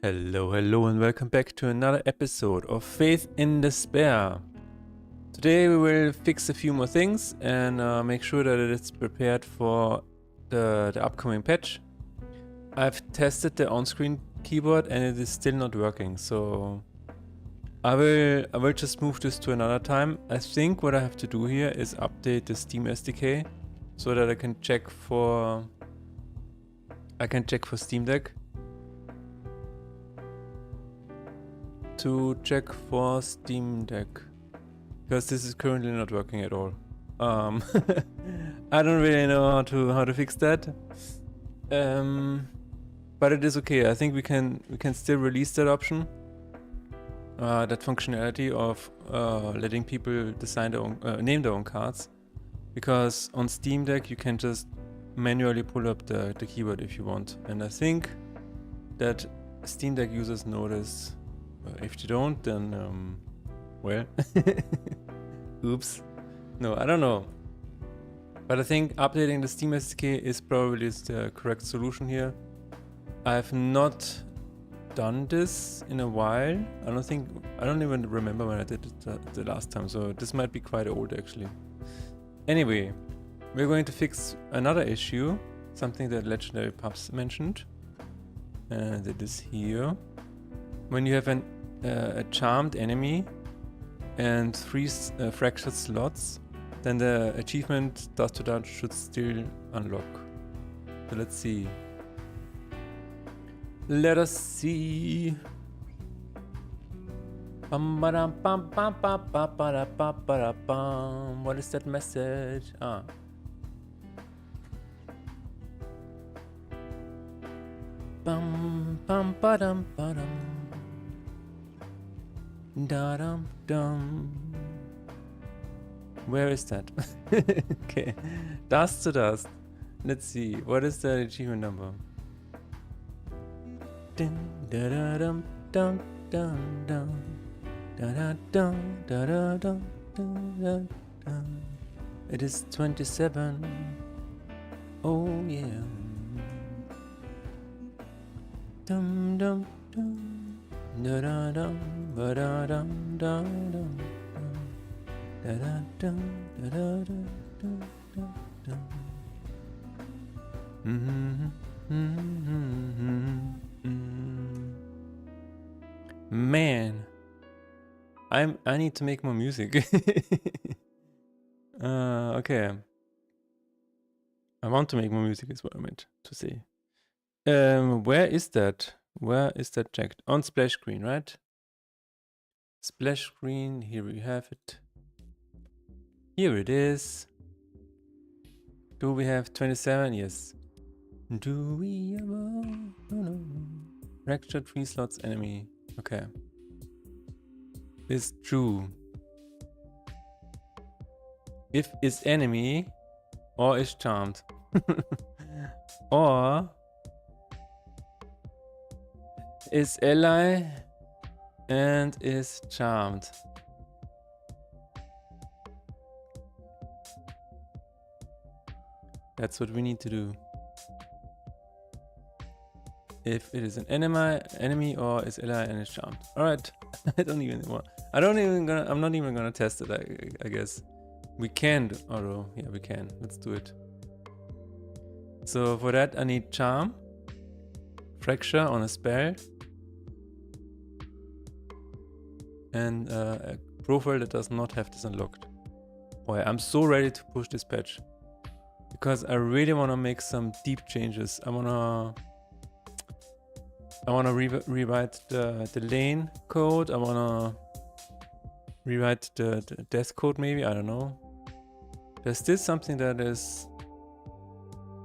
Hello and welcome back to another episode of Faith in Despair. Today we will fix a few more things and make sure that it's prepared for the upcoming patch. I've tested the on-screen keyboard and it is still not working, so I will just move this to another time. I think what I have to do here is update the Steam SDK so that I can check for Steam Deck. To check for Steam Deck, because this is currently not working at all. I don't really know how to fix that, but it is okay. I think we can still release that option, that functionality of letting people design their own, name their own cards, because on Steam Deck you can just manually pull up the keyboard if you want, and I think that Steam Deck users know this. If you don't, then, well, oops. No, I don't know. But I think updating the Steam SDK is probably the correct solution here. I've not done this in a while. I don't even remember when I did it the last time, so this might be quite old actually. Anyway, we're going to fix another issue, something that Legendary Pups mentioned. And it is here. When you have a charmed enemy and 3 fractured slots, then the achievement Dust to Dodge should still unlock. So let's see. Let us see. What is that message? Bum bum ba-dum ba-dum. Da-dum dum. Where is that? Okay. Dust to Dust. Let's see. What is the achievement number? Dun da da dum dum dum dum. Da da dum da da dum da dum. It is 27. Oh yeah. Dum dum dum, da da dum, ba da dum dum dum, da da dum, da da dum dum dum. Man, I need to make more music. Okay. I want to make more music is what I meant to say. Where is that? Where is that checked? On splash screen, right? Splash screen, here we have it. Here it is. Do we have 27? Yes. Do we ever? No. Fractured 3 slots enemy. Okay. Is true. If is enemy or is charmed. Or is ally and is charmed. That's what we need to do. If it is an enemy or is ally and is charmed. Alright. I'm not even gonna test it, I guess. We can, although, yeah, we can. Let's do it. So for that I need charm, fracture on a spell, and a profile that does not have this unlocked. Boy, I'm so ready to push this patch, because I really want to make some deep changes. I wanna rewrite the lane code. I wanna rewrite the death code maybe, I don't know. There's still something that is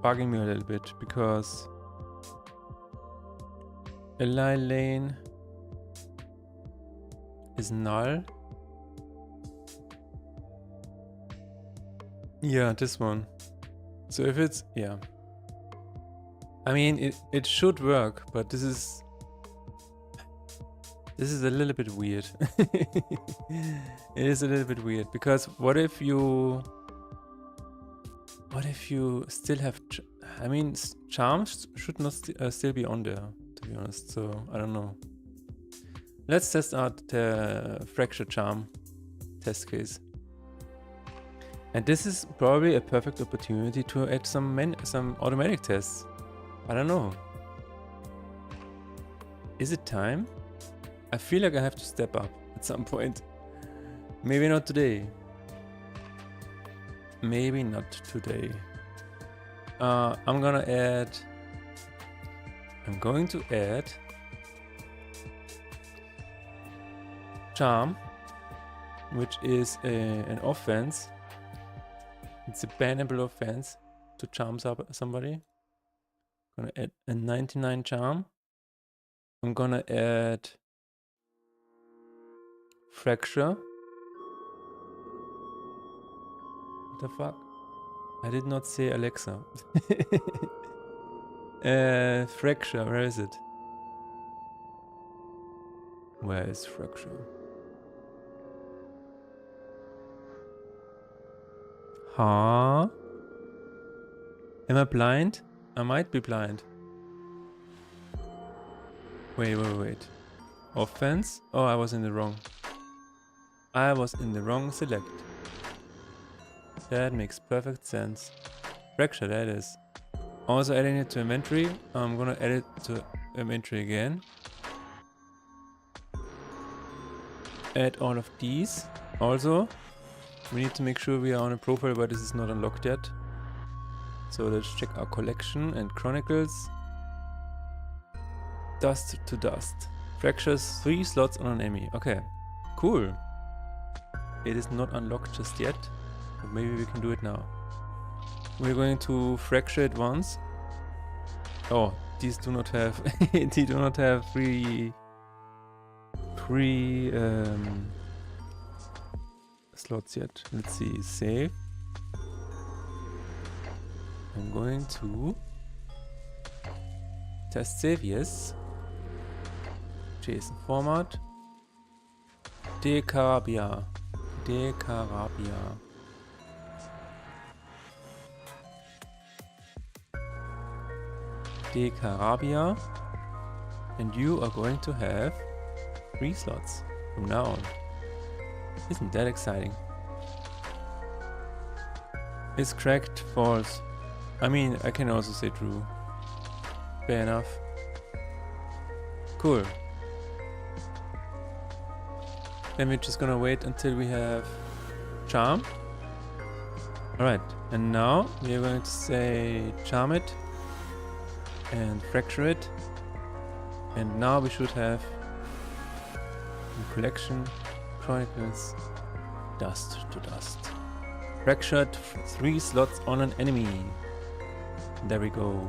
bugging me a little bit, because ally lane is null. Yeah, this one. So if it's, yeah. I mean, it should work, but this is a little bit weird. It is a little bit weird, because what if you still have, I mean, charms should not still be on there, to be honest, so I don't know. Let's test out the Fracture Charm test case. And this is probably a perfect opportunity to add some automatic tests. I don't know. Is it time? I feel like I have to step up at some point. Maybe not today. Maybe not today. I'm going to add Charm, which is an offense. It's a bannable offense to charm somebody. I'm gonna add a 99 charm. I'm gonna add Fracture. What the fuck? I did not say Alexa. Fracture, where is it? Where is Fracture? Huh? Am I blind? I might be blind. Wait. Offense? Oh, I was in the wrong. I was in the wrong select. That makes perfect sense. Fracture, that is. Also adding it to inventory. I'm gonna add it to inventory again. Add all of these. Also, we need to make sure we are on a profile where this is not unlocked yet. So let's check our collection and chronicles. Dust to dust. Fractures 3 slots on an enemy. Okay, cool. It is not unlocked just yet, but maybe we can do it now. We're going to fracture it once. Oh, these do not have they do not have free slots yet. Let's see, save. I'm going to test save, yes. JSON format. Decarabia. Decarabia. And you are going to have 3 slots from now on. Isn't that exciting? It's cracked, false. I mean, I can also say true. Fair enough. Cool. Then we're just gonna wait until we have charm. Alright, and now we are going to say charm it and fracture it. And now we should have collection, chronicles, dust to dust. Fractured 3 slots on an enemy. There we go.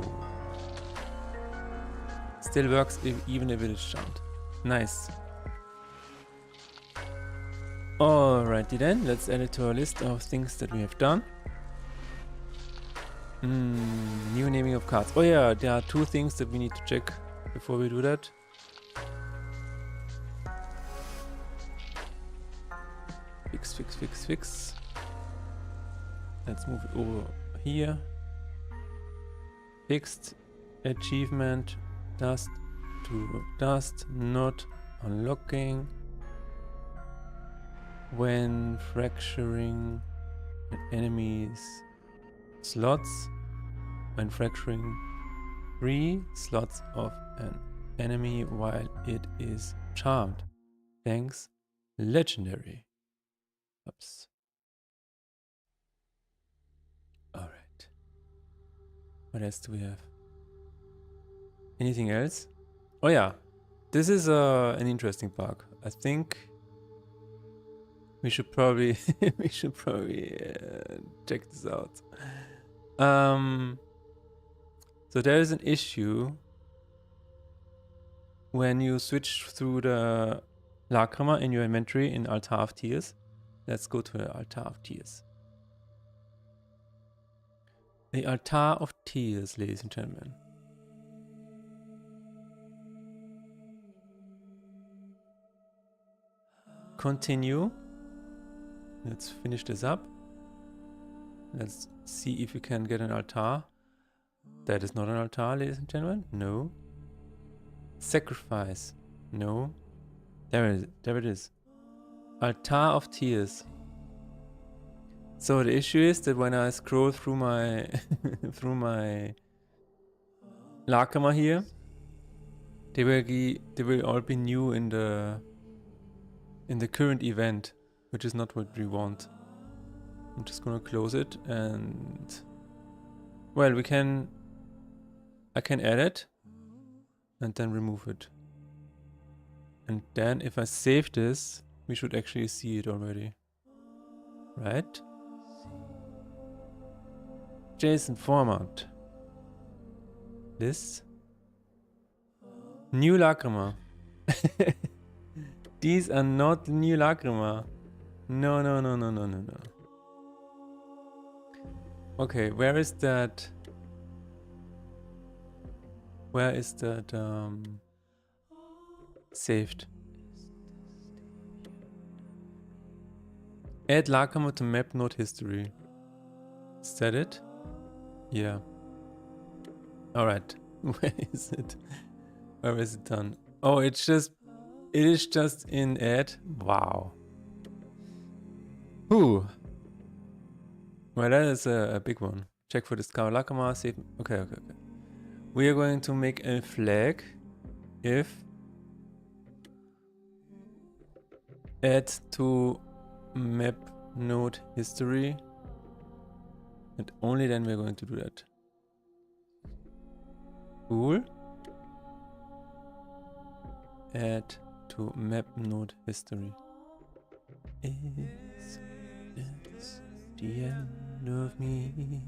Still works even if it is charmed. Nice. Alrighty then, let's add it to our list of things that we have done. New naming of cards. Oh yeah, there are 2 things that we need to check before we do that. Fix. Let's move it over here. Fixed achievement, dust to dust, not unlocking. When fracturing an enemy's slots, when fracturing 3 slots of an enemy while it is charmed. Thanks, legendary. Oops. Alright. What else do we have? Anything else? Oh yeah, this is an interesting bug. I think we should probably check this out. So there is an issue when you switch through the Lacrima in your inventory in Altar of Tears. Let's go to the Altar of Tears. The Altar of Tears, ladies and gentlemen. Continue. Let's finish this up. Let's see if we can get an altar. That is not an altar, ladies and gentlemen. No. Sacrifice. No. There it is. Altar of Tears. So the issue is that when I scroll through my through my Lacrima here, they will all be new in the current event, which is not what we want. I'm just gonna close it and well, I can add it and then remove it. And then if I save this, we should actually see it already. Right? JSON format. This. New Lacrima. These are not new Lacrima. No. Okay, where is that? Saved? Add Lacrima to map node history. Is that it? Yeah. Alright. Where is it? Where is it done? Oh, it is just in add. Wow. Ooh. Well, that is a big one. Check for discover Lacrima, save. Okay. We are going to make a flag if add to map node history, and only then we're going to do that. Cool. Add to map node history. Is this the end of me?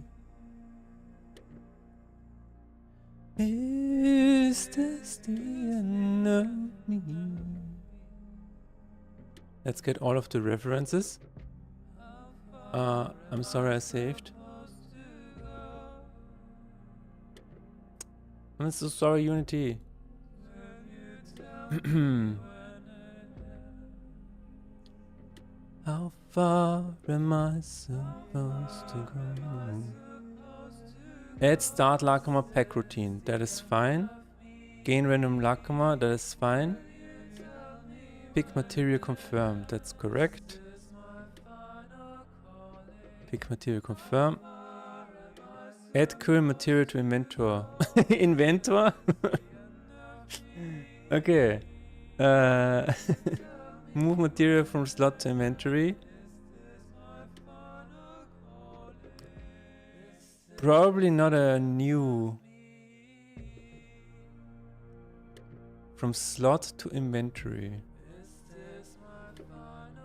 Is this the end of me? Let's get all of the references. I'm sorry I saved. I'm so sorry, Unity. How far am I supposed to go? Add start Lacrima pack routine. That is fine. Gain random Lacrima. That is fine. Pick material confirm. That's correct. Pick material confirm. Add current material to inventor. Inventor? Okay. Move material from slot to inventory. Probably not a new. From slot to inventory.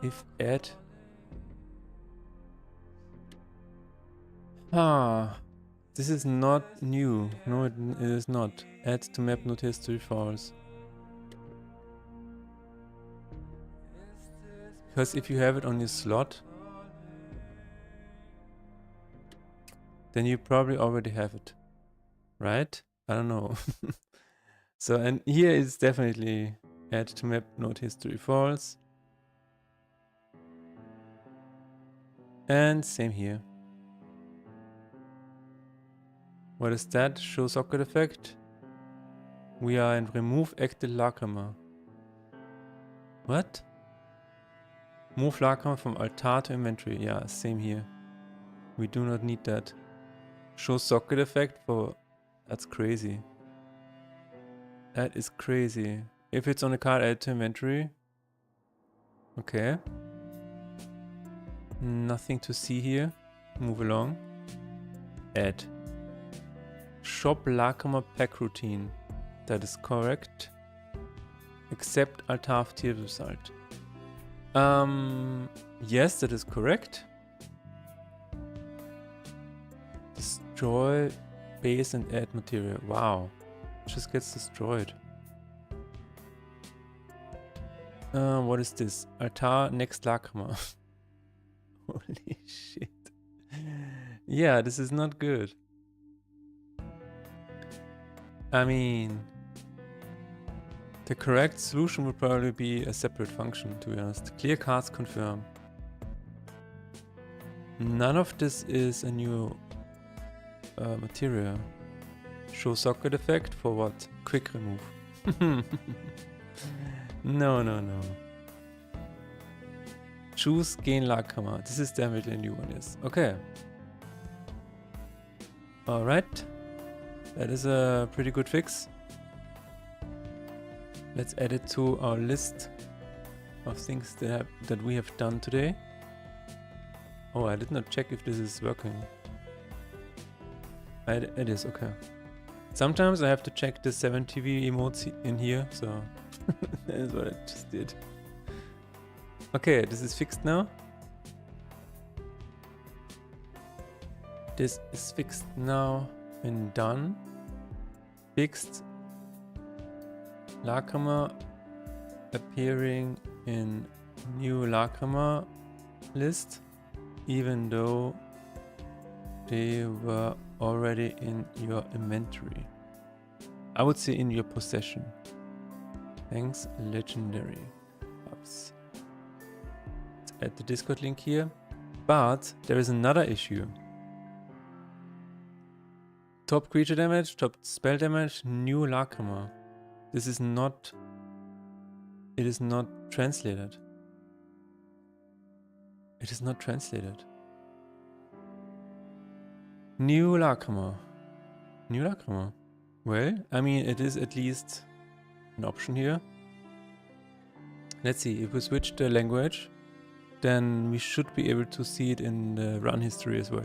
If add. This is not new. No, it is not. Add to map node history false. Because if you have it on your slot, then you probably already have it. Right? I don't know. So, and here is definitely add to map node history false. And same here. What is that? Show socket effect. We are in remove active Lacrima. What? Move Lacrima from altar to inventory. Yeah, same here. We do not need that. Show socket effect for... That's crazy. That is crazy. If it's on a card, add to inventory. Okay. Nothing to see here. Move along. Add. Shop Lacrima pack routine. That is correct. Accept altar of tier result. Yes, that is correct. Destroy base and add material. Wow. It just gets destroyed. What is this? Altar next Lacrima. Holy shit. Yeah, this is not good. I mean, the correct solution would probably be a separate function, to be honest. Clear cards confirm. None of this is a new material. Show socket effect for what? Quick remove. No, no, no. Choose gain Lackhammer. This is definitely a new one, yes. Okay. Alright. That is a pretty good fix. Let's add it to our list of things that we have done today. Oh, I did not check if this is working. It is, okay. Sometimes I have to check the 7TV emotes in here, so that is what I just did. Okay, this is fixed now. This is fixed now and done. Fixed. Lackhammer appearing in new Lackhammer list, even though they were already in your inventory. I would say in your possession. Thanks, legendary. Oops. Let's add the Discord link here. But there is another issue. Top creature damage, top spell damage, new Lackhammer. This is not... It is not translated. It is not translated. New Lackhammer. New Lackhammer. Well, I mean, it is at least an option here. Let's see, if we switch the language, then we should be able to see it in the run history as well.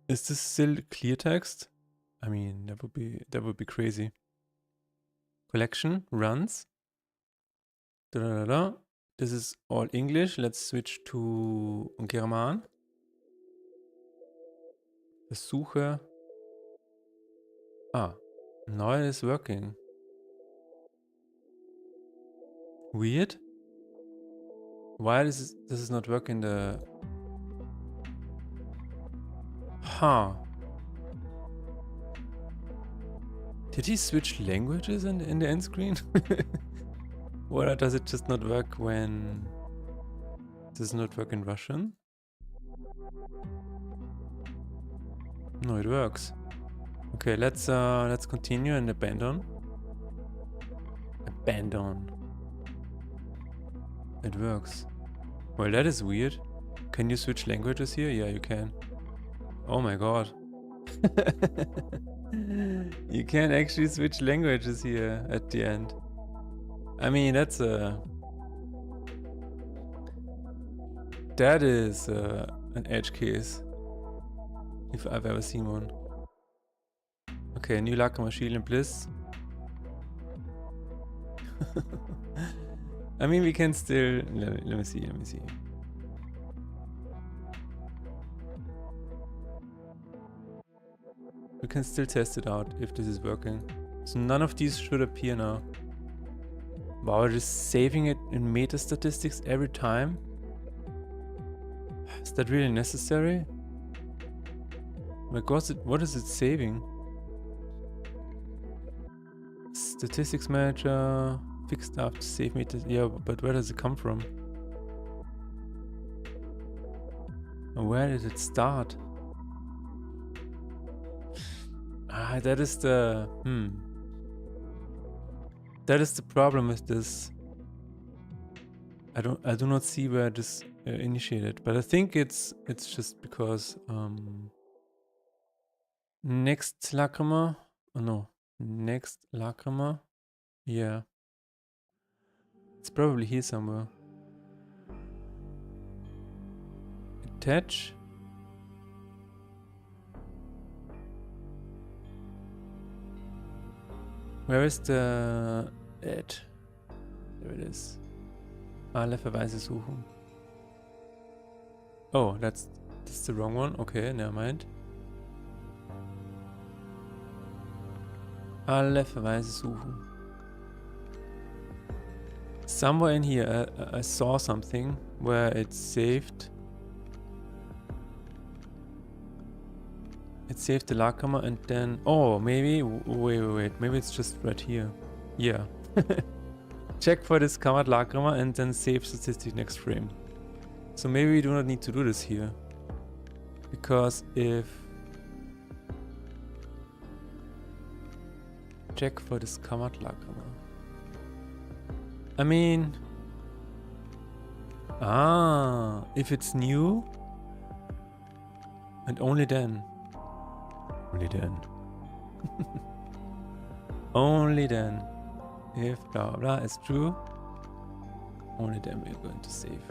Is this still clear text? I mean, that would be crazy. Collection runs. Da, da, da, da. This is all English. Let's switch to German. Versuche. Ah, now it is working. Weird. Why does this not work in the... Huh. Did he switch languages in the end screen? Or does it just not work when... Does it not work in Russian? No, it works. Okay, let's continue and abandon. Abandon. It works. Well, that is weird. Can you switch languages here? Yeah, you can. Oh my god. You can actually switch languages here at the end. I mean, that's a... That is an edge case. If I've ever seen one. Okay, new Lackhammer Shield and Bliss. I mean, we can still... Let me see. We can still test it out if this is working. So none of these should appear now. Wow, just saving it in meta statistics every time? Is that really necessary? Like, what is it saving? Statistics manager, fixed up to save meta. Yeah, but where does it come from? And where did it start? Ah, that is the... That is the problem with this. I do not see where this initiated, but I think it's just because next Lackhammer. Oh no, next Lackhammer. Yeah, it's probably here somewhere. Attach. Where is the ad? There it is. Alle Verweise suchen. Oh, that's the wrong one. Okay, never mind. Alle Verweise suchen. Somewhere in here I saw something where it saved. It saved the Lackhammer and then... Oh, maybe... Wait. Maybe it's just right here. Yeah. Check for discovered Lackhammer and then save statistic next frame. So maybe we do not need to do this here. Because if check for discovered Lackhammer. I mean, if it's new, and only then. Only then. Only then. If blah blah blah is true, only then we're going to save.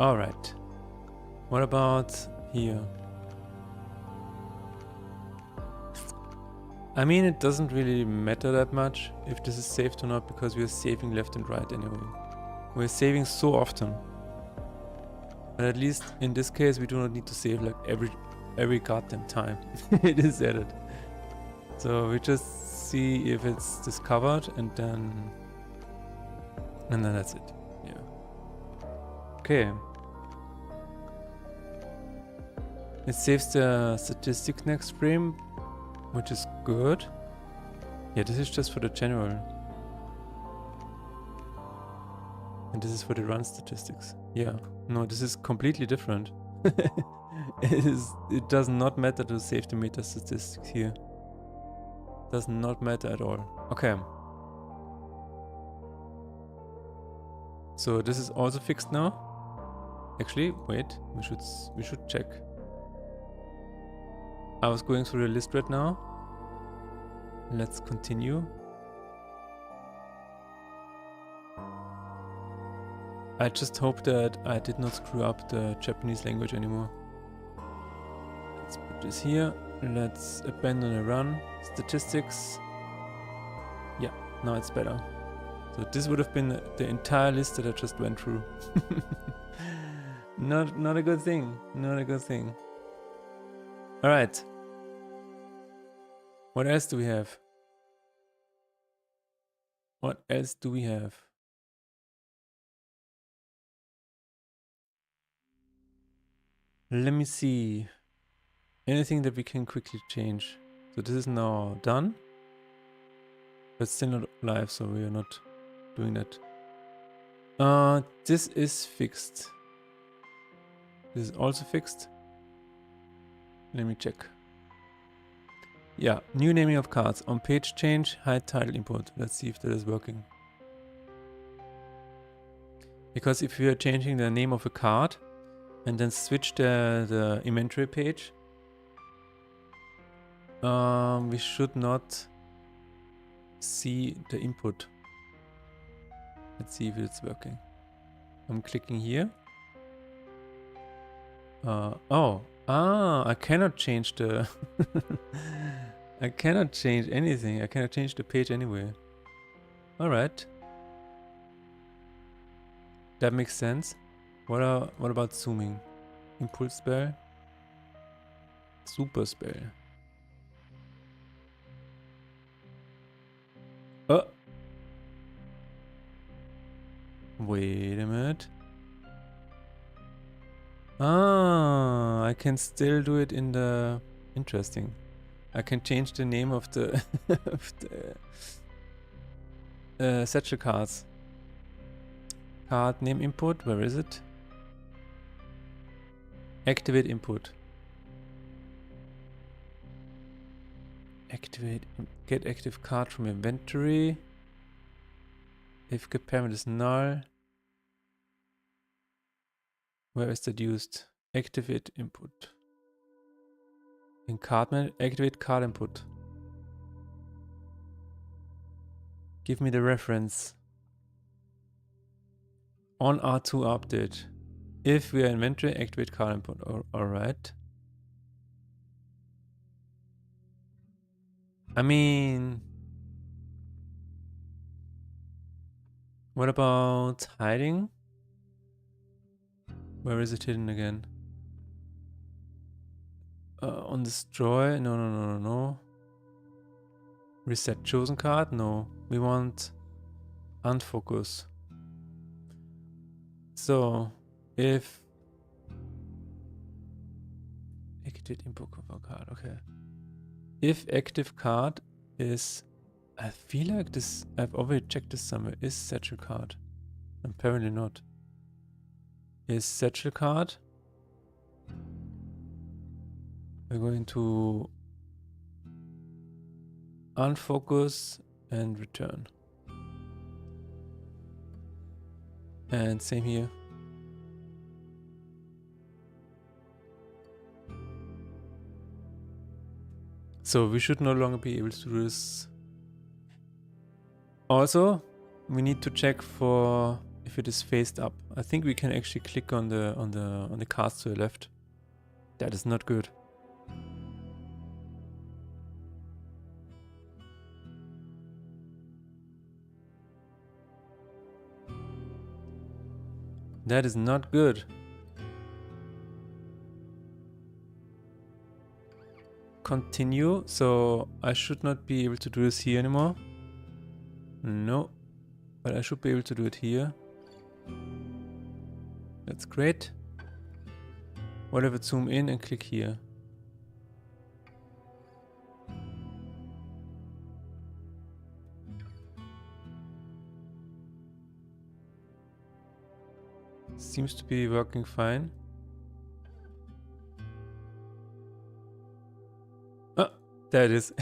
Alright. What about here? I mean, it doesn't really matter that much if this is saved or not, because we are saving left and right anyway. We're saving so often. But at least in this case, we do not need to save like every goddamn time it is added. So we just see if it's discovered, and then that's it. Yeah. Okay. It saves the statistic next frame, which is good. Yeah, this is just for the general. And this is for the run statistics. Yeah, no, this is completely different. It does not matter to save the meta statistics here. Does not matter at all. Okay. So this is also fixed now. Actually, wait, we should check. I was going through the list right now. Let's continue. I just hope that I did not screw up the Japanese language anymore. Let's put this here. Let's abandon a run. Statistics. Yeah, now it's better. So this would have been the entire list that I just went through. Not a good thing. Not a good thing. Alright. What else do we have? What else do we have? Let me see. Anything that we can quickly change. So this is now done. But still not live, so we are not doing that. This is fixed. This is also fixed. Let me check. Yeah, new naming of cards. On page change, hide title input. Let's see if that is working. Because if we are changing the name of a card and then switch the inventory page, we should not see the input. Let's see if it's working. I'm clicking here. I cannot change the... I cannot change anything. I cannot change the page anyway. Alright. That makes sense. What about zooming? Impulse spell? Super spell. Oh! Wait a minute. I can still do it in the... Interesting. I can change the name of the of the satchel cards. Card name input, where is it? Activate input. Activate, get active card from inventory. If get parent is null. Where is that used? Activate input. In card man, activate card input. Give me the reference. On R2 update. If we are inventory, activate card input. Alright. I mean... What about hiding? Where is it hidden again? On destroy? No. Reset chosen card? No. We want unfocus. So, if... Activate input of card, okay. If active card is... I feel like this... I've already checked this somewhere. Is satchel card? Apparently not. is satchel card. We're going to unfocus and return. And same here. So we should no longer be able to do this. Also, we need to check for if it is faced up. I think we can actually click on the cards to the left. That is not good. That is not good. Continue. So I should not be able to do this here anymore. No. But I should be able to do it here. That's great. What if I zoom in and click here? Seems to be working fine. Oh, there it is.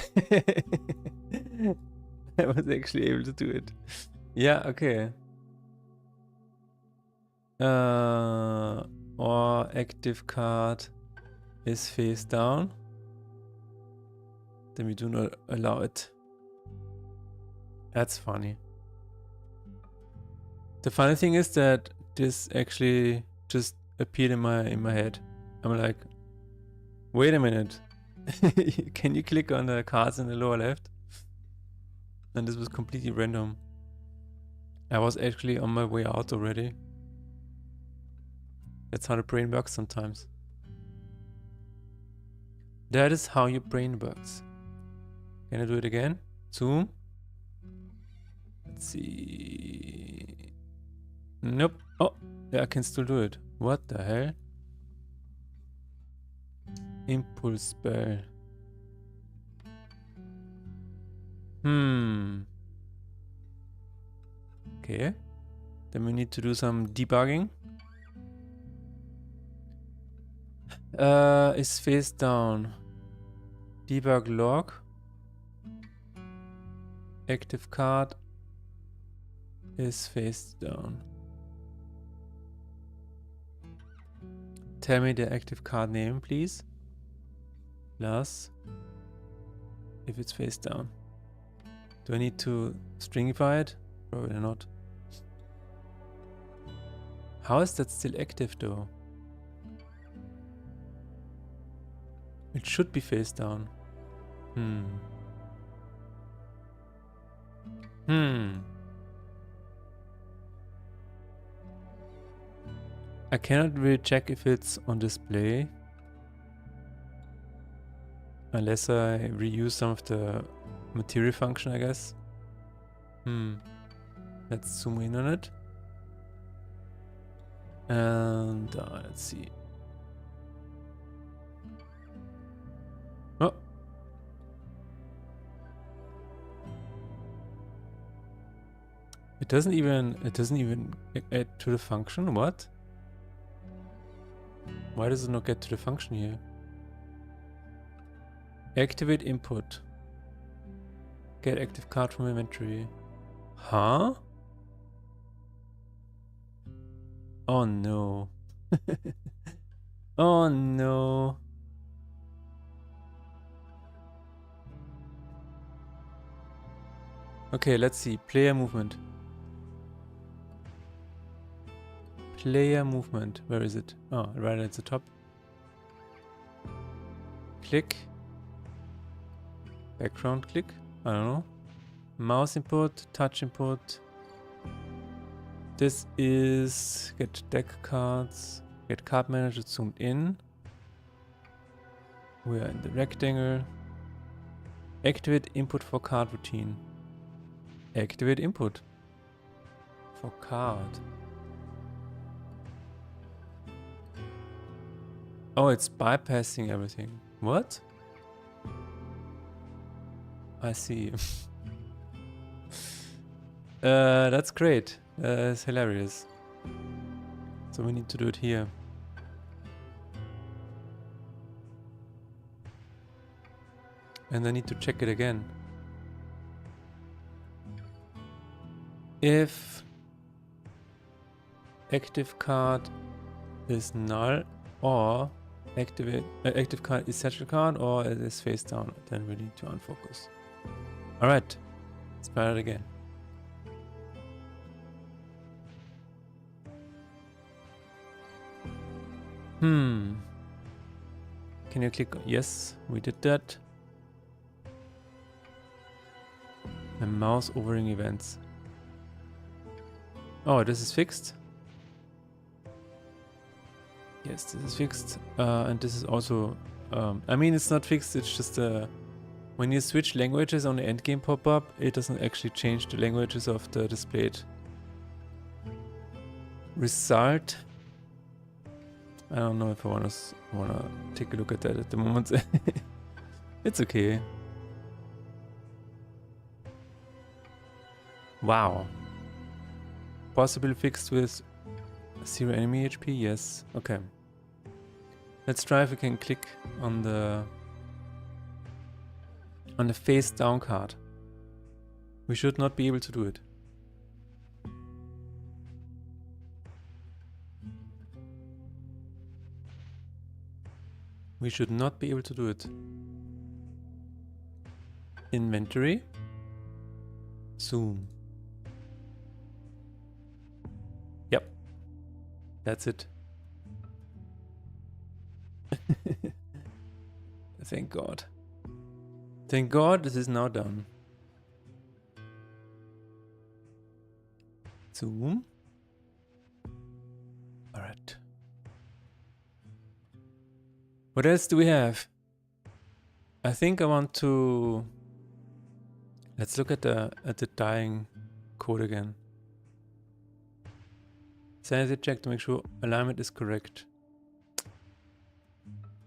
I was actually able to do it. Yeah, okay. Or active card is face down. Then we do not allow it. That's funny. The funny thing is that this actually just appeared in my head. I'm like, wait a minute. Can you click on the cards in the lower left? And this was completely random. I was actually on my way out already. That's how the brain works sometimes. That is how your brain works. Can I do it again? Zoom. Let's see. Nope. Oh, yeah, I can still do it. What the hell? Impulse spell. Okay. Then we need to do some debugging. Is face down. Debug log. Active card is face down. Tell me the active card name, please. Plus, if it's face down. Do I need to stringify it? Probably not. How is that still active though? It should be face down. I cannot really check if it's on display. Unless I reuse some of the material function, I guess. Let's zoom in on it. And let's see. Oh. It doesn't even add to the function. What? Why does it not get to the function here? Activate input. Get active card from inventory. Huh? Oh no. Oh no. Okay, let's see. Player movement. Player movement. Where is it? Oh, right at the top. Click. Background click. I don't know. Mouse input, touch input. This is get deck cards. Get card manager zoomed in. We are in the rectangle. Activate input for card routine. Activate input for card. Oh, it's bypassing everything. What? I see. That's great. It's hilarious. So we need to do it here. And I need to check it again. If active card is null or active card is satchel card or it is face down, then we need to unfocus. Alright, let's try it again. Can you click? Yes, we did that. And mouse overing events. Oh, this is fixed. Yes, this is fixed. And this is also, I mean, it's not fixed. It's just when you switch languages on the endgame pop-up, it doesn't actually change the languages of the displayed result. I don't know if I wanna take a look at that at the moment. It's okay. Wow. Possibly fixed with 0 enemy HP? Yes. Okay. Let's try if we can click on the face down card. We should not be able to do it. We should not be able to do it. Inventory. Zoom. Yep. That's it. Thank God. Thank God this is now done. Zoom. Alright. What else do we have? I think I want to... Let's look at the dying code again. Sanity check to make sure alignment is correct.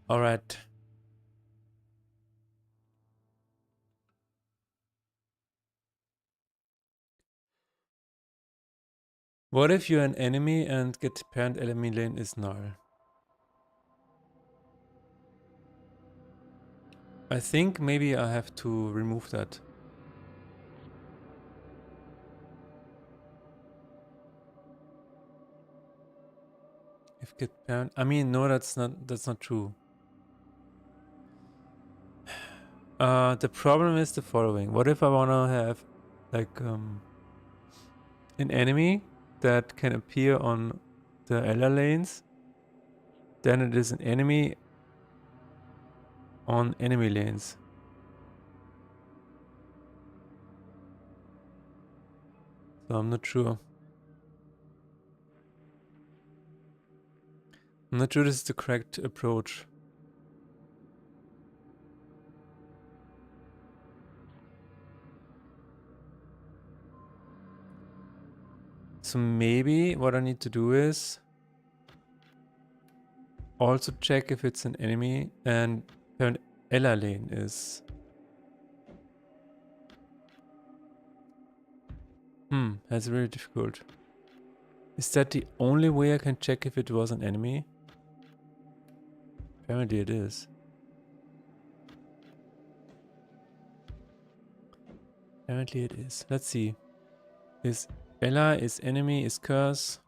Alright. What if you're an enemy and get parent enemy lane is null? I think maybe I have to remove that. If get parent, I mean, no, that's not true. The problem is the following. What if I wanna have like an enemy that can appear on the Ella lanes? Then it is an enemy on enemy lanes. So I'm not sure. I'm not sure this is the correct approach. So maybe what I need to do is also check if it's an enemy and parent Ella lane is. That's really difficult. Is that the only way I can check if it was an enemy? Apparently it is. Apparently it is. Let's see. Is Ella, is enemy, is curse.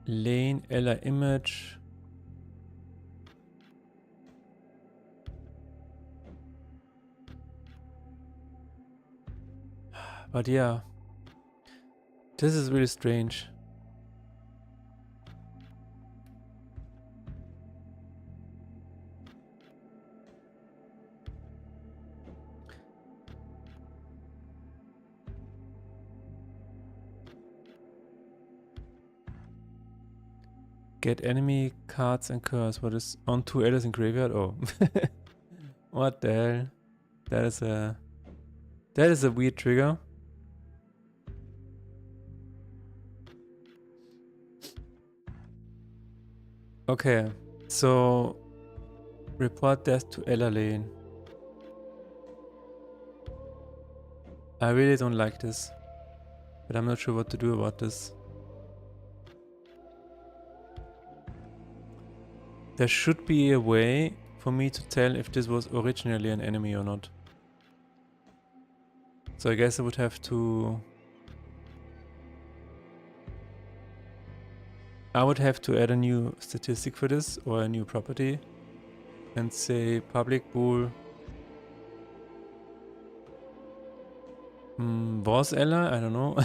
Lane, Ella image. But yeah. This is really strange. Get enemy cards and curse. What is on 2 Ellas in graveyard? Oh. What the hell? That is a weird trigger. Okay, so report death to Ella lane. I really don't like this. but I'm not sure what to do about this. There should be a way for me to tell if this was originally an enemy or not. So I guess I would have to... I would have to add a new statistic for this, or a new property, and say public bool was ally? I don't know.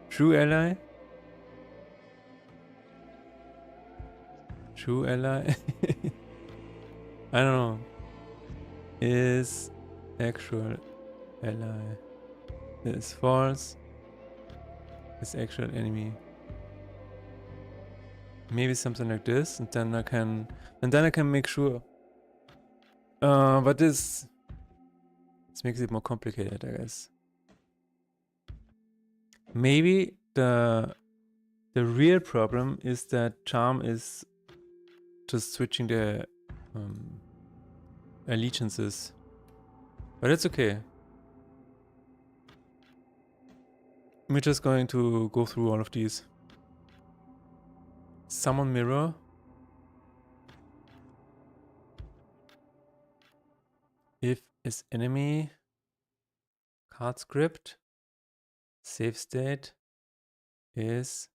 True ally? True ally? I don't know. Is actual ally. Is false. Is actual enemy. Maybe something like this, and then I can make sure. But this makes it more complicated, I guess. Maybe the real problem is that charm is just switching the allegiances. But it's okay. We're just going to go through all of these. Summon mirror. If is enemy. Card script. Save state is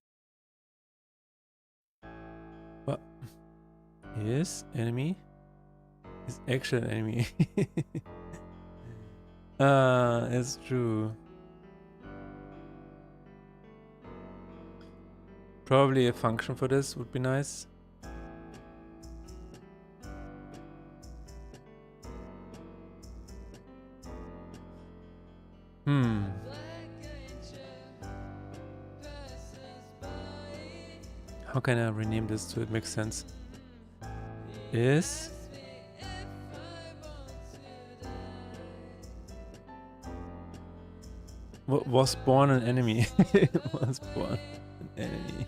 what is enemy is actual enemy. It's true. Probably a function for this would be nice. How can I rename this so it makes sense? Is was born an enemy. Was born an enemy.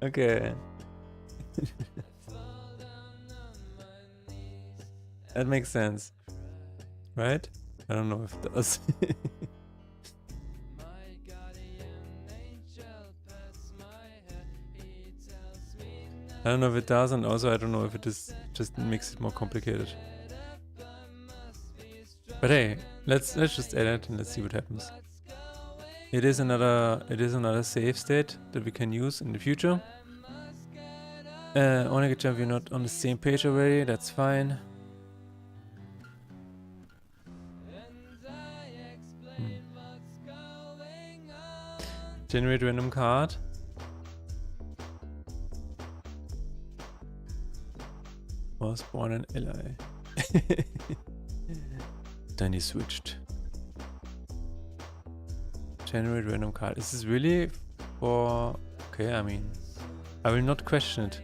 Okay. That makes sense. Right? I don't know if it does. I don't know if it does, and also I don't know if it is just makes it more complicated. But hey, let's just add it and let's see what happens. It is another save state that we can use in the future. Only jump, you're not on the same page already, that's fine. Generate random card. Was born an ally. Then he switched. Generate random card. Is this really for... Okay, I mean... I will not question it.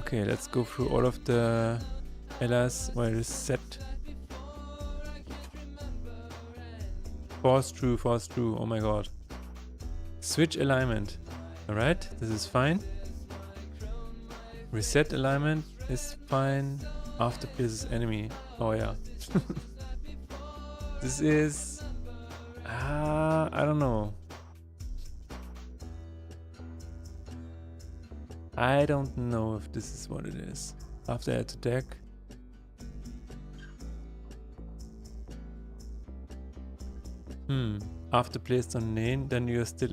Okay, let's go through all of the allies where it is set. False true, oh my god. Switch alignment. Alright, this is fine. Reset alignment is fine. After places enemy. Oh yeah. This is... I don't know. I don't know if this is what it is. After add to deck. After placed on name, then you're still...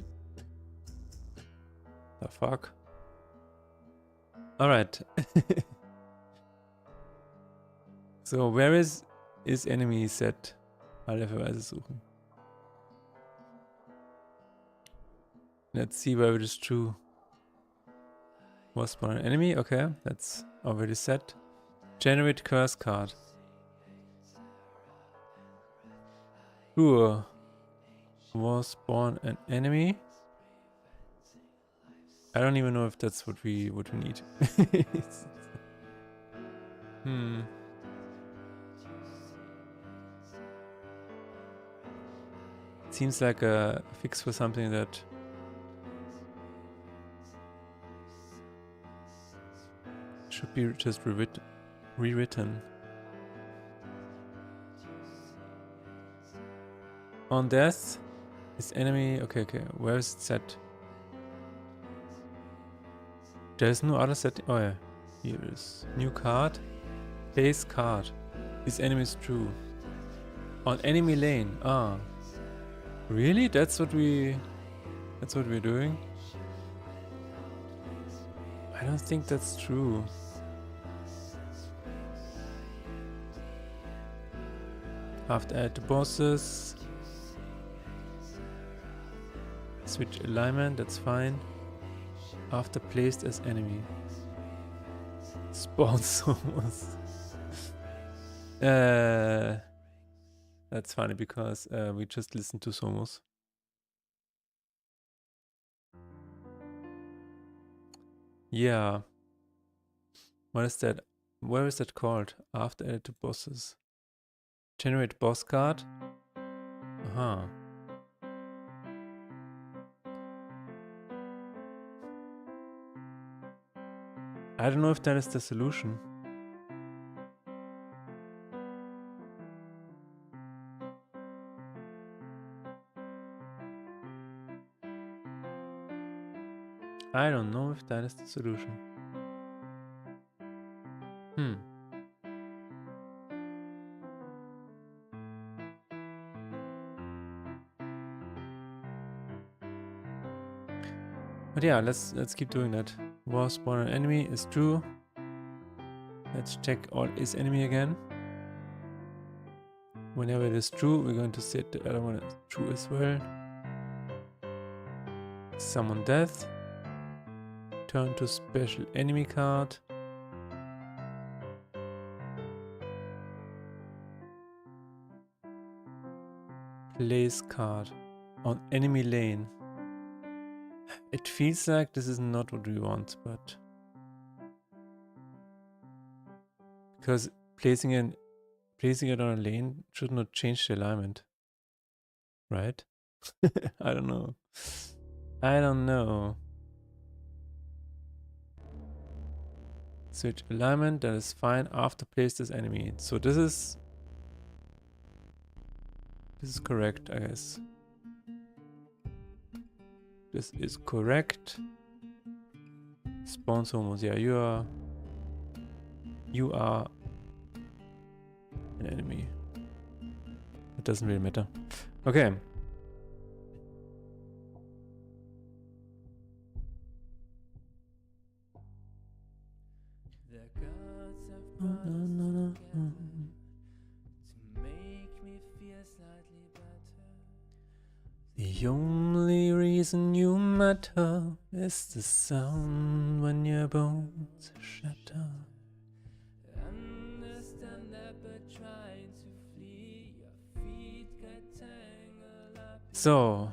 The fuck? Alright. So, where is enemy set? Verweise suchen. Let's see where it is true. Was born an enemy? Okay, that's already set. Generate curse card. Sure. Was born an enemy? I don't even know if that's what we need. Seems like a fix for something that should be just rewritten. On death, his enemy. Okay, where is it set? There's no other setting. Oh yeah, here it is. New card. Place card. His enemy is true. On enemy lane. Ah. Really? That's what we're doing? I don't think that's true. After add the bosses. Switch alignment, that's fine. After placed as enemy. Spawn summons. That's funny because we just listened to Somos. Yeah. What is that? Where is that called? After added to bosses. Generate boss card. Aha. I don't know if that is the solution. I don't know if that is the solution. But yeah, let's keep doing that. War spawn an enemy is true. Let's check all is enemy again. Whenever it is true, we're going to set the other one as true as well. Summon death. Turn to special enemy card. Place card on enemy lane. It feels like this is not what we want, but because placing it on a lane should not change the alignment, right? I don't know. I don't know. Switch alignment, that is fine. After place this enemy. So this is correct, I guess. This is correct. Spawn Somos. Yeah, you are an enemy. It doesn't really matter. Okay. The only reason you matter is the sound when your bones shatter. So,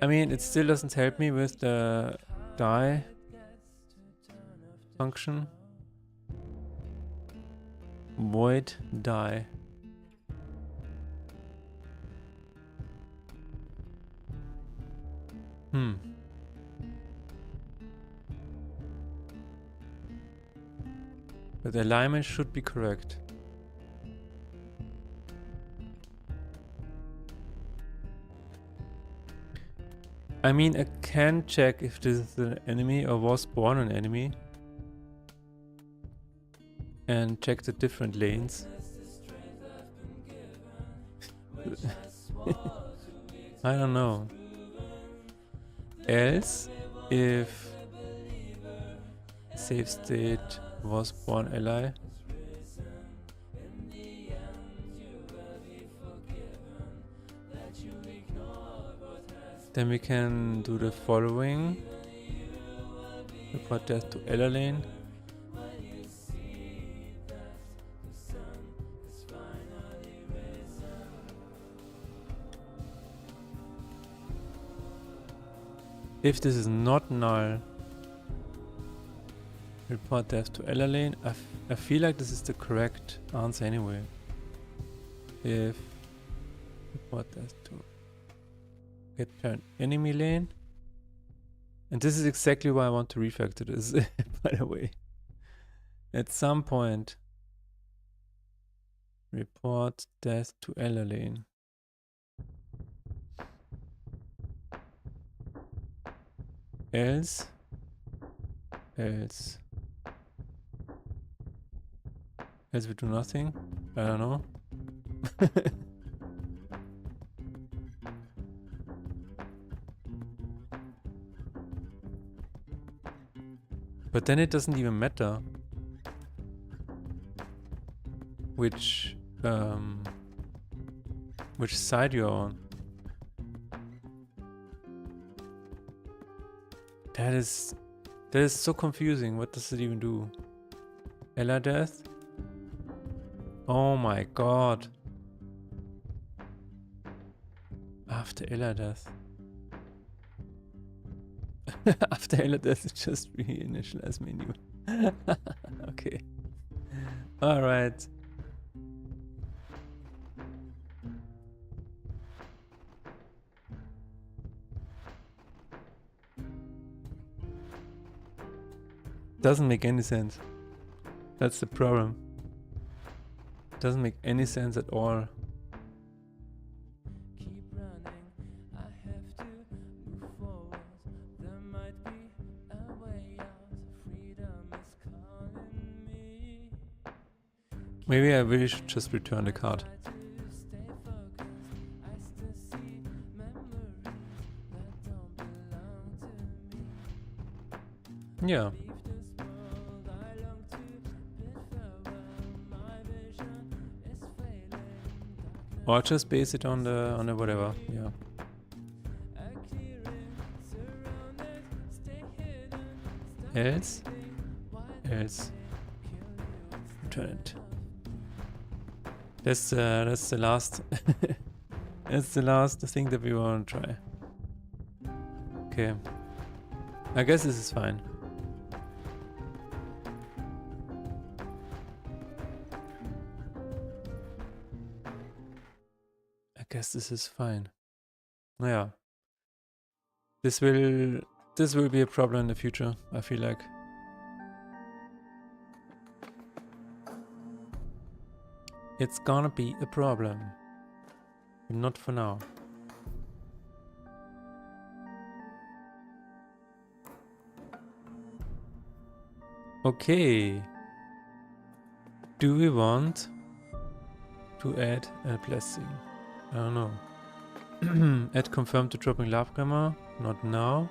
I mean, it still doesn't help me with the die function. Void die. But the alignment should be correct. I mean, I can check if this is an enemy or was born an enemy. And check the different lanes. I don't know. Else, if save state was born ally, then we can do the following. Report death to ally lane. If this is not null, report death to ally lane. I feel like this is the correct answer anyway. If report death to get turn enemy lane. And this is exactly why I want to refactor this, by the way. At some point, Report death to Ellerlane. Else we do nothing. I don't know. But then it doesn't even matter which side you're on. That is so confusing. What does it even do? Ella death? Oh my god. After Ella death. After Ella death, it just reinitialize menu. Okay. Alright. Doesn't make any sense. That's the problem. Doesn't make any sense at all. Maybe I really should just return the card. Yeah. Or just base it on the whatever, yeah. Else? Return it. That's the last that's the last thing that we want to try. Okay. I guess this is fine. I guess this is fine. Yeah. This will be a problem in the future, I feel like. It's gonna be a problem. But not for now. Okay. Do we want to add a blessing? I don't know. Add confirm to dropping love grammar? Not now.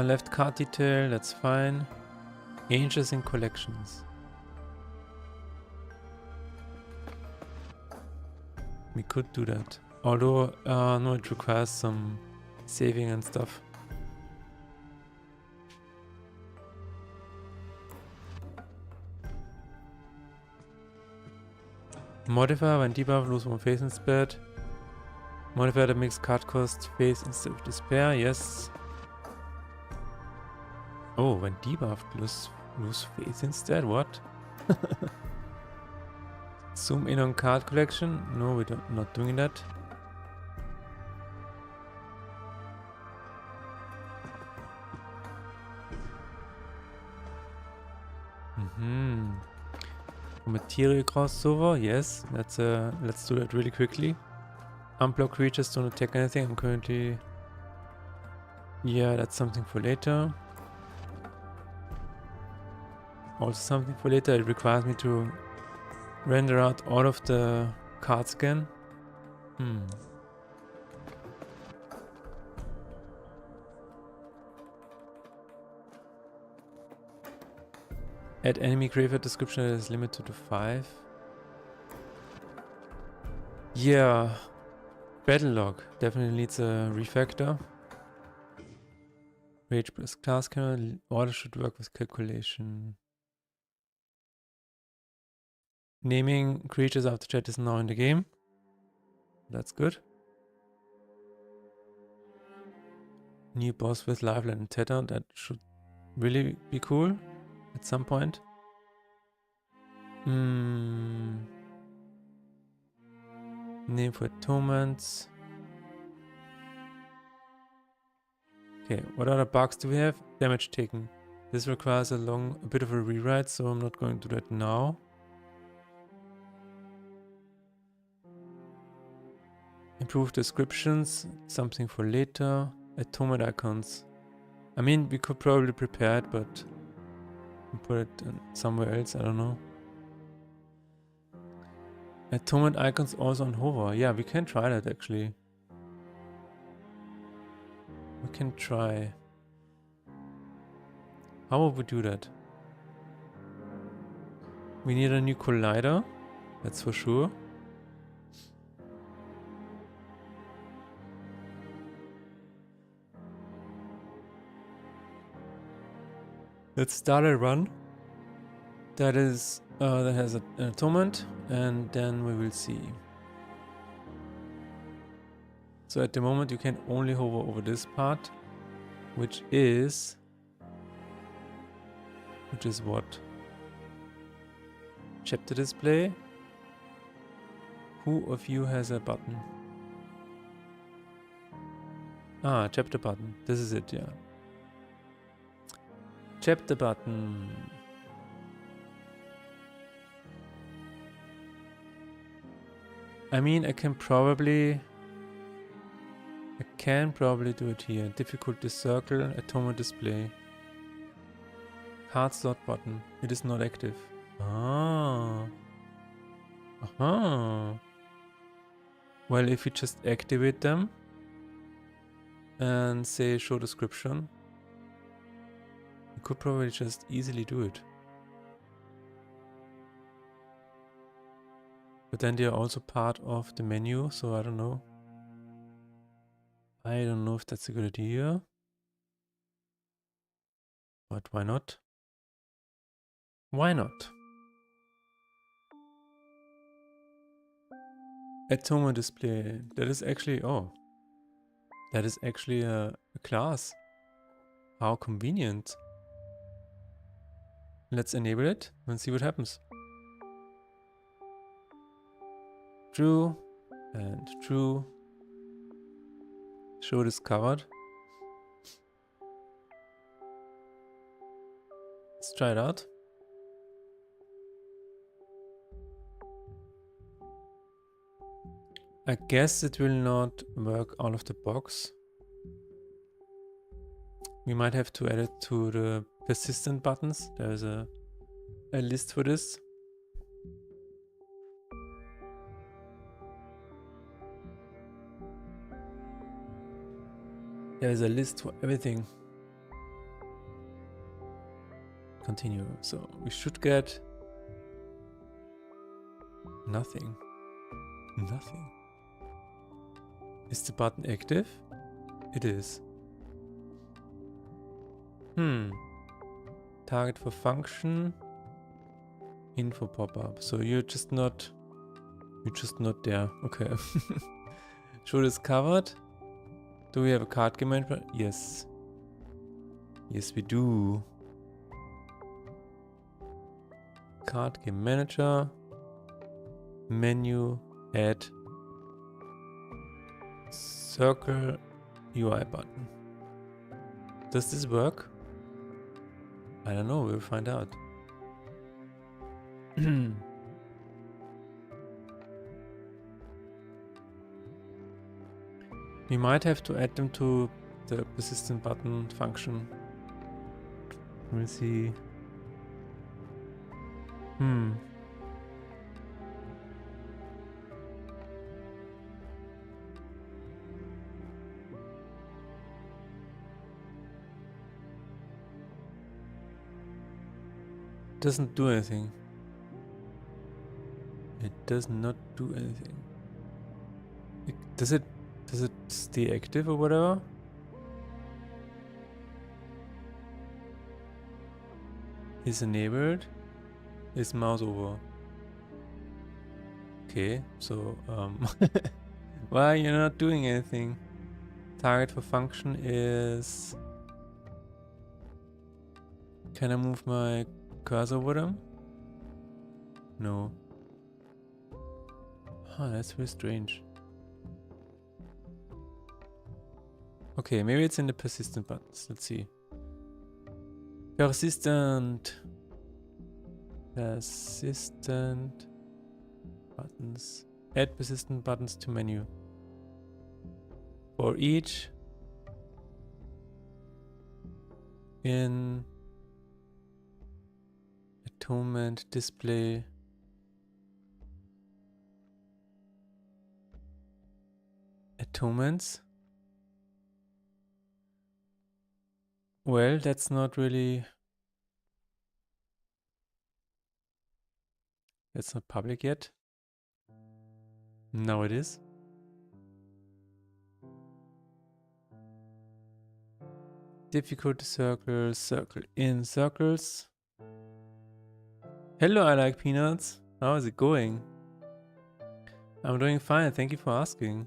Left card detail, that's fine. Angels in collections. We could do that. Although, no, it requires some saving and stuff. Modifier when debuff, lose one phase instead. Modifier that makes card cost phase instead of despair, yes. Oh, when debuffed, lose phase instead, what? Zoom in on card collection? No, we're not doing that. Material crossover, yes. Let's do that really quickly. Unblock creatures, don't attack anything. I'm currently... Yeah, that's something for later. Also something for later. It requires me to render out all of the cards again. Add enemy graveyard description that is limited to 5. Yeah. Battle log definitely needs a refactor. Rage plus class kernel. Order should work with calculation. Naming creatures after chat is now in the game. That's good. New boss with lifeline and tether. That should really be cool at some point. Name for atonements. Okay, what other bugs do we have? Damage taken. This requires a bit of a rewrite, so I'm not going to do that now. Improve descriptions, something for later. Atonement icons. I mean, we could probably prepare it, but put it somewhere else, I don't know. Atonement icons also on hover. Yeah, we can try that actually. We can try. How would we do that? We need a new collider, that's for sure. Let's start a run. That is that has an atonement, and then we will see. So at the moment you can only hover over this part, which is what? Chapter display. Who of you has a button? Ah, chapter button. This is it, yeah. Chapter button. I mean, I can probably do it here. Difficulty circle, atonement display. Card slot button. It is not active. Ah. Aha. Well, if you just activate them and say show description, you could probably just easily do it. But then they are also part of the menu, so I don't know. I don't know if that's a good idea. But why not? Why not? Atonement display. That is actually, that is actually a class. How convenient. Let's enable it and see what happens. True and true. Show discovered. Let's try it out. I guess it will not work out of the box. We might have to add it to the persistent buttons. There's a list for this. There's a list for everything. Continue. So we should get nothing. Nothing. Is the button active? It is. Target for function. Info pop-up. So you're just not there. Okay. Show discovered. Do we have a card game manager? Yes. Yes, we do. Card game manager. Menu. Add. Circle UI button. Does this work? I don't know. We'll find out. We might have to add them to the persistent button function. Let me see. Doesn't do anything. It does not do anything. Does it stay active or whatever? Is enabled. Is mouse over. Okay, so why you're not doing anything? Target for function is. Can I move my cursor over them? No. Huh, that's very strange. Okay, maybe it's in the persistent buttons. Let's see. Persistent buttons. Add persistent buttons to menu. For each in atonement display atonements. Well, that's not really, that's not public yet. Now it is. Difficulty circle, circle in circles. Hello, I like peanuts. How is it going? I'm doing fine, thank you for asking.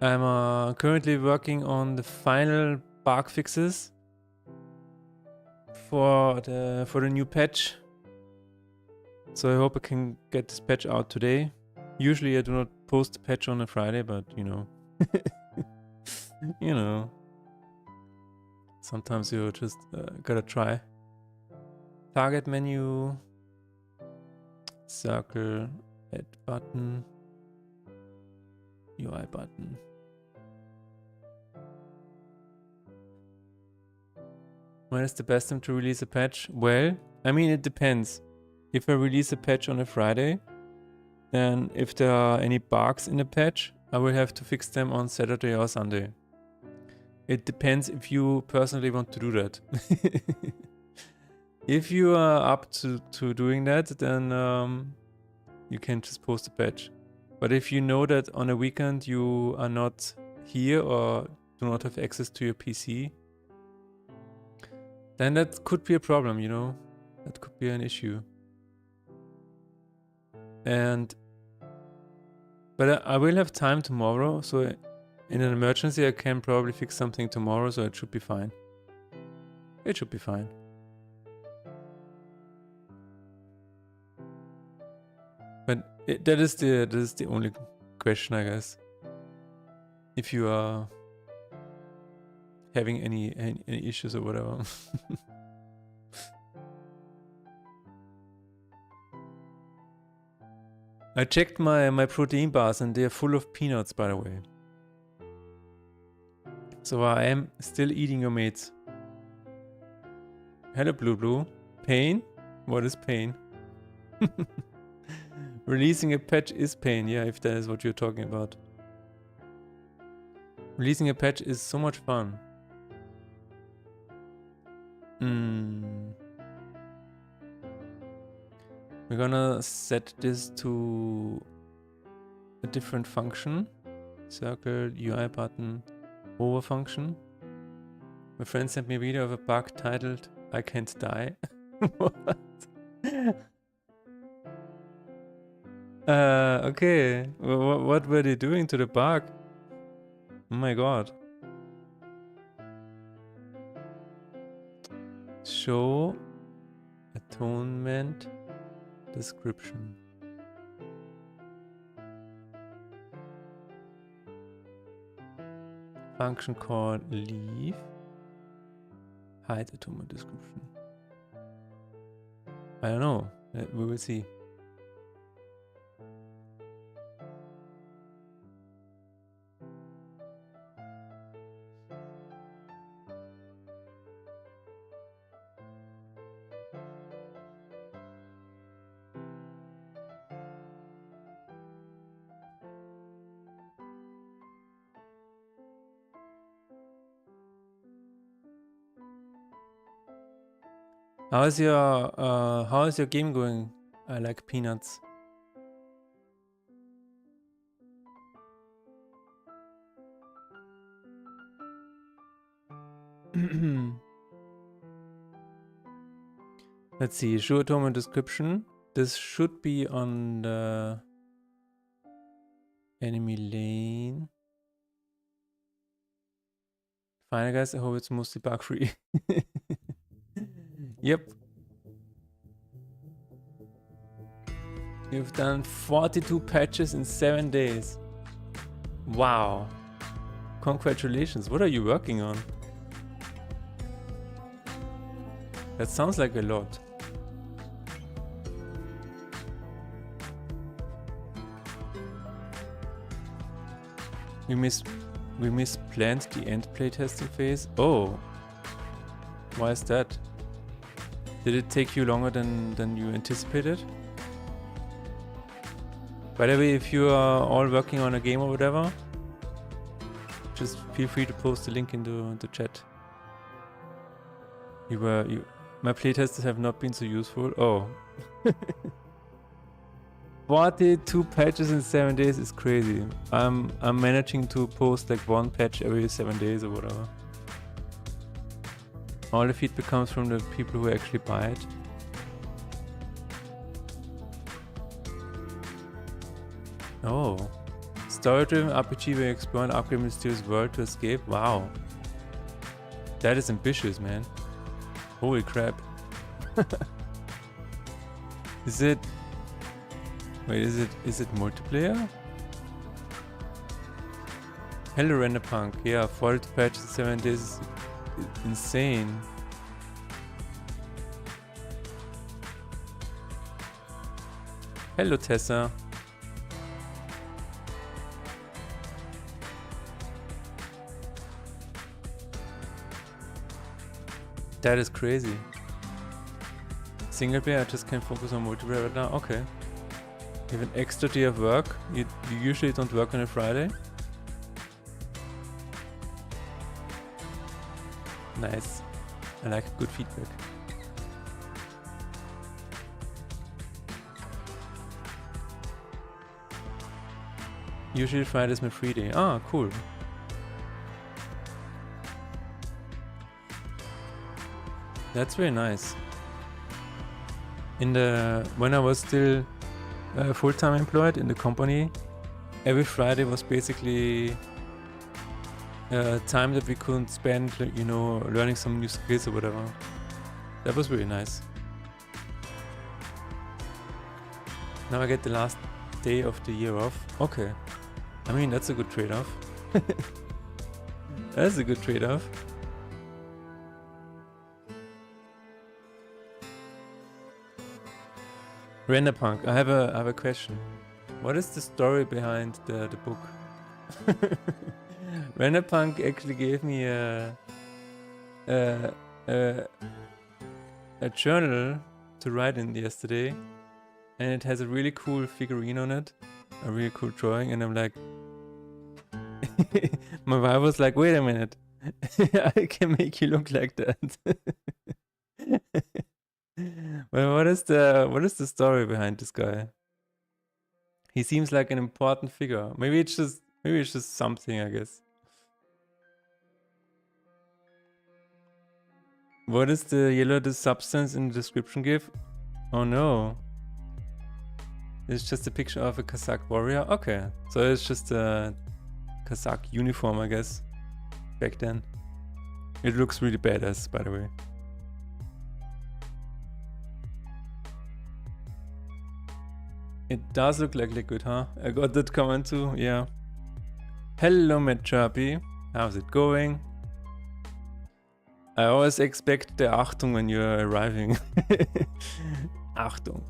I'm currently working on the final bug fixes for the new patch. So I hope I can get this patch out today. Usually I do not post the patch on a Friday, but you know. You know. Sometimes you just gotta try. Target menu. Circle. Add button. UI button. When is the best time to release a patch? Well, I mean, it depends. If I release a patch on a Friday, then if there are any bugs in the patch, I will have to fix them on Saturday or Sunday. It depends if you personally want to do that. If you are up to doing that, then you can just post a patch. But if you know that on a weekend you are not here or do not have access to your PC, then that could be a problem, you know? That could be an issue. But I will have time tomorrow, so in an emergency I can probably fix something tomorrow, so it should be fine. It should be fine. But that is the only question, I guess. If you are having any issues or whatever. I checked my protein bars and they are full of peanuts, by the way. So I am still eating your mates. Hello, Blue Blue. Pain? What is pain? Releasing a patch is pain, yeah, if that is what you're talking about. Releasing a patch is so much fun. We're gonna set this to a different function. Circle, UI button, over function. My friend sent me a video of a bug titled, I can't die. What? Okay. What were they doing to the bug? Oh my god. Show atonement description. Function called leave. Hide atonement description. I don't know. We will see. How is your game going? I like peanuts. Let's see, show atonement description. This should be on the enemy lane. Fine guys, I hope it's mostly bug free. Yep. You've done 42 patches in 7 days. Wow. Congratulations. What are you working on? That sounds like a lot. We misplanned the end playtesting phase. Oh. Why is that? Did it take you longer than you anticipated? By the way, if you are all working on a game or whatever, just feel free to post the link into the chat. My playtesters have not been so useful. Oh. 42 patches in 7 days is crazy. I'm managing to post like 1 patch every 7 days or whatever. All the feedback comes from the people who actually buy it. Oh. Story-driven RPG where you explore and upgrade a mysterious world to escape. Wow. That is ambitious, man. Holy crap. Is it... Wait, is it multiplayer? Hello Render Punk. Yeah, 42 patches in 7 days is insane. Hello Tessa. That is crazy. Single player, I just can't focus on multiplayer right now. Okay. You have an extra day of work. You usually don't work on a Friday. Nice. I like good feedback. Usually Friday is my free day. Ah, cool. That's very nice. When I was still full-time employed in the company, every Friday was basically time that we couldn't spend, you know, learning some new skills or whatever. That was really nice. Now I get the last day of the year off. Okay. I mean, that's a good trade-off. That's a good trade-off. Renderpunk, I have a question. What is the story behind the book? Renderpunk actually gave me a journal to write in yesterday, and it has a really cool figurine on it, a really cool drawing, and I'm like, my wife was like, wait a minute, I can make you look like that. Well, what is the story behind this guy? He seems like an important figure. Maybe it's just something, I guess. What is the yellow substance in the description give? Oh no. It's just a picture of a Kazakh warrior? Okay. So it's just a Kazakh uniform, I guess. Back then. It looks really badass, by the way. It does look like liquid, huh? I got that comment too, yeah. Hello, Matt Chirpy. How's it going? I always expect the Achtung when you're arriving. Achtung.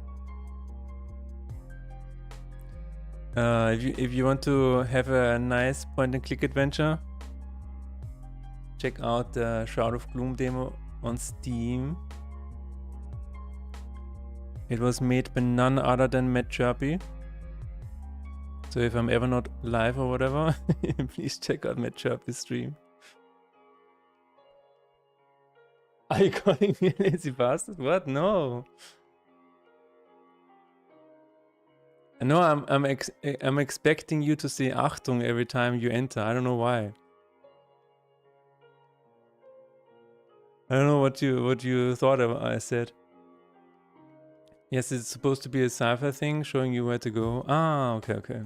If you want to have a nice point-and-click adventure, check out the Shroud of Gloom demo on Steam. It was made by none other than Matt Chirpy. So if I'm ever not live or whatever, please check out Matt Chirpy's stream. Are you calling me a lazy bastard? What? No. No, I'm expecting you to say Achtung every time you enter. I don't know why. I don't know what you thought I said. Yes, it's supposed to be a sci-fi thing, showing you where to go. Ah, okay, okay.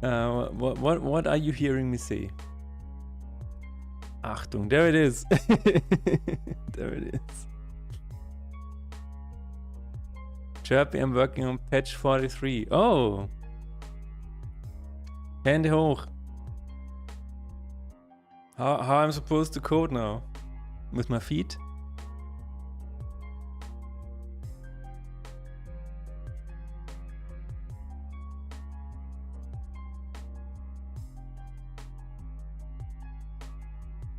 What are you hearing me say? Achtung, there it is. There it is. Chirpy, I'm working on patch 43. Oh! Hände hoch. How I'm supposed to code now? With my feet?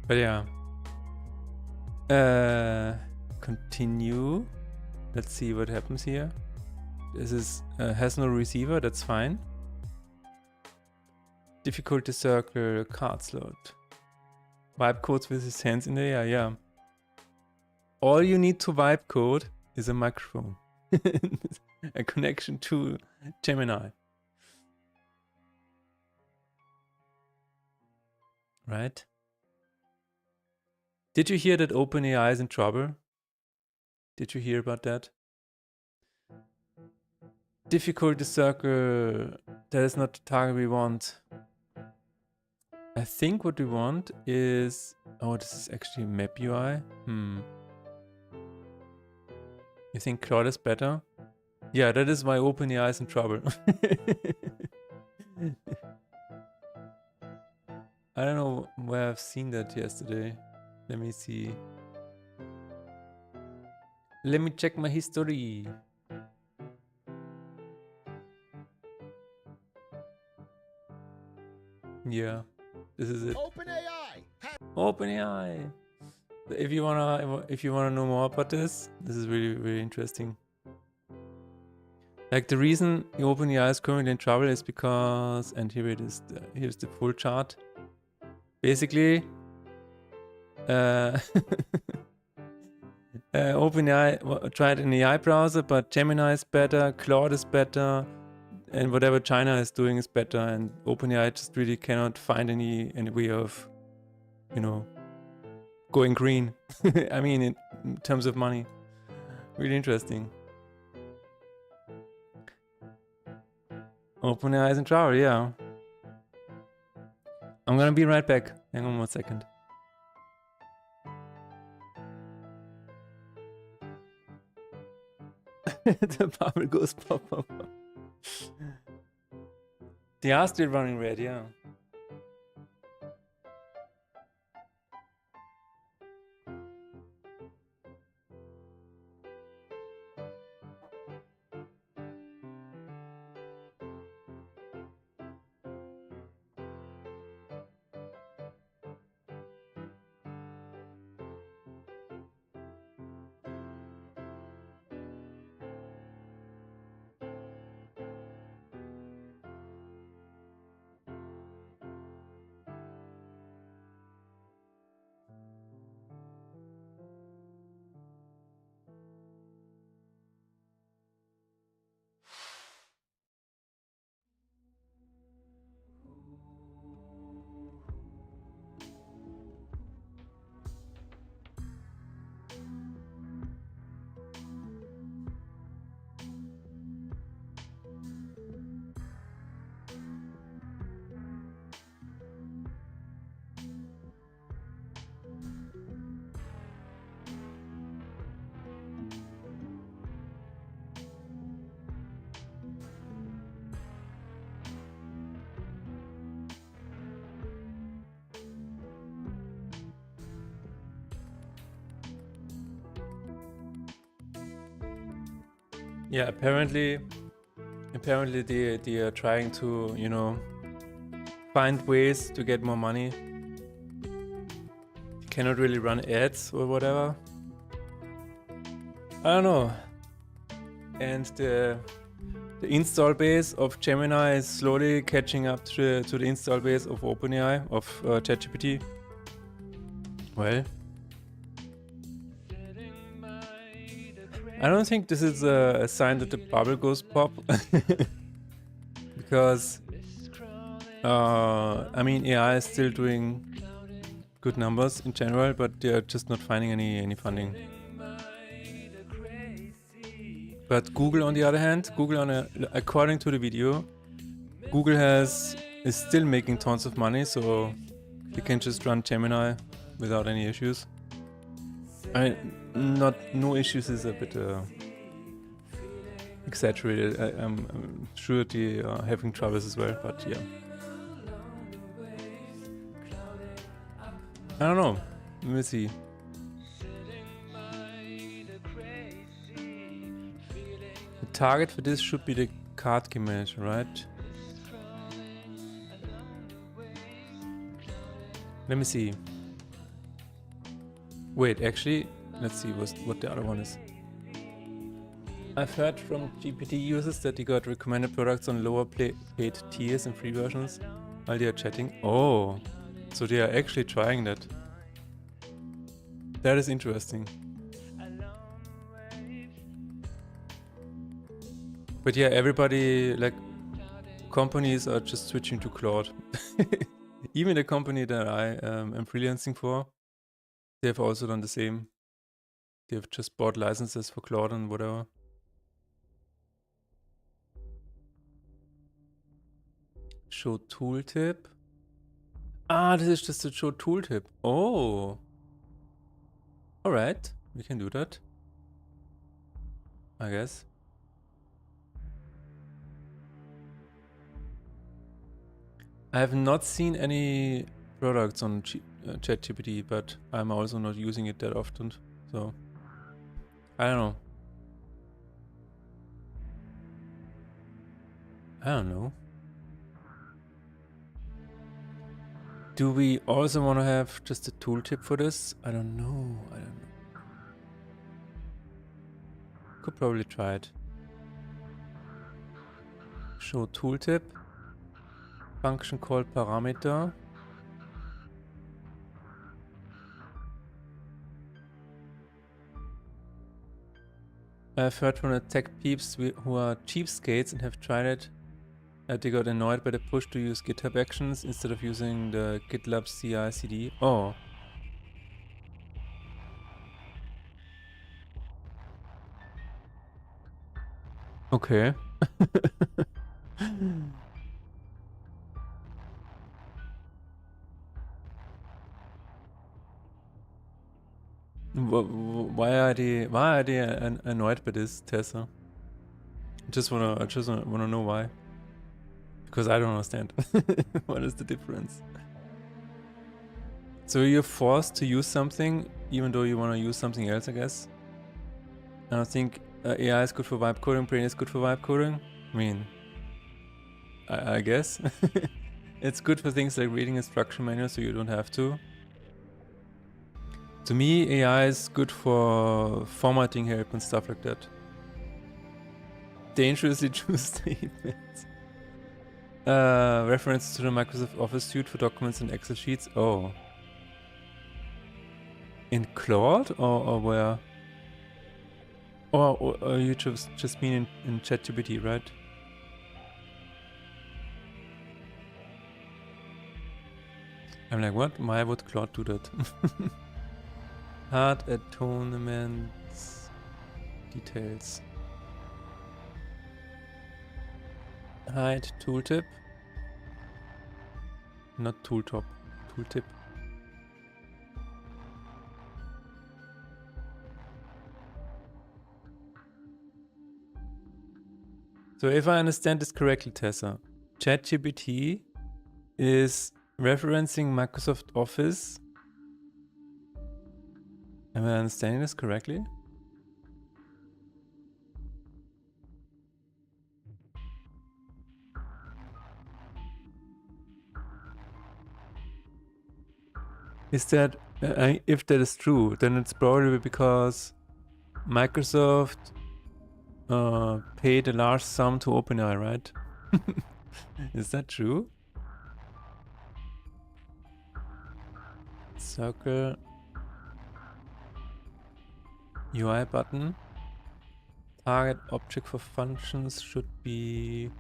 But yeah. Continue. Let's see what happens here. This is has no receiver, that's fine. Difficulty circle, card slot. Vibe codes with his hands in the air, yeah. All you need to vibe code is a microphone. A connection to Gemini. Right? Did you hear that OpenAI is in trouble? Did you hear about that? Difficulty circle, that is not the target we want. I think what we want is... Oh, this is actually map UI. You think Claude is better? Yeah, that is why OpenAI is in trouble. I don't know where I've seen that yesterday. Let me see. Let me check my history. Yeah, this is it. OpenAI. If you wanna know more about this is really, really interesting. Like the reason OpenAI is currently in trouble is because, and here it is. Here's the full chart. Basically, OpenAI tried an AI browser, but Gemini is better, Claude is better, and whatever China is doing is better, and OpenAI just really cannot find any way of, you know, going green. I mean, in terms of money. Really interesting. OpenAI is in trouble, yeah. I'm gonna be right back. Hang on 1 second. The bubble goes pop, pop, pop. They are still running red, yeah. Yeah, apparently they are trying to, you know, find ways to get more money. You cannot really run ads or whatever. I don't know. And the install base of Gemini is slowly catching up to the install base of OpenAI, of ChatGPT. Well, I don't think this is a sign that the bubble goes pop. Because I mean, AI is still doing good numbers in general, but they're just not finding any funding. But Google, on the other hand, according to the video, Google is still making tons of money, so they can just run Gemini without any issues. I mean, no issues is a bit exaggerated. I'm sure they are having troubles as well, but yeah. I don't know. Let me see. The target for this should be the card game manager, right? Let me see. Wait, actually, let's see what the other one is. I've heard from GPT users that they got recommended products on lower paid tiers and free versions while they are chatting. Oh, so they are actually trying that. That is interesting. But yeah, everybody, like, companies are just switching to Claude. Even the company that I am freelancing for, they have also done the same. They've just bought licenses for Claude and whatever. Show tooltip. Ah, this is just a show tooltip. Oh. Alright, we can do that. I guess. I have not seen any products on ChatGPT, but I'm also not using it that often, so I don't know. I don't know. Do we also want to have just a tooltip for this? I don't know. Could probably try it. Show tooltip. Function called parameter. I've heard from the tech peeps who are cheapskates and have tried it. They got annoyed by the push to use GitHub Actions instead of using the GitLab CI/CD. Oh. Okay. Why are they annoyed by this, Tessa? I just wanna know why. Because I don't understand. What is the difference? So you're forced to use something even though you want to use something else, I guess. I don't think AI is good for vibe coding, Brain is good for vibe coding. I mean, I guess. It's good for things like reading instruction manuals so you don't have to. To me, AI is good for formatting help and stuff like that. Dangerously true statements. Reference to the Microsoft Office suite for documents and Excel sheets. Oh. In Claude or where? Or you just mean in ChatGPT, right? I'm like, what? Why would Claude do that? Hard atonements details. Hide tooltip. Not tooltop. Tooltip. So if I understand this correctly, Tessa, ChatGPT is referencing Microsoft Office. Am I understanding this correctly? Is that, if that is true, then it's probably because Microsoft paid a large sum to OpenAI, right? Is that true? Circle UI button. Target object for functions should be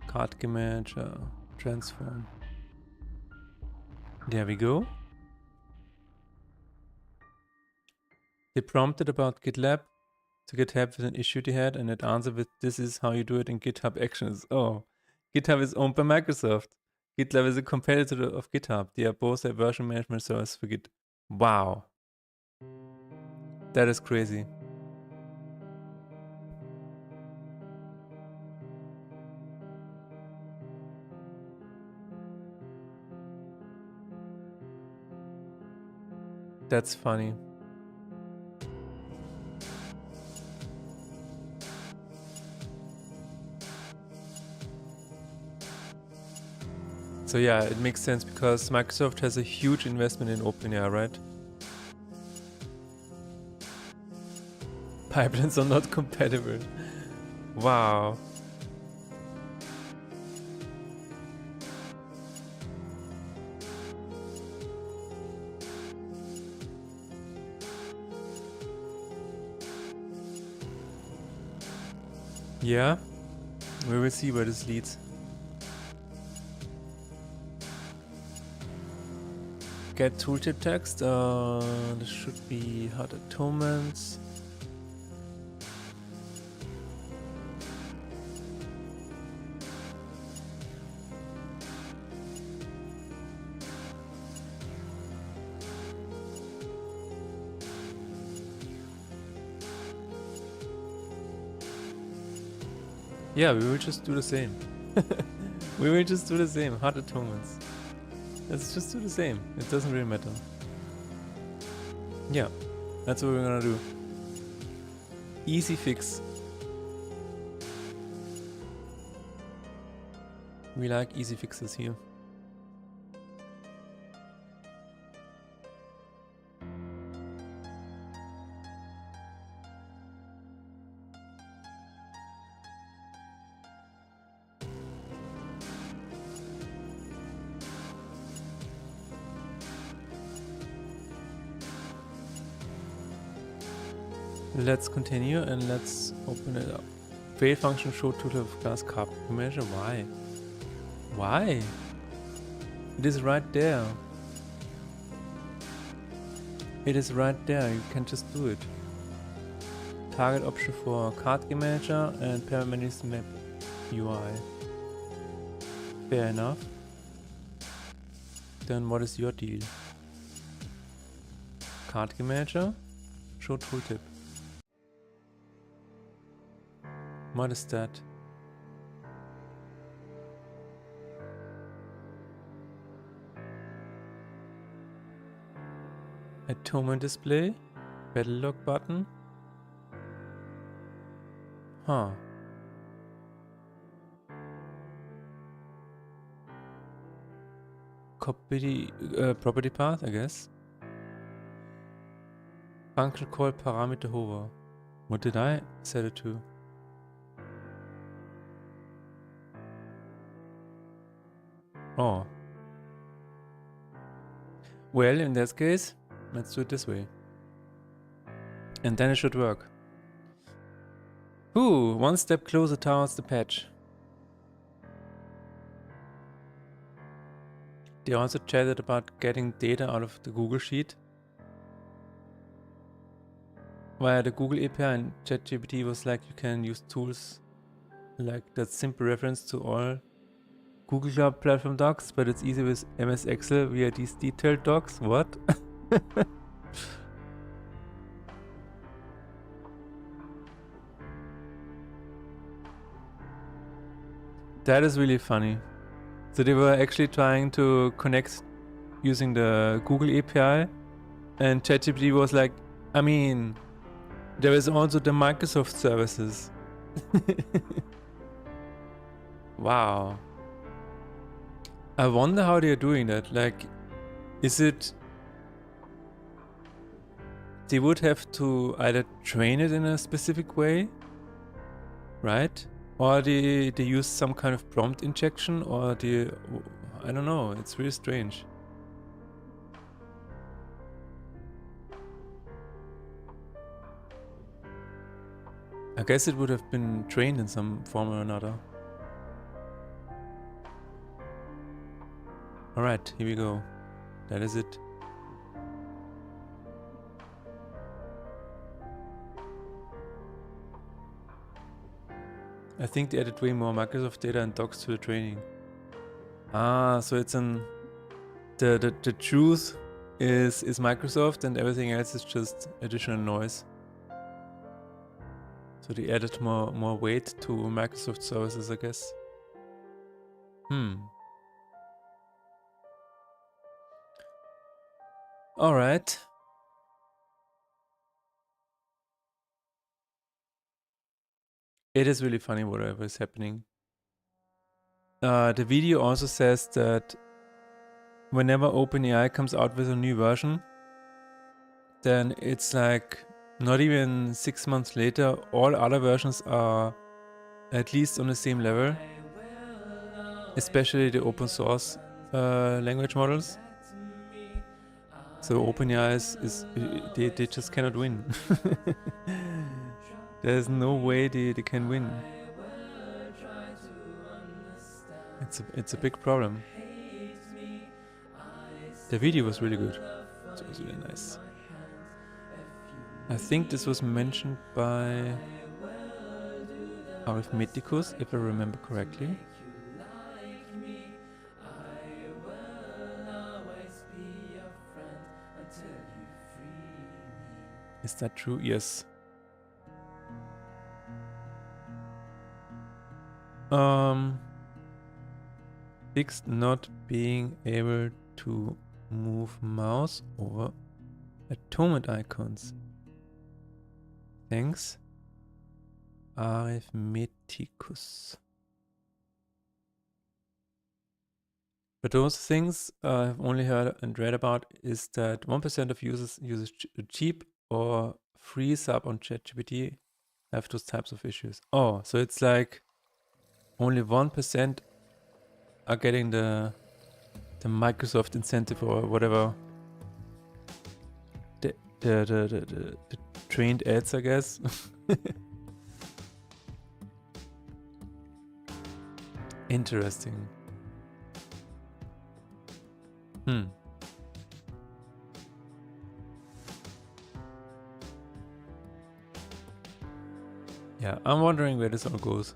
card image transform. There we go. They prompted about GitLab to get help with an issue they had, and it answered with, this is how you do it in GitHub Actions. Oh, GitHub is owned by Microsoft. GitLab is a competitor of GitHub. They are both a version management service for Git. Wow. That is crazy. That's funny. So yeah, it makes sense because Microsoft has a huge investment in OpenAI, right? Pipelines are not compatible. Wow. Yeah, we will see where this leads. Get tooltip text. This should be hard atonements. Yeah, we will just do the same. We will just do the same. Hard atonements. Let's just do the same. It doesn't really matter. Yeah, that's what we're gonna do. Easy fix. We like easy fixes here. Let's continue and let's open it up. Fail function show total of class carb measure. Why? Why? It is right there. It is right there. You can just do it. Target option for card manager and permanent map UI. Fair enough. Then what is your deal? Card manager? Show tooltip. What is that? Atonement display? Battle log button? Huh. Copy property path, I guess. Function call parameter hover. What did I set it to? Oh. Well, in this case, let's do it this way. And then it should work. Ooh, one step closer towards the patch. They also chatted about getting data out of the Google Sheet via the Google API, and ChatGPT was like, you can use tools like that simple reference to all Google Cloud Platform docs, but it's easy with MS Excel via these detailed docs. What? That is really funny. So they were actually trying to connect using the Google API, and ChatGPT was like, I mean, there is also the Microsoft services. Wow. I wonder how they are doing that. Like, is it... They would have to either train it in a specific way, right? Or they use some kind of prompt injection, or they... I don't know, it's really strange. I guess it would have been trained in some form or another. Alright, here we go. That is it. I think they added way more Microsoft data and docs to the training. Ah, so it's an... The truth is Microsoft, and everything else is just additional noise. So they added more weight to Microsoft services, I guess. Alright. It is really funny whatever is happening. The video also says that whenever OpenAI comes out with a new version, then it's like not even 6 months later, all other versions are at least on the same level, especially the open source language models. So OpenAI they just cannot win. There's no way they can win. It's a big problem. The video was really good. It was really nice. I think this was mentioned by Arithmeticus, if I remember correctly. Is that true? Yes. Fixed not being able to move mouse over atonement icons. Thanks, Arithmeticus. But those things I've only heard and read about is that 1% of users uses cheap or free sub on ChatGPT have those types of issues. Oh, so it's like only 1% are getting the Microsoft incentive or whatever. The trained ads, I guess. Interesting. Yeah, I'm wondering where this all goes.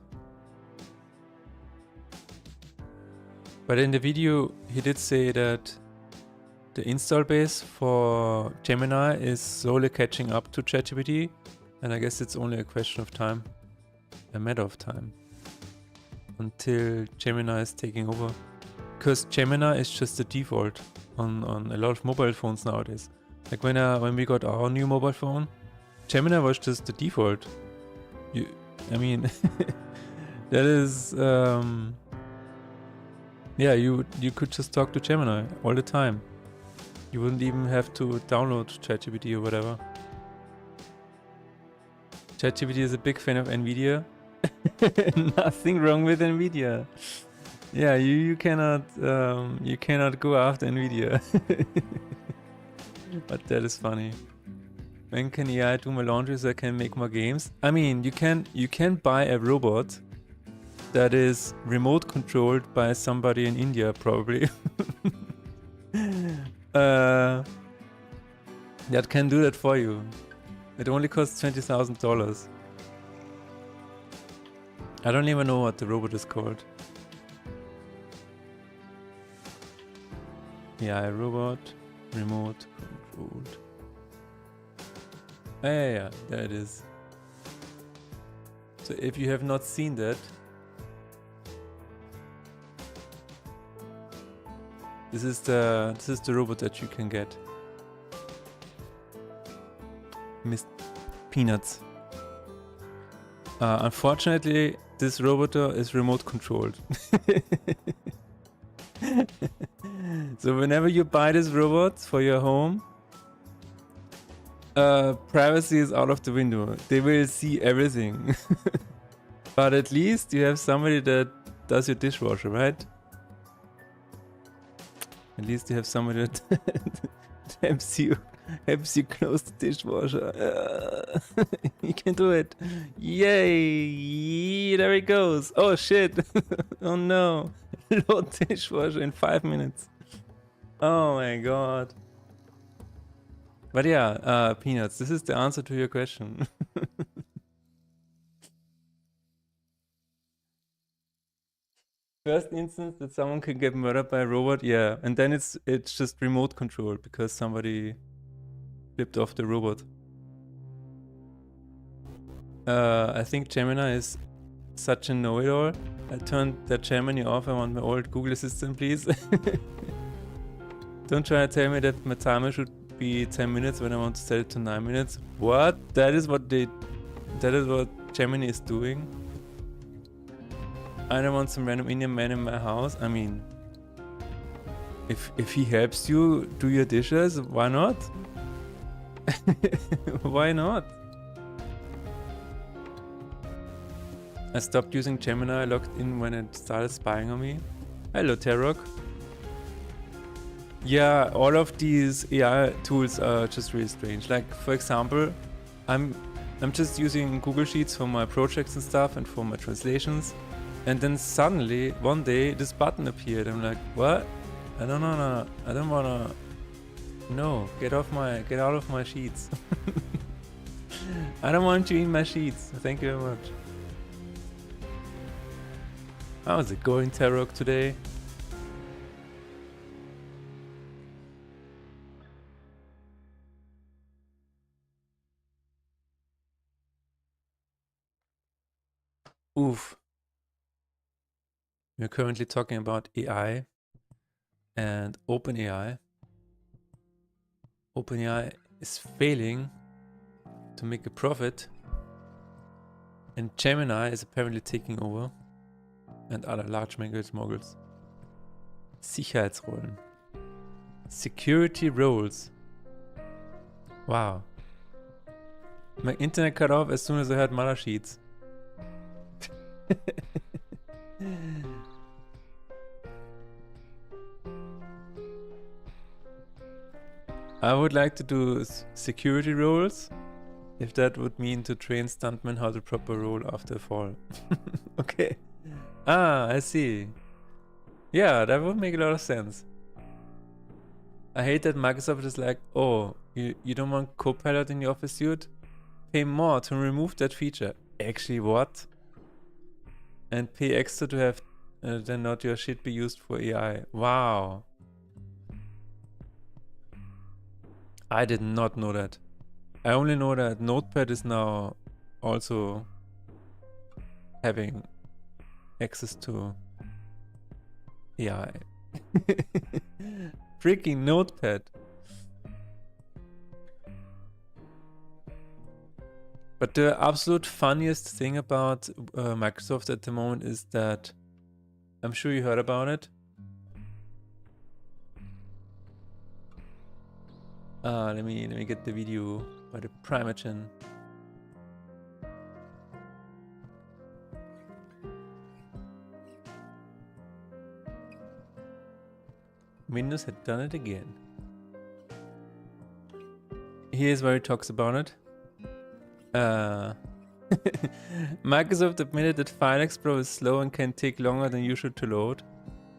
But in the video, he did say that the install base for Gemini is slowly catching up to ChatGPT, and I guess it's only a question of time, a matter of time, until Gemini is taking over. Because Gemini is just the default on a lot of mobile phones nowadays. Like when we got our new mobile phone, Gemini was just the default. I mean, that is, yeah, you could just talk to Gemini all the time. You wouldn't even have to download ChatGPT or whatever. ChatGPT is a big fan of NVIDIA. Nothing wrong with NVIDIA. Yeah, you cannot go after NVIDIA. But that is funny. When can AI do my laundry so I can make more games? I mean, you can buy a robot that is remote controlled by somebody in India, probably. That can do that for you. It only costs $20,000. I don't even know what the robot is called. Yeah, a robot, remote controlled. Yeah, there it is. So if you have not seen that, this is the robot that you can get. Miss Peanuts. Unfortunately, this robot is remote controlled. So whenever you buy this robot for your home, privacy is out of the window. They will see everything. But at least you have somebody that does your dishwasher, right? At least you have somebody that helps you close the dishwasher. You can do it. Yay! There it goes. Oh shit! Oh no! Load dishwasher in 5 minutes. Oh my god. But yeah, Peanuts, this is the answer to your question. First instance that someone can get murdered by a robot, yeah, and then it's just remote control because somebody flipped off the robot. I think Gemini is such a know-it-all. I turned that Gemini off. I want my old Google Assistant, please. Don't try to tell me that my timer should be 10 minutes when I want to set it to 9 minutes. What? That is what Gemini is doing. I don't want some random Indian man in my house. I mean, if he helps you do your dishes, why not? Why not? I stopped using Gemini, logged in when it started spying on me. Hello, Tarok. Yeah, all of these AI tools are just really strange. Like, for example, I'm just using Google Sheets for my projects and stuff and for my translations. And then suddenly, one day, this button appeared. I'm like, what? I don't wanna. No, get out of my sheets. I don't want you in my sheets. Thank you very much. How's it going, Tarok, today? Oof. We're currently talking about AI and OpenAI. OpenAI is failing to make a profit, and Gemini is apparently taking over, and other large language models. Sicherheitsrollen. Security roles. Wow. My internet cut off as soon as I heard Mother Sheets. I would like to do security roles, if that would mean to train stuntmen how to proper roll after a fall. Okay. Ah, I see. Yeah, that would make a lot of sense. I hate that Microsoft is like, oh, you don't want Copilot in your Office suite? Pay more to remove that feature. Actually, what? And pay extra to have then not your shit be used for AI. Wow. I did not know that. I only know that Notepad is now also having access to AI. Freaking Notepad. But the absolute funniest thing about Microsoft at the moment is that, I'm sure you heard about it. Let me get the video by the Primagen. Windows had done it again. Here's where he talks about it. Microsoft admitted that File Explorer is slow and can take longer than usual to load,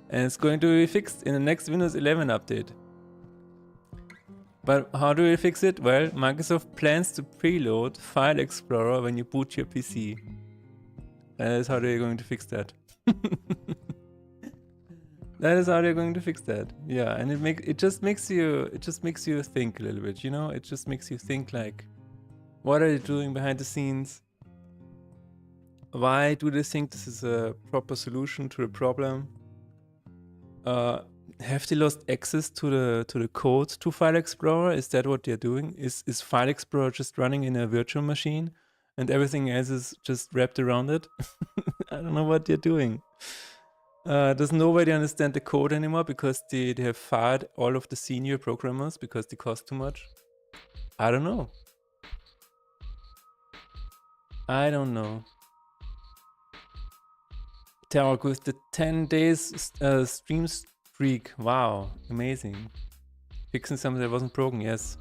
and it's going to be fixed in the next Windows 11 update. But how do we fix it? Well, Microsoft plans to preload File Explorer when you boot your PC. That is how they're going to fix that. That is how they're going to fix that. Yeah, and it just makes you think a little bit, you know? It just makes you think like, what are they doing behind the scenes? Why do they think this is a proper solution to the problem? Have they lost access to the code to File Explorer? Is that what they're doing? Is File Explorer just running in a virtual machine and everything else is just wrapped around it? I don't know what they're doing. Does nobody understand the code anymore because they have fired all of the senior programmers because they cost too much? I don't know. I don't know. Tarok with the 10 days stream streak. Wow, amazing. Fixing something that wasn't broken, yes.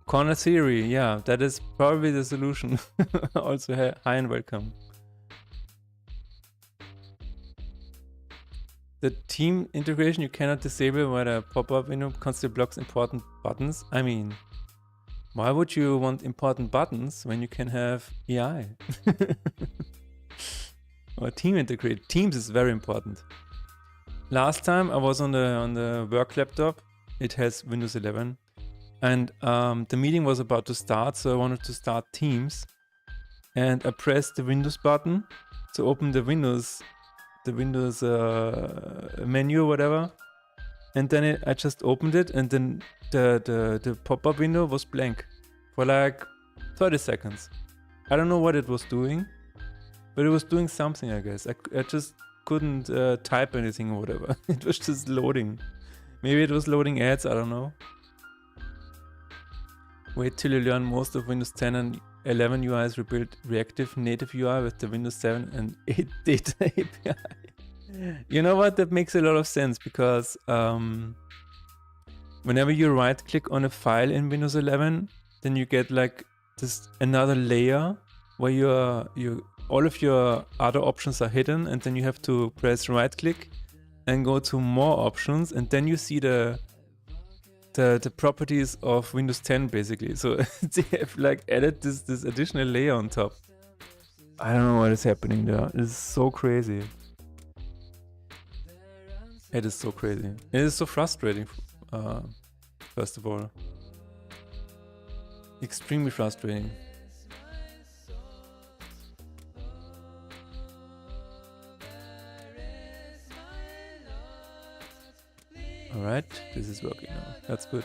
Corner theory, yeah, that is probably the solution. Also, hi and welcome. The team integration you cannot disable where the pop-up window constantly blocks important buttons. I mean, why would you want important buttons when you can have AI? Or team integrate. Teams is very important. Last time I was on the work laptop. It has Windows 11. And the meeting was about to start, so I wanted to start Teams. And I pressed the Windows button to open the Windows menu or whatever. And then I just opened it, and then the pop-up window was blank for like 30 seconds. I don't know what it was doing. But it was doing something, I guess. I just couldn't type anything or whatever. It was just loading. Maybe it was loading ads, I don't know. Wait till you learn most of Windows 10 and 11 UI is rebuilt reactive native UI with the Windows 7 and 8 data API. You know what? That makes a lot of sense because whenever you right click on a file in Windows 11, then you get like this another layer where all of your other options are hidden, and then you have to press right click and go to more options, and then you see the properties of Windows 10 basically. So they have like added this additional layer on top. I don't know what is happening there. It's so crazy. It is so crazy. It is so frustrating. First of all, extremely frustrating. Alright, this is working now. That's good.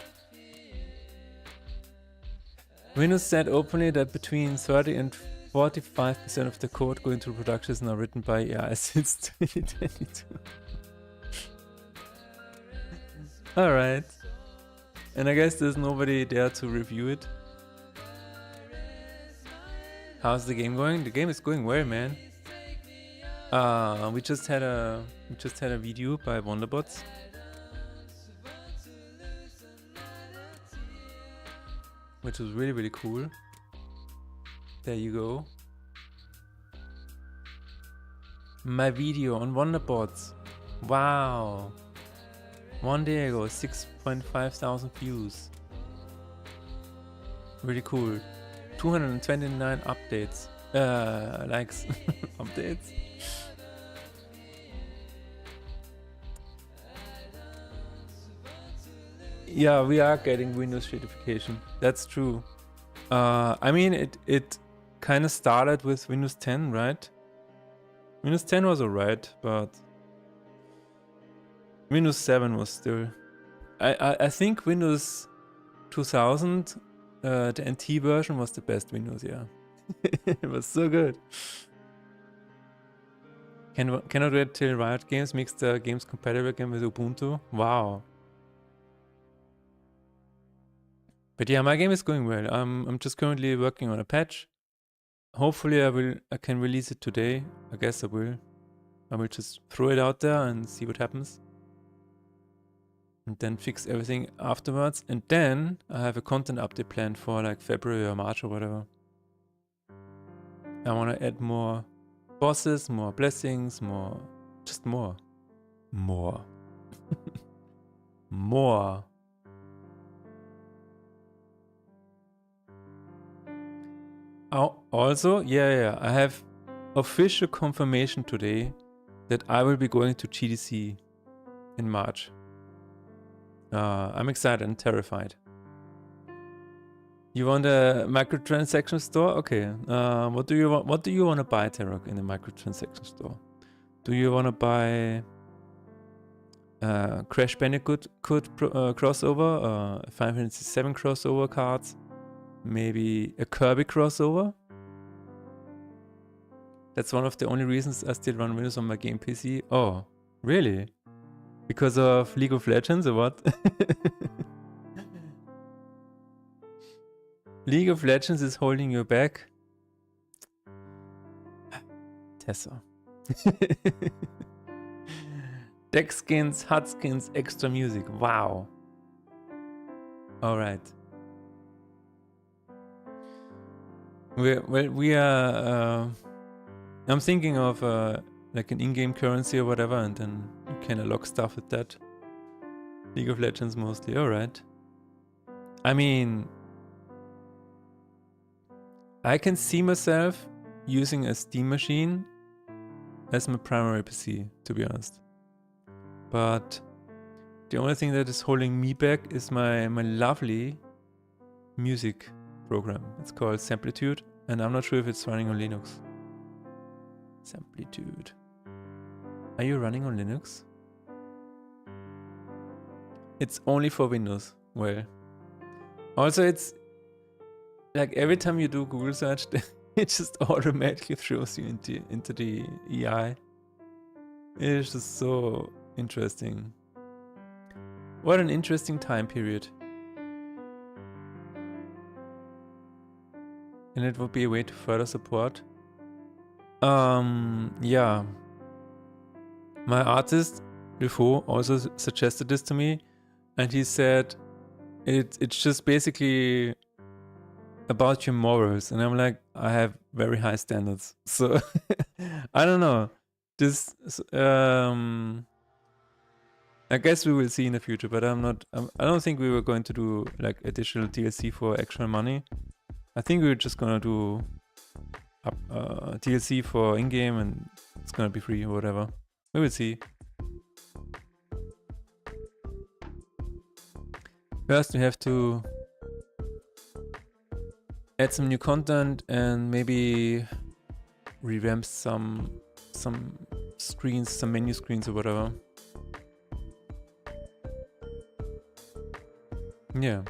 Windows said openly that between 30 and 45% of the code going to production is now written by AI since 2022. Alright. And I guess there's nobody there to review it. How's the game going? The game is going well, man. We just had a video by Wonderbots. Which was really, really cool. There you go. My video on Wonderbots. Wow. One day ago, 6.5 thousand views. Really cool. 229 updates. Likes. Updates. Yeah, we are getting Windows certification. That's true. I mean, it kind of started with Windows 10, right? Windows 10 was alright, but Windows 7 was still... I think Windows 2000, the NT version was the best Windows, yeah. It was so good. Cannot wait till Riot Games makes the games compatible again with Ubuntu. Wow. But yeah, my game is going well. I'm just currently working on a patch. Hopefully I can release it today. I guess I will. I will just throw it out there and see what happens. And then fix everything afterwards. And then I have a content update planned for like February or March or whatever. I want to add more bosses, more blessings, more... Just more. More. More. Oh, also, yeah, I have official confirmation today that I will be going to GDC in March. I'm excited and terrified. You want a microtransaction store? Okay. What do you want? What do you want to buy, Tarok, in the microtransaction store? Do you want to buy Crash Bandicoot crossover, 507 crossover cards? Maybe a Kirby crossover? That's one of the only reasons I still run Windows on my game PC. Oh, really? Because of League of Legends or what? League of Legends is holding you back? Tessa. Deck skins, HUD skins, extra music. Wow. Alright. We are... I'm thinking of like an in-game currency or whatever, and then you can unlock stuff with that. League of Legends mostly, alright. I mean... I can see myself using a Steam machine as my primary PC, to be honest. But the only thing that is holding me back is my lovely music program. It's called Samplitude, and I'm not sure if it's running on Linux. Samplitude. Are you running on Linux? It's only for Windows. Well, also it's like every time you do Google search, It just automatically throws you into the EI. It's just so interesting. What an interesting time period. And it would be a way to further support. Yeah. My artist, Rifo, also suggested this to me. And he said, it's just basically about your morals. And I'm like, I have very high standards. So, I don't know. This, I guess we will see in the future, but I don't think we were going to do like additional DLC for actual money. I think we were just gonna do DLC for in-game and it's gonna be free or whatever. We will see. First we have to add some new content and maybe revamp some screens, some menu screens or whatever. Yeah.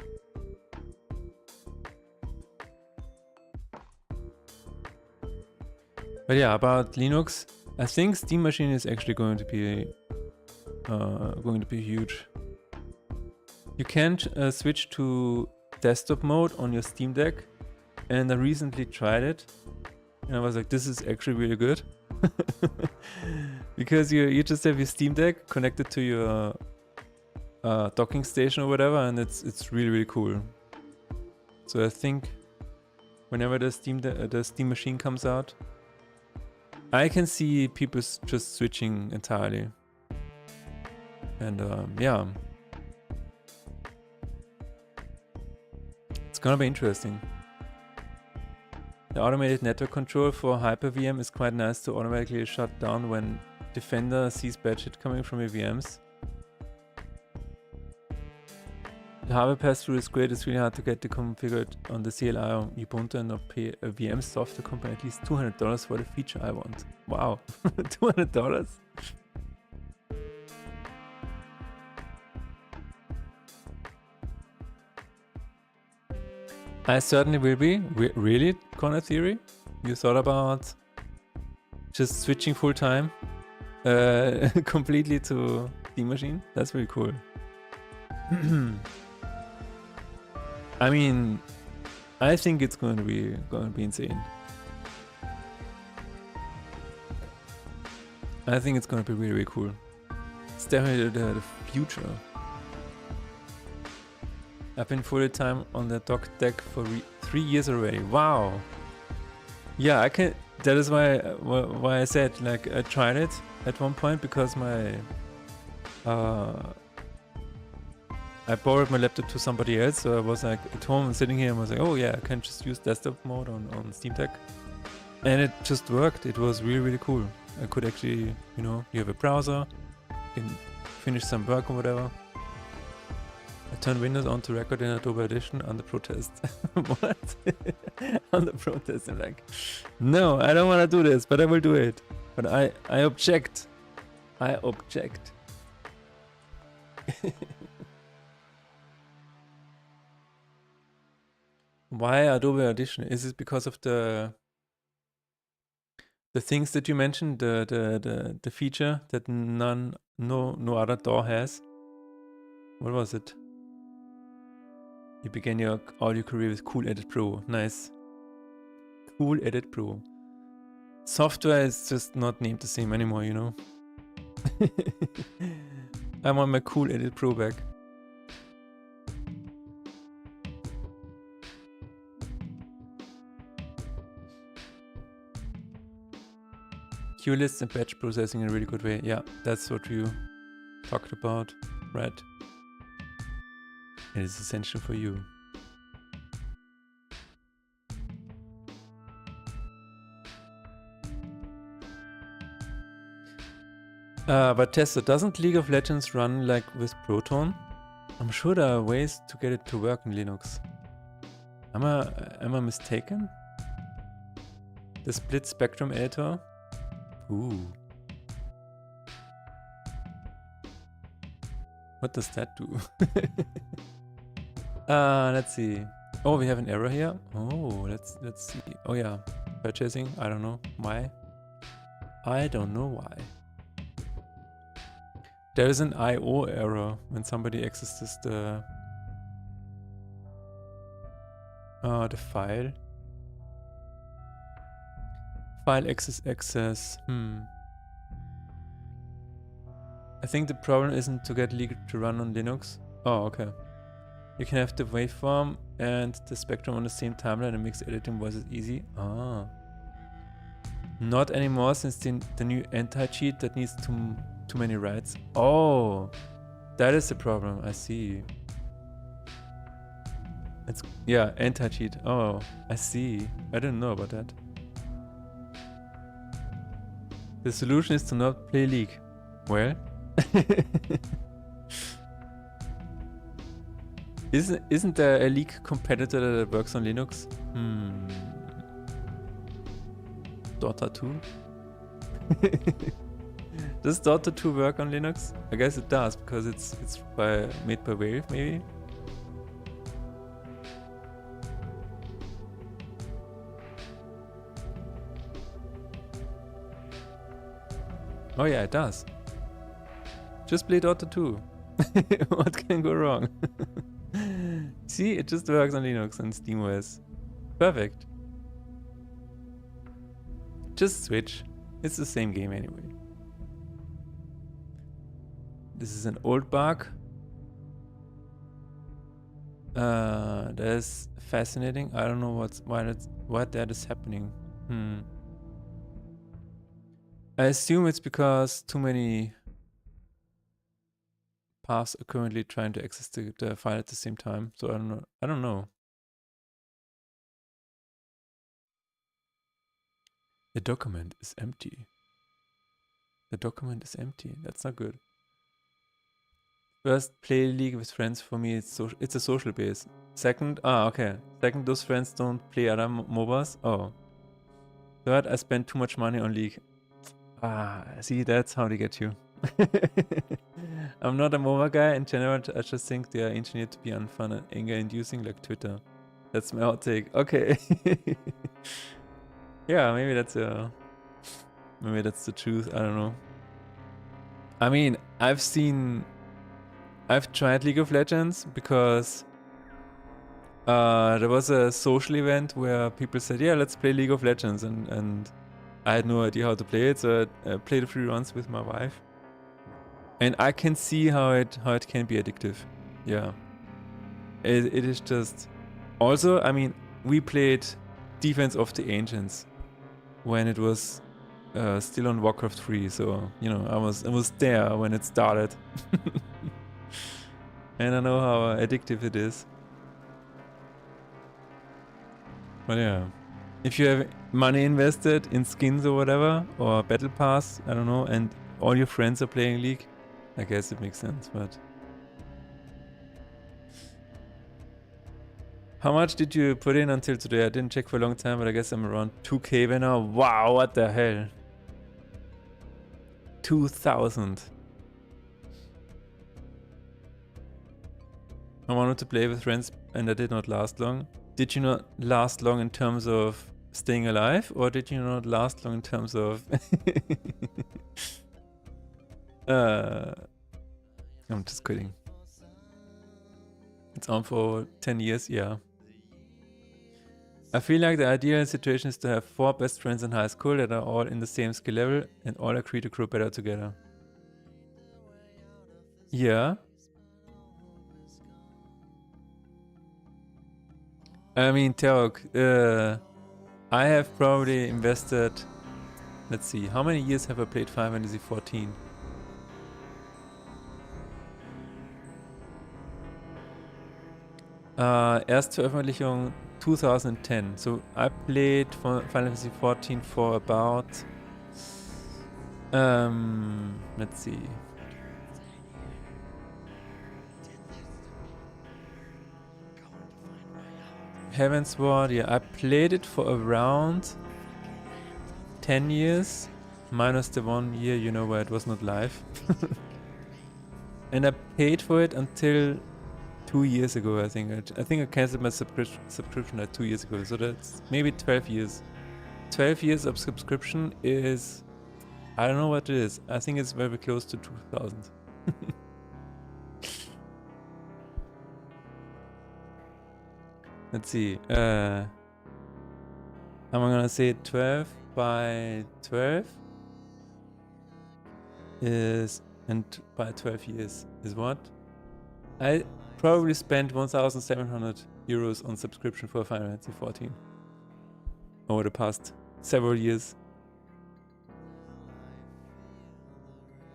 But yeah, about Linux, I think Steam Machine is actually going to be huge. You can't switch to desktop mode on your Steam Deck, and I recently tried it, and I was like, this is actually really good. Because you just have your Steam Deck connected to your docking station or whatever, and it's really cool. So I think whenever the Steam Machine comes out, I can see people just switching entirely. And yeah. It's gonna be interesting. The automated network control for Hyper-VM is quite nice to automatically shut down when Defender sees bad shit coming from your VMs. The hardware pass-through is great, it's really hard to get it configured on the CLI or Ubuntu and not pay a VM software company at least $200 for the feature I want. Wow, $200? I certainly will be. Really, Connor Theory? You thought about just switching full time completely to Steam Machine? That's really cool. I mean, I think it's going to be insane. I think it's going to be really cool. It's definitely the future. I've been full time on the dock deck for 3 years already. Wow. Yeah, I can. That is why I said like I tried it at one point because my I borrowed my laptop to somebody else, so I was like at home and sitting here and was like, oh yeah, I can just use desktop mode on Steam Deck. And it just worked. It was really cool. I could actually, you know, you have a browser, you can finish some work or whatever. I turned Windows on to record in Adobe Audition under protest. What? Under protest. I'm like, no, I don't want to do this, but I will do it. But I object. I object. Why Adobe Audition? Is it because of the things that you mentioned, the feature that no other DAW has? What was it? You began your audio career with Cool Edit Pro. Nice. Cool Edit Pro. Software is just not named the same anymore, you know? I want my Cool Edit Pro back. Queue lists and batch processing in a really good way. Yeah, that's what you talked about, right? It is essential for you. But Tester, doesn't League of Legends run like with Proton? I'm sure there are ways to get it to work in Linux. Am I mistaken? The split spectrum editor? Ooh. What does that do? Let's see. Oh, we have an error here. Oh, let's see. Oh yeah. purchasing. I don't know why. I don't know why. There is an I/O error when somebody accesses the file. File access. I think the problem isn't to get legal to run on Linux. Oh, okay. You can have the waveform and the spectrum on the same timeline and makes editing voices easy. Ah. Not anymore since the new anti-cheat that needs too many writes. Oh, that is the problem. I see. It's anti-cheat. Oh, I see. I didn't know about that. The solution is to not play League. Well, isn't there a League competitor that works on Linux? Dota 2? Does Dota 2 work on Linux? I guess it does because it's made by Valve, maybe. Oh yeah, it does. Just play Dota 2. What can go wrong? See, it just works on Linux and SteamOS. Perfect. Just switch. It's the same game anyway. This is an old bug. That is fascinating. I don't know why that is happening. I assume it's because too many paths are currently trying to access the file at the same time. So I don't know. The document is empty. The document is empty. That's not good. First, play League with friends. For me, it's a social base. Second, okay. Second, those friends don't play other MOBAs. Oh. Third, I spend too much money on League. See, that's how they get you. I'm not a MOBA guy in general. I just think they are engineered to be unfun and anger-inducing, like Twitter. That's my hot take. Okay. Yeah, maybe that's the truth. I don't know. I mean, I've tried League of Legends because there was a social event where people said, yeah, let's play League of Legends, and I had no idea how to play it, so I played a few runs with my wife. And I can see how it can be addictive. Yeah. It is just... Also, I mean, we played Defense of the Ancients when it was still on Warcraft 3, so, you know, I was there when it started. And I know how addictive it is. But yeah. If you have money invested in skins or whatever, or Battle Pass, I don't know, and all your friends are playing League, I guess it makes sense, but... How much did you put in until today? I didn't check for a long time, but I guess I'm around 2k by now. Wow, what the hell? 2,000. I wanted to play with friends and I did not last long. Did you not last long in terms of staying alive, or did you not last long in terms of... I'm just kidding. It's on for 10 years, yeah. I feel like the ideal situation is to have 4 best friends in high school that are all in the same skill level and all agree to grow better together. Yeah. I mean, Teok, I have probably invested... Let's see, how many years have I played Final Fantasy 14? Erstveröffentlichung 2010. So I played Final Fantasy 14 for about... let's see. Heavensward, yeah, I played it for around 10 years, minus the 1 year, you know, where it was not live. And I paid for it until 2 years ago, I think. I think I canceled my subscription like 2 years ago, so that's maybe 12 years. 12 years of subscription is... I don't know what it is. I think it's very close to 2000. Let's see. I'm gonna say 12 by 12 is... and by 12 years is what? I probably spent 1,700 euros on subscription for Final Fantasy 14 over the past several years.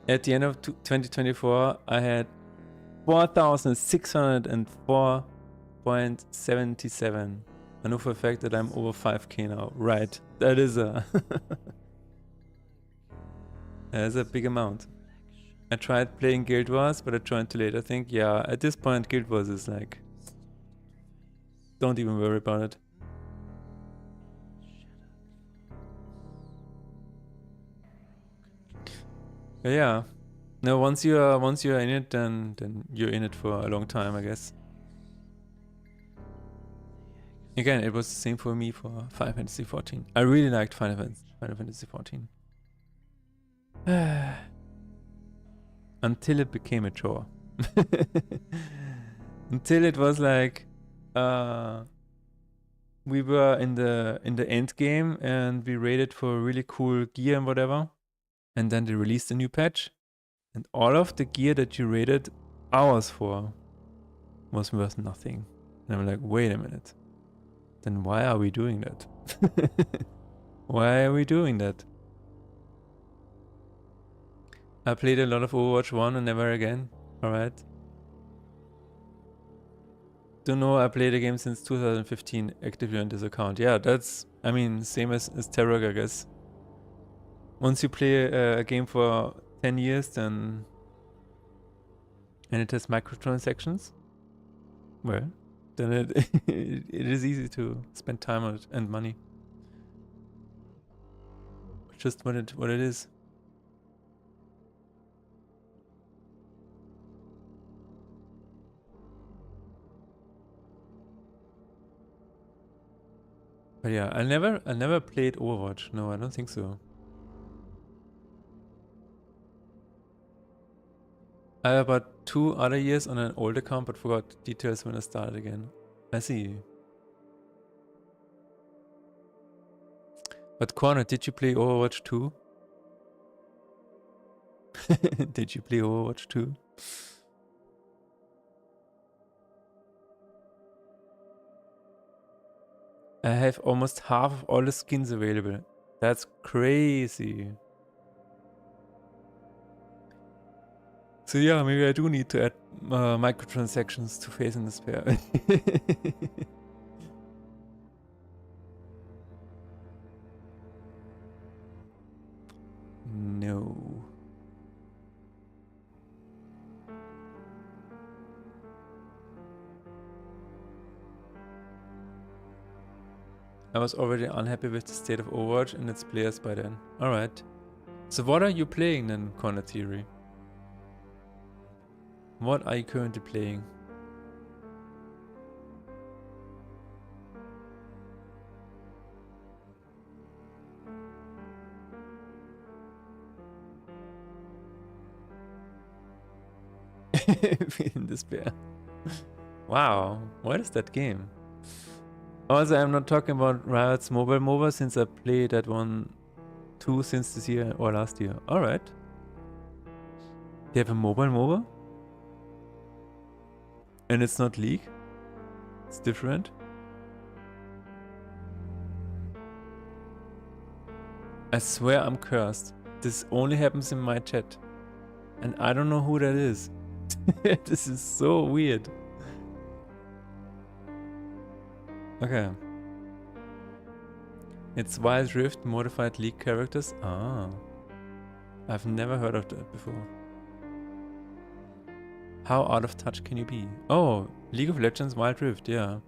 At the end of 2024, I had 4,604.77. I know for a fact that I'm over 5k now. Right, that is a that is a big amount. I tried playing Guild Wars, but I joined too late. I think, yeah, at this point Guild Wars is like... don't even worry about it. But yeah. No, once you are in it, then you're in it for a long time, I guess. Again, it was the same for me for Final Fantasy 14. I really liked Final Fantasy 14. Until it became a chore. Until it was like we were in the end game and we raided for really cool gear and whatever, and then they released a new patch, and all of the gear that you raided hours for was worth nothing. And I'm like, wait a minute, then why are we doing that? Why are we doing that? I played a lot of Overwatch 1 and never again. Alright. Don't know, I played the game since 2015 actively on this account. Yeah, that's, I mean, same as Terror, I guess. Once you play a game for 10 years, then... and it has microtransactions, well, then it is easy to spend time on it and money. Just what it is. But yeah, I never played Overwatch. No, I don't think so. I have about 2 other years on an old account, but forgot details when I started again. I see. But Corner, did you play Overwatch 2? Did you play Overwatch 2? I have almost half of all the skins available. That's crazy. So yeah, maybe I do need to add microtransactions to Phase in Despair. No. I was already unhappy with the state of Overwatch and its players by then. Alright. So what are you playing then, Corner Theory? What are you currently playing? In Despair. Wow, what is that game? Also, I'm not talking about Riot's mobile MOBA since I played that one too since this year or last year. Alright. They have a mobile MOBA? And it's not League? It's different? I swear I'm cursed. This only happens in my chat. And I don't know who that is. This is so weird. Okay. It's Wild Rift modified League characters? Ah. I've never heard of that before. How out of touch can you be? Oh, League of Legends Wild Rift, yeah.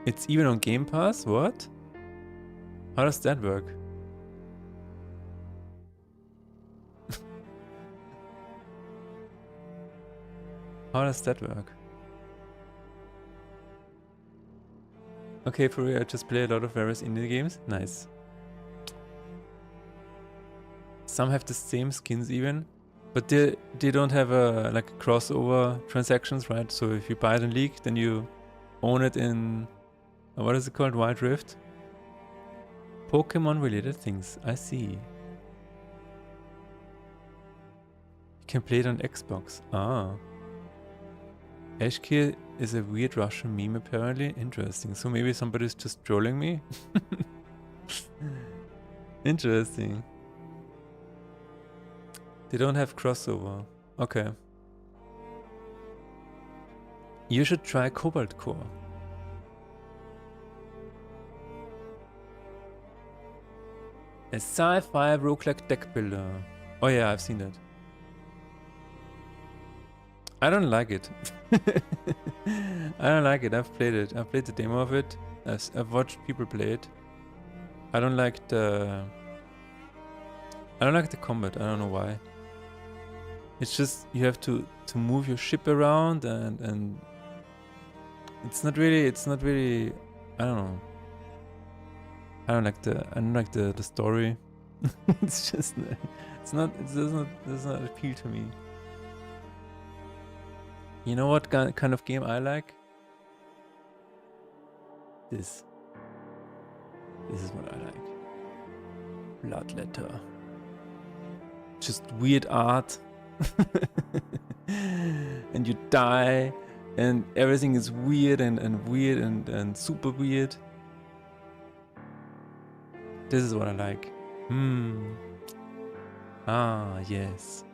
It's even on Game Pass? What? How does that work? How does that work? Okay, for real, I just play a lot of various indie games. Nice. Some have the same skins even, but they don't have a like crossover transactions, right? So if you buy it in League, then you own it in what is it called? Wild Rift? Pokemon related things. I see. You can play it on Xbox. Ah. Ashkir is a weird Russian meme apparently. Interesting. So maybe somebody's just trolling me? Interesting. They don't have crossover. Okay. You should try Cobalt Core. A sci-fi roguelike deck builder. Oh yeah, I've seen that. I don't like it. I don't like it. I've played it. I've played the demo of it. I've watched people play it. I don't like the combat. I don't know why. It's just you have to move your ship around and it's not really I don't know. I don't like the story. It's just it does not appeal to me. You know what kind of game I like? This is what I like. Bloodletter. Just weird art. And you die and everything is weird and weird and super weird. This is what I like. Ah, yes.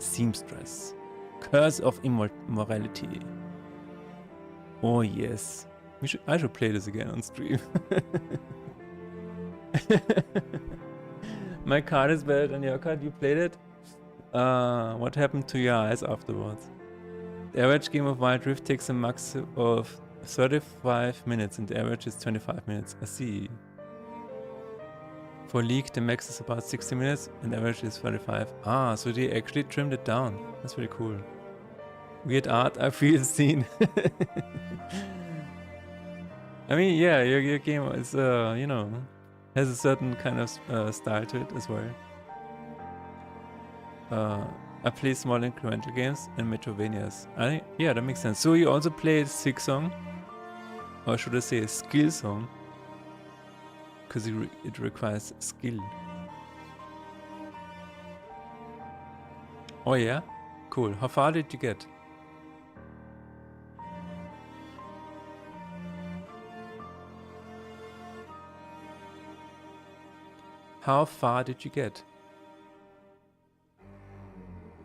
Seamstress. Curse of Immorality. Oh yes. I should play this again on stream. My card is better than your card. You played it? What happened to your eyes afterwards? The average game of Wild Rift takes a max of 35 minutes and the average is 25 minutes. I see. For League, the max is about 60 minutes and the average is 35. Ah, so they actually trimmed it down. That's really cool. Weird art, I feel seen. I mean, yeah, your game is, you know, has a certain kind of style to it as well. I play small incremental games and Metrovanias. Yeah, that makes sense. So you also played Silksong? Or should I say Skill Song? Because it requires skill. Oh yeah? Cool. How far did you get? How far did you get?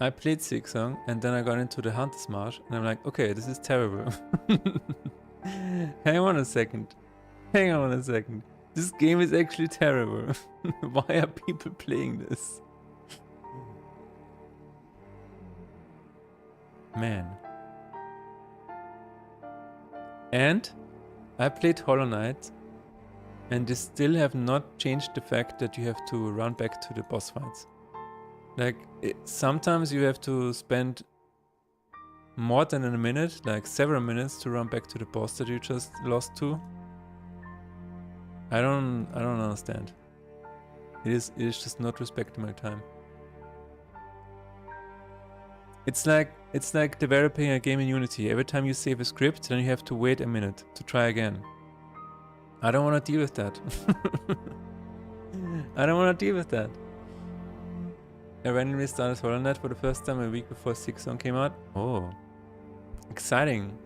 I played Silksong and then I got into the Hunter's March and I'm like, okay, this is terrible. Hang on a second. Hang on a second. This game is actually terrible. Why are people playing this? Man. And I played Hollow Knight and they still have not changed the fact that you have to run back to the boss fights. Like, sometimes you have to spend more than a minute, like several minutes to run back to the boss that you just lost to. I don't understand. It is just not respecting my time. It's like developing a game in Unity. Every time you save a script, then you have to wait a minute to try again. I don't want to deal with that. I don't want to deal with that. I randomly started Hollow Knight for the first time a week before Silksong came out. Oh, exciting.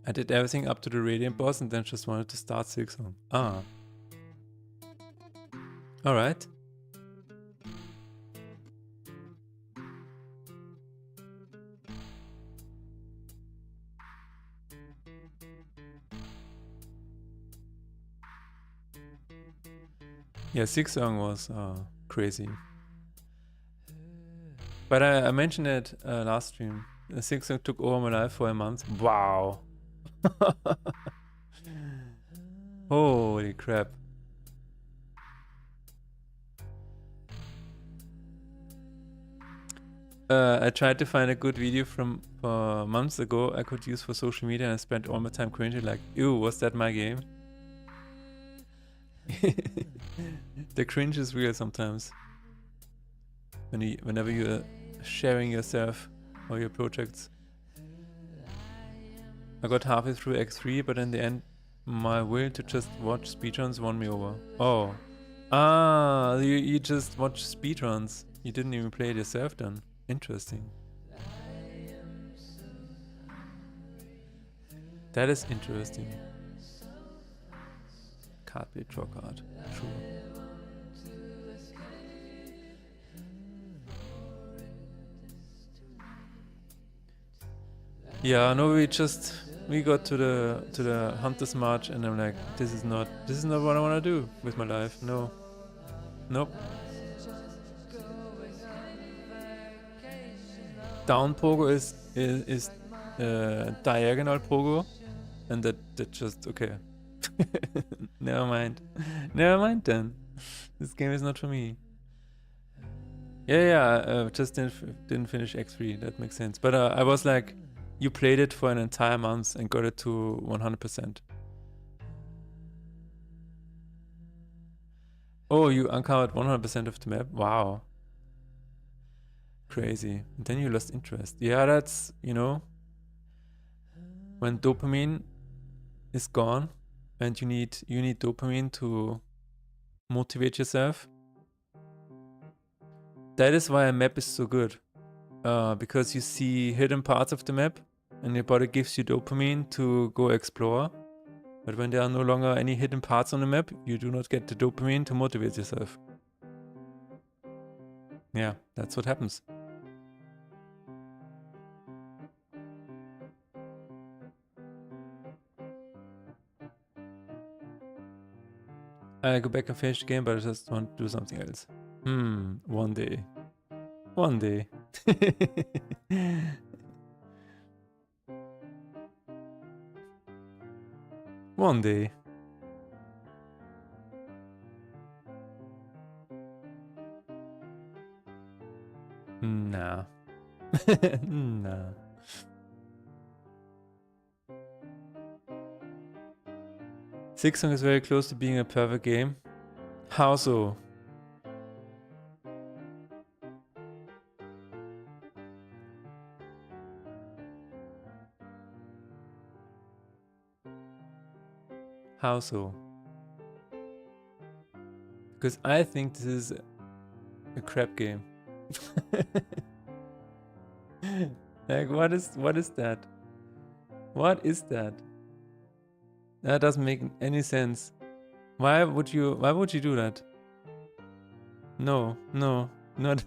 I did everything up to the Radiant boss and then just wanted to start Silksong. Ah. Alright. Yeah, Silksong was crazy. But I mentioned it last stream. The Silksong took over my life for a month. Wow. Holy crap. I tried to find a good video from months ago I could use for social media, and I spent all my time cringing like, ew, was that my game? The cringe is real sometimes. Whenever you're sharing yourself or your projects. I got halfway through X3, but in the end, my will to just watch speedruns won me over. Oh. Ah, you just watch speedruns. You didn't even play it yourself then. Interesting. That is interesting. Card play, draw card. True. Yeah, no, we got to the Hunter's March, and I'm like, this is not what I want to do with my life. No. Nope. Down pogo is diagonal pogo, and that just okay. Never mind. Never mind then. This game is not for me. Yeah. Just didn't finish X3. That makes sense. But I was like, you played it for an entire month and got it to 100%. Oh, you uncovered 100% of the map? Wow. Crazy. And then you lost interest. Yeah, that's, when dopamine is gone and you need dopamine to motivate yourself. That is why a map is so good. Because you see hidden parts of the map and your body gives you dopamine to go explore. But when there are no longer any hidden parts on the map, you do not get the dopamine to motivate yourself. Yeah, that's what happens. I go back and finish the game, but I just want to do something else. One day. One day. One day. Nah. Nah. Silksong is very close to being a perfect game. How so? How so? Because I think this is a crap game. Like, what is that? What is that? That doesn't make any sense. Why would you do that? No,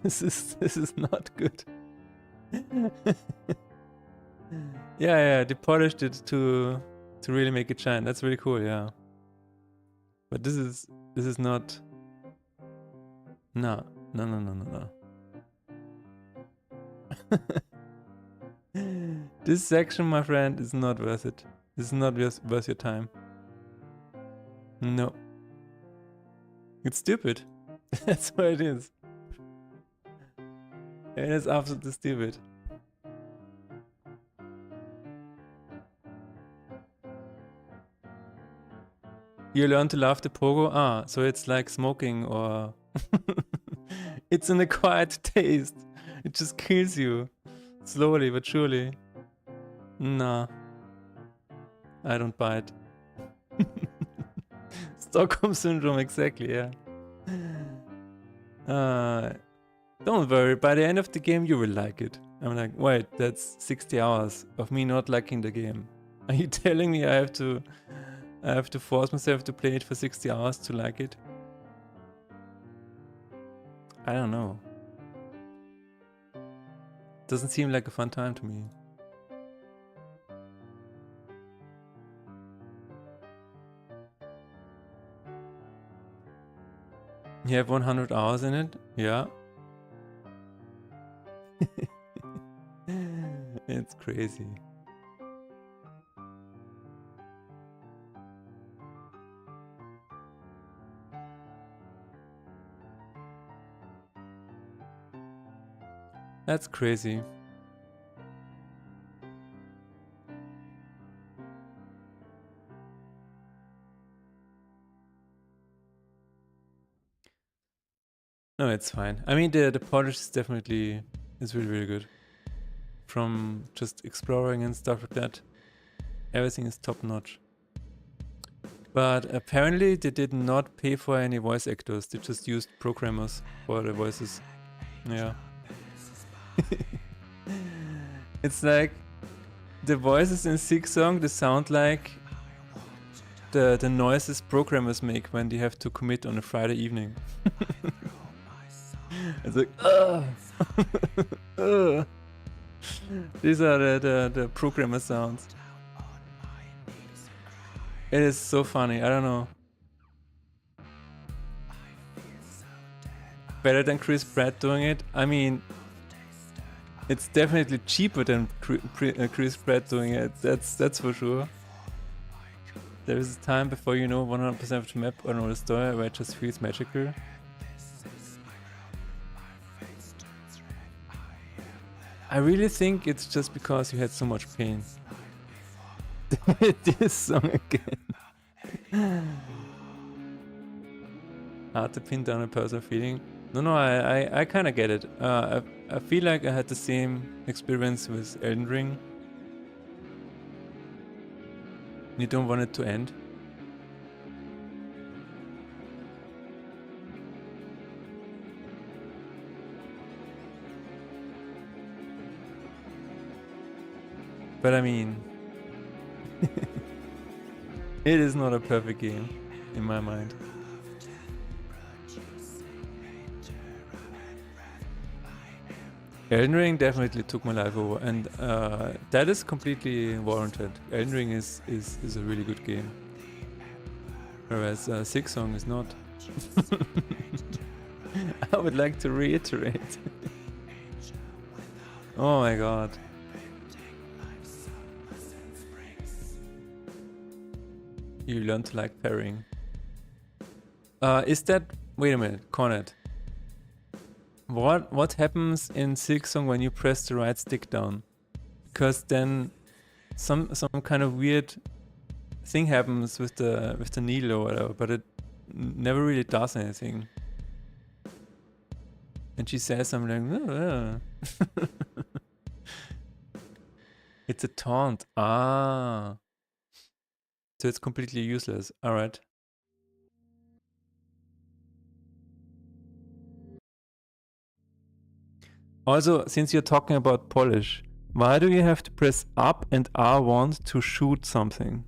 this is not good. yeah, they polished it to really make it shine. That's really cool, yeah. But this is not. No. This section, my friend, is not worth it. This is not worth your time. No. It's stupid. That's what it is. It is absolutely stupid. You learn to love the pogo? Ah, so it's like smoking or... It's an acquired taste. It just kills you. Slowly but surely. Nah. I don't buy it. Stockholm Syndrome, exactly, yeah. Don't worry, by the end of the game you will like it. I'm like, wait, that's 60 hours of me not liking the game. Are you telling me I have to force myself to play it for 60 hours to like it? I don't know. Doesn't seem like a fun time to me. You have 100 hours in it? Yeah. It's crazy. That's crazy. No, it's fine. I mean, the polish is definitely really, really good. From just exploring and stuff like that, everything is top notch. But apparently they did not pay for any voice actors. They just used programmers for the voices. Yeah. It's like the voices in Silksong, they sound like the noises programmers make when they have to commit on a Friday evening. It's like, These are the programmer sounds. It is so funny, I don't know. Better than Chris Pratt doing it? I mean, it's definitely cheaper than Chris Pratt doing it, that's for sure. There is a time before you know 100% of the map or know the story where it just feels magical. I really think it's just because you had so much pain. This song again. Hard to pin down a personal feeling. No, I kind of get it. I feel like I had the same experience with Elden Ring. You don't want it to end. But I mean, it is not a perfect game in my mind. Elden Ring definitely took my life over, and that is completely warranted. Elden Ring is a really good game, whereas Silksong is not. I would like to reiterate. Oh my god. You learn to like parrying. Is that... Wait a minute, Cornet. What happens in Silksong when you press the right stick down? Because then some kind of weird thing happens with the needle or whatever, but it never really does anything. And she says something like, it's a taunt. Ah. So it's completely useless. Alright. Also, since you're talking about polish, why do you have to press up and R1 to shoot something?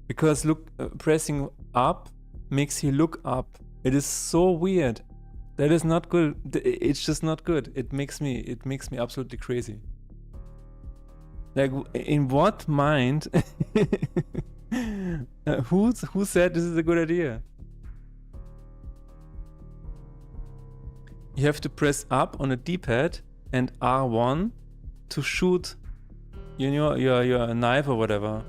Because look, pressing up makes you look up. It is so weird. That is not good. It's just not good. It makes me absolutely crazy. Like, in what mind? Who said this is a good idea? You have to press up on a D-pad and R1 to shoot your knife or whatever.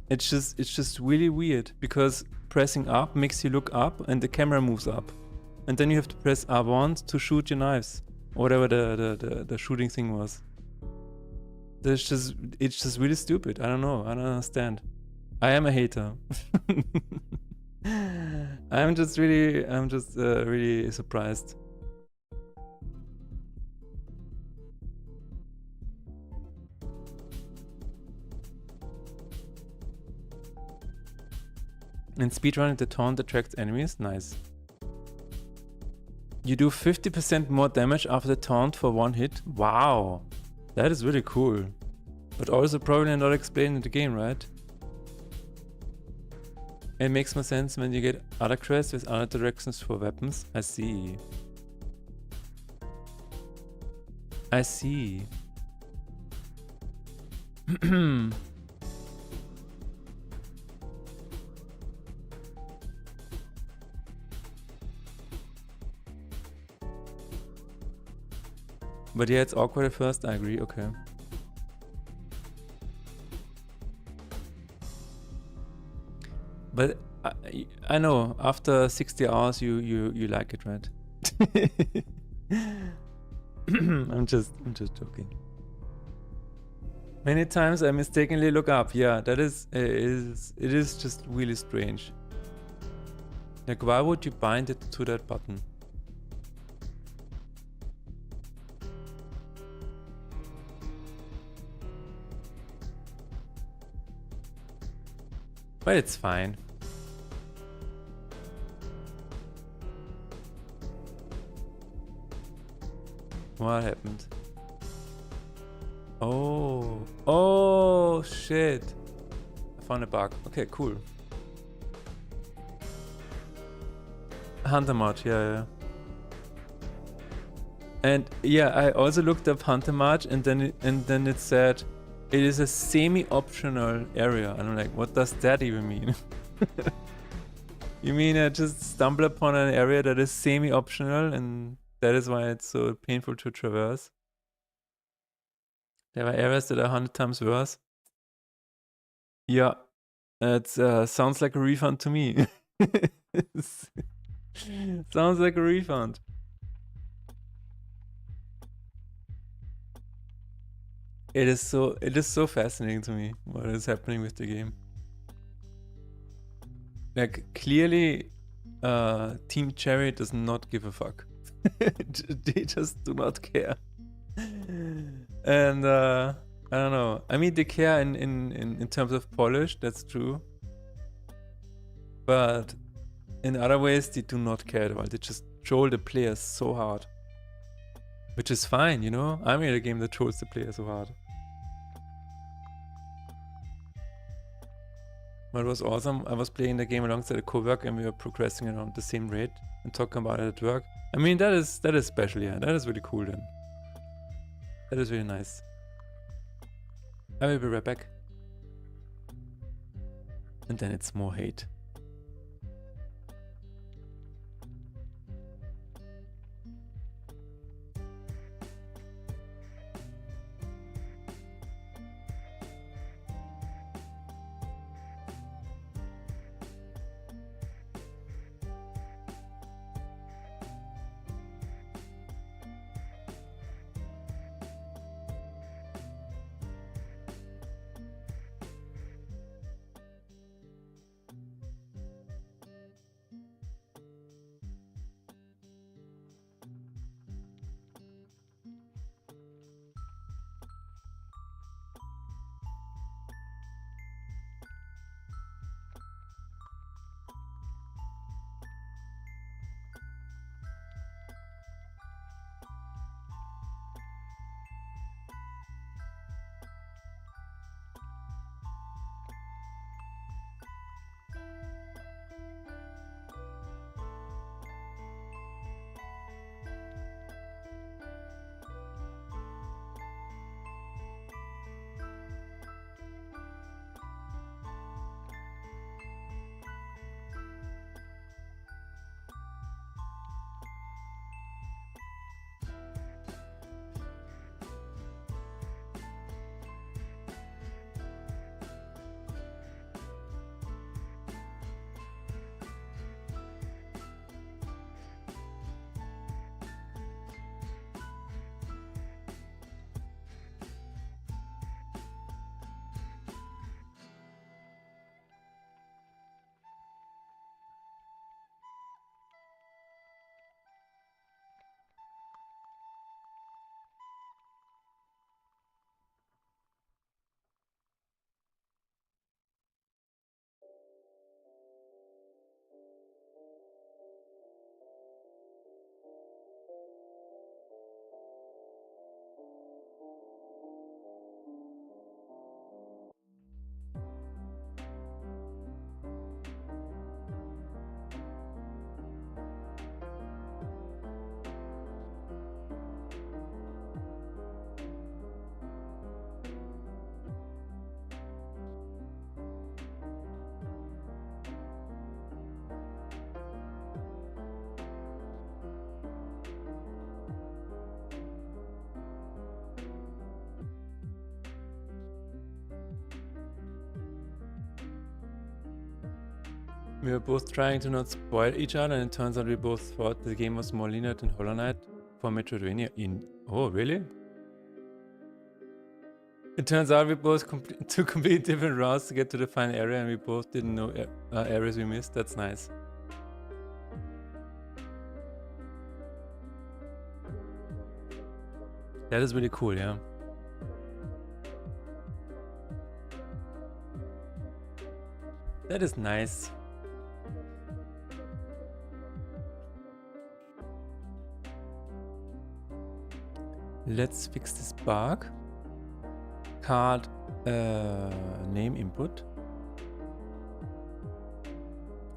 It's just really weird because pressing up makes you look up and the camera moves up, and then you have to press R1 to shoot your knives or whatever the shooting thing was. It's just really stupid. I don't know. I don't understand. I am a hater. I'm just really surprised. In speedrunning, the taunt attracts enemies. Nice. You do 50% more damage after the taunt for one hit. Wow, that is really cool. But also probably not explained in the game, right? It makes more sense when you get other quests with other directions for weapons. I see. I see. But yeah, it's awkward at first, I agree, okay. But I know, after 60 hours you like it, right? I'm just joking. Many times I mistakenly look up. Yeah, that is it is just really strange. Like, why would you bind it to that button? But it's fine. What happened? Oh. Oh, shit. I found a bug. Okay, cool. Hunter March, yeah. And yeah, I also looked up Hunter March, and then it said it is a semi-optional area. And I'm like, what does that even mean? You mean I just stumble upon an area that is semi-optional, and that is why it's so painful to traverse? There are areas that are 100 times worse. Yeah, it sounds like a refund to me. Sounds like a refund. It is so fascinating to me what is happening with the game. Like, clearly, Team Cherry does not give a fuck. They just do not care. And I don't know. I mean, they care in terms of polish, that's true. But in other ways, they do not care at all. They just troll the players so hard. Which is fine, you know? I made a game that trolls the players so hard. But it was awesome. I was playing the game alongside a co-worker and we were progressing around the same rate and talking about it at work. I mean, that is special, yeah. That is really cool then. That is really nice. I will be right back. And then it's more hate. We were both trying to not spoil each other, and it turns out we both thought the game was more linear than Hollow Knight for Metroidvania. Oh, really? It turns out we both took completely different routes to get to the final area, and we both didn't know areas we missed. That's nice. That is really cool, yeah. That is nice. Let's fix this bug. Card name input.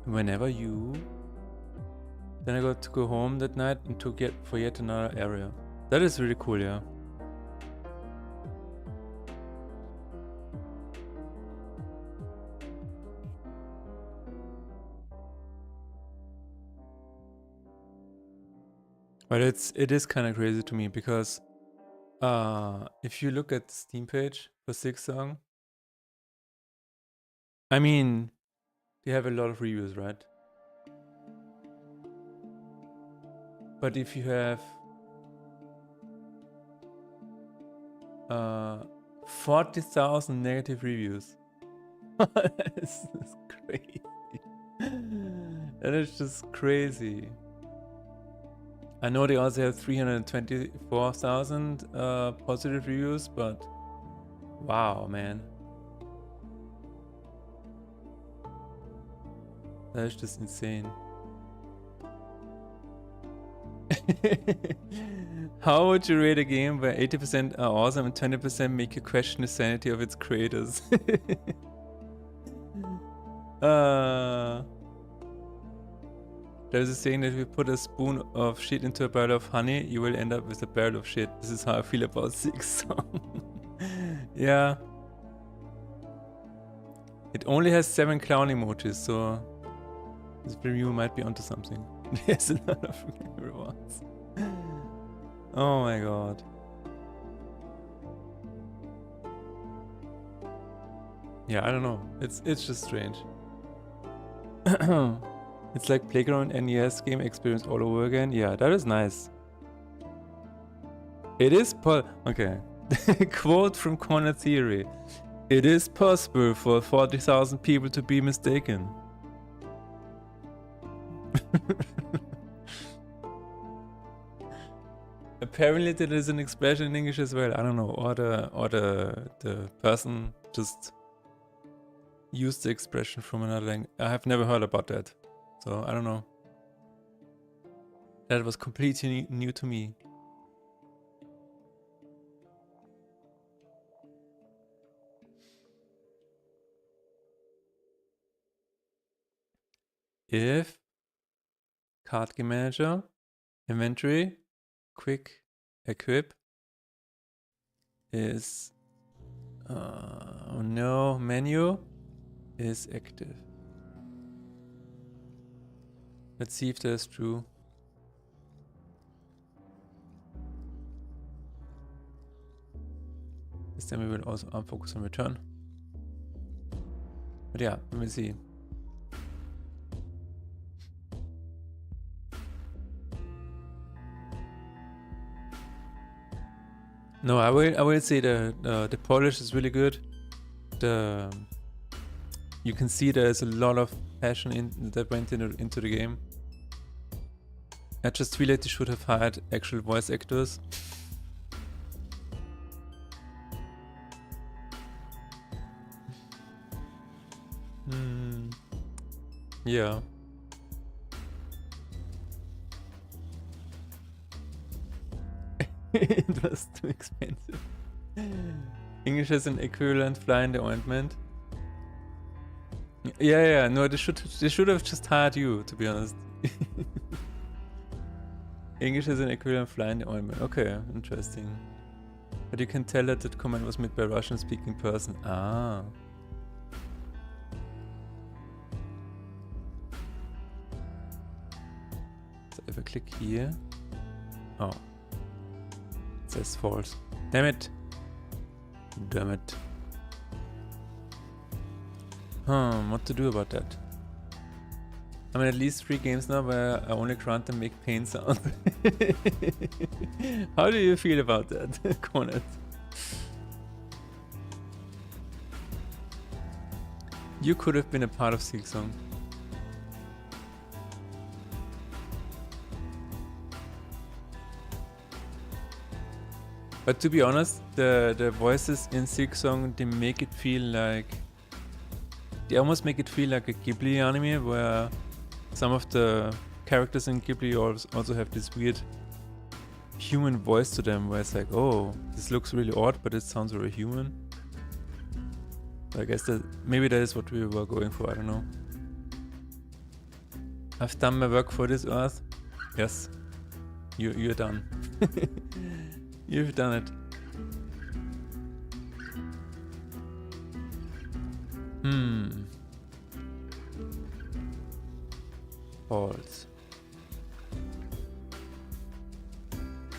Whenever you... Then I got to go home that night and to get for yet another area. That is really cool, yeah. But it is kind of crazy to me because if you look at the Steam page for Silksong, I mean, they have a lot of reviews, right? But if you have 40,000 negative reviews, this is crazy. That is just crazy. I know they also have 324,000 positive reviews, but wow, man. That is just insane. How would you rate a game where 80% are awesome and 20% make you question the sanity of its creators? There's a saying that if you put a spoon of shit into a barrel of honey, you will end up with a barrel of shit. This is how I feel about Silksong. Yeah. It only has 7 clown emojis, so this review might be onto something. There's a lot of rewards. Oh my god. Yeah, I don't know. It's just strange. It's like Playground NES game experience all over again. Yeah, that is nice. It is okay. Quote from Corner Theory. It is possible for 40,000 people to be mistaken. Apparently there is an expression in English as well. I don't know. Or the person just used the expression from another language. I have never heard about that. So, I don't know. That was completely new to me. If card game manager, inventory, quick equip is oh no, menu is active. Let's see if that's true. This time we will also focus on return. But yeah, let me see. No, I will say the polish is really good. You can see there's a lot of passion that went into the game. I just feel like they should have hired actual voice actors. Yeah. It was too expensive. English has an equivalent fly in the ointment. Yeah, no, they should have just hired you, to be honest. English has an equivalent fly in the ointment. Okay, interesting. But you can tell that that comment was made by a Russian-speaking person. Ah. So if I click here... Oh. It says false. Damn it! Damn it. What to do about that? I'm in at least 3 games now where I only grant them make pain sounds. How do you feel about that, Cornet? You could have been a part of Silksong. But to be honest, the voices in Silksong, they make it feel like... They almost make it feel like a Ghibli anime where some of the characters in Ghibli also have this weird human voice to them where it's like, oh, this looks really odd, but it sounds very human. I guess that maybe that is what we were going for, I don't know. I've done my work for this Earth. Yes. You're done. You've done it. Balls.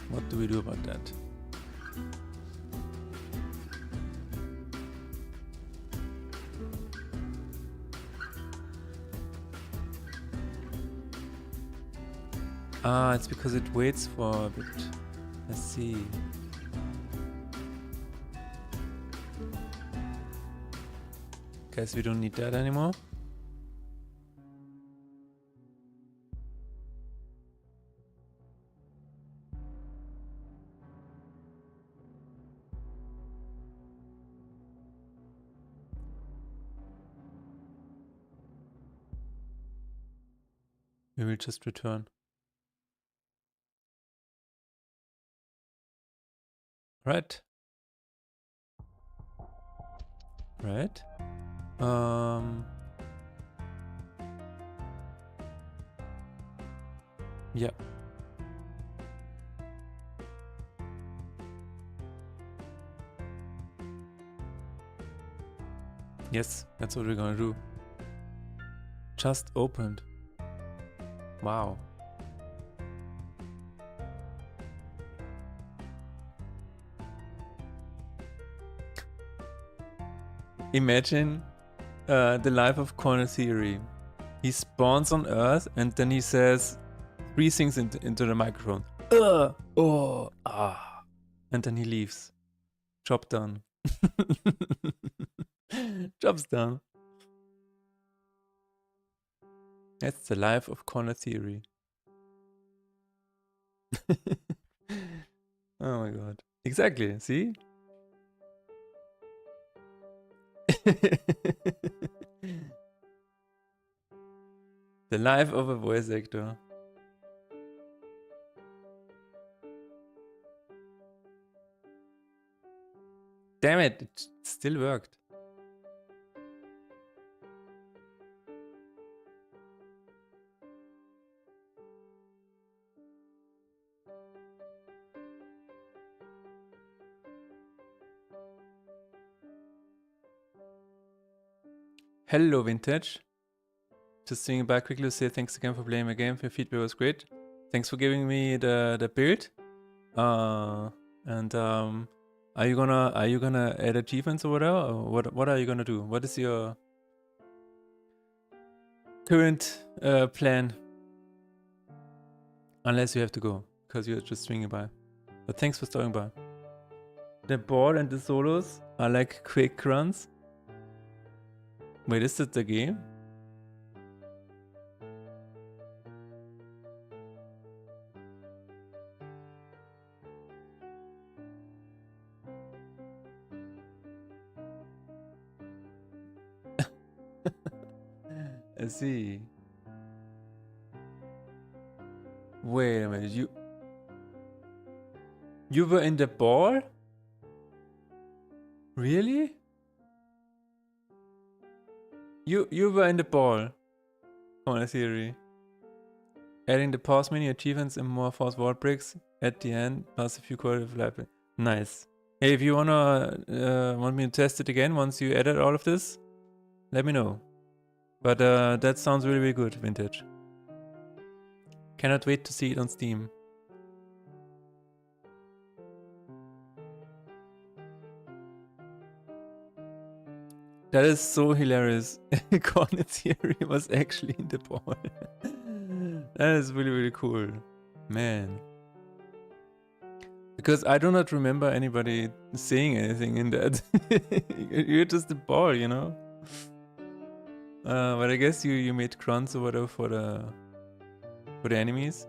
What do we do about that? Ah, it's because it waits for a bit. I see. Guess we don't need that anymore. We will just return. Right. Right. Yeah. Yes, that's what we're gonna do. Just opened. Wow. Imagine the life of Corner Theory. He spawns on Earth and then he says 3 things into the microphone. Oh, ah. And then he leaves. Job done. Job's done. That's the life of Corner Theory. Oh my god. Exactly, see? The life of a voice actor. Damn it, it still worked. Hello, Vintage. Just swinging back quickly to say thanks again for playing my game. Your feedback was great. Thanks for giving me the build. Are you gonna add achievements or whatever? Or what are you gonna do? What is your current plan? Unless you have to go, because you're just swinging by. But thanks for stopping by. The board and the solos are like quick runs. Wait, is that the game? I see. Wait a minute, you were in the ball? Really? You were in the ball. On a theory. Adding the pause menu achievements and more force wall breaks at the end, plus a few quality of life. Nice. Hey, if you want me to test it again once you edit all of this, let me know. But that sounds really, really good, Vintage. Cannot wait to see it on Steam. That is so hilarious. Corner theory was actually in the ball. That is really, really cool. Man. Because I do not remember anybody saying anything in that. You're just the ball, you know? But I guess you made grunts or whatever for the enemies.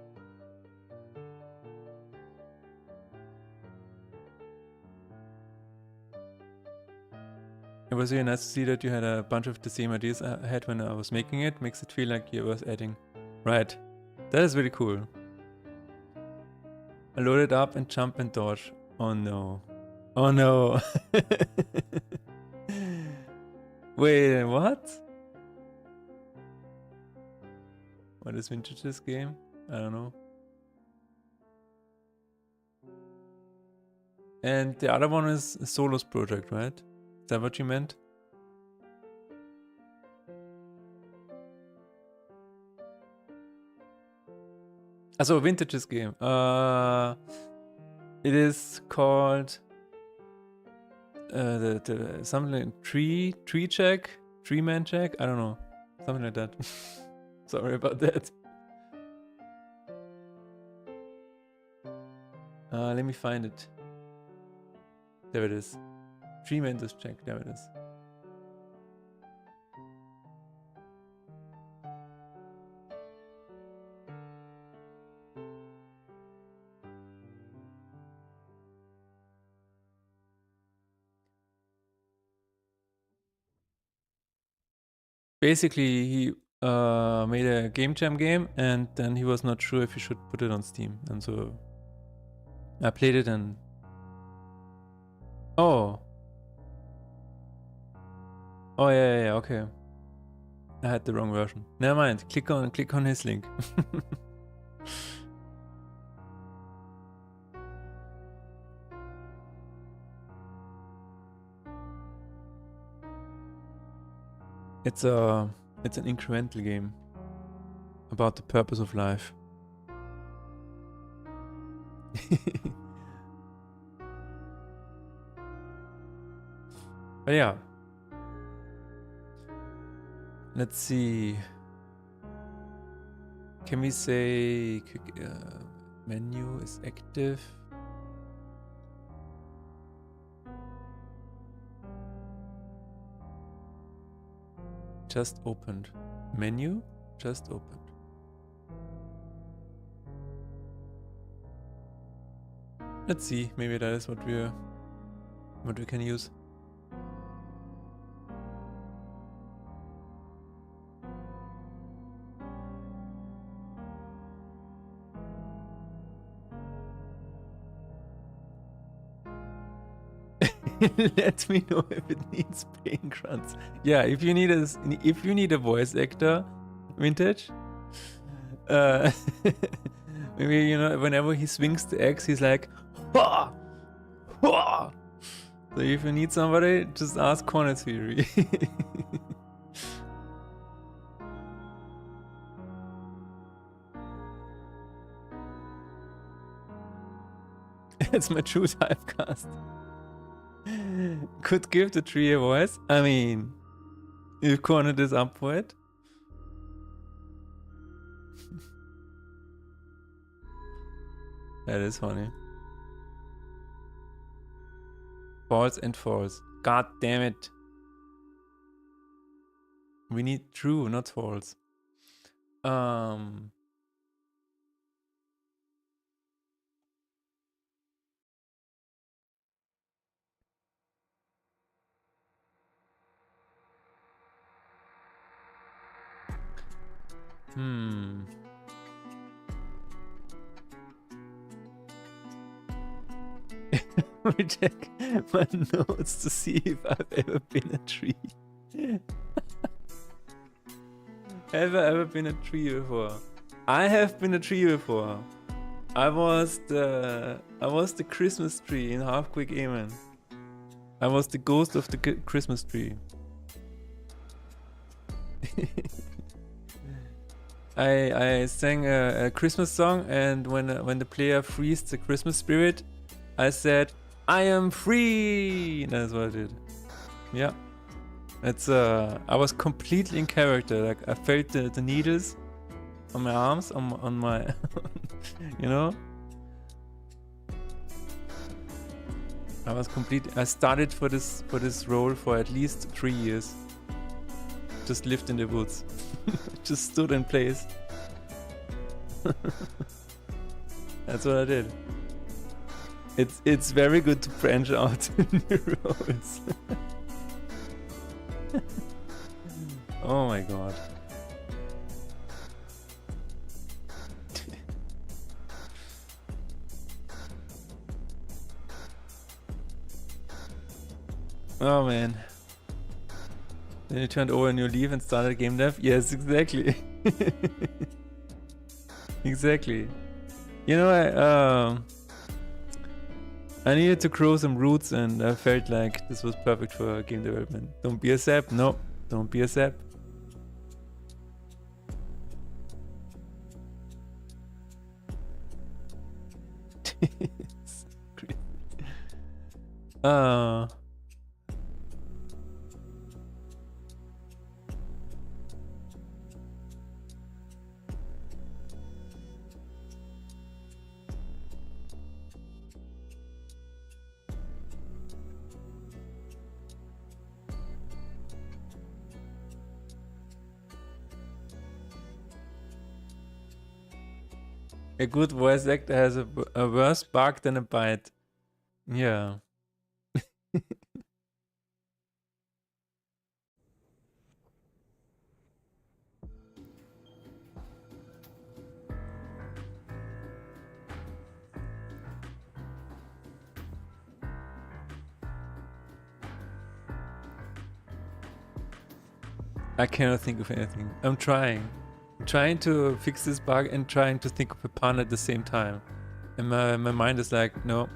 It was really nice to see that you had a bunch of the same ideas I had when I was making it. Makes it feel like you was adding. Right. That is really cool. I load it up and jump and dodge. Oh no. Oh no. Wait, what? What is vintage this game? I don't know. And the other one is Solo's project, right? Is that what you meant? Also, vintages game. It is called something like tree check, tree man check. I don't know, something like that. Sorry about that. Let me find it. There it is. Tree man does check. There it is. Basically, he made a game jam game, and then he was not sure if he should put it on Steam, and so I played it and oh yeah, okay. I had the wrong version. Never mind. Click on his link. It's an incremental game about the purpose of life. But yeah. Let's see. Can we say menu is active? Just opened. Menu just opened. Let's see. Maybe that is what we can use. Let me know if it needs paying grunts. Yeah, if you need a voice actor, vintage. Maybe, you know, whenever he swings the axe, he's like, ha! Ha! So if you need somebody, just ask Corner Theory. It's my true typecast. Could give the tree a voice. I mean, if Cornered is up for it. That is funny. False and false. God damn it. We need true, not false. Let me check my notes to see if I've ever been a tree. Have I ever been a tree before? I have been a tree before. I was the Christmas tree in Half Quick Amen. I was the ghost of the Christmas tree. I sang a Christmas song, and when the player frees the Christmas spirit, I said, "I am free." That's what I did. Yeah. It's I was completely in character. Like I felt the needles on my arms, on my, you know. I was I started for this role for at least 3 years. Just lived in the woods. Just stood in place. That's what I did. It's very good to branch out new roles. Oh my god. Oh man. Then you turned over a new leaf and started game dev? Yes, exactly. Exactly. You know, I needed to grow some roots and I felt like this was perfect for game development. Don't be a sap. No, don't be a sap. It's crazy. A good voice actor has a worse bark than a bite. Yeah. I cannot think of anything. I'm trying. I'm trying to fix this bug and trying to think of a pun at the same time. And my mind is like, no.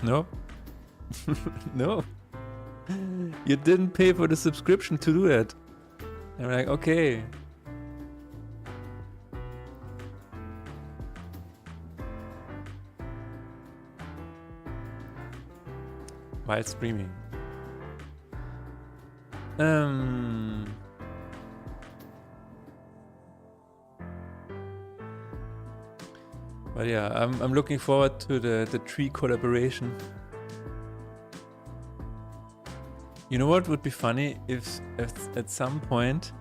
No. No. You didn't pay for the subscription to do that. I'm like, okay. While streaming. But yeah, I'm looking forward to the tree collaboration. You know what would be funny if at some point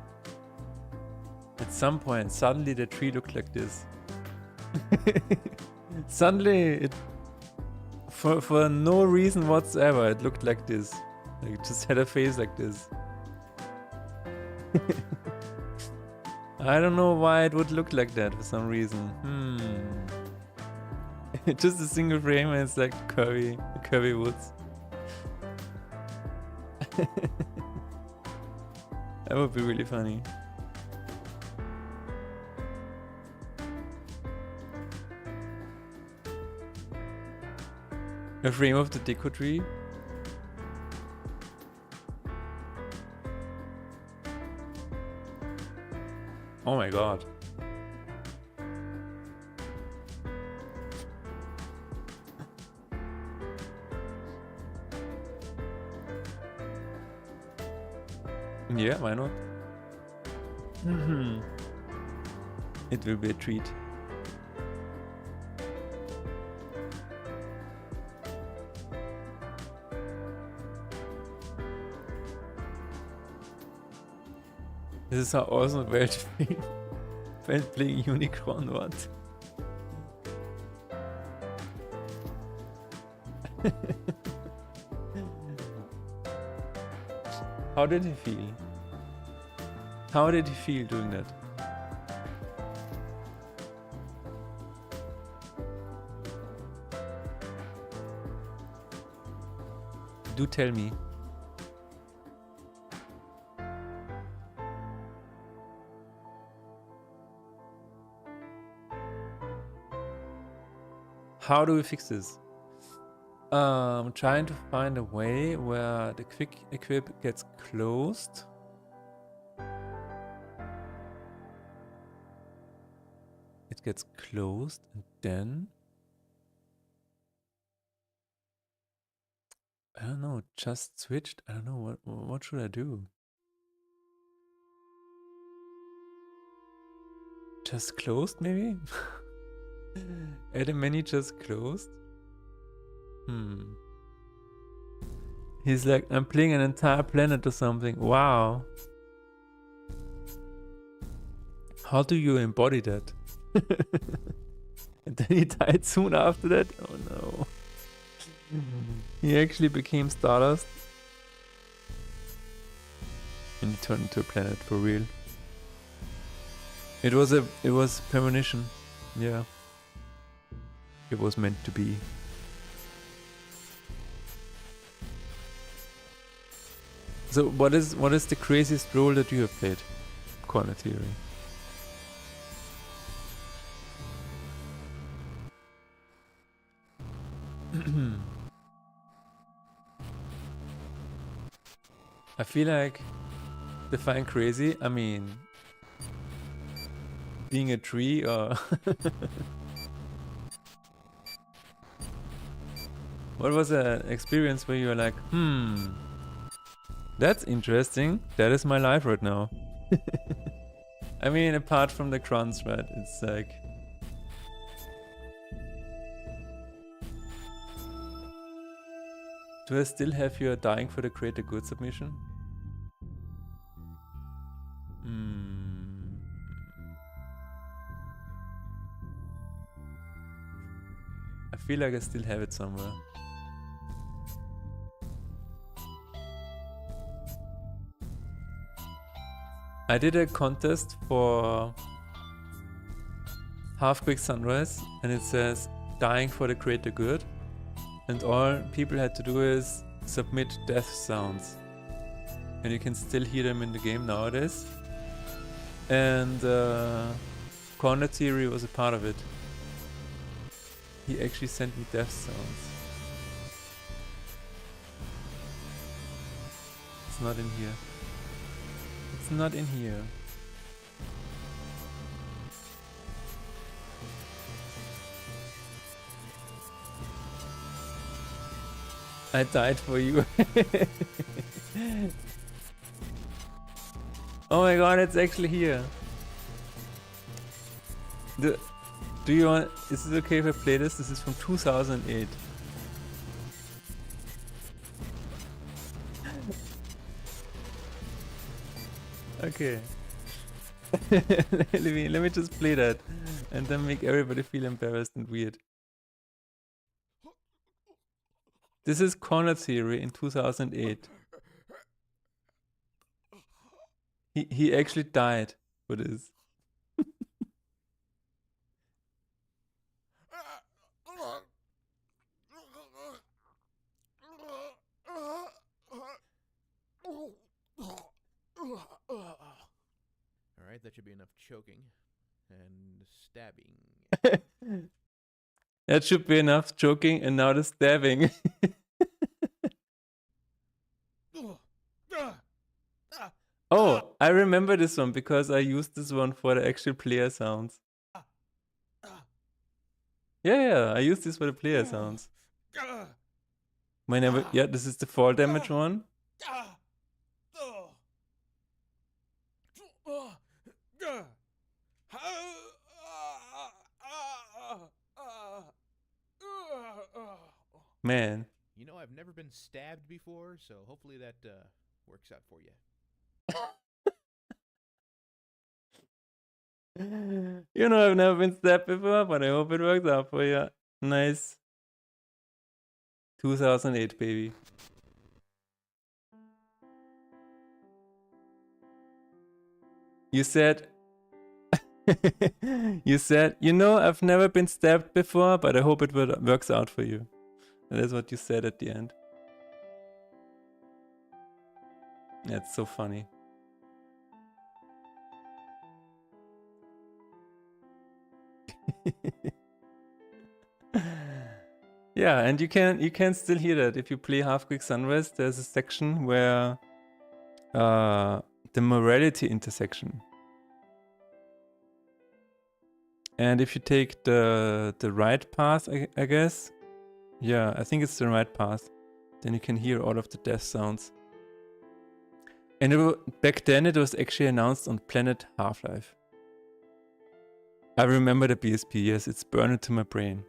suddenly the tree looked like this. Suddenly it for no reason whatsoever it looked like this. Like it just had a face like this. I don't know why it would look like that for some reason. Just a single frame and it's like curvy woods. That would be really funny. A frame of the deco tree? Oh my god. Yeah, why not? It will be a treat. This is how awesome it felt to be felt playing Unicorn once. How did he feel? How did he feel doing that? Do tell me. How do we fix this? I'm trying to find a way where the quick equip gets closed. It gets closed and then I don't know, just switched? I don't know, what should I do? Just closed, maybe? Add a menu just closed? He's like, I'm playing an entire planet or something. Wow. How do you embody that? And then he died soon after that? Oh no. He actually became Stardust. And he turned into a planet for real. It was premonition. Yeah. It was meant to be. So what is the craziest role that you have played? Corner theory. I feel like define crazy, I mean being a tree or what was an experience where you were like, that's interesting. That is my life right now. I mean, apart from the crunch, right? It's like... Do I still have your dying for the greater good submission? I feel like I still have it somewhere. I did a contest for Half Quick Sunrise and it says dying for the greater good, and all people had to do is submit death sounds, and you can still hear them in the game nowadays, and Corner Theory was a part of it. He actually sent me death sounds. It's not in here. It's not in here. I died for you. Oh my god, it's actually here. Do you want... Is it okay if I play this? This is from 2008. Okay. let me just play that and then make everybody feel embarrassed and weird. This is Corner Theory in 2008. He actually died for this. Alright, that should be enough choking and stabbing. That should be enough choking, and now the stabbing. Oh, I remember this one because I used this one for the actual player sounds. Yeah, I used this for the player sounds. Whenever, yeah, this is the fall damage one. Man. You know, I've never been stabbed before, so hopefully that works out for you. You know, I've never been stabbed before, but I hope it works out for you. Nice. 2008, baby. You said... You said, you know, I've never been stabbed before, but I hope it works out for you. That is what you said at the end. That's so funny. Yeah, and you can still hear that if you play Half Quick Sunrise. There's a section where the morality intersection. And if you take the right path, I guess, yeah, I think it's the right path. Then you can hear all of the death sounds. And back then it was actually announced on Planet Half-Life. I remember the BSP, yes, it's burned into my brain.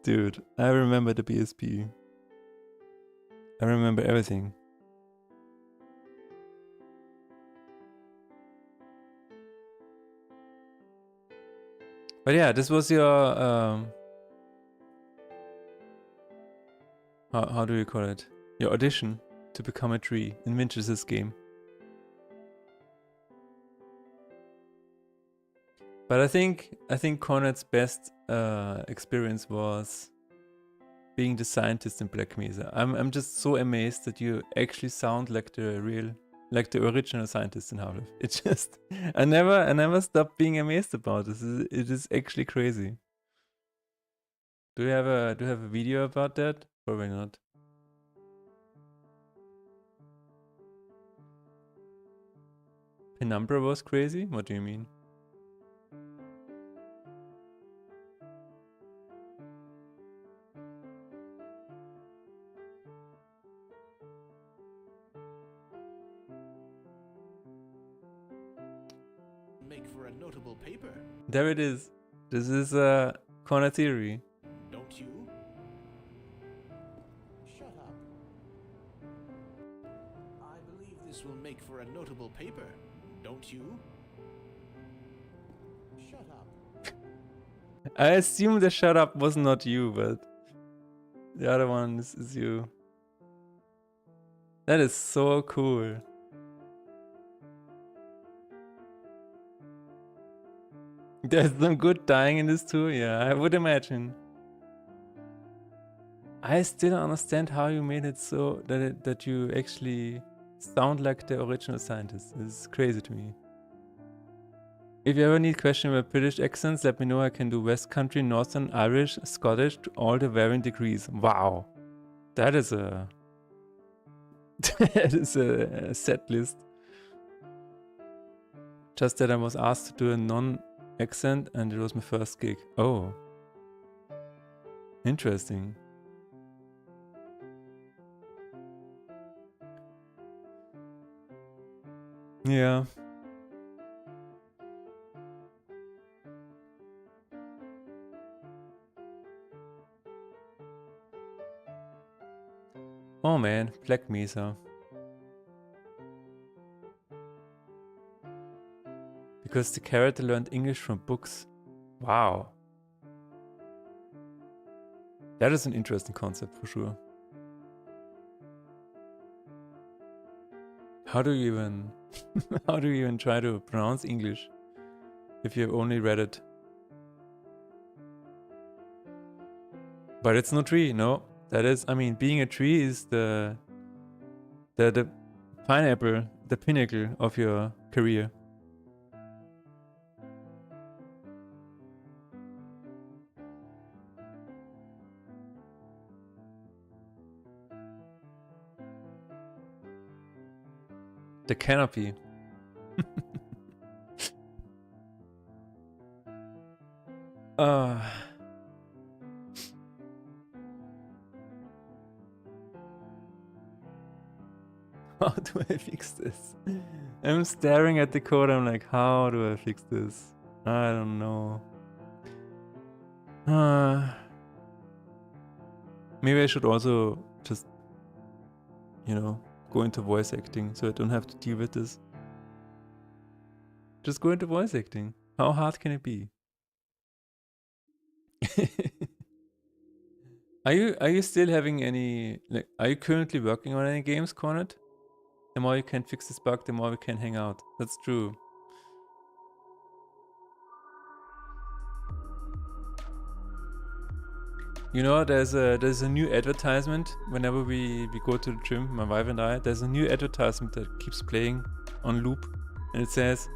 Dude, I remember the BSP. I remember everything. But yeah, this was your how do you call it? Your audition to become a tree in Winchester's game. But I think Conrad's best experience was being the scientist in Black Mesa. I'm just so amazed that you actually sound like the original scientist in Half-Life. It's just I never stop being amazed about this. It is actually crazy. Do you have a video about that? Probably not. Penumbra was crazy? What do you mean? Make for a notable paper, There it is. This is corner theory. don't you? Shut up. I believe this will make for a notable paper, don't you? Shut up. I assume the shut up was not you, but the other one is you. That is so cool. There's some good dying in this too, yeah, I would imagine. I still don't understand how you made it so that you actually sound like the original scientist. It's crazy to me. If you ever need questionable British accents, let me know. I can do West Country, Northern, Irish, Scottish to all the varying degrees. Wow. That is a that is a set list. Just that I was asked to do a non-accent and it was my first gig. Oh. Interesting. Yeah. Oh man, Black Mesa. Because the character learned English from books. Wow. That is an interesting concept for sure. How do you even try to pronounce English if you've only read it? But it's no tree, no. That is, I mean, being a tree is the pineapple, the pinnacle of your career. The canopy. How do I fix this? I'm staring at the code, I'm like, how do I fix this? I don't know. Maybe I should also just, you know, go into voice acting so I don't have to deal with this. Just go into voice acting. How hard can it be? Are you still having any, like, are you currently working on any games, Conrad? The more you can fix this bug, the more we can hang out. That's true. You know, there's a new advertisement whenever we go to the gym, my wife and I. There's a new advertisement that keeps playing on loop, and it says,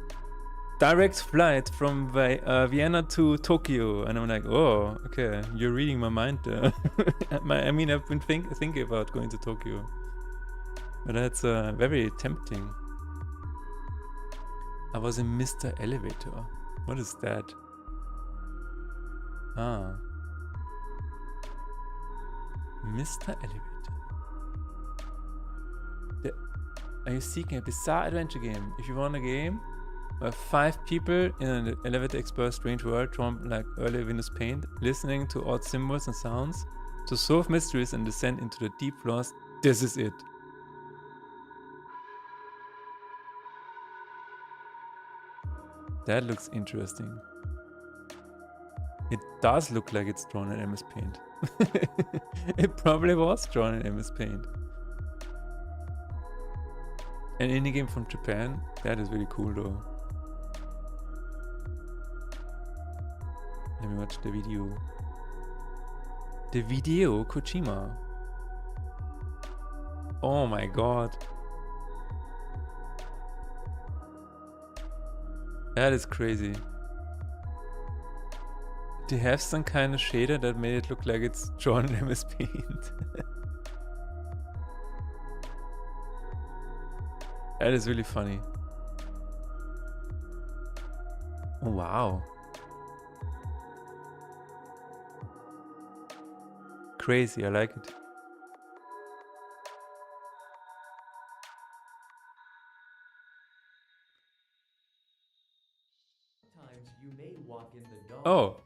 direct flight from Vienna to Tokyo. And I'm like, oh, okay, you're reading my mind. I mean, I've been thinking about going to Tokyo. But that's very tempting. I was in Mr. Elevator. What is that? Ah. Mr. Elevator. Are you seeking a bizarre adventure game? If you want a game where 5 people in an elevator explore a strange world drawn like early Windows Paint, listening to odd symbols and sounds, to solve mysteries and descend into the deep floors, this is it. That looks interesting. It does look like it's drawn in MS Paint. It probably was drawn in MS Paint. An indie game from Japan? That is really cool though. Let me watch the video. The video Kojima. Oh my god. That is crazy. They have some kind of shader that made it look like it's drawn in MS Paint. That is really funny. Oh wow. Crazy, I like it. Sometimes you may walk in the dark. Oh,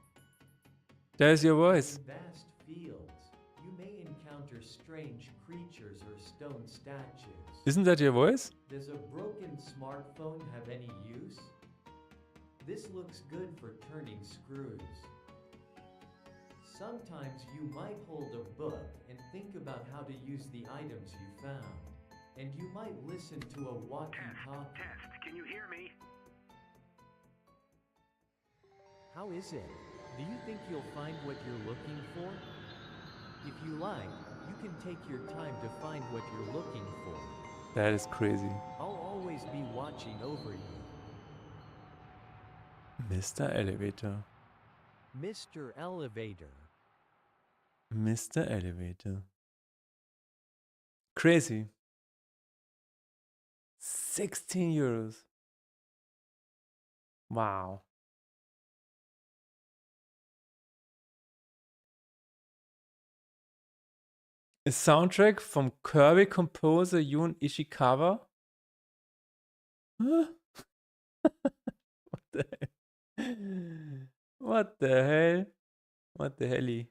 there's your voice. In vast fields, you may encounter strange creatures or stone statues. Isn't that your voice? Does a broken smartphone have any use? This looks good for turning screws. Sometimes you might hold a book and think about how to use the items you found. And you might listen to a walkie-talkie. Test, can you hear me? How is it? Do you think you'll find what you're looking for? If you like, you can take your time to find what you're looking for. That is crazy. I'll always be watching over you. Mr. Elevator. Mr. Elevator. Mr. Elevator. Crazy. 16 euros. Wow. A soundtrack from Kirby composer Jun Ishikawa? Huh? What the hell? What the hell? What the helly?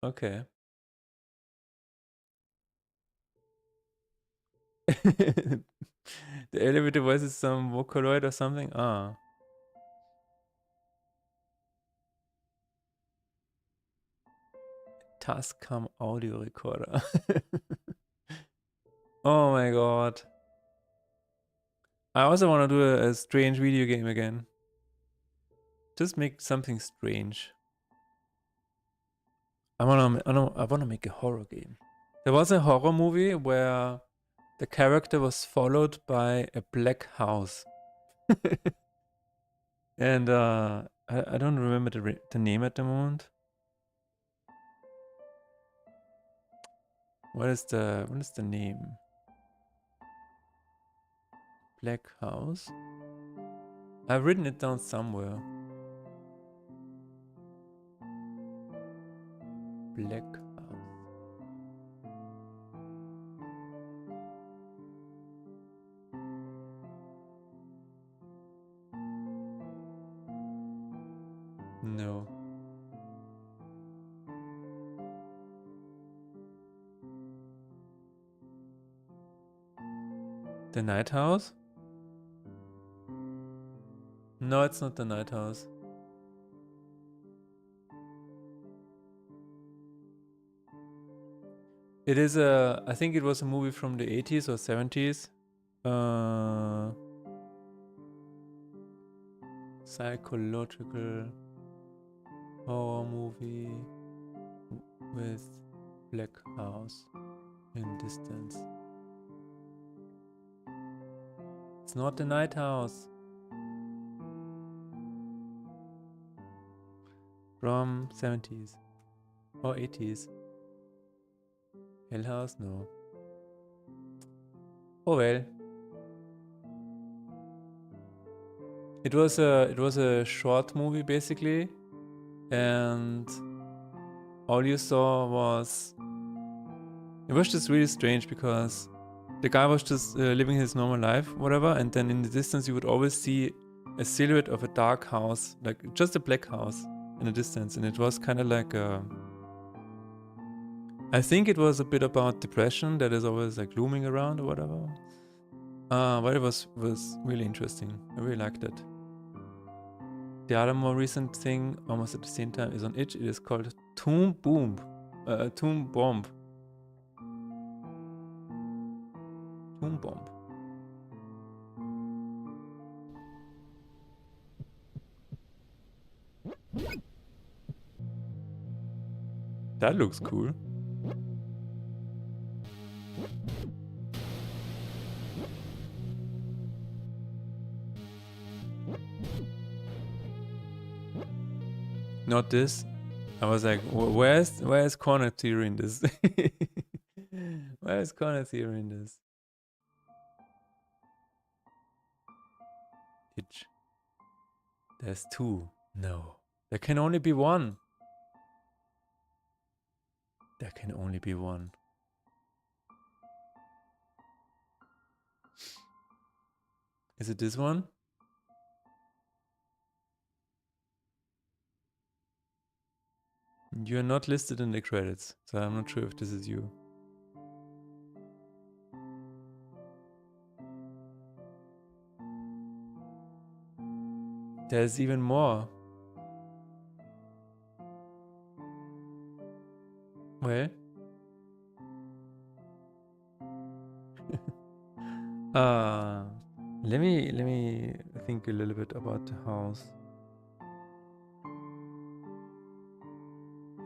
Okay. The elevator voice is some Vocaloid or something? Ah. Tascam audio recorder. Oh my god. I also want to do a strange video game again. Just make something strange. I wanna make a horror game. There was a horror movie where the character was followed by a black house. And I don't remember the name at the moment. What is the name? Black house. I've written it down somewhere. Black house. No. The Night House? No, it's not the Night House. It is I think it was a movie from the 80s or 70s. Psychological horror movie with black house in distance. It's not the Night House. From 70s or 80s. Hell House? No. Oh well. It was a short movie basically, and all you saw was... It was just really strange because the guy was just living his normal life, whatever, and then in the distance you would always see a silhouette of a dark house, like just a black house in the distance, and it was kind of like I think it was a bit about depression that is always like looming around or whatever. But it was really interesting. I really liked it. The other more recent thing, almost at the same time, is on Itch. It is called Tomb Bomb. Tomb Bomb. Tomb Bomb. That looks cool. Not this. I was like, where's corner theory in this? Where's corner theory in this? Itch. There's two. No. There can only be one. There can only be one. Is it this one? You're not listed in the credits, so I'm not sure if this is you. There's even more. Well. Let me think a little bit about the house.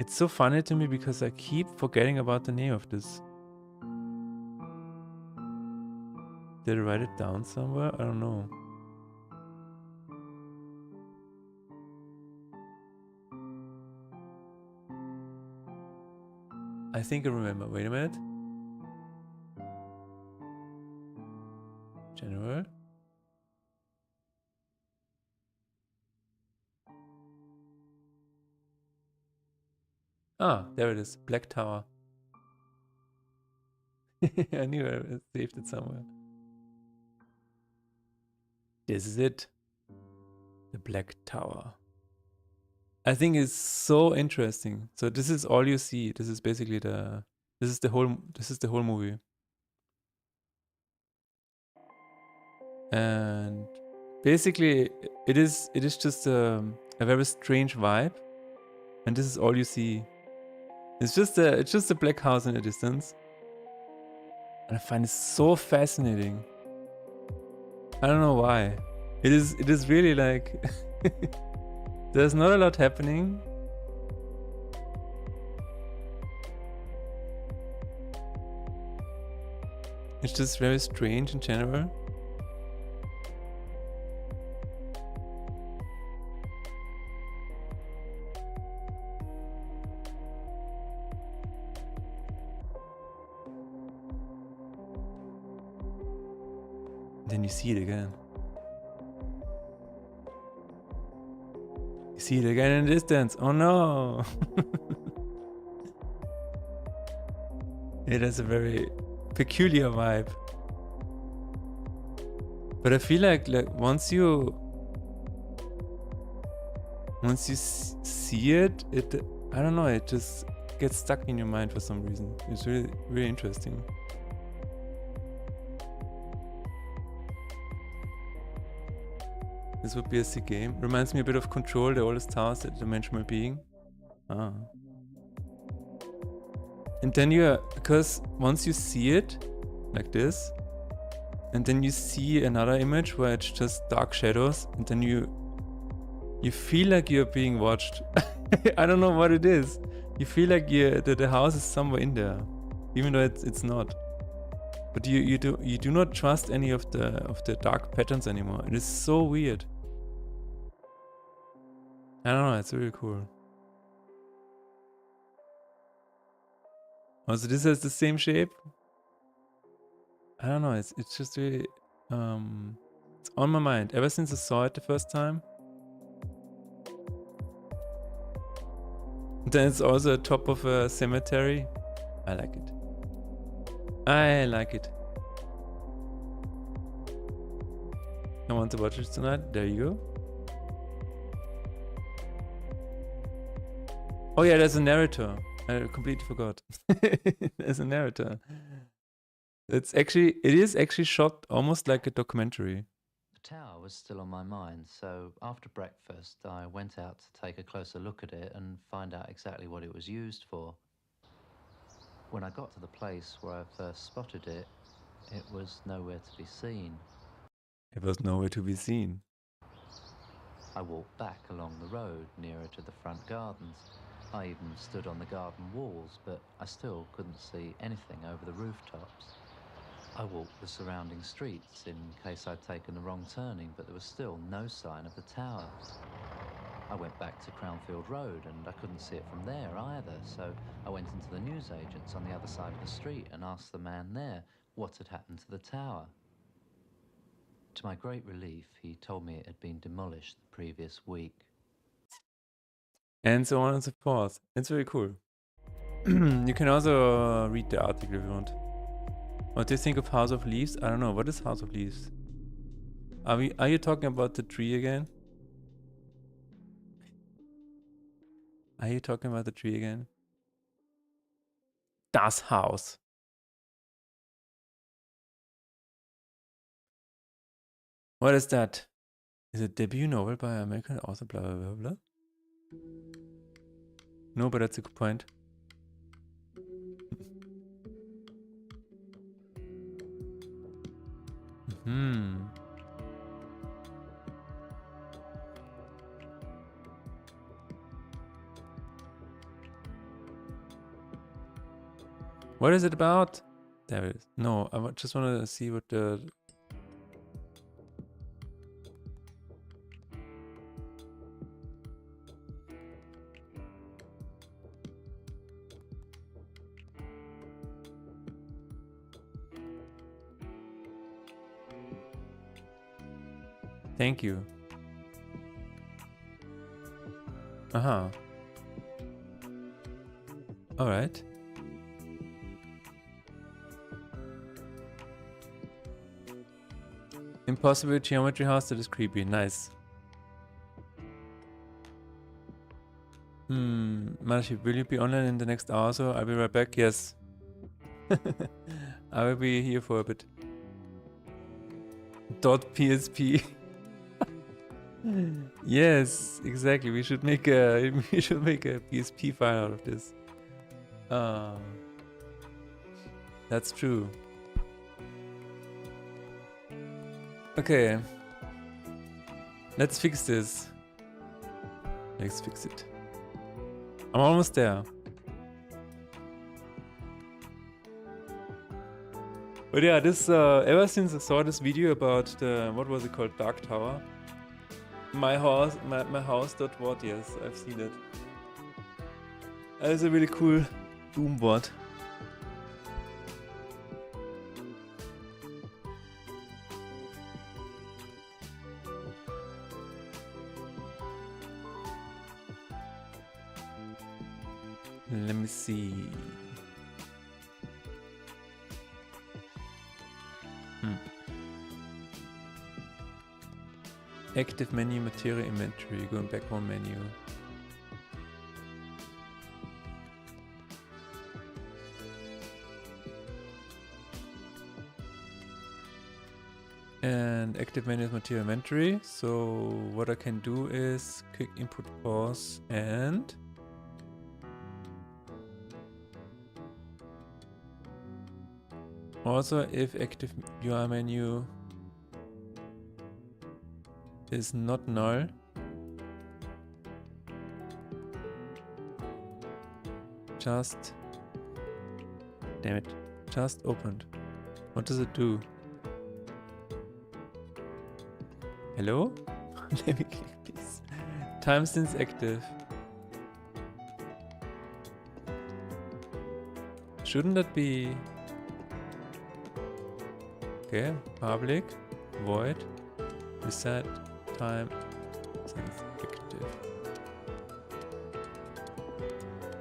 It's so funny to me because I keep forgetting about the name of this. Did I write it down somewhere? I don't know. I think I remember. Wait a minute. General. Ah, there it is. Black Tower. I knew I saved it somewhere. This is it. The Black Tower. I think it's so interesting. So this is all you see. This is basically this is the whole movie. And basically it is just a very strange vibe. And this is all you see. It's just a black house in the distance. And I find it so fascinating. I don't know why. It is really like there's not a lot happening. It's just very strange in general. Then you see it again. You see it again in the distance. Oh no! It has a very peculiar vibe. But I feel like once you see it, I don't know, it just gets stuck in your mind for some reason. It's really interesting. This would be a C game. Reminds me a bit of Control, the oldest house, the dimensional being. Ah. And then because once you see it, like this, and then you see another image where it's just dark shadows, and then you feel like you're being watched. I don't know what it is. You feel like the house is somewhere in there, even though it's not. But you do not trust any of the dark patterns anymore. It is so weird. I don't know, it's really cool. Also, this has the same shape. I don't know, it's just really it's on my mind ever since I saw it the first time. Then it's also top of a cemetery. I like it. I like it. I want to watch it tonight. There you go. Oh yeah, there's a narrator. I completely forgot. There's a narrator. It is actually shot almost like a documentary. The tower was still on my mind, so after breakfast I went out to take a closer look at it and find out exactly what it was used for. When I got to the place where I first spotted it, it was nowhere to be seen. It was nowhere to be seen. I walked back along the road nearer to the front gardens. I even stood on the garden walls, but I still couldn't see anything over the rooftops. I walked the surrounding streets in case I'd taken the wrong turning, but there was still no sign of the tower. I went back to Crownfield Road and I couldn't see it from there either, so I went into the newsagents on the other side of the street and asked the man there what had happened to the tower. To my great relief, he told me it had been demolished the previous week. And so on and so forth. It's very cool. You can also read the article if you want. What do you think of House of Leaves? I don't know. What is House of Leaves? Are you talking about the tree again? Are you talking about the tree again? Das Haus. What is that? Is it debut novel by American author blah blah blah blah? No, but that's a good point. What is it about? There it is. No, just want to see what the... Thank you. Aha. All right. Impossible geometry house that is creepy. Nice. Manashi, will you be online in the next hour or so? I'll be right back. Yes. I will be here for a bit. .psp. Yes, exactly. We should make a PSP file out of this. That's true. Okay. Let's fix this. Let's fix it. I'm almost there. But yeah, this ever since I saw this video about the, what was it called, Dark Tower. My house. Yes, I've seen it. It's a really cool Doom board. Let me see. Active menu, material inventory, going back one menu. And active menu is material inventory. So what I can do is quick input pause and also if active UI menu is not null, just, damn it, just opened. What does it do? Hello? Let me click this. Time since active. Shouldn't that be... Okay, public, void, reset, time since active.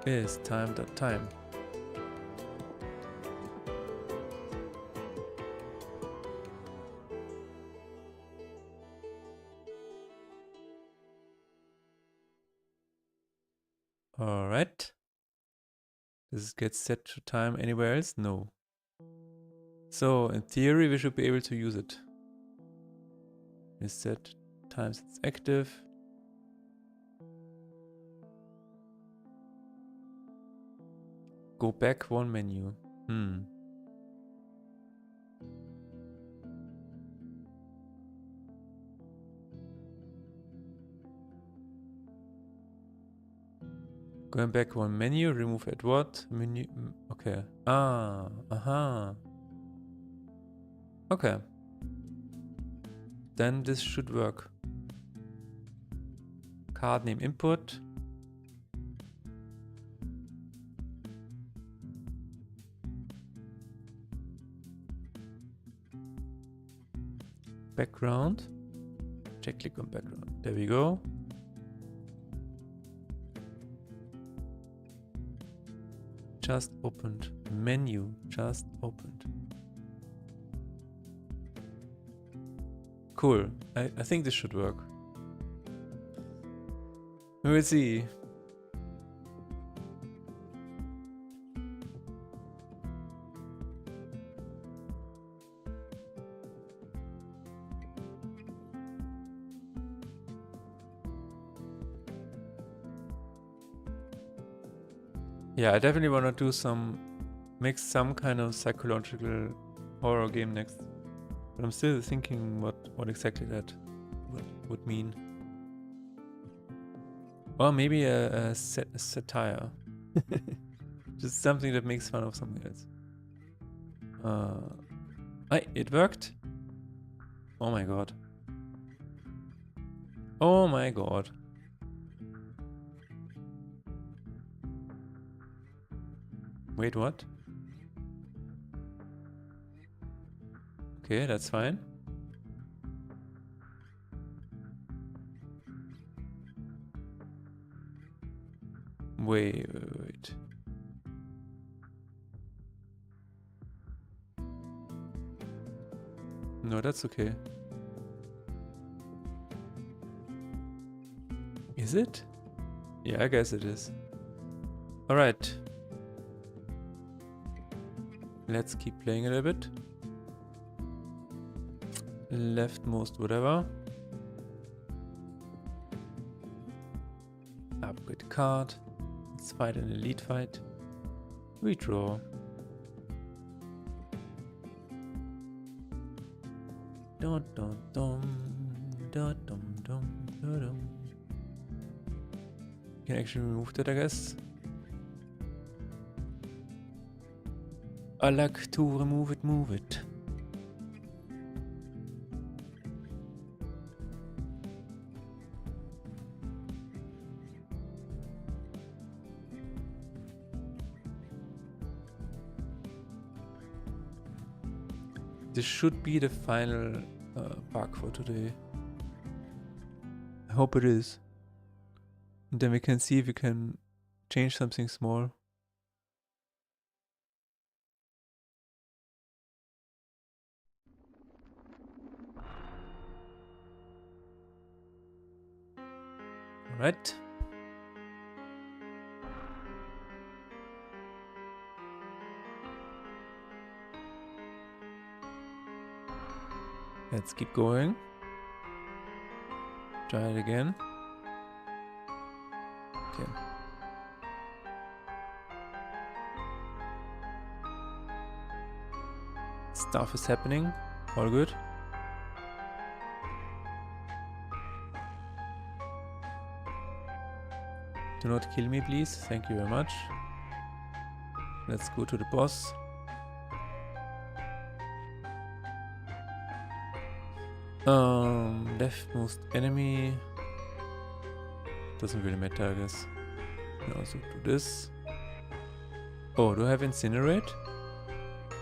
is time.time. Alright. Does it get set to time anywhere else? No. So in theory we should be able to use it. We set times it's active. Go back one menu. Going back one menu, remove at what? Menu, okay. Okay. Then this should work. Card name input. Background. Check click on background. There we go. Just opened. Menu. Just opened. Cool. I think this should work. We will see. Yeah, I definitely want to do make some kind of psychological horror game next. But I'm still thinking what exactly that would mean. Or maybe a satire. Just something that makes fun of something else. It worked? Oh my god. Oh my god. Wait, what? Okay, that's fine. Wait. No, that's okay. Is it? Yeah, I guess it is. Alright. Let's keep playing a little bit. Leftmost, whatever. Upgrade card. Let's fight an elite fight. Redraw. Dun dun dun dun dun dun dun. You can actually remove that, I guess. I like to remove it, move it. This should be the final bug for today. I hope it is. And then we can see if we can change something small. Alright. Let's keep going. Try it again. Okay. Stuff is happening. All good. Do not kill me, please. Thank you very much. Let's go to the boss. Leftmost enemy. Doesn't really matter, I guess. Can also do this. Oh, do I have incinerate?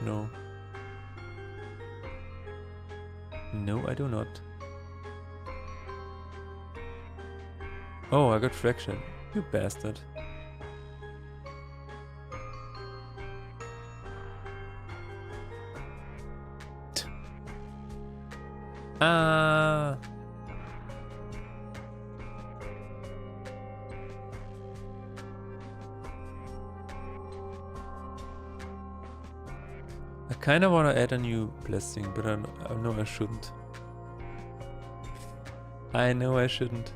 No. No, I do not. Oh, I got fraction. You bastard. Ah. I kind of want to add a new blessing, but I know I shouldn't. I know I shouldn't.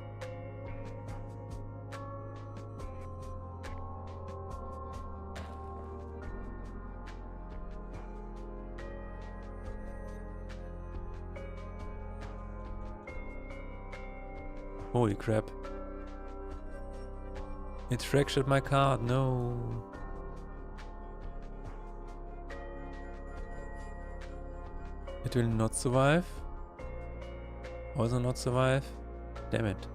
Holy crap. It fractured my card, no. It will not survive. Also not survive. Damn it.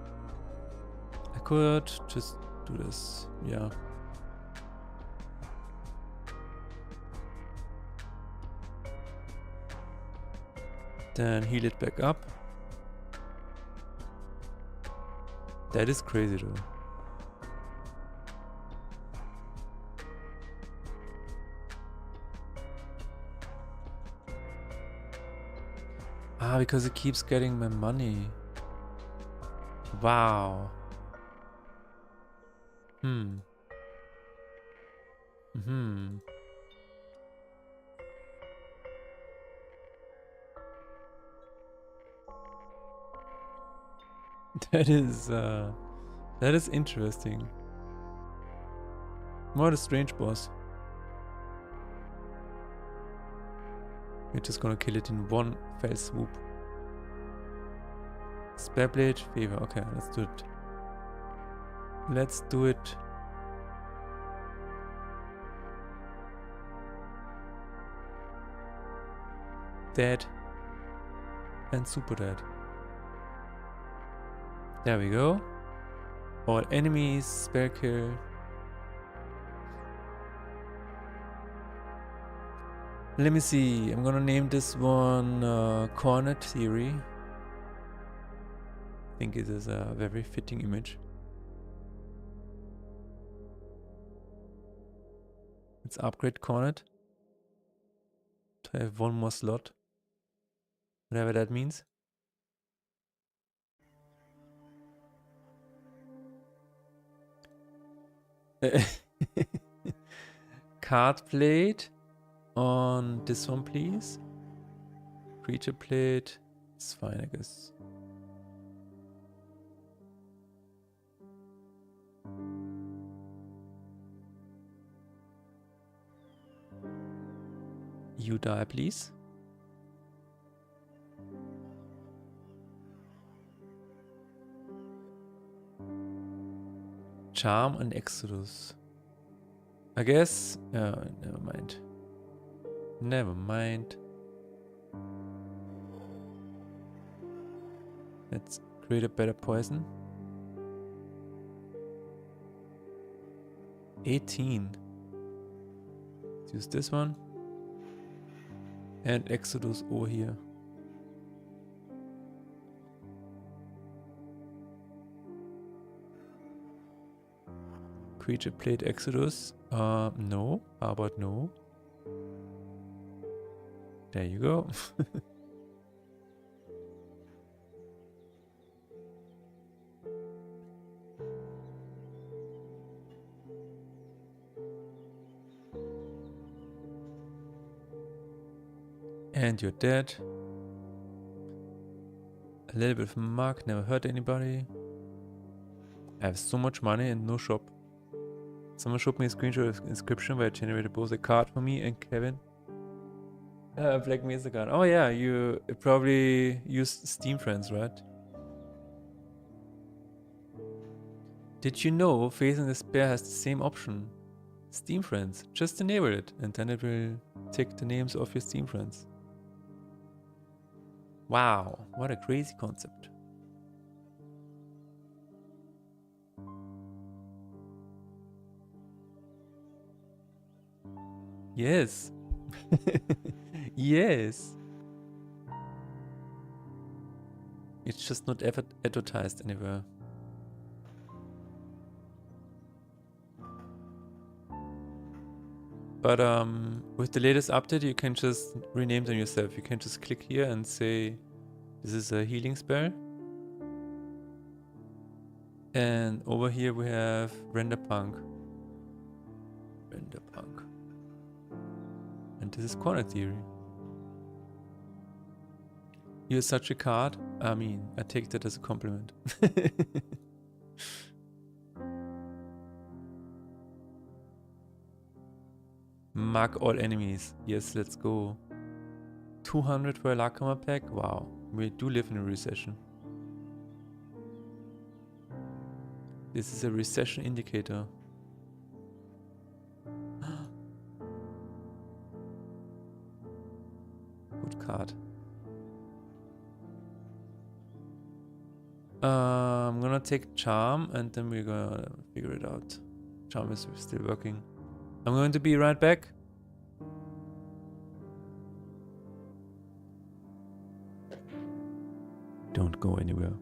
I could just do this, yeah. Then heal it back up. That is crazy though. Ah, because it keeps getting my money. Wow. Hmm. That is interesting. What a strange boss. We're just gonna kill it in one fell swoop. Spare blade, fever. Okay, let's do it. Let's do it. Dead. And super dead. There we go. All enemies, spare kill. Let me see. I'm gonna name this one Cornet Theory. I think it is a very fitting image. Let's upgrade Cornet to have one more slot. Whatever that means. Card plate on this one, please. Creature plate. It's fine, I guess. You die, please. Charm and Exodus. I guess. Never mind. Never mind. Let's create a better poison. 18. Let's use this one. And Exodus O here. Creature plate Exodus. No. How about no? There you go. And you're dead. A little bit of mark, never hurt anybody. I have so much money and no shop. Someone showed me a screenshot of inscription where I generated both a card for me and Kevin. Black Mesa card. Oh yeah, you probably used Steam Friends, right? Did you know Faith in Despair has the same option? Steam Friends. Just enable it and then it will take the names of your Steam Friends. Wow, what a crazy concept. Yes. Yes. It's just not advertised anywhere. But with the latest update, you can just rename them yourself. You can just click here and say This is a healing spell. And over here we have Render Punk. Render Punk. And this is Corner Theory. You're such a card. I mean, I take that as a compliment. Mark all enemies. Yes, let's go. 200 for a Lackhammer pack? Wow. We do live in a recession. This is a recession indicator. Good card. I'm gonna take Charm and then we're gonna figure it out. Charm is still working. I'm going to be right back. Don't go anywhere.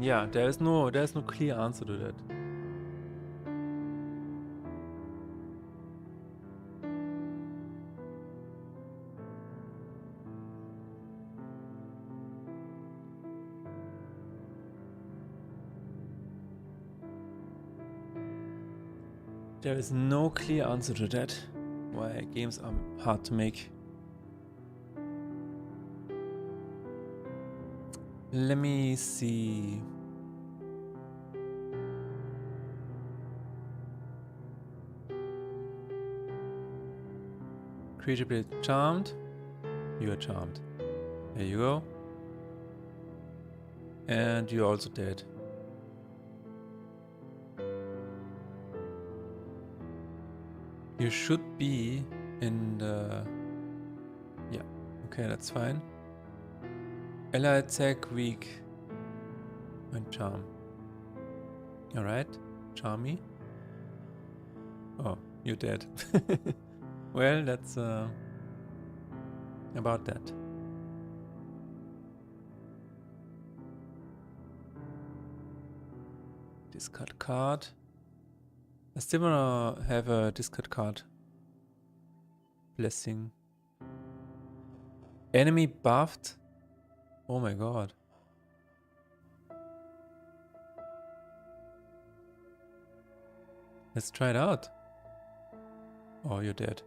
Yeah, there's no clear answer to that. There is no clear answer to that. Why games are hard to make. Let me see. Creature Blade charmed. You are charmed. There you go. And you're also dead. You should be in the... Yeah, okay, that's fine. Ally attack weak. And charm. Alright, charm me. Oh, you're dead. Well, that's about that. Discard card. I still wanna have a discard card. Blessing. Enemy buffed? Oh my god. Let's try it out. Oh, you're dead.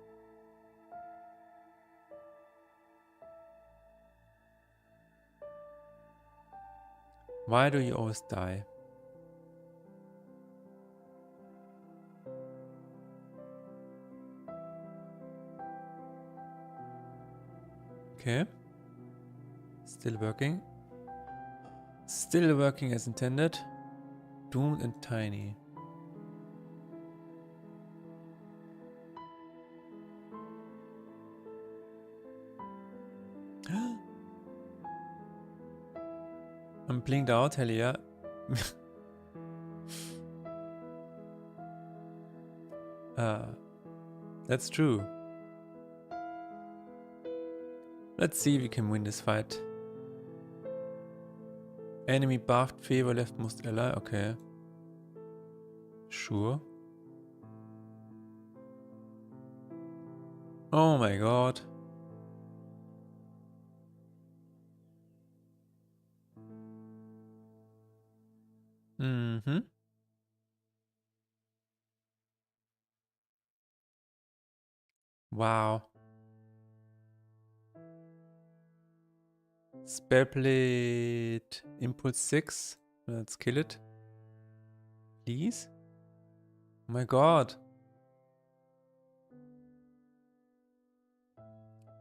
Why do you always die? Okay. Still working. Still working as intended. Doomed and tiny. I'm blinked out, hell yeah. That's true. Let's see if we can win this fight. Enemy buffed, favor left most ally, okay. Sure. Oh my god. Mm-hmm. Wow. Spell plate impulse 6. Let's kill it. Please? Oh my god.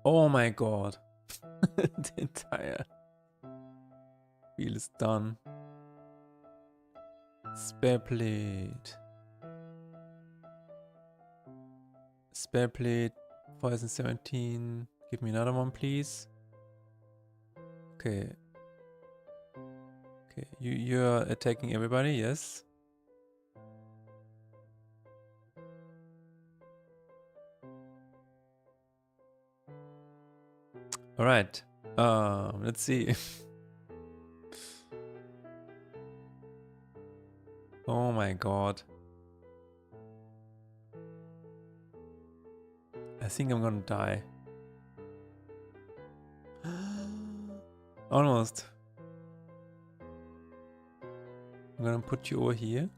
Oh my god. The entire wheel is done. Spare plate. Spare plate 2017. Give me another one, please. Okay. Okay, you're attacking everybody, yes. Alright. Let's see. Oh my god. I think I'm gonna die. Almost. I'm gonna put you over here.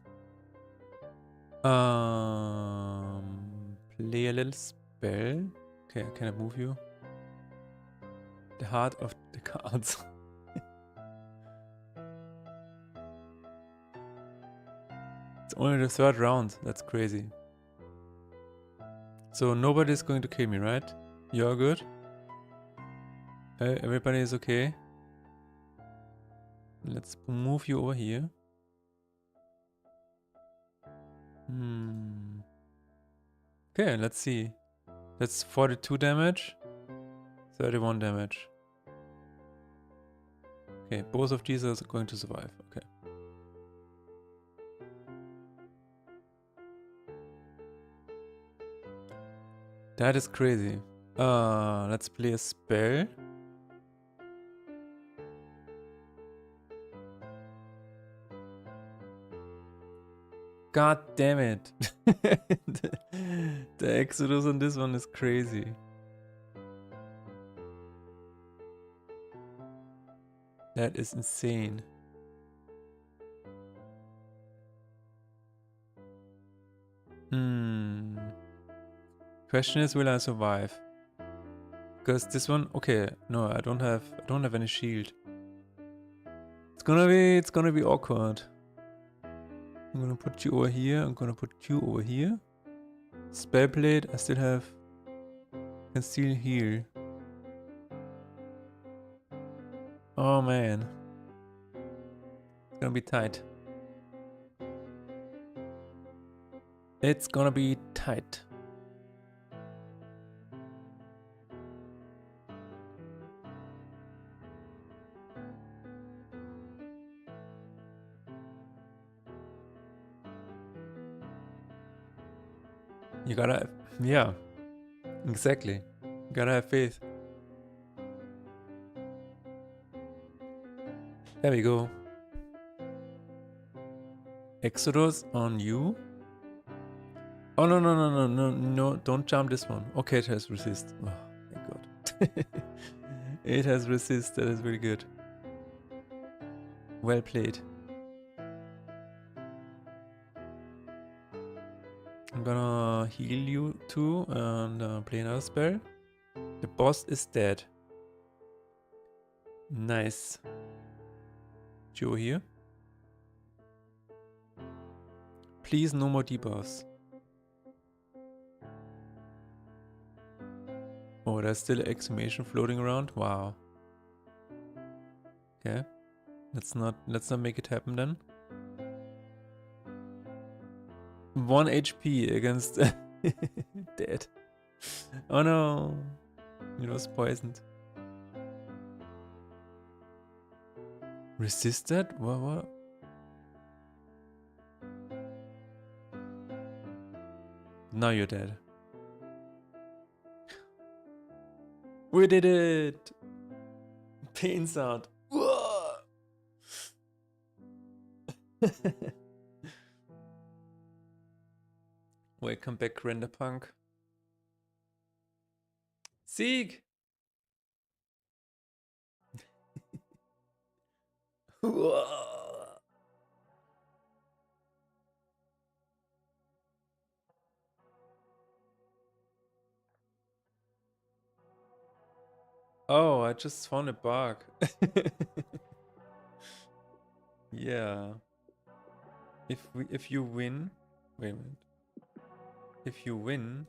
Play a little spell. Okay, can I move you? The heart of the cards. It's only the third round. That's crazy. So nobody's going to kill me, right? You're good? Everybody is okay? Let's move you over here. Okay, let's see. That's 42 damage. 31 damage. Okay, both of these are going to survive. Okay. That is crazy. Let's play a spell. God damn it. The Exodus on this one is crazy. That is insane. Question is, will I survive? Because this one, okay, no, I don't have any shield. It's gonna be awkward. I'm gonna put you over here. I'm gonna put you over here. Spellblade, I still have. Can still heal. Oh man. Gonna be tight. It's gonna be tight. You gotta, yeah, exactly. You gotta have faith. There we go. Exodus on you. Oh, no, no, no, no, no, no, don't jump this one. Okay, it has resist. Oh, thank God. It has resist, that is really good. Well played. I'm gonna heal you too and play another spell. The boss is dead. Nice. Joe here. Please, no more debuffs. Oh, there's still an exclamation floating around. Wow. Okay. Let's not make it happen then. 1 HP against dead. Oh no. It was poisoned. Resisted? What? Now you're dead. We did it! Pain sound. Welcome back, Renderpunk. Sieg! Oh, I just found a bug. Yeah. If you win, wait a minute. If you win,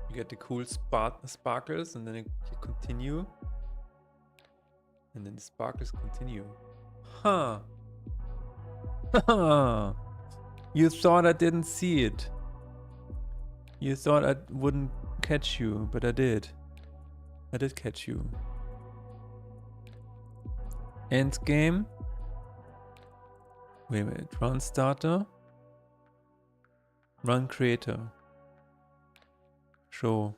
you get the cool sparkles, and then you continue, and then the sparkles continue. Huh. You thought I didn't see it. You thought I wouldn't catch you, but I did. I did catch you. End game. Wait a minute. Run starter. Run creator. Show.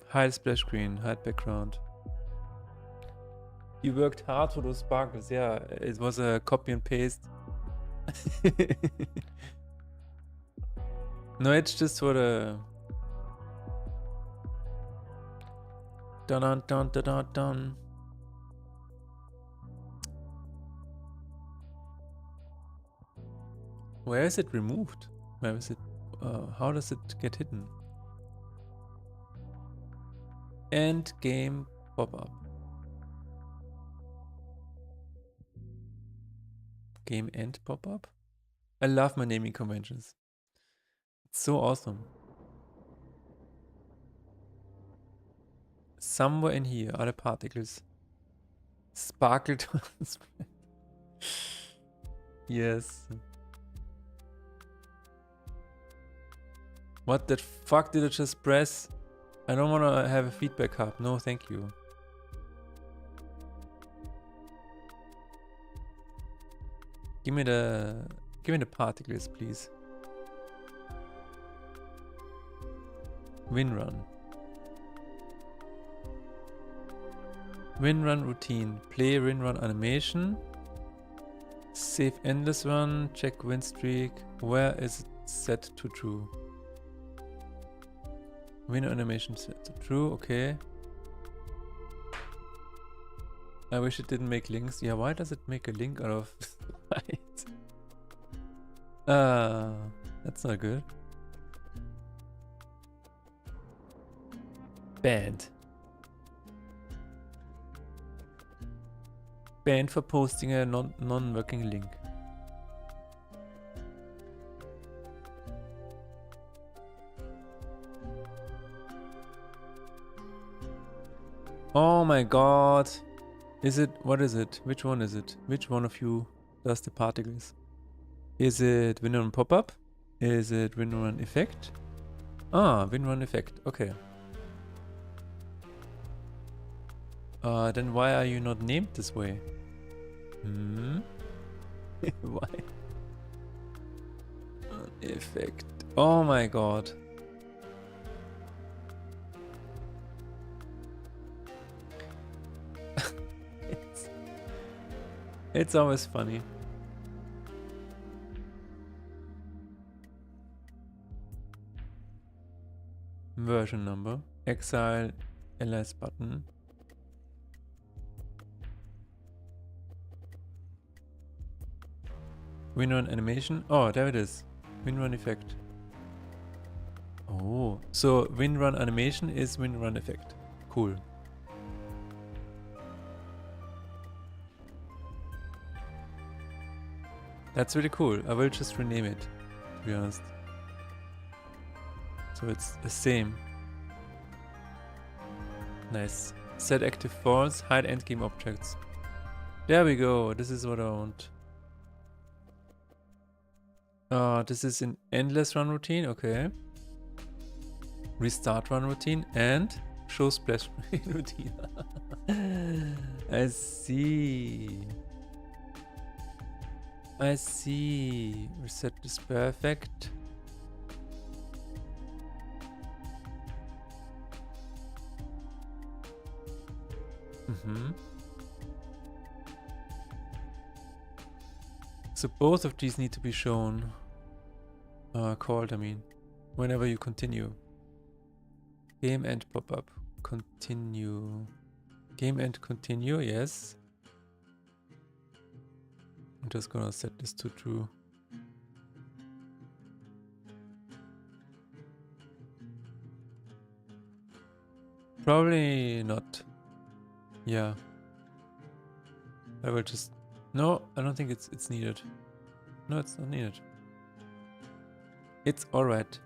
Hide splash screen. Hide background. You worked hard for those sparkles. Yeah, it was a copy and paste. No, it's just for the dun dun dun dun dun dun. Where is it removed? Where is it? How does it get hidden? End game pop-up. Game end pop-up? I love my naming conventions. It's so awesome. Somewhere in here are the particles. Sparkled. Yes. What the fuck did I just press? I don't want to have a feedback hub. No, thank you. Give me the particles, please. Win run. Win run routine. Play win run animation. Save endless run. Check win streak. Where is it set to true? Win animation set to true. Okay. I wish it didn't make links. Yeah, why does it make a link out of light? That's not good. Banned. Banned for posting a non-working link. Oh my god. Is it, what is it? Which one is it? Which one of you does the particles? Is it wind run pop-up? Is it wind run effect? Ah, wind run effect, okay. Then why are you not named this way? Hmm? Why? Effect. Oh my god. It's always funny. Version number. Exile ls button. Windrun animation. Oh, there it is. Windrun effect. Oh, so windrun animation is windrun effect. Cool. That's really cool. I will just rename it, to be honest. So it's the same. Nice. Set active false, hide endgame objects. There we go. This is what I want. This is an endless run routine. Okay. Restart run routine and show splash routine. I see. I see. Reset is perfect. So both of these need to be shown. Called, I mean. Whenever you continue. Game end pop-up. Continue. Game end continue, yes. I'm just gonna set this to true. Probably not. Yeah. I will just... No, I don't think it's needed. No, it's not needed. It's alright.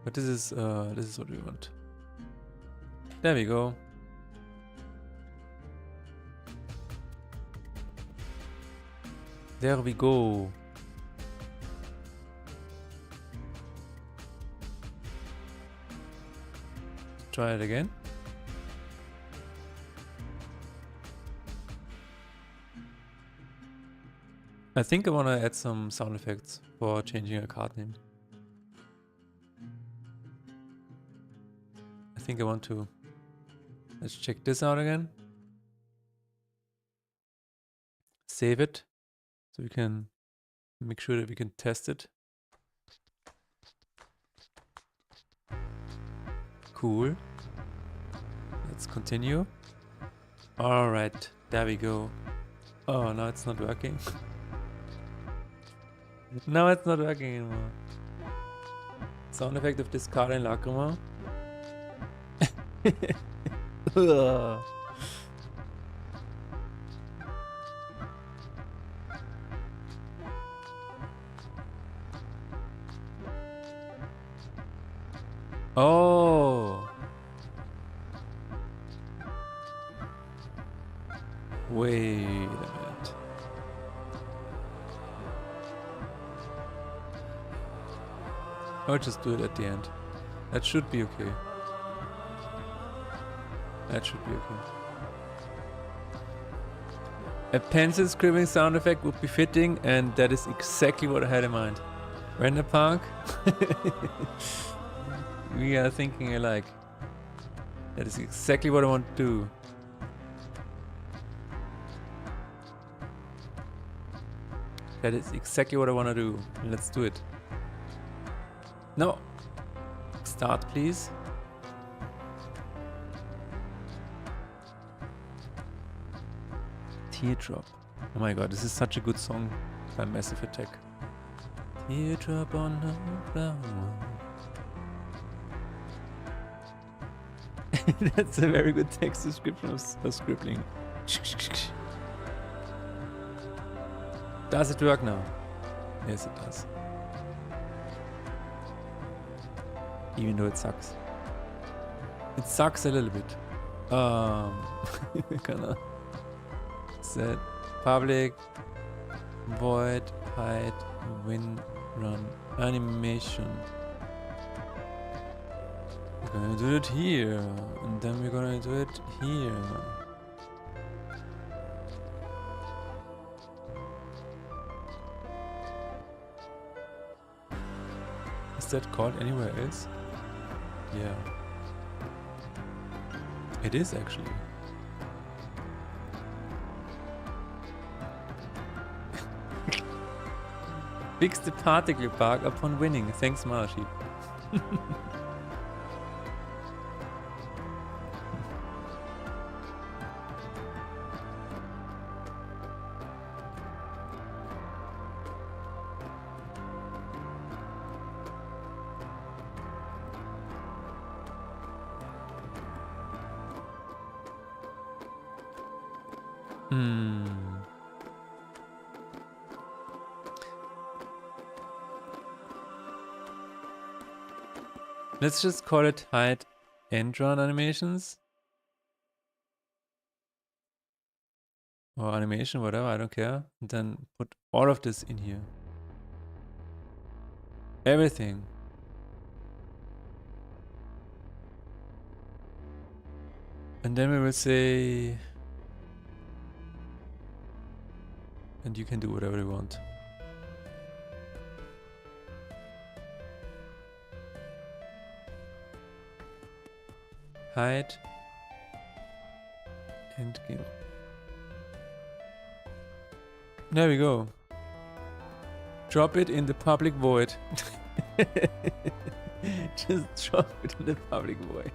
But this is what we want. There we go. There we go. Try it again. I think I want to add some sound effects for changing a card name. I think I want to. Let's check this out again. Save it. So we can make sure that we can test it. Cool. Let's continue. Alright, there we go. Oh, now it's not working. Now it's not working anymore. Sound effect of discarding lacrima. Oh. Wait a minute. I'll just do it at the end. That should be okay. That should be okay. A pencil scribbling sound effect would be fitting, and that is exactly what I had in mind. Render Park. We are thinking alike. That is exactly what I want to do. That is exactly what I want to do. Let's do it. No. Start, please. Teardrop. Oh my god, this is such a good song by Massive Attack. Teardrop on a flower. That's a very good text description of scribbling. Does it work now? Yes, it does. Even though it sucks. It sucks a little bit. we're gonna set public void hide win run animation. We're gonna do it here, and then we're gonna do it here. Is that called anywhere else? Yeah. It is actually. Fix the particle bug upon winning. Thanks, Marshy. Let's just call it hide end run animations. Or animation, whatever, I don't care. And then put all of this in here. Everything. And then we will say... And you can do whatever you want. Hide. End game. There we go. Drop it in the public void. Just drop it in the public void.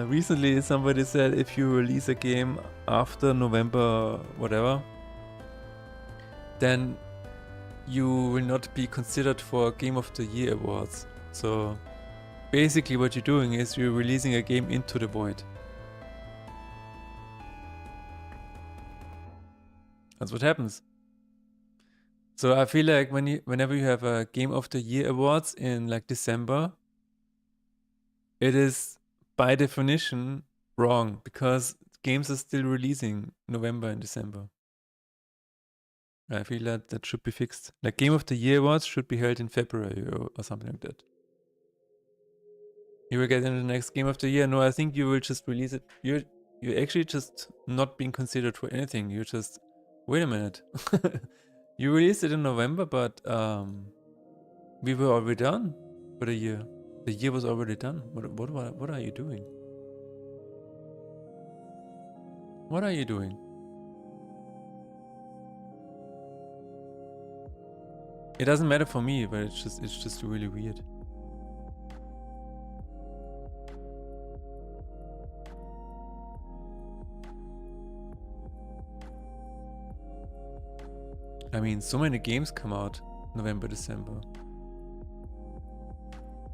Recently somebody said if you release a game after November whatever, then you will not be considered for Game of the Year awards. So basically what you're doing is you're releasing a game into the void. That's what happens. So I feel like whenever you have a Game of the Year awards in like December, it is by definition wrong because games are still releasing November and December. I feel that that should be fixed. Like Game of the Year awards should be held in February or something like that. You will get into the next Game of the Year. No, I think you will just release it. You're actually just not being considered for anything. You're just, wait a minute. You released it in November, but we were already done for the year. The year was already done. What are you doing? What are you doing? It doesn't matter for me, but it's just really weird. I mean, so many games come out November, December.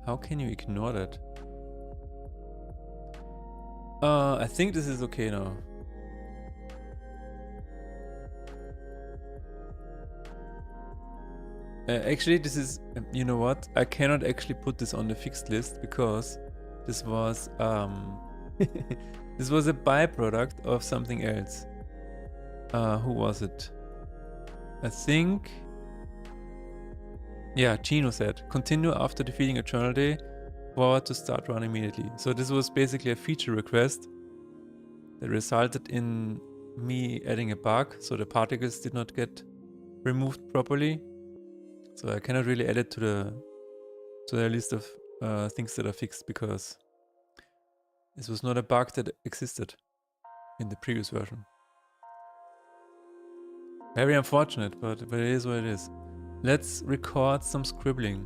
How can you ignore that? I think this is okay now. Actually, this is, you know what? I cannot actually put this on the fixed list because this was this was a byproduct of something else. Who was it? I think, yeah, Chino said, continue after defeating Eternal Day, forward to start run immediately. So this was basically a feature request that resulted in me adding a bug, so the particles did not get removed properly. So I cannot really add it to the list of things that are fixed because this was not a bug that existed in the previous version. Very unfortunate, but it is what it is. Let's record some scribbling.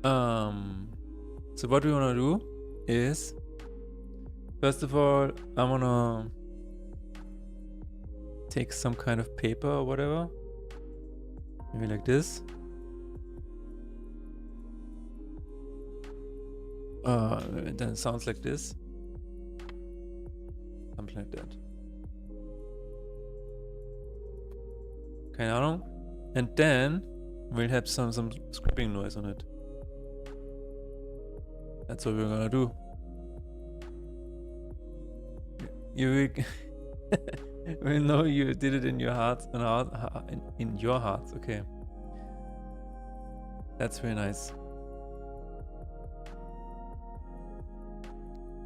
So what we wanna do is, first of all, I wanna take some kind of paper or whatever. Maybe like this. Then it sounds like this. Something like that. Keine Ahnung. And then we'll have some scribbling noise on it. That's what we're gonna do. You will know you did it in your heart, in your hearts. Okay, that's very nice.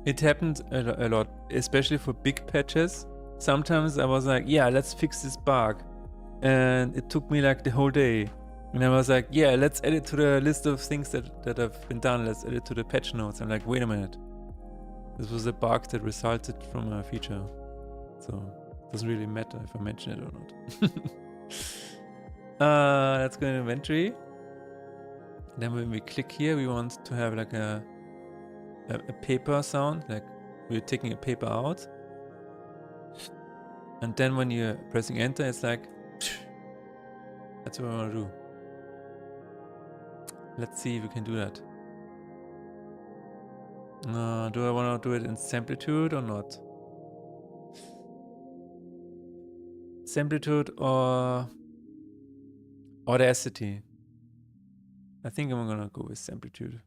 It happened a lot, especially for big patches. Sometimes I was like, yeah, let's fix this bug, and it took me like the whole day. And I was like, yeah, let's add it to the list of things that have been done. Let's add it to the patch notes. I'm like, wait a minute. This was a bug that resulted from a feature. So it doesn't really matter if I mention it or not. Let's go in inventory. Then when we click here, we want to have like a paper sound, like we're taking a paper out. And then when you're pressing enter, it's like, that's what I want to do. Let's see if we can do that. Do I want to do it in Samplitude or not? Samplitude or Audacity? I think I'm gonna go with Samplitude.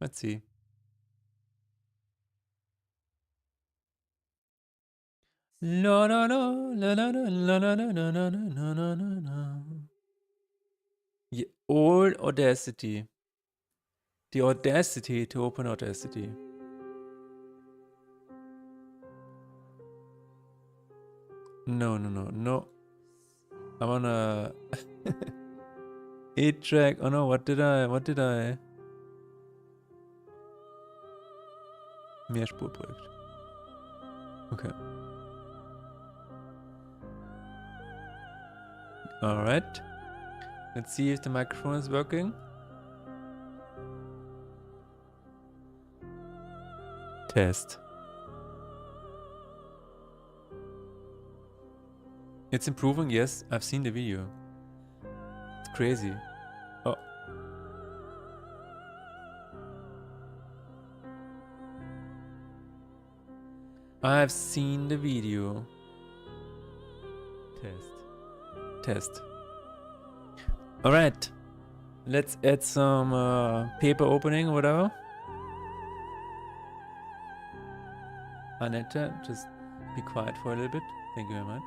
Let's see. No, no, no, no, no, no, no, no, no, no, no, no, no, no, no. Yeah, old Audacity. The audacity to open Audacity. No, no, no, no. I wanna 8-track. Oh no, what did I? Mehrspurprojekt. Okay. Alright. Let's see if the microphone is working. Test. It's improving, yes. I've seen the video. It's crazy. Oh. I've seen the video. Test. Alright. Let's add some paper opening or whatever. Annette, just be quiet for a little bit. Thank you very much.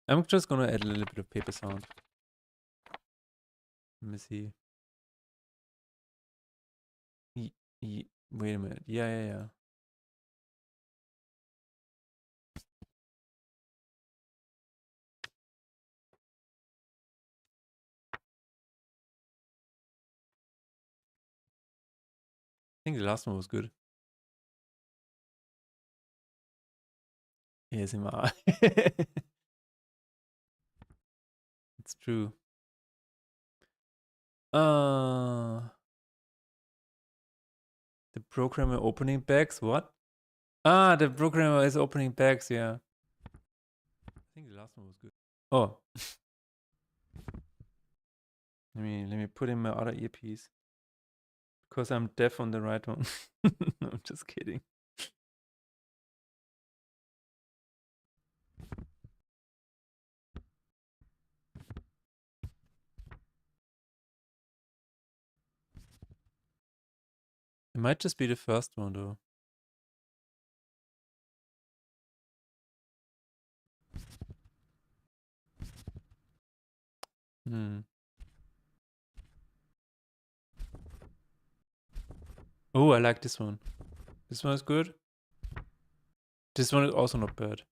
I'm just gonna add a little bit of paper sound. Let me see. Wait a minute. Yeah. I think the last one was good. ASMR. It's true. The programmer opening bags, what? The programmer is opening bags, yeah. I think the last one was good. Oh. let me put in my other earpiece. Because I'm deaf on the right one. No, I'm just kidding. It might just be the first one though. Oh, I like this one. This one is good. This one is also not bad.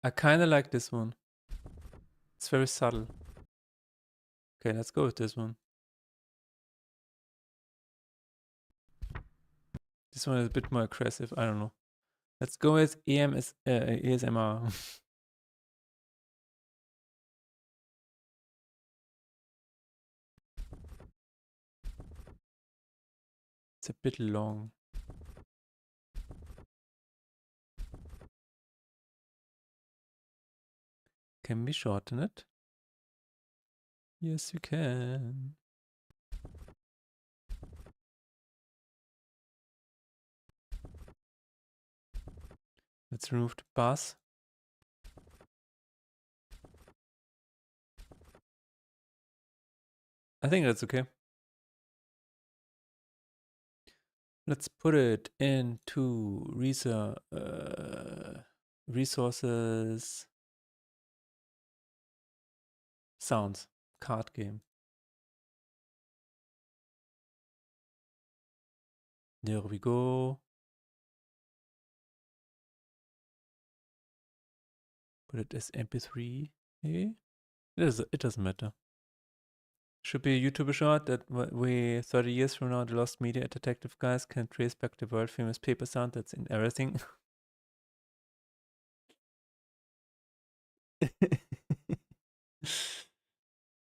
I kind of like this one. It's very subtle. Okay, let's go with this one. This one is a bit more aggressive. I don't know. Let's go with ASMR. It's a bit long. Can we shorten it? Yes, you can. Let's remove the bus. I think that's okay. Let's put it into resources, sounds, card game. There we go. Put it as MP3, maybe? It doesn't matter. Should be a YouTube short that we 30 years from now the lost media detective guys can trace back the world famous paper sound that's in everything.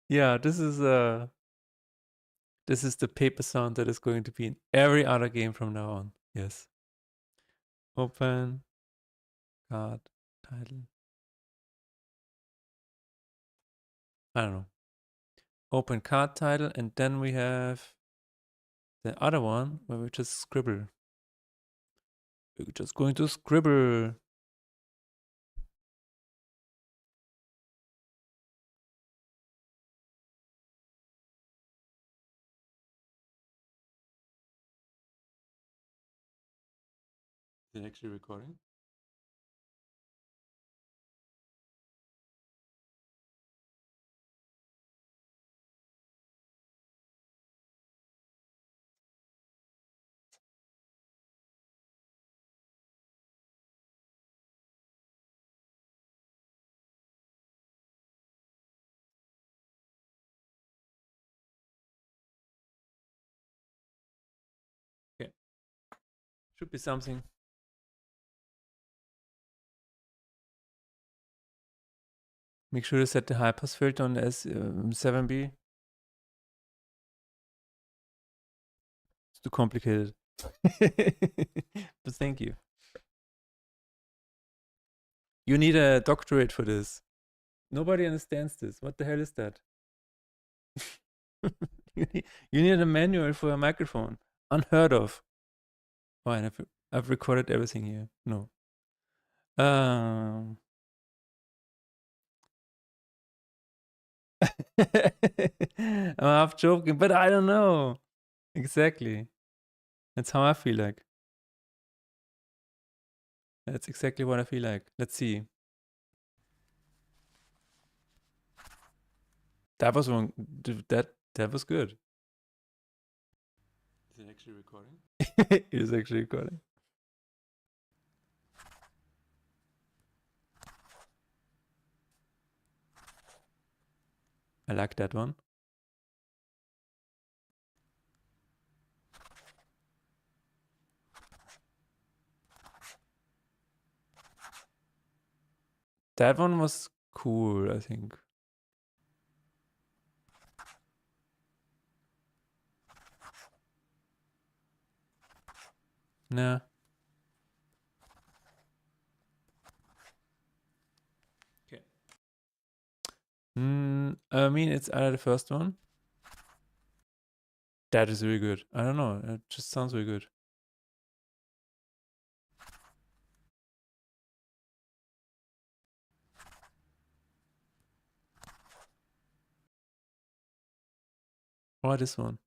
Yeah, this is the paper sound that is going to be in every other game from now on. Yes. Open card title. I don't know. Open card title, and then we have the other one where we just scribble. We're just going to scribble. Is it actually recording? Okay. Should be something. Make sure to set the high pass filter on S7B. It's too complicated. But thank you. You need a doctorate for this. Nobody understands this. What the hell is that? You need a manual for a microphone. Unheard of. Fine, I've recorded everything here. No. I'm half joking, but I don't know. Exactly. That's how I feel like. That's exactly what I feel like. Let's see. That was one. That was good. Is it actually recording? It is actually recording. I like that one. That one was cool, I think. Nah. Okay. I mean, it's either the first one. That is really good. I don't know. It just sounds really good. Or this one.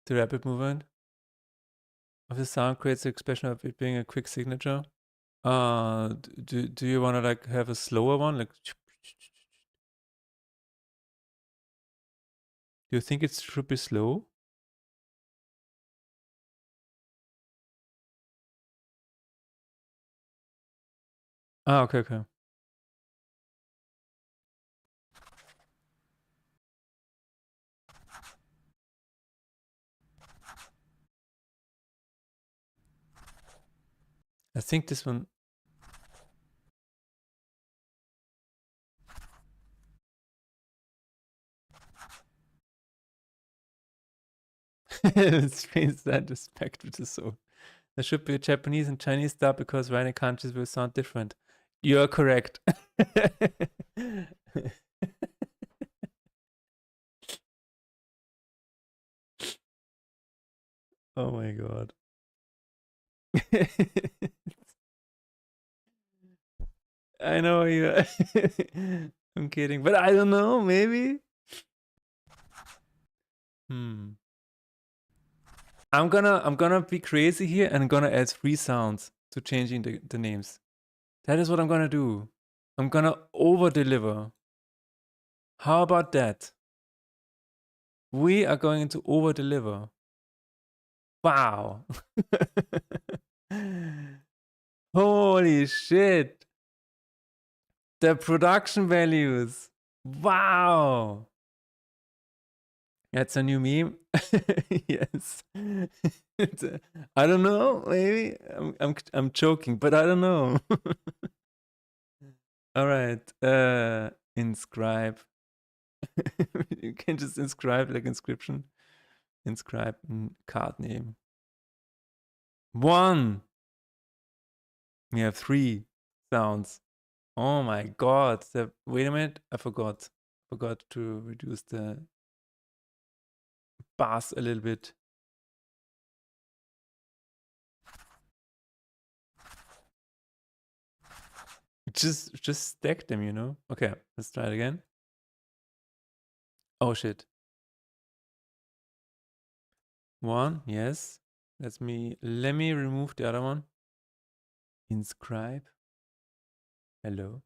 The rapid movement of the sound creates the expression of it being a quick signature. Do you want to like have a slower one? Like, do you think it should be slow? Ah, okay, okay. I think this one. It's strange that respect, which is so There should be a Japanese and Chinese dub because random countries will sound different. You're correct. Oh my god. I know you. I'm kidding, but I don't know. Maybe. I'm gonna be crazy here and I'm gonna add 3 sounds to changing the names. That is what I'm gonna do. I'm gonna over deliver. How about that? We are going to over deliver. Wow. Holy shit. The production values. Wow. That's a new meme. Yes. I don't know. Maybe I'm joking, but I don't know. All right. Inscribe. You can just inscribe like inscription. Inscribe card name. 1. We have 3 sounds. Oh my god. Wait a minute. I forgot. Forgot to reduce the bass a little bit. Just stack them, you know? Okay, let's try it again. Oh shit. 1, yes. Let me remove the other one. Inscribe. Hello.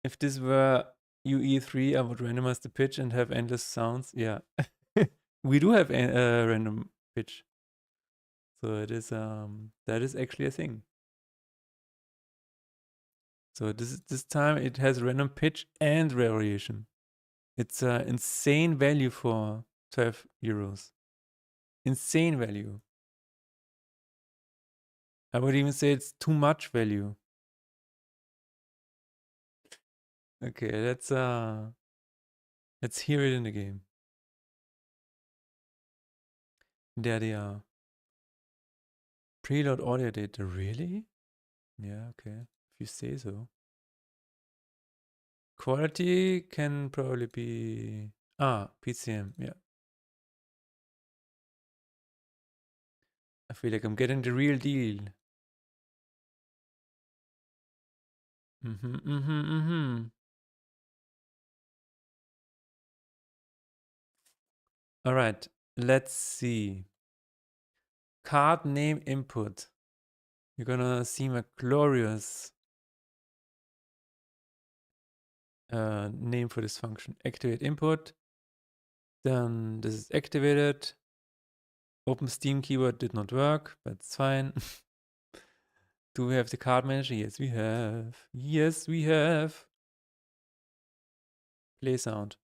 If this were UE3, I would randomize the pitch and have endless sounds. Yeah. We do have a random pitch. So it is that is actually a thing. So this time it has random pitch and variation. It's an insane value for 12 euros. Insane value. I would even say it's too much value. Okay, let's hear it in the game. There they are. Preload audio data, really? Yeah, okay. If you say so. Quality can probably be PCM, yeah. I feel like I'm getting the real deal. All right, let's see. Card name input. You're gonna see my glorious name for this function. Activate input. Then this is activated. Open Steam keyword did not work, but it's fine. Do we have the card manager? Yes, we have. Yes, we have. Play sound.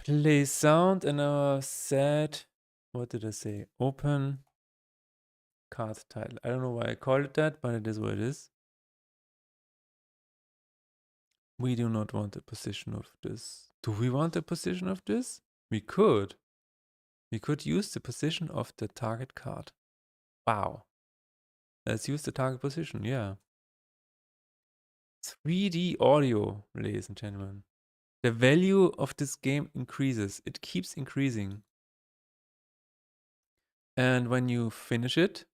Play sound, and I said, what did I say? Open card title. I don't know why I called it that, but it is what it is. We do not want a position of this. Do we want a position of this? We could. We could use the position of the target card. Wow. Let's use the target position, yeah. 3D audio, ladies and gentlemen. The value of this game increases. It keeps increasing. And when you finish it,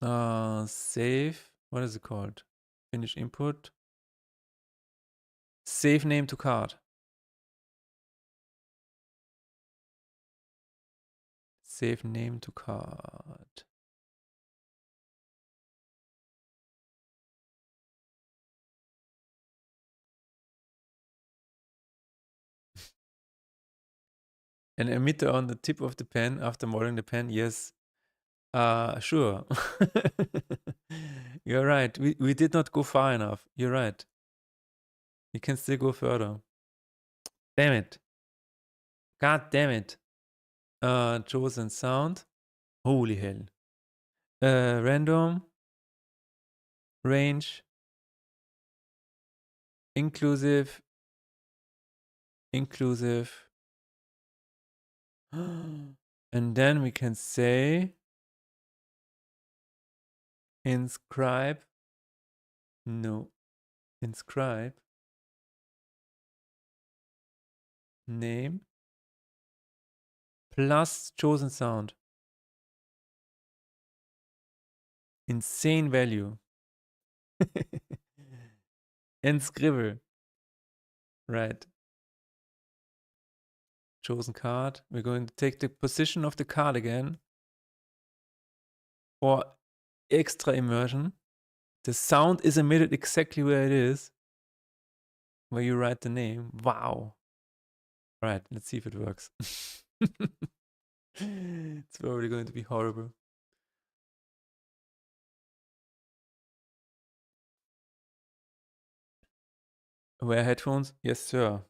save, what is it called? Finish input. Save name to card. Save name to card. An emitter on the tip of the pen after molding the pen. Yes. Sure. You're right. We did not go far enough. You're right. You can still go further. Damn it. God damn it. Chosen sound. Holy hell. Random. Range. inclusive. And then we can say inscribe. No. Inscribe. Name. Plus chosen sound. Insane value. And scribble. Right. Chosen card. We're going to take the position of the card again. For extra immersion. The sound is emitted exactly where it is. Where you write the name. Wow. Right, let's see if it works. It's probably going to be horrible. Wear headphones? Yes, sir.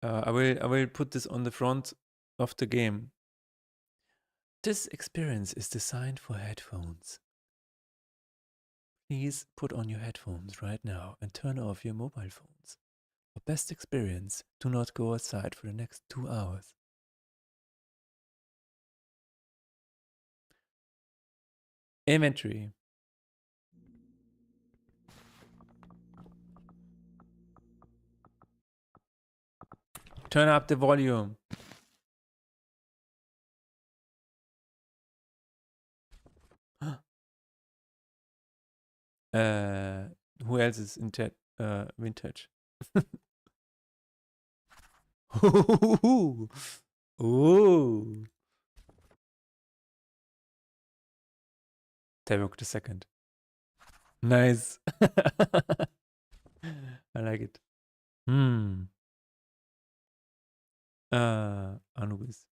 I will put this on the front of the game. This experience is designed for headphones. Please put on your headphones right now and turn off your mobile phones. For best experience, do not go outside for the next 2 hours. Inventory. Turn up the volume. Who else is in chat? Vintage. Ooh. Ooh. Tabok the second. Nice. I like it. Anubis.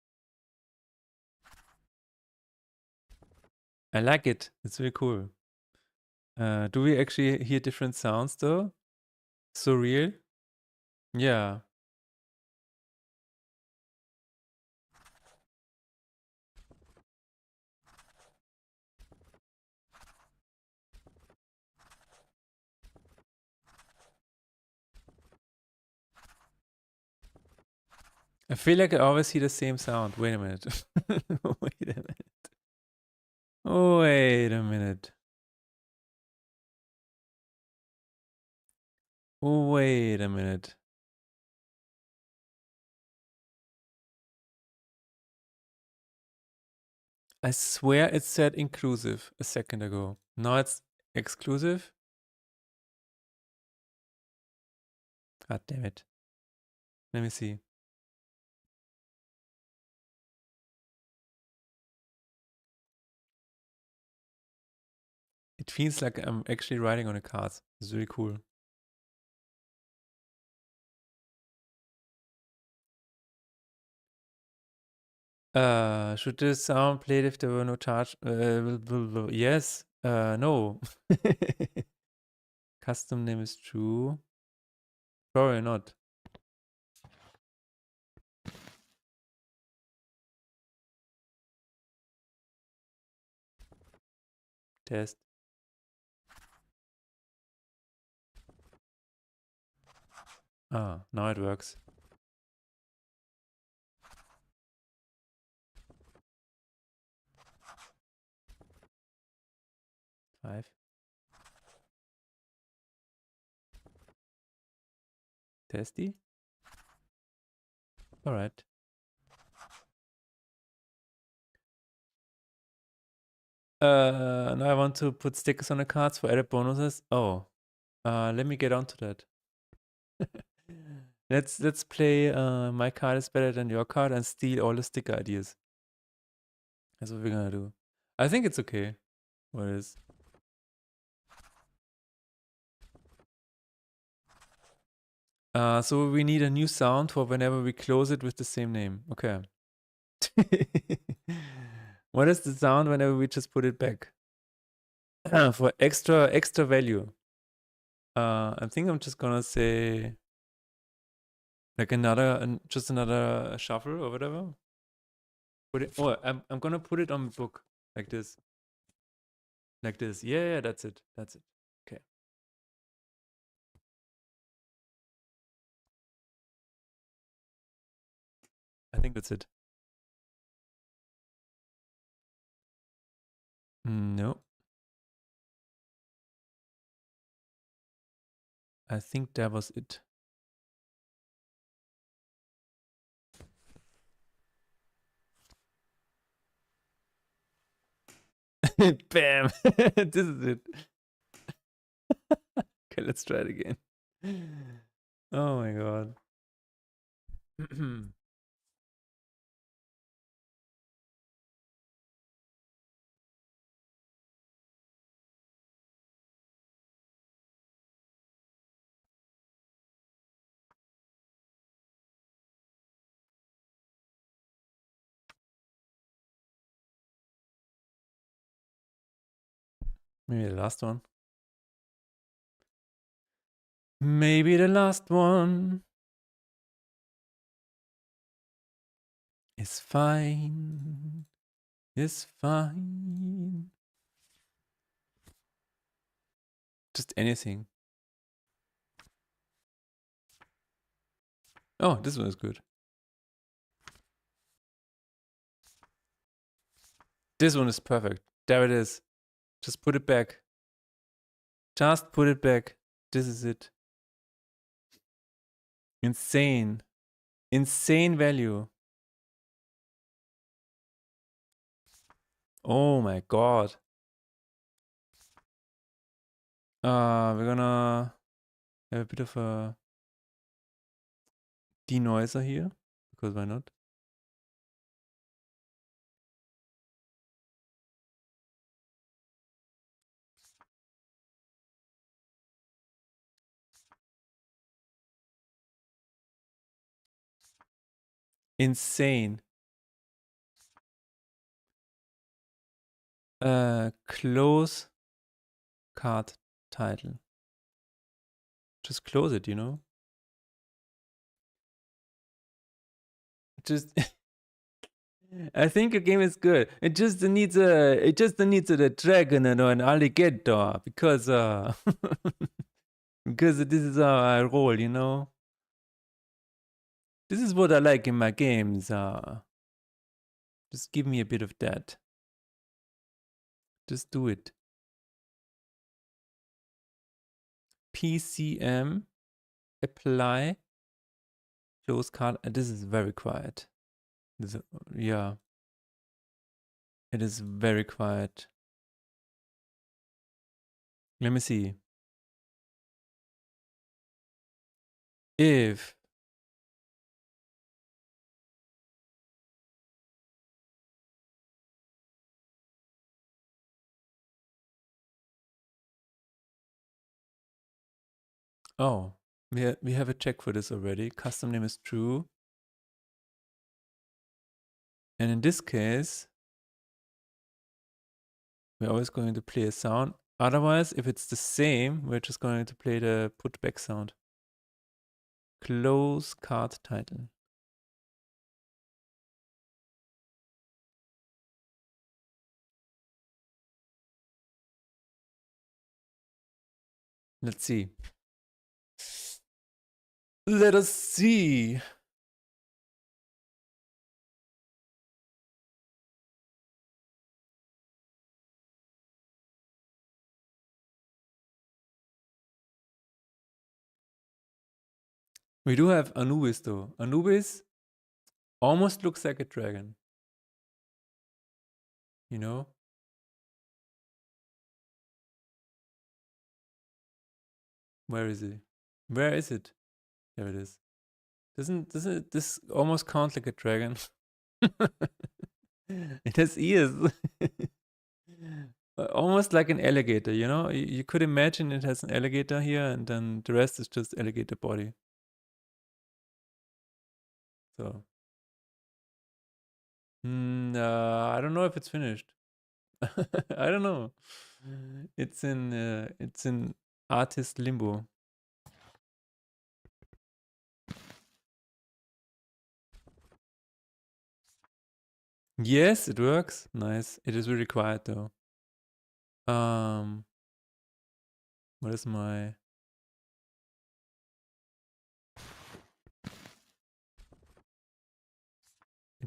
I like it. It's really cool. Do we actually hear different sounds though? So real? Yeah. I feel like I always hear the same sound. Wait a minute. Wait a minute. Wait a minute. Wait a minute. I swear it said inclusive a second ago. Now it's exclusive. God damn it. Let me see. It feels like I'm actually writing on a card. It's really cool. Should this sound played if there were no charge? Yes. No. Custom name is true. Probably not. Test. Ah, now it works. Five. Testy. All right. Now I want to put stickers on the cards for added bonuses. Oh, let me get onto that. Let's play my card is better than your card and steal all the sticker ideas. That's what we're gonna do. I think it's okay. What is? So we need a new sound for whenever we close it with the same name. Okay. What is the sound whenever we just put it back? For extra value. I think I'm just gonna say like just another shuffle or whatever. Put it. Oh, I'm gonna put it on the book like this. Like this. Yeah, that's it. That's it. Okay. I think that's it. No. I think that was it. Bam! This is it. Okay, let's try it again. Oh my god. Maybe the last one. Maybe the last one is fine. Is fine. Just anything. Oh, this one is good. This one is perfect. There it is. Just put it back. Just put it back. This is it. Insane. Insane value. Oh my god. We're gonna have a bit of a denoiser here. Because why not? Insane. Close card title. Just close it, you know? Just I think your game is good. It just needs a dragon and an alligator because because this is how I roll, you know? This is what I like in my games. Just give me a bit of that. Just do it. PCM, apply, close card. This is very quiet. This, yeah. It is very quiet. Let me see. If oh, we have a check for this already. Custom name is true. And in this case, we're always going to play a sound. Otherwise, if it's the same, we're just going to play the put back sound. Close card title. Let's see. Let us see. We do have Anubis though. Anubis almost looks like a dragon. You know? Where is he? Where is it? There it is. Doesn't this almost count like a dragon? It has ears. Almost like an alligator, you know? You could imagine it has an alligator here and then the rest is just alligator body. So. I don't know if it's finished. I don't know. It's in artist limbo. Yes, it works. Nice. It is really quiet though. What is my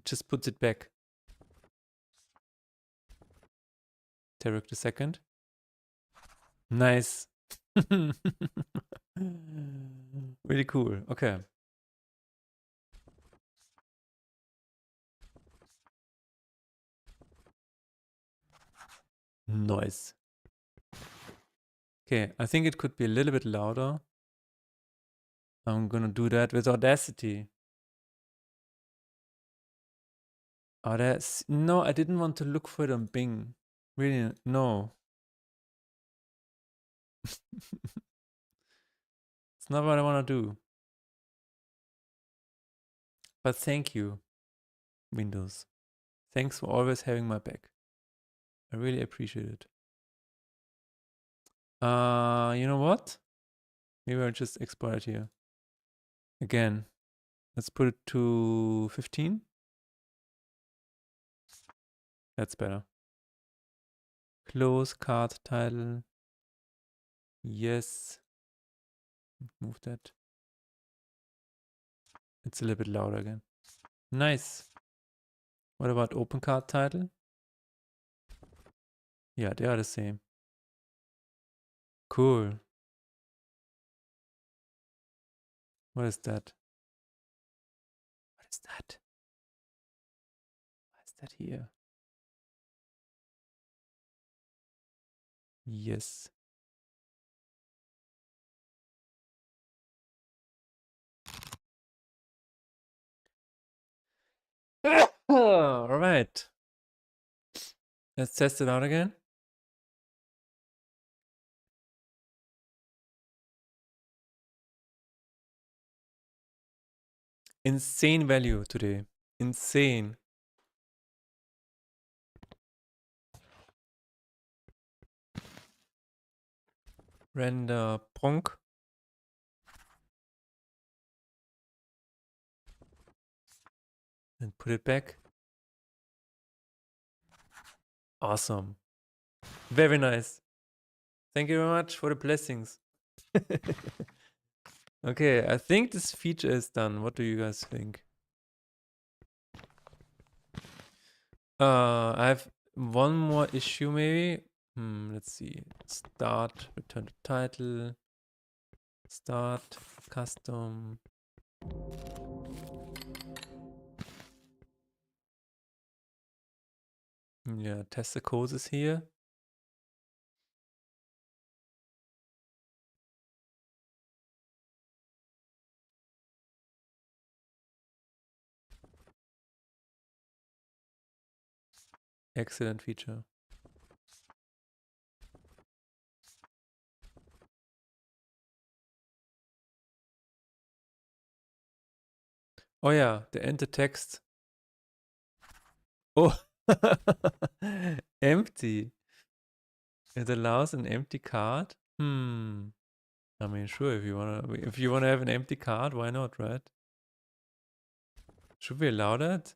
It just puts it back. Tarek the second. Nice. Really cool. Okay. Nice. Okay, I think it could be a little bit louder. I'm gonna do that with Audacity. No, I didn't want to look for it on Bing. Really, no. It's not what I want to do. But thank you, Windows. Thanks for always having my back. I really appreciate it. You know what? Maybe I'll just export it here. Again, let's put it to 15. That's better. Close card title. Yes. Move that. It's a little bit louder again. Nice. What about open card title? Yeah, they are the same. Cool. What is that? What is that? Why is that here? Yes. All right. Let's test it out again. Insane value today. Insane. Render pronk. And put it back. Awesome. Very nice. Thank you very much for the blessings. Okay, I think this feature is done. What do you guys think? I have one more issue maybe. Let's see. Start, return to title. Start, custom. Yeah, test the codes is here. Excellent feature. Oh yeah, the enter text. Oh, empty. It allows an empty card. I mean, sure, if you wanna have an empty card, why not, right? Should we allow that?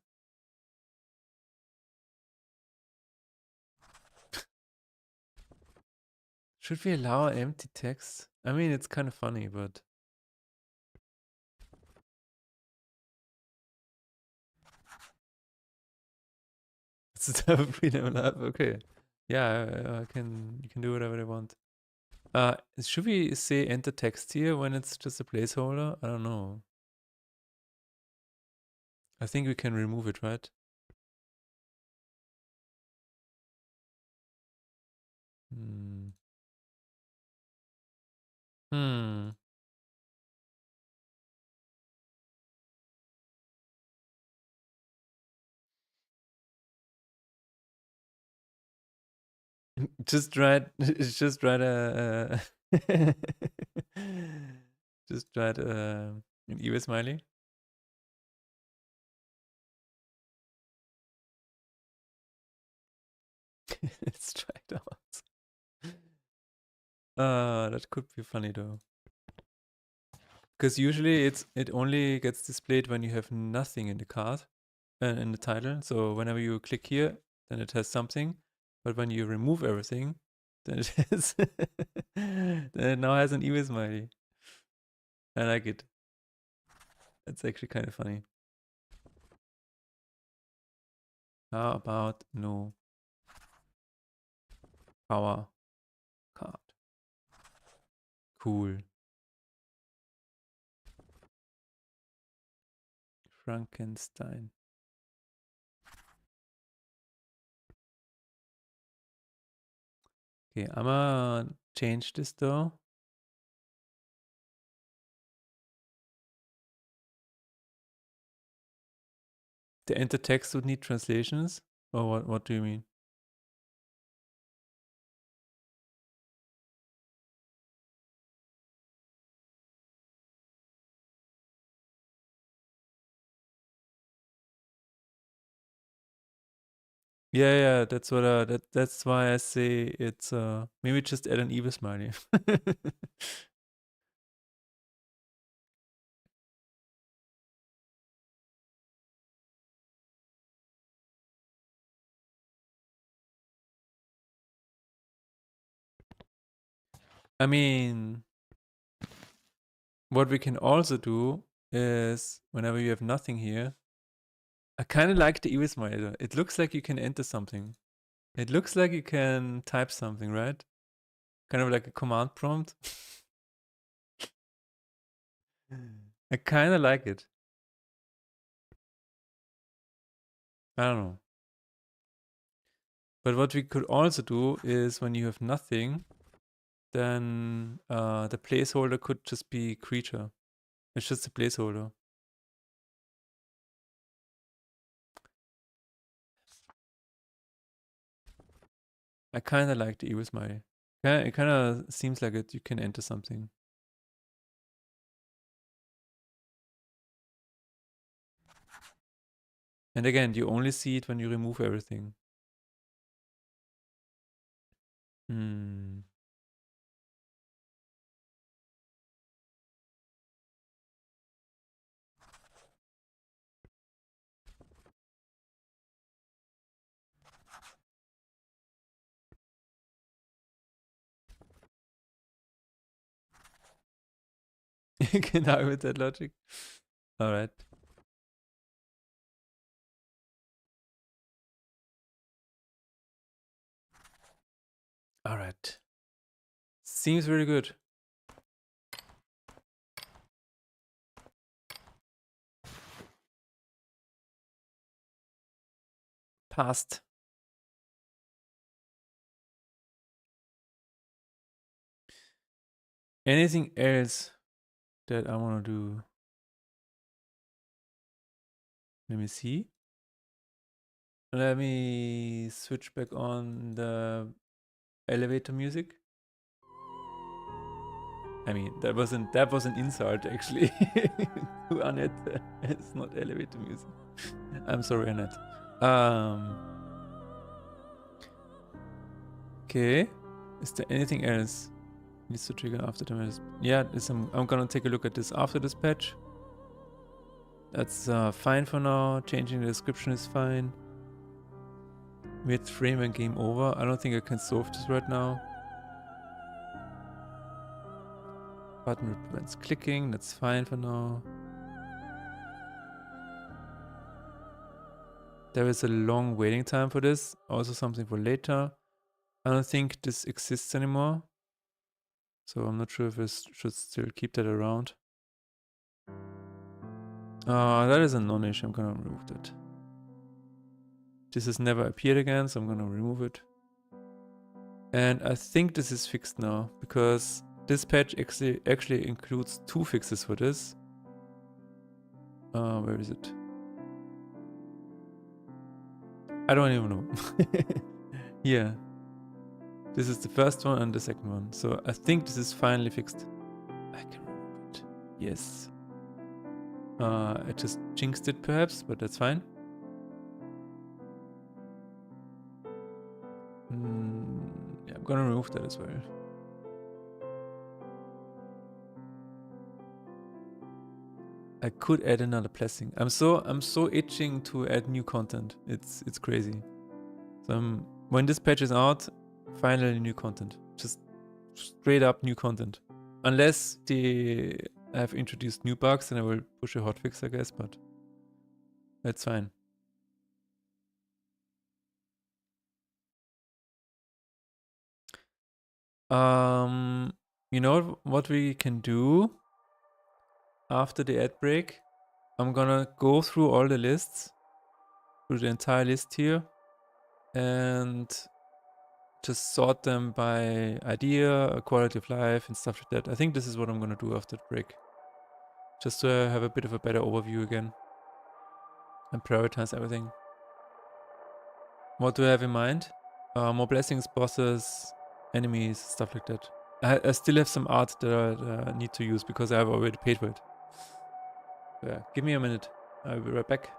Should we allow empty text? I mean, it's kind of funny, but it's a type of freedom lab. Okay, yeah, you can do whatever they want. Should we say enter text here when it's just a placeholder? I don't know. I think we can remove it, right? Just write, just write a, just write an Ewe smiley. Let's try it out. That could be funny though. Because usually it only gets displayed when you have nothing in the card and in the title. So whenever you click here, then it has something. But when you remove everything, then it has then it now has an Ewe smiley. I like it. It's actually kind of funny. How about no power card? Cool. Frankenstein. Okay, I'm gonna change this though. The enter text would need translations? Or what do you mean? Yeah, that's what that's why I say it's maybe just add an evil smiley. I mean, what we can also do is whenever you have nothing here, I kind of like the evil smiley though. It looks like you can enter something. It looks like you can type something, right? Kind of like a command prompt. I kind of like it. I don't know. But what we could also do is when you have nothing, then the placeholder could just be creature. It's just a placeholder. I kind of like the evil smiley. Yeah, it kind of seems like you can enter something. And again, you only see it when you remove everything. Hmm. You can argue with that logic. All right. All right. Seems really good. Passed. Anything else that I want to do? Let me see. Let me switch back on the elevator music. I mean, that was an insult actually to Annette. It's not elevator music. I'm sorry, Annette. Okay. Is there anything else needs to trigger after the yeah? I'm gonna take a look at this after this patch. That's fine for now. Changing the description is fine. Mid frame and game over. I don't think I can solve this right now. Button prevents clicking. That's fine for now. There is a long waiting time for this. Also something for later. I don't think this exists anymore. So I'm not sure if I should still keep that around. That is a non-issue. I'm gonna remove that. This has never appeared again, so I'm gonna remove it. And I think this is fixed now because this patch actually includes 2 fixes for this. Where is it? I don't even know. Yeah. This is the first one and the second one. So I think this is finally fixed. I can remove it. Yes. I just jinxed it perhaps, but that's fine. Yeah, I'm gonna remove that as well. I could add another blessing. I'm so itching to add new content. It's crazy. So when this patch is out, finally new content. Just straight up new content. Unless they have introduced new bugs, then I will push a hotfix, I guess, but that's fine. You know what we can do after the ad break? I'm gonna go through all the lists, through the entire list here, and just sort them by idea, quality of life, and stuff like that. I think this is what I'm gonna do after the break. Just to have a bit of a better overview again and prioritize everything. What do I have in mind? More blessings, bosses, enemies, stuff like that. I still have some art that I need to use because I've already paid for it. Yeah, give me a minute. I'll be right back.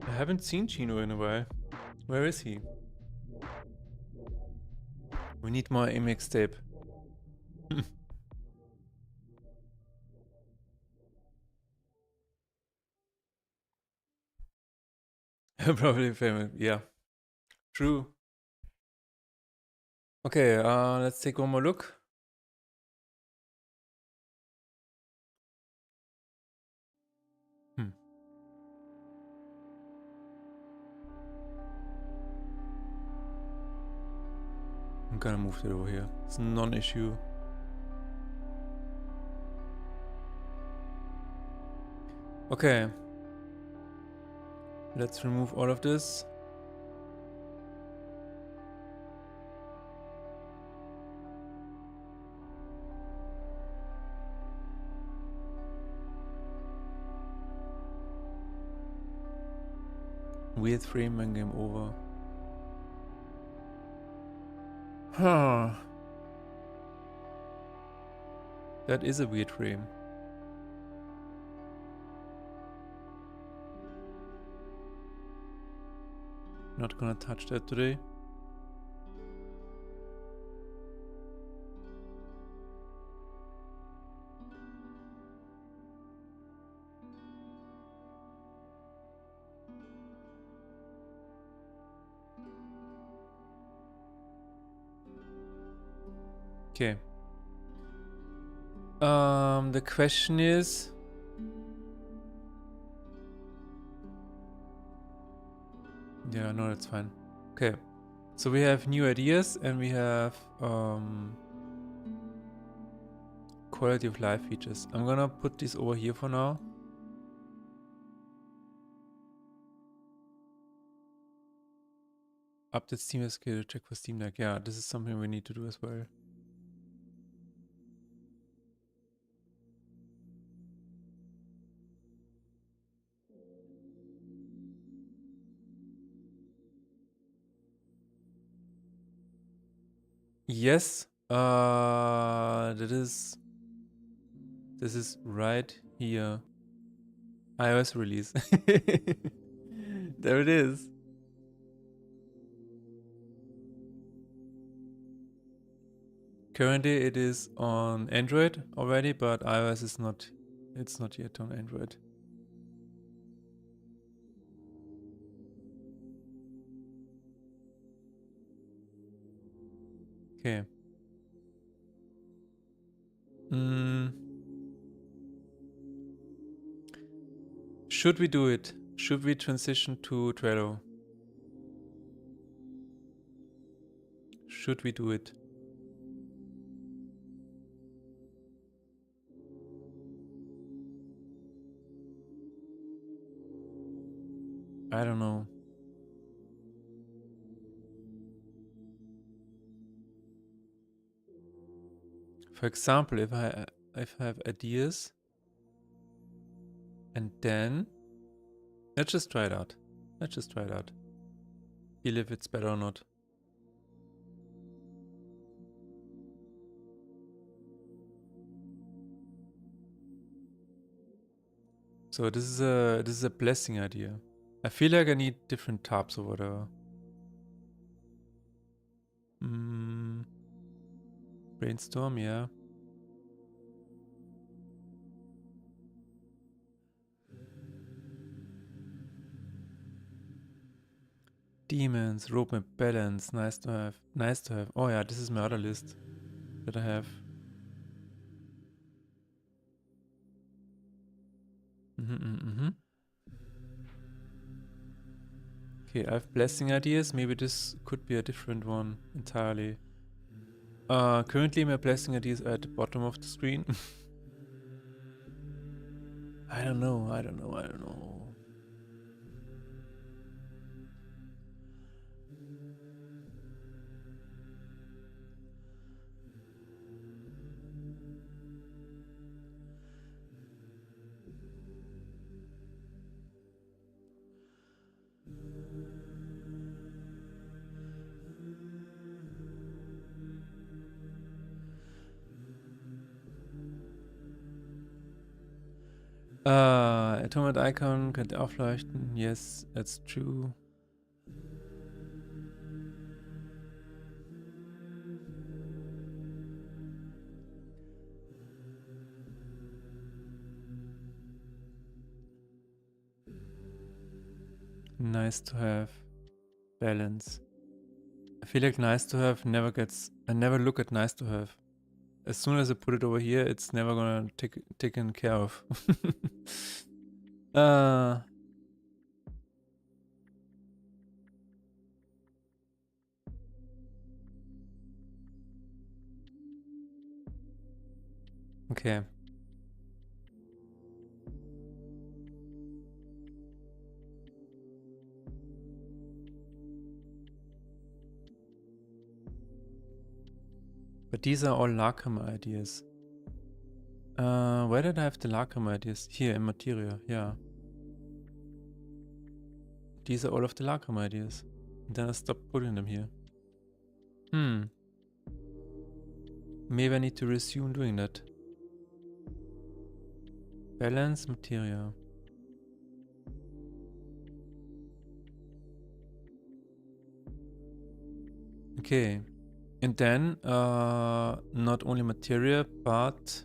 I haven't seen Chino in a while. Where is he? We need more Amex tape. Probably famous. Yeah. True. Okay, let's take one more look. I'm gonna move it over here. It's a non-issue. Okay. Let's remove all of this. Weird frame and game over. Huh. That is a weird frame. Not gonna touch that today. Okay. The question is... Yeah, no, that's fine. Okay. So we have new ideas and we have quality of life features. I'm gonna put this over here for now. Update Steam skill, check for Steam Deck. Yeah, this is something we need to do as well. Yes, this is right here. iOS release. There it is. Currently it is on Android already, but iOS is not, it's not yet on Android. Okay. Mm. Should we do it? Should we transition to Trello? Should we do it? I don't know. For example, if I have ideas, and then let's just try it out. Let's just try it out. Feel if it's better or not. So this is a blessing idea. I feel like I need different tabs or whatever. Brainstorm, yeah. Demons, roadmap, balance, nice to have. Nice to have. Oh yeah, this is my other list that I have. Okay, I have blessing ideas. Maybe this could be a different one entirely. Currently my blessing ideas are at the bottom of the screen. I don't know. Atomic icon könnte aufleuchten. Yes, that's true. Nice to have. Balance. I feel like nice to have never gets... I never look at nice to have. As soon as I put it over here, it's never gonna taken care of. Okay. But these are all Lakrama ideas. Where did I have the Lakrama ideas? Here in Materia, yeah. These are all of the Lakrama ideas. And then I stopped putting them here. Maybe I need to resume doing that. Balance, Materia. Okay. And then, not only Materia, but...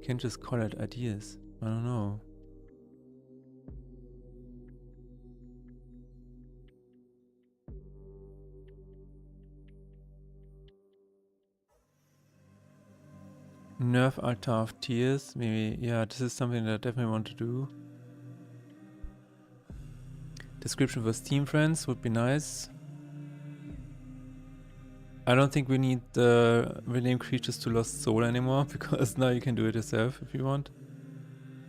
Can't just call it ideas. I don't know. Nerf Altar of Tears. Maybe, yeah, this is something that I definitely want to do. Description for Steam friends would be nice. I don't think we need the rename creatures to Lost Soul anymore, because now you can do it yourself if you want.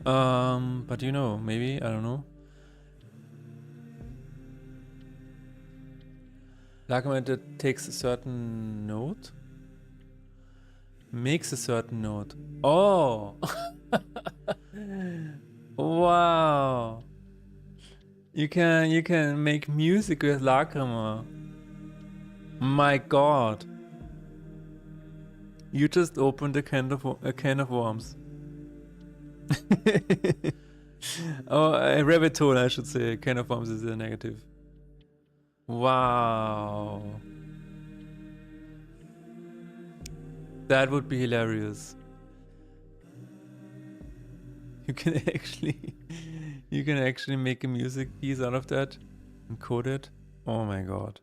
But you know, maybe, I don't know. Argument that takes a certain node. Makes a certain node. Oh! Wow! You can make music with Lacrima. My god. You just opened a can of worms. Oh, a rabbit hole, I should say. A can of worms is a negative. Wow. That would be hilarious. You can actually make a music piece out of that and code it. Oh my god.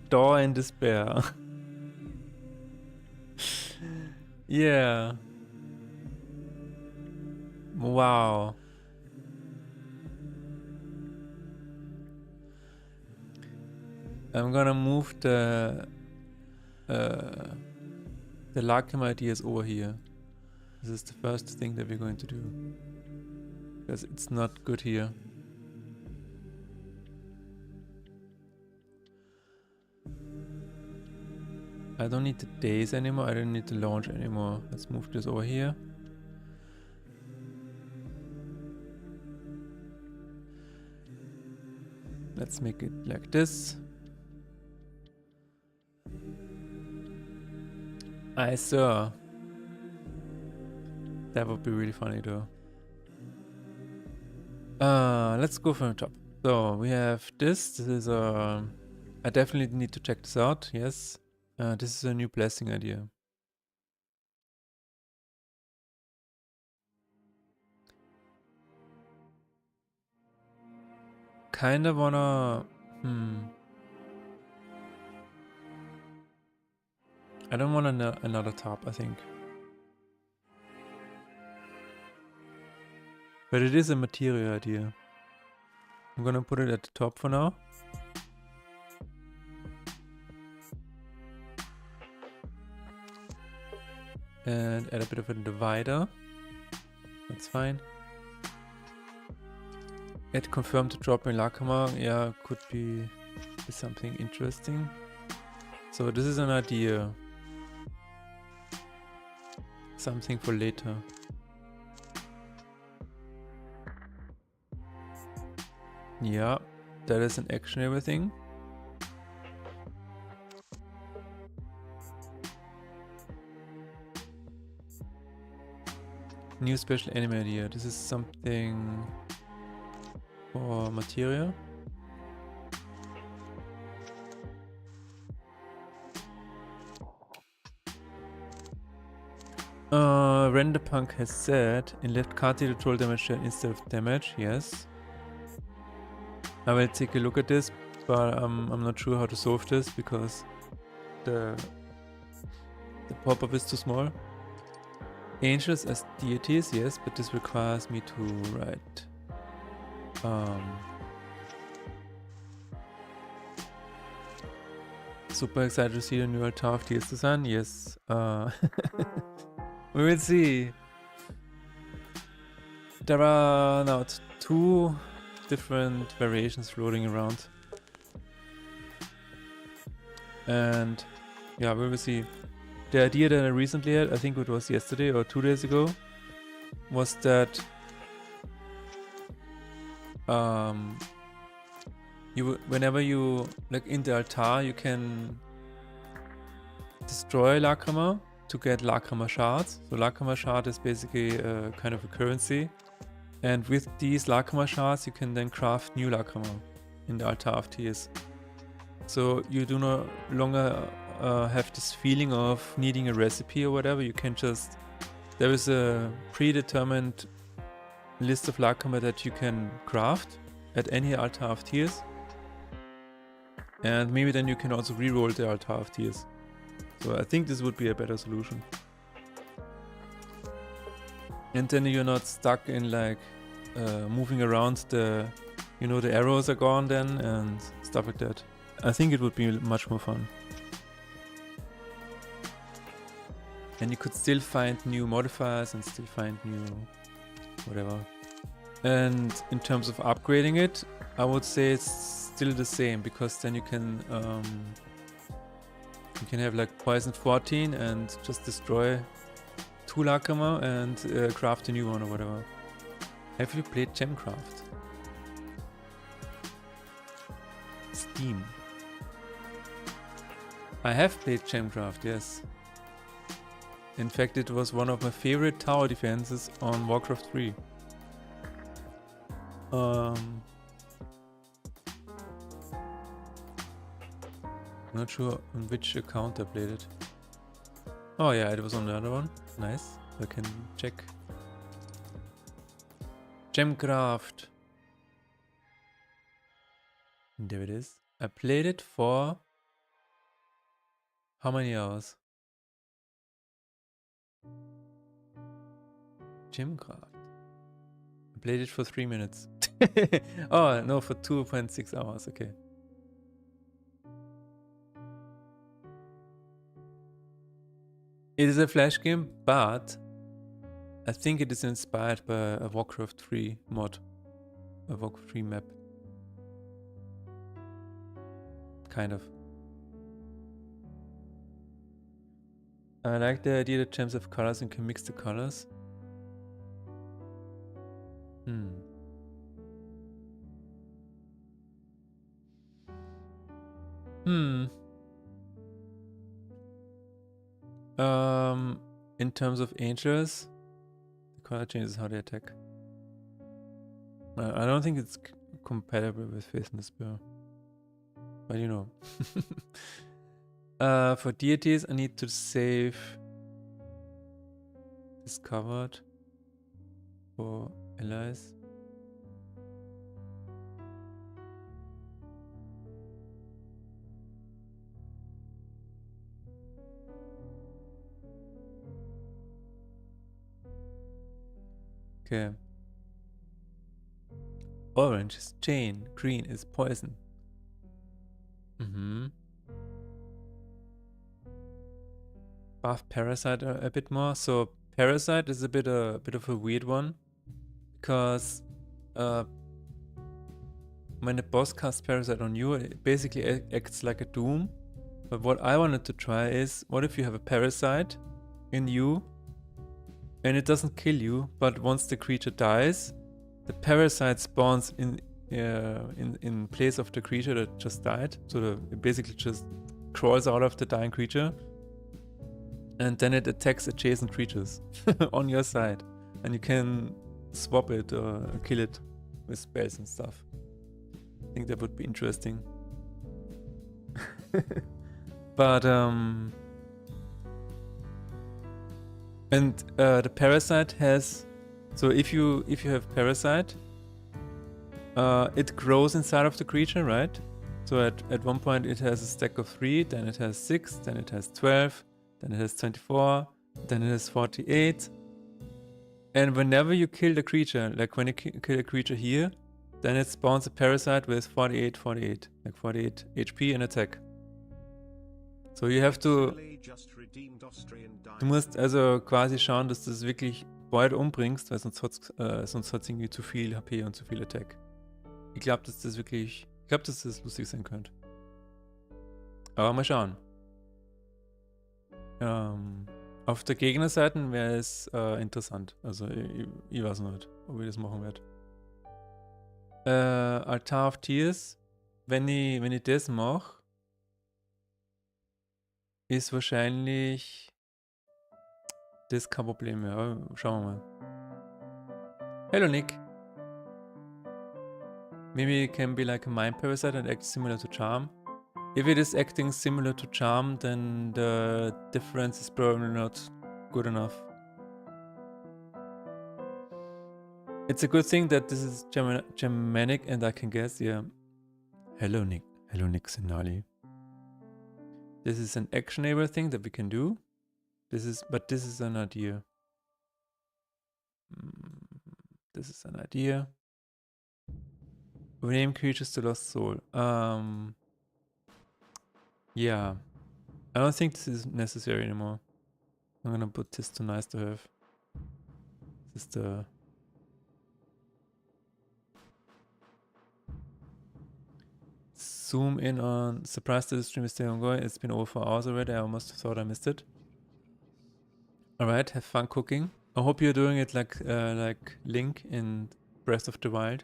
door in despair. Yeah. Wow. I'm gonna move the Lakim ideas over here. This is the first thing that we're going to do. Because it's not good here. I don't need the days anymore. I don't need the launch anymore. Let's move this over here. Let's make it like this. I saw. That would be really funny though. Let's go from the top. So we have this. This is I definitely need to check this out. Yes. This is a new blasting idea. Kinda wanna. I don't want another top, I think. But it is a material idea. I'm gonna put it at the top for now. And add a bit of a divider. That's fine. Add confirm to drop in Lakama. Yeah, could be something interesting. So this is an idea. Something for later. Yeah, that is an actionable thing. New special anime idea. This is something for materia. Renderpunk has said in left card to troll damage instead of damage. Yes. I will take a look at this, but I'm not sure how to solve this because the pop-up is too small. Angels as deities, yes, but this requires me to write super excited to see the new altar of tears design. Yes. We will see. There are now two different variations floating around. And yeah, we will see. The idea that I recently had, I think it was yesterday or 2 days ago, was that whenever you like in the altar, you can destroy Lacrima to get Lacrima shards. So Lacrima shard is basically kind of a currency, and with these Lacrima shards, you can then craft new Lacrima in the altar of tears. So you do no longer have this feeling of needing a recipe or whatever. You can just, there is a predetermined list of Lacrima that you can craft at any altar of tears, and maybe then you can also reroll the altar of tears. So I think this would be a better solution, and then you're not stuck in like moving around the, you know, the arrows are gone then and stuff like that. I think it would be much more fun. And you could still find new modifiers and still find new whatever. And in terms of upgrading it, I would say it's still the same, because then you can have like poison 14 and just destroy 2 Lacrima and craft a new one or whatever. Have you played Gemcraft? Steam. I have played Gemcraft, yes. In fact, it was one of my favorite tower defenses on Warcraft 3. Not sure on which account I played it. Oh yeah, it was on the other one. Nice. I can check. Gemcraft. There it is. I played it for How many hours? Gymcraft. I played it for 3 minutes. Oh, no, for 2.6 hours. Okay. It is a Flash game, but I think it is inspired by a Warcraft 3 mod. A Warcraft 3 map. Kind of. I like the idea that gems have colors and can mix the colors. In terms of angels, the color changes how they attack. I don't think it's compatible with Faith in the Spear. But you know. For deities, I need to save discovered for allies. Okay. Orange is chain, green is poison. Buff Parasite a bit more. So Parasite is a bit of a weird one, because when the boss casts Parasite on you, it basically acts like a Doom. But what I wanted to try is, what if you have a Parasite in you and it doesn't kill you, but once the creature dies, the Parasite spawns in place of the creature that just died. So it basically just crawls out of the dying creature, and then it attacks adjacent creatures on your side, and you can swap it or kill it with spells and stuff. I think that would be interesting. But and the Parasite has, so if you have Parasite, it grows inside of the creature, right? So at one point it has a stack of 3, then it has 6, then it has 12, then it has 24, then it has 48. And whenever you kill the creature, like when you kill a creature here, then it spawns a Parasite with 48, like 48 HP and attack. So you have to, du musst also quasi schauen, dass du es wirklich beide umbringst, weil sonst hat es irgendwie zu viel HP und zu viel Attack. Ich glaube, dass das lustig sein könnte. Aber mal schauen. Auf der Gegnerseite wäre es interessant. Also ich weiß noch nicht, ob ich das machen werde. Altar of Tears. Wenn ich das mache, ist wahrscheinlich das kein Problem mehr. Aber schauen wir mal. Hello Nick. Maybe it can be like a mind parasite and act similar to charm. If it is acting similar to charm, then the difference is probably not good enough. It's a good thing that this is Germanic and I can guess, yeah. Hello Nick. Hello Nick Sinali. This is an actionable thing that we can do. But this is an idea. This is an idea. Rename creatures to Lost Soul. Yeah. I don't think this is necessary anymore. I'm gonna put this to nice to have. This is the... Zoom in on... Surprised that the stream is still ongoing. It's been over 4 hours already. I almost thought I missed it. Alright, have fun cooking. I hope you're doing it like Link in Breath of the Wild.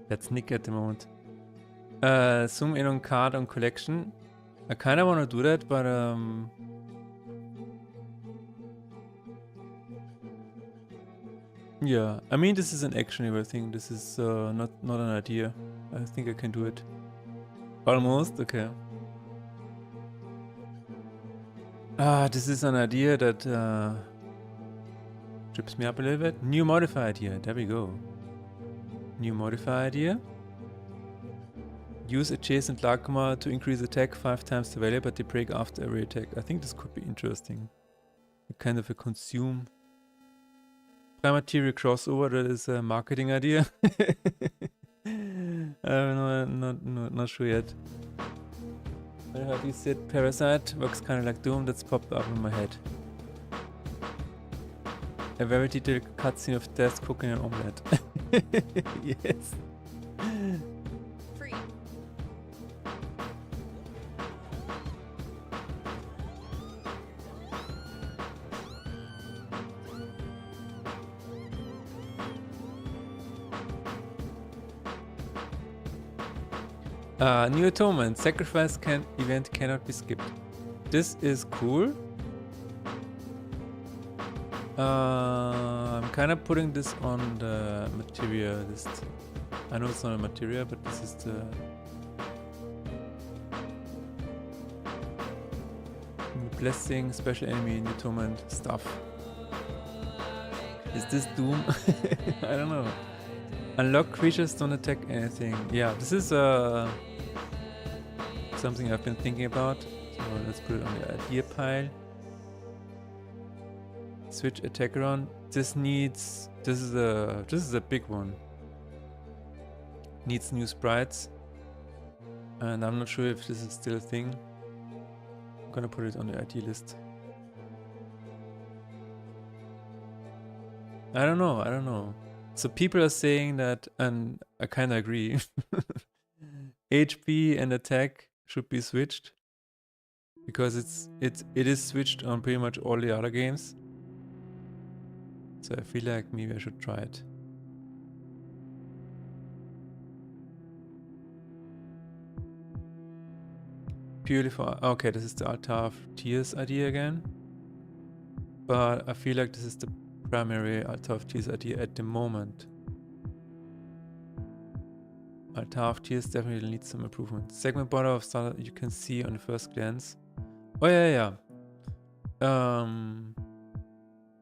That's Nick at the moment. Zoom in on card on collection. I kind of want to do that, but Yeah, I mean, this is an actionable thing. This is not an idea. I think I can do it. Almost, okay. This is an idea that trips me up a little bit. New modify idea. There we go. New modify idea. Use adjacent Lakuma to increase attack 5 times the value, but they break after every attack. I think this could be interesting. A kind of a consume. Prime material crossover, that is a marketing idea. Not sure yet. I heard you said Parasite works kind of like Doom. That's popped up in my head. A very detailed cutscene of Death cooking an omelette. Yes. Free. New atonement. Sacrifice event cannot be skipped. This is cool. I'm kind of putting this on the materia list. I know it's not a materia, but this is the blessing, special enemy, new atonement stuff. Is this Doom? I don't know. Unlock creatures don't attack anything. Yeah, this is something I've been thinking about. So let's put it on the idea pile. Switch attacker on. This is a big one. Needs new sprites. And I'm not sure if this is still a thing. I'm gonna put it on the idea list. I don't know. So people are saying that, and I kinda agree. HP and attack should be switched. Because it is switched on pretty much all the other games. So I feel like maybe I should try it. Purely for... Okay, this is the Altar of Tears idea again. But I feel like this is the primary Altar of Tears idea at the moment. Altar of Tears definitely needs some improvement. Segment border of starter you can see on the first glance. Oh yeah.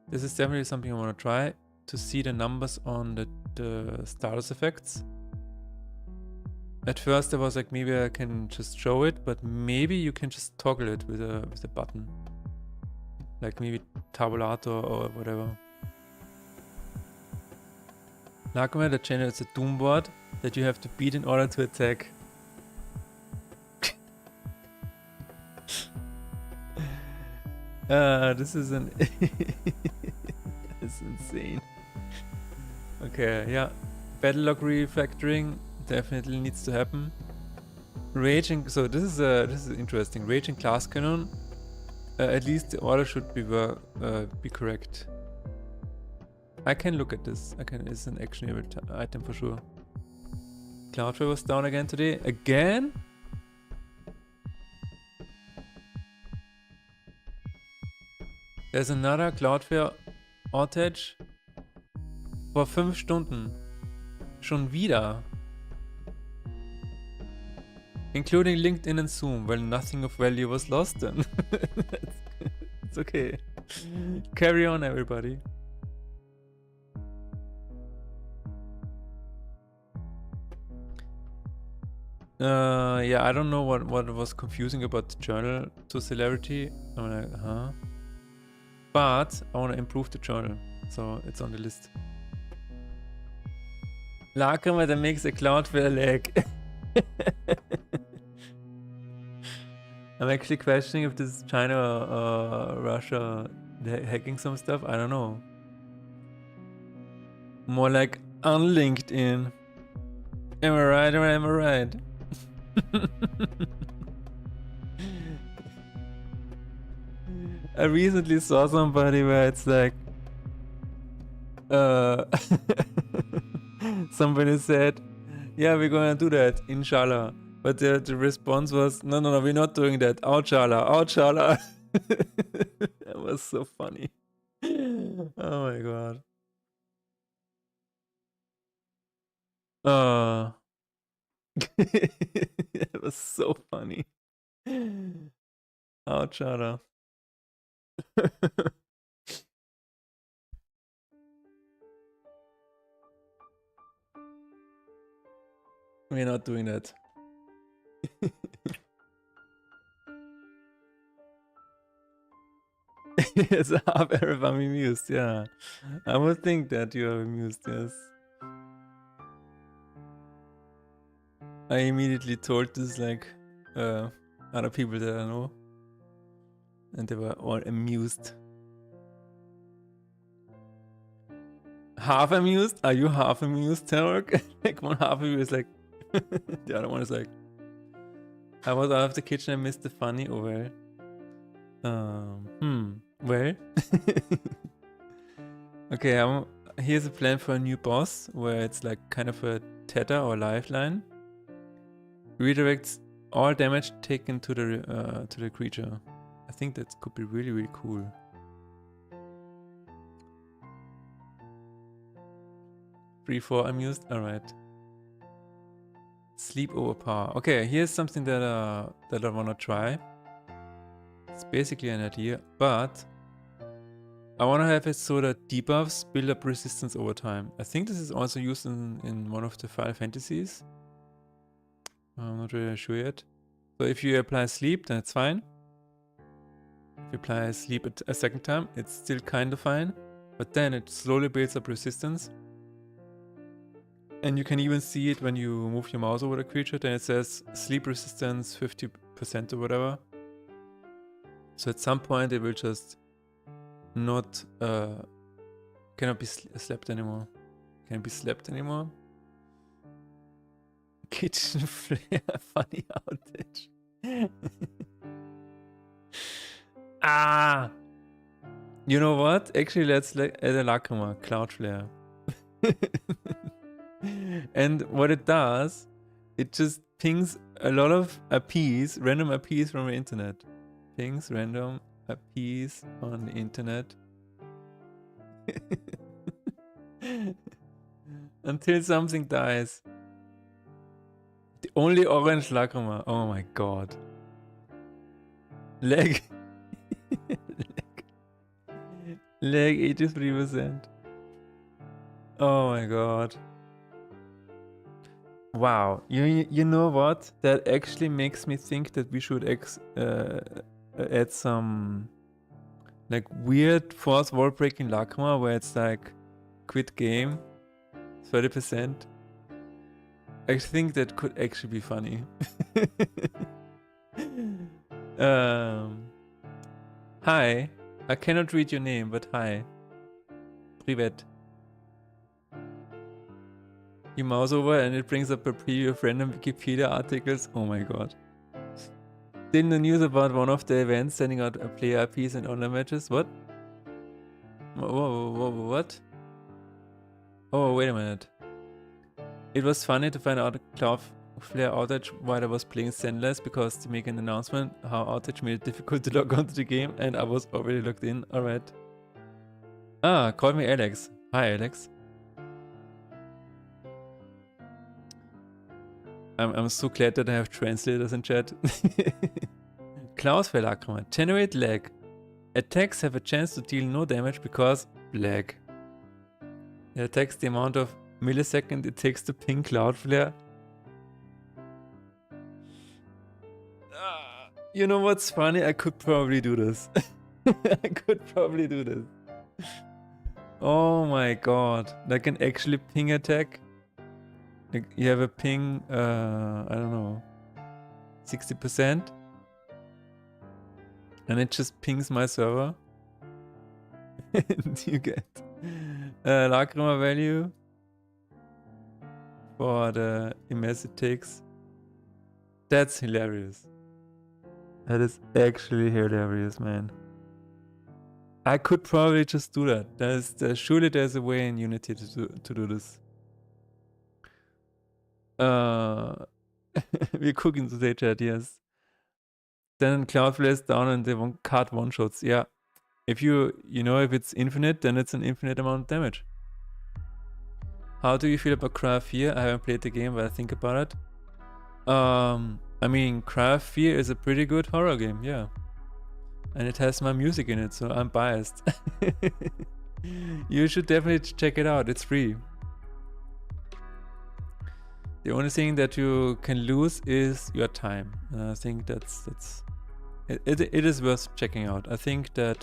This is definitely something I want to try, to see the numbers on the status effects. At first I was like, maybe I can just show it, but maybe you can just toggle it with a button. Like maybe tabulator or whatever. Lakuma, the channel is a Doom board that you have to beat in order to attack. This is an... It's insane. Okay, yeah. Battle log refactoring definitely needs to happen. Raging... So this is interesting. Raging class cannon. At least the order should be correct. I can look at this. It's an actionable item for sure. Cloudflare was down again today. Again? There's another Cloudflare outage. Vor 5 Stunden. Schon wieder. Including LinkedIn and Zoom. Well, nothing of value was lost then. It's okay. Carry on, everybody. Yeah, I don't know what was confusing about the journal to Celerity. I'm like, huh? But I want to improve the journal, so it's on the list. Lakuma that makes a Cloudflare lag. I'm actually questioning if this is China or Russia hacking some stuff. I don't know. More like on LinkedIn. Am I right or am I right? I recently saw somebody where it's like somebody said, yeah, we're gonna do that, inshallah. But the response was, no, we're not doing that. Ouchala, ouchala. That was so funny. Oh my god. Uh, it was so funny. Ouch, Chara. We're not doing that. It's half Arab, I'm amused, yeah. I would think that you are amused, yes. I immediately told this like other people that I know, and they were all amused. Half amused? Are you half amused, Tarek? Like one half of you is like, the other one is like, I was out of the kitchen and missed the funny. Oh well. Well. Okay, here's a plan for a new boss where it's like kind of a tether or lifeline. Redirects all damage taken to the creature. I think that could be really, really cool. Free for amused? Alright. Sleep over power. Okay, here's something that I wanna try. It's basically an idea, but I wanna have it so that debuffs build up resistance over time. I think this is also used in one of the Final Fantasies. I'm not really sure yet. So if you apply sleep, then it's fine. If you apply sleep a second time, it's still kind of fine. But then it slowly builds up resistance. And you can even see it when you move your mouse over the creature. Then it says sleep resistance 50% or whatever. So at some point it will just not cannot be slept anymore. Can't be slept anymore. Kitchen flare funny outage. Ah! You know what? Actually, let's add a Lacrima, Cloud Flare. And what it does, it just pings a lot of IPs, random IPs from the internet. Pings random IPs on the internet. Until something dies. The only orange Lacrima. Oh my god. Lag. Lag 83%. Oh my god. Wow. You know what? That actually makes me think that we should add some like weird force wall breaking Lacrima where it's like quit game 30%. I think that could actually be funny. Hi. I cannot read your name, but hi. Privet. You mouse over and it brings up a preview of random Wikipedia articles. Oh my god. Didn't the news about one of the events sending out player IPs and online matches? What? What? Oh, wait a minute. It was funny to find out Cloudflare outage while I was playing Zenless because they make an announcement how outage made it difficult to log onto the game and I was already logged in. Alright. Ah, call me Alex. Hi, Alex. I'm so glad that I have translators in chat. Cloudflare Lacrima. Generate lag. Attacks have a chance to deal no damage because lag. It attacks the amount of millisecond it takes to ping Cloudflare. You know what's funny? I could probably do this. I could probably do this. Oh my god. Like an actually ping attack. Like you have a ping, I don't know, 60%. And it just pings my server. And you get Lacrima value for the immense it takes. That's hilarious. That is actually hilarious, man. I could probably just do that. Surely there's a way in Unity to do this. We're cooking today, chat, yes. Then Cloudflare is down and they card one-shots. Yeah. If you know if it's infinite, then it's an infinite amount of damage. How do you feel about Cry of Fear? I haven't played the game, but I think about it. I mean, Cry of Fear is a pretty good horror game, yeah. And it has my music in it, so I'm biased. You should definitely check it out. It's free. The only thing that you can lose is your time. And I think it is worth checking out. I think that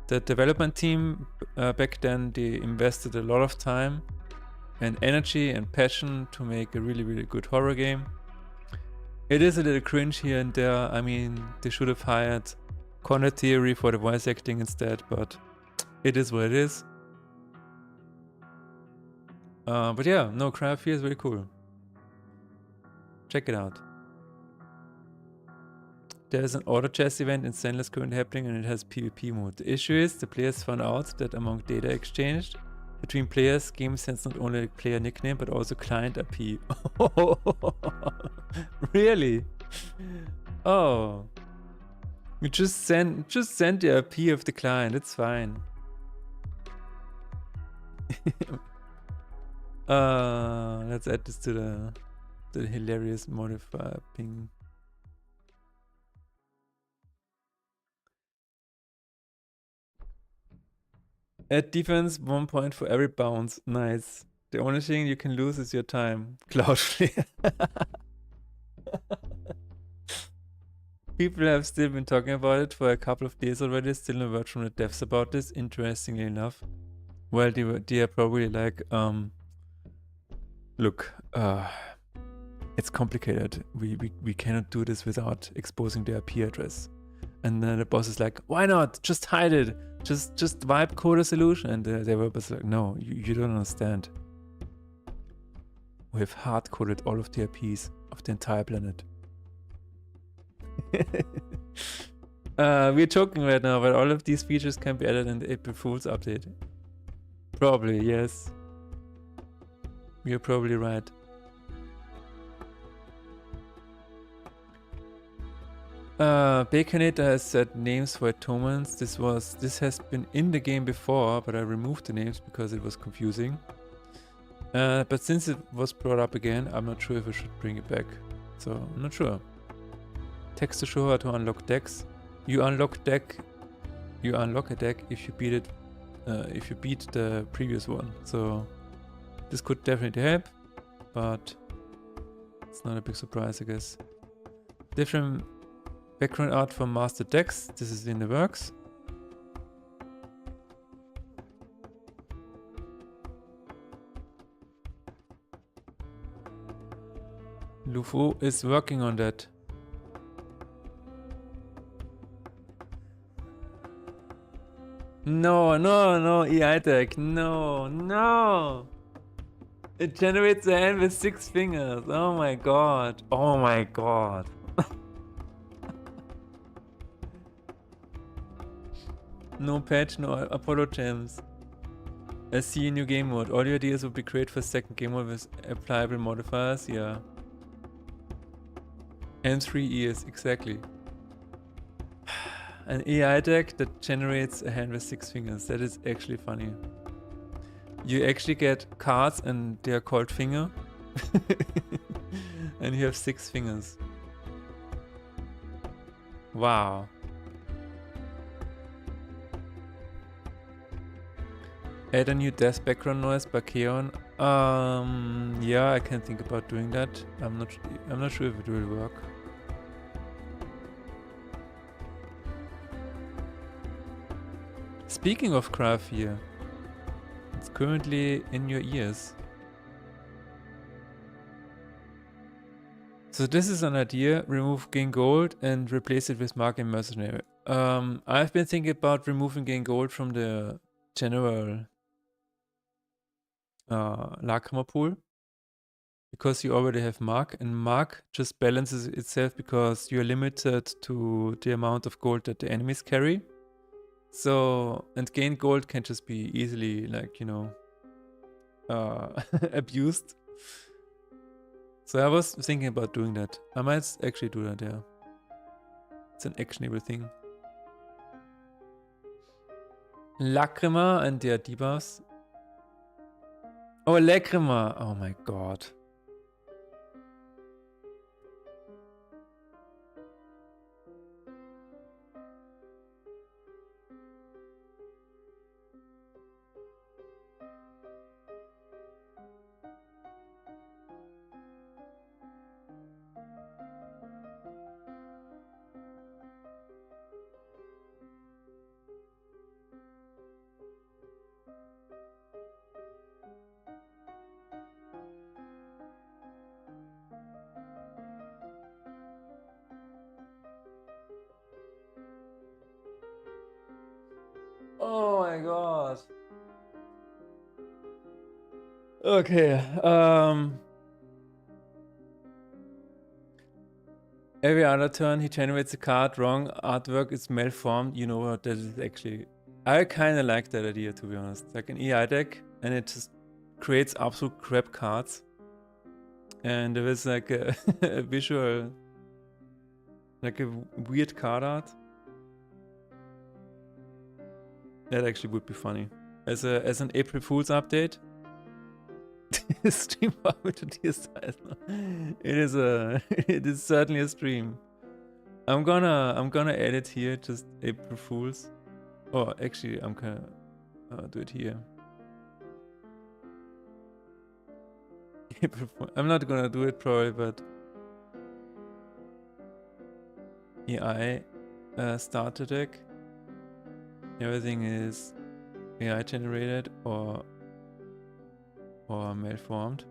the development team back then, they invested a lot of time and energy and passion to make a really, really good horror game. It is a little cringe here and there. I mean, they should have hired Conrad Theory for the voice acting instead, but it is what it is. But yeah, no, Cry of Fear is very cool. Check it out. There's an auto chess event in Zenless currently happening and it has PvP mode. The issue is the players found out that among data exchanged between players, game sends not only player nickname but also client IP. Really? Oh. You just send the IP of the client, it's fine. Let's add this to the hilarious modifier ping. Add defense 1 point for every bounce. Nice. The only thing you can lose is your time. Cloudflare. People have still been talking about it for a couple of days already. Still no word from the devs about this, interestingly enough. Well, they are probably like, look, it's complicated. We cannot do this without exposing their IP address. And then the boss is like, why not? Just hide it. Just wipe code a solution. And the developers are like, no, you don't understand. We have hard coded all of the IPs of the entire planet. We're joking right now, but all of these features can be added in the April Fool's update. Probably, yes. You're probably right. Baconator has set names for atonements. This has been in the game before, but I removed the names because it was confusing. But since it was brought up again, I'm not sure if I should bring it back. So I'm not sure. Text to show how to unlock decks. You unlock a deck if you beat it. If you beat the previous one. So this could definitely help, but it's not a big surprise, I guess. Different background art for master decks. This is in the works. Lufo is working on that. No, AI deck. No. It generates a hand with 6 fingers. Oh my god. No patch, no Apollo gems. I see a new game mode. All your ideas would be great for second game mode with applicable modifiers. Yeah. And 3 ears, exactly. An AI deck that generates a hand with 6 fingers. That is actually funny. You actually get cards and they are called finger. And you have 6 fingers. Wow. Add a new death background noise by Keon. Yeah, I can think about doing that. I'm not sure if it will work. Speaking of Cry of Fear, it's currently in your ears. So this is an idea: remove Gain Gold and replace it with Mark and Mercenary. I've been thinking about removing Gain Gold from the general Lacrima pool, because you already have Mark, and Mark just balances itself because you're limited to the amount of gold that the enemies carry. So, and Gain Gold can just be easily, like, you know, abused. So I was thinking about doing that. I might actually do that, yeah. It's an actionable thing. Lacrima and their debuffs. Oh, Lacrima. Oh my god. Oh my god. Okay. Every other turn he generates a card. Wrong artwork is malformed. You know what that is actually. I kind of like that idea, to be honest. Like an EI deck, and it just creates absolute crap cards. And there is like a, a visual, like a weird card art. That actually would be funny. As an April Fool's update. Stream power to dear size. It is certainly a stream. I'm gonna edit here just April Fools. Oh, actually, I'm gonna do it here. April Fool. I'm not gonna do it probably, but AI starter deck. Everything is AI generated or malformed,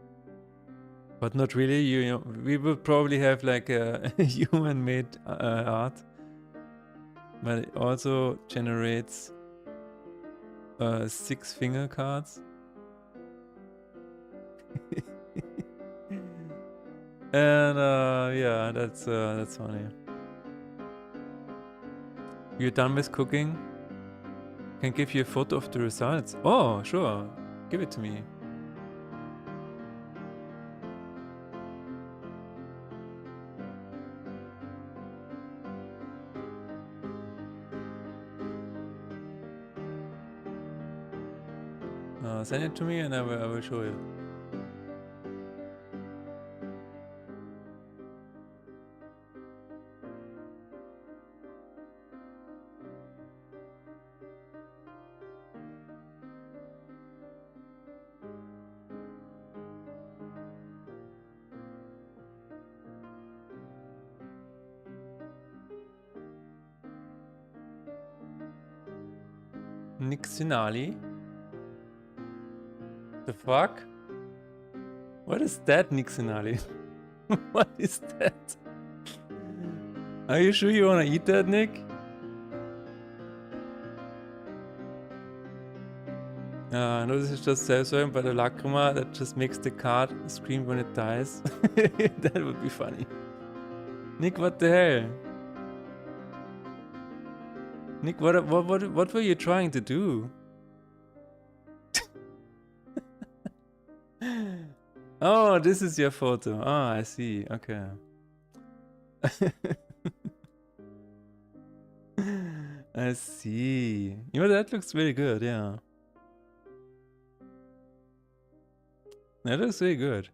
but not really. You know, we will probably have like a human-made art, but it also generates 6 finger cards. And yeah, that's funny. You're done with cooking? Can give you a photo of the results. Oh, sure. Give it to me. Send it to me and I will show you. Nixinali? The fuck? What is that, Nixinali? What is that? Are you sure you wanna eat that, Nick? No, this is just self-serving, but a lacrima that just makes the card scream when it dies. That would be funny. Nick, what the hell? Nick, what were you trying to do? Oh, this is your photo. Ah, I see. Okay. I see. You know, that looks really good, yeah. That looks really good.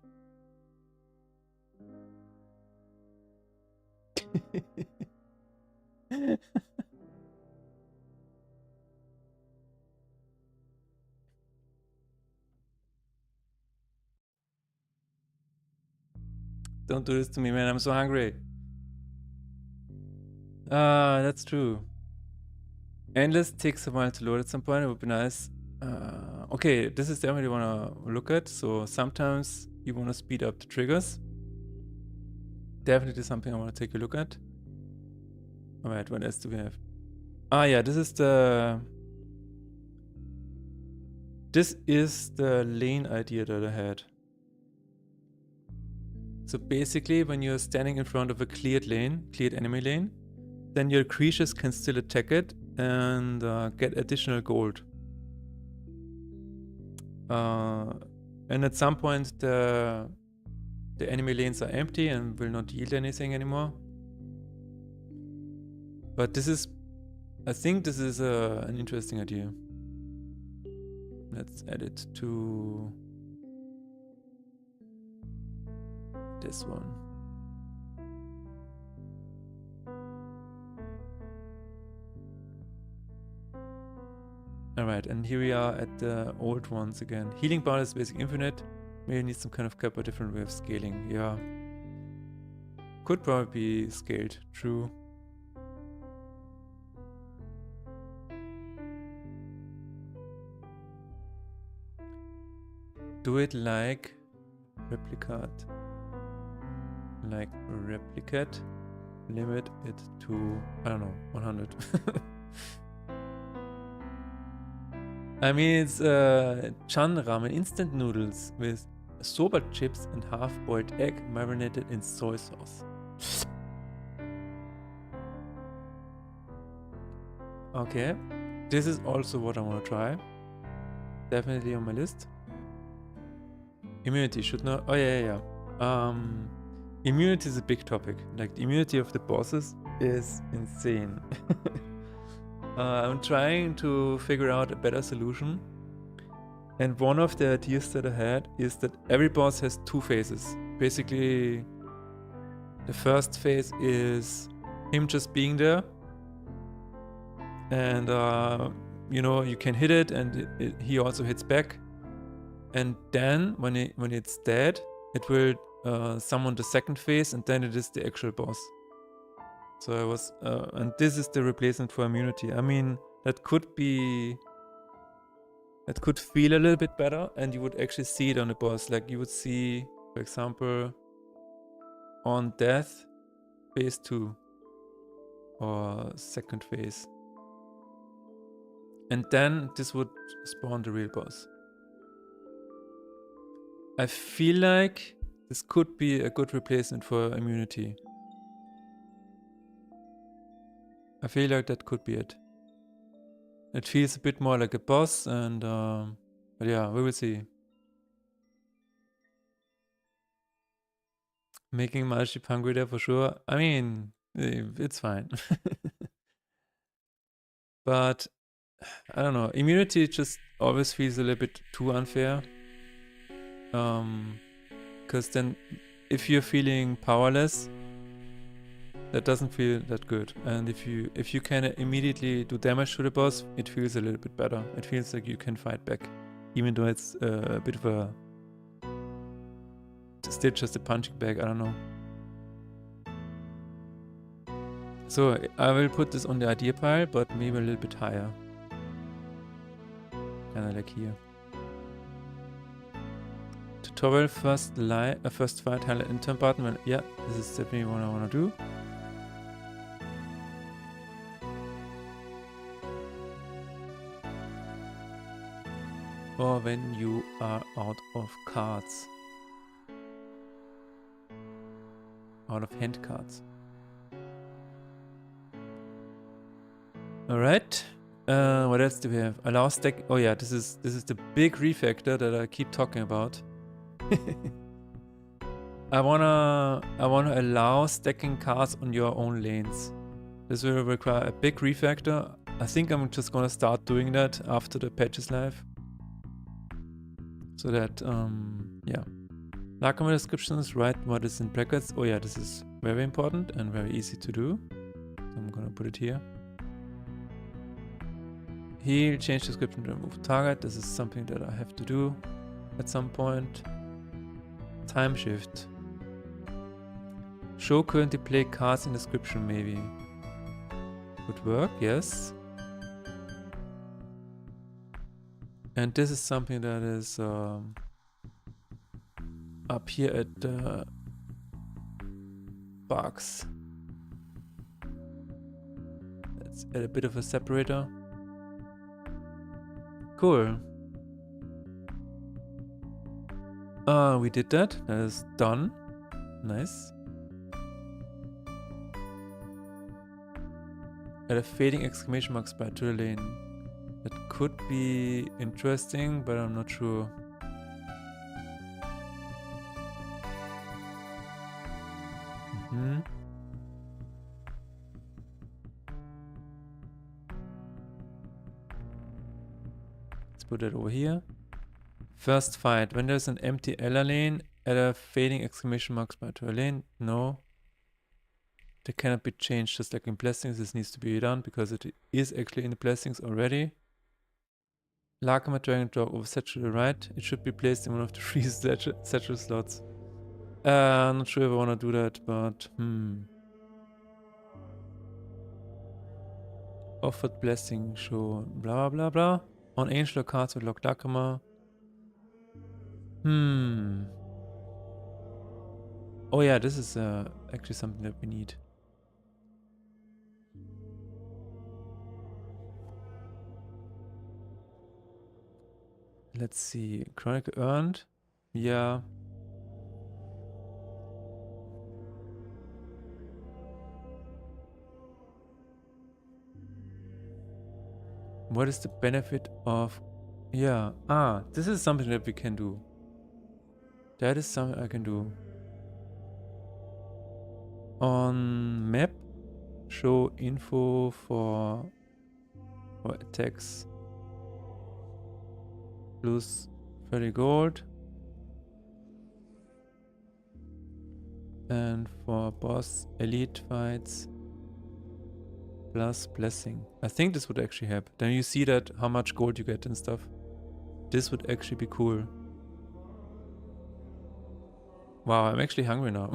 Don't do this to me, man. I'm so hungry. That's true. Endless takes a while to load at some point. It would be nice. Okay, this is definitely want to look at. So sometimes you want to speed up the triggers. Definitely something I want to take a look at. Alright, what else do we have? Ah, yeah, this is the lane idea that I had. So basically, when you're standing in front of a cleared enemy lane, then your creatures can still attack it and get additional gold. And at some point, the enemy lanes are empty and will not yield anything anymore. But I think this is an interesting idea. Let's add it to this one. Alright, and here we are at the old ones again. Healing bar is basic infinite. Maybe need some kind of cap or different way of scaling. Yeah. Could probably be scaled, true. Do it like replicate. Like replicate. Limit it to, I don't know, 100. I mean, it's chan ramen, instant noodles with soba chips and half-boiled egg marinated in soy sauce. Okay, this is also what I want to try. Definitely on my list. Immunity should not. Oh yeah. Immunity is a big topic. Like the immunity of the bosses is insane. I'm trying to figure out a better solution. And one of the ideas that I had is that every boss has two phases. Basically, the first phase is him just being there. And, you know, you can hit it and he also hits back. And then, when it's dead, it will summon the second phase and then it is the actual boss. So I was, and this is the replacement for immunity. I mean, that could feel a little bit better, and you would actually see it on the boss. Like you would see, for example, on death, phase 2 or second phase, and then this would spawn the real boss. I feel like this could be a good replacement for immunity. I feel like that could be it. It feels a bit more like a boss, and but yeah, we will see. Making Malchip hungry there for sure. I mean, it's fine. But I don't know. Immunity just always feels a little bit too unfair. Because then, if you're feeling powerless, that doesn't feel that good. And if you can immediately do damage to the boss, it feels a little bit better. It feels like you can fight back, even though it's a bit of a still just a punching bag. I don't know. So I will put this on the idea pile, but maybe a little bit higher. Kind of like here. Tutorial first fight highlight intern button. Well, yeah, this is definitely what I want to do. Or when you are out of cards. Out of hand cards. Alright. What else do we have? Allow stack. Oh yeah, this is the big refactor that I keep talking about. I wanna allow stacking cards on your own lanes. This will require a big refactor. I think I'm just gonna start doing that after the patch is live. So that yeah. Like comment descriptions, write what is in brackets. Oh yeah, this is very important and very easy to do. So I'm gonna put it here. Heal, change description to remove target. This is something that I have to do at some point. Time shift. Show currently play cards in description maybe. Would work, yes. And this is something that is up here at the box. Let's add a bit of a separator. Cool. We did that. That is done. Nice. Add a fading exclamation mark sprite to the lane. That could be interesting, but I'm not sure. Let's put it over here. First fight. When there's an empty Ella lane, Add a fading exclamation marks by to a lane. No. They cannot be changed just like in blessings. This needs to be done because it is actually in the blessings already. Lakama drag and drop over satchel to the right. It should be placed in one of the free satchel slots. I'm not sure if I want to do that, but Offered blessing show blah blah blah. On angel cards with lock Lakama. Oh yeah, this is actually something that we need. Let's see. Chronicle earned. Yeah. What is the benefit of... Yeah. This is something that we can do. That is something I can do. On map, show info for attacks. Lose 30 gold. And for boss elite fights, plus blessing. I think this would actually help. Then you see that how much gold you get and stuff. This would actually be cool. Wow, I'm actually hungry now.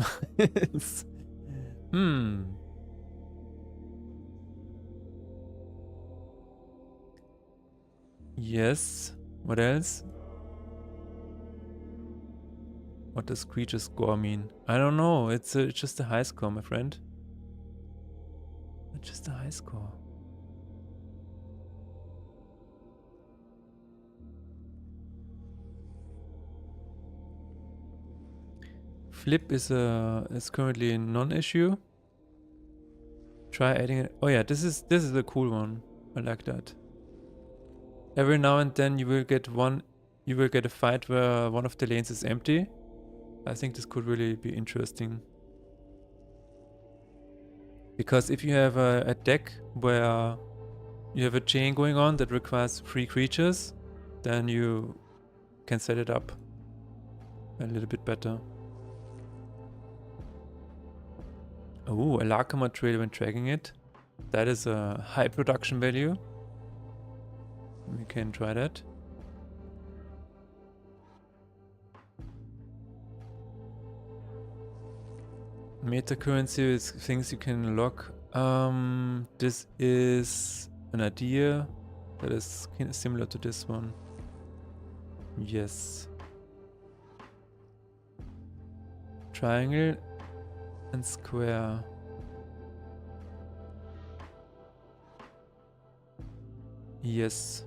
Yes. What else? What does creature score mean? I don't know. It's just a high score, my friend. It's just a high score. Flip is currently a non-issue. Try adding it. Oh yeah, this is a cool one. I like that. Every now and then you will get a fight where one of the lanes is empty. I think this could really be interesting. Because if you have a deck where you have a chain going on that requires 3 creatures, then you can set it up a little bit better. Oh, a Lakama trail when tracking it. That is a high production value. We can try that. Meta currency is things you can lock. This is an idea that is kind of similar to this one. Yes. Triangle and square. Yes.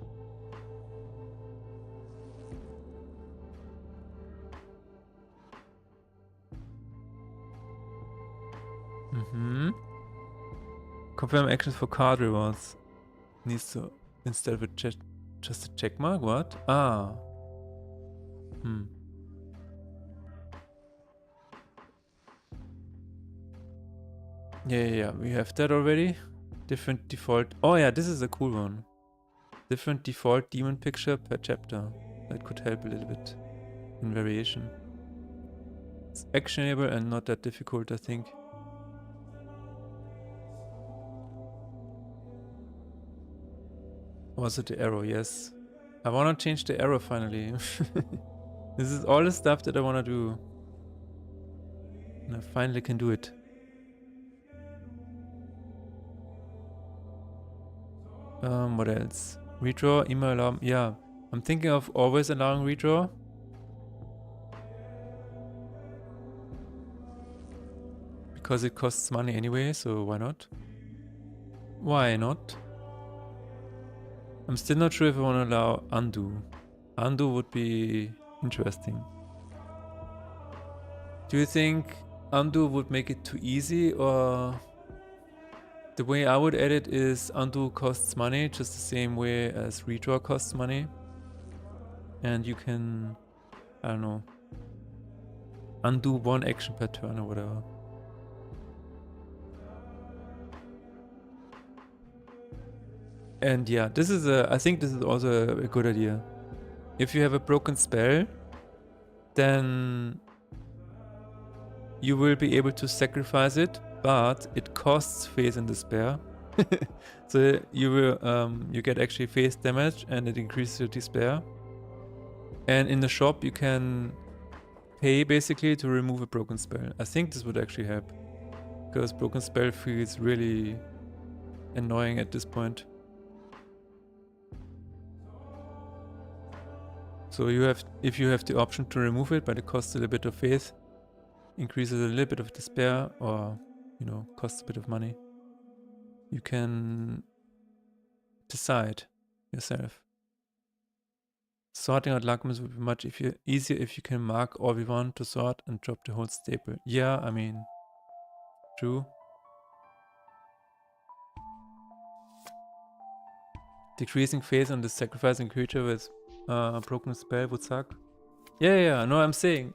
Confirm actions for card rewards. Needs to instead of just a check mark. What? Yeah. We have that already. Different default. Oh yeah, this is a cool one. Different default demon picture per chapter. That could help a little bit in variation. It's actionable and not that difficult, I think. Also the arrow, yes. I want to change the arrow finally. This is all the stuff that I want to do. And I finally can do it. What else? Redraw, email alarm. Yeah, I'm thinking of always allowing redraw. Because it costs money anyway, so why not? Why not? I'm still not sure if I want to allow undo. Undo would be interesting. Do you think undo would make it too easy, or the way I would edit is undo costs money just the same way as redraw costs money, and you can, I don't know, undo 1 action per turn or whatever. And yeah, I think this is also a good idea. If you have a broken spell, then you will be able to sacrifice it, but it costs phase and despair. So you will you get actually phase damage and it increases your despair. And in the shop you can pay basically to remove a broken spell. I think this would actually help, because broken spell feels really annoying at this point. So you have, if you have the option to remove it, but it costs a little bit of faith, increases a little bit of despair, or you know, costs a bit of money, you can decide yourself. Sorting out Lagmas would be much easier if you can mark all we want to sort and drop the whole staple. Yeah, I mean, true. Decreasing phase on the sacrificing creature with broken spell would suck. Yeah, no, I'm saying,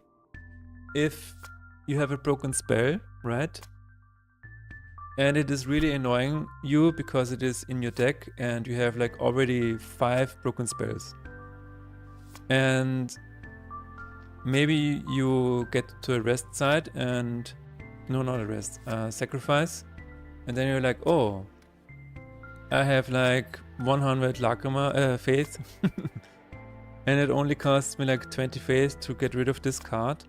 if you have a broken spell, right? And it is really annoying you because it is in your deck and you have like already 5 broken spells. And maybe you get to a rest side and... No, not a rest. Sacrifice. And then you're like, oh, I have like 100 Lacrima faith. And it only costs me like 20 faith to get rid of this card.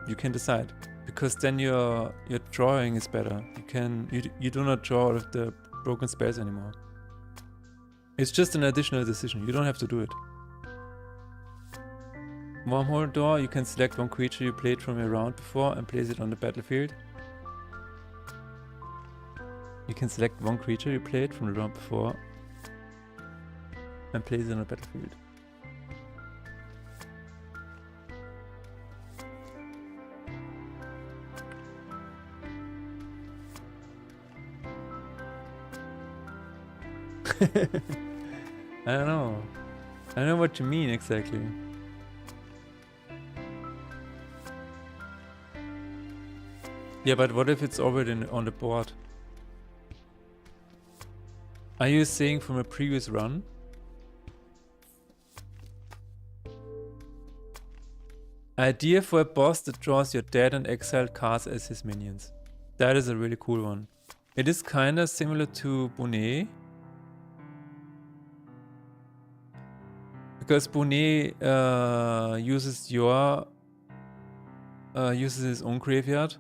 You can decide. Because then your drawing is better. You do not draw out of the broken spells anymore. It's just an additional decision. You don't have to do it. Wormhole door, you can select one creature you played from your round before and place it on the battlefield. You can select one creature you played from the round before and place it on the battlefield. I don't know. I don't know what you mean exactly. Yeah, but what if it's already on the board? Are you saying from a previous run? Idea for a boss that draws your dead and exiled cards as his minions. That is a really cool one. It is kinda similar to Bonnet. Because Bonnet uses his own graveyard.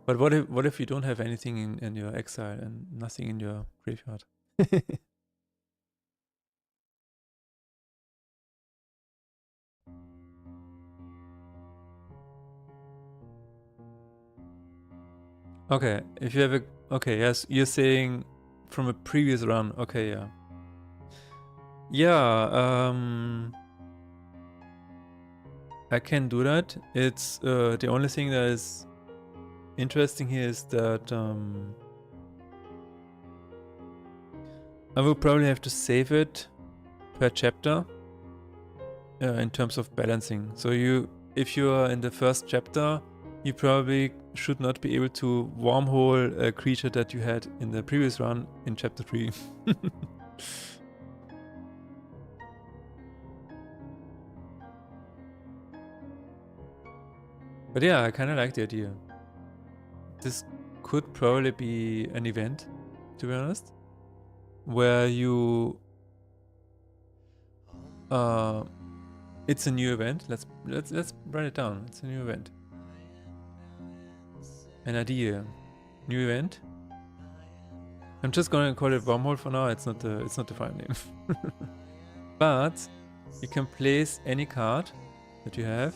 But what if you don't have anything in your exile and nothing in your graveyard? Okay, if you have a... Okay, yes, you're saying from a previous run. Okay, yeah. Yeah, I can do that. It's the only thing that is interesting here is that I will probably have to save it per chapter in terms of balancing. So if you are in the first chapter, you probably should not be able to wormhole a creature that you had in the previous run in chapter 3. But yeah, I kind of like the idea. This could probably be an event, to be honest, where you... it's a new event. Let's write it down. It's a new event. An idea. New event. I'm just gonna call it wormhole for now. It's not the file name. But you can place any card that you have.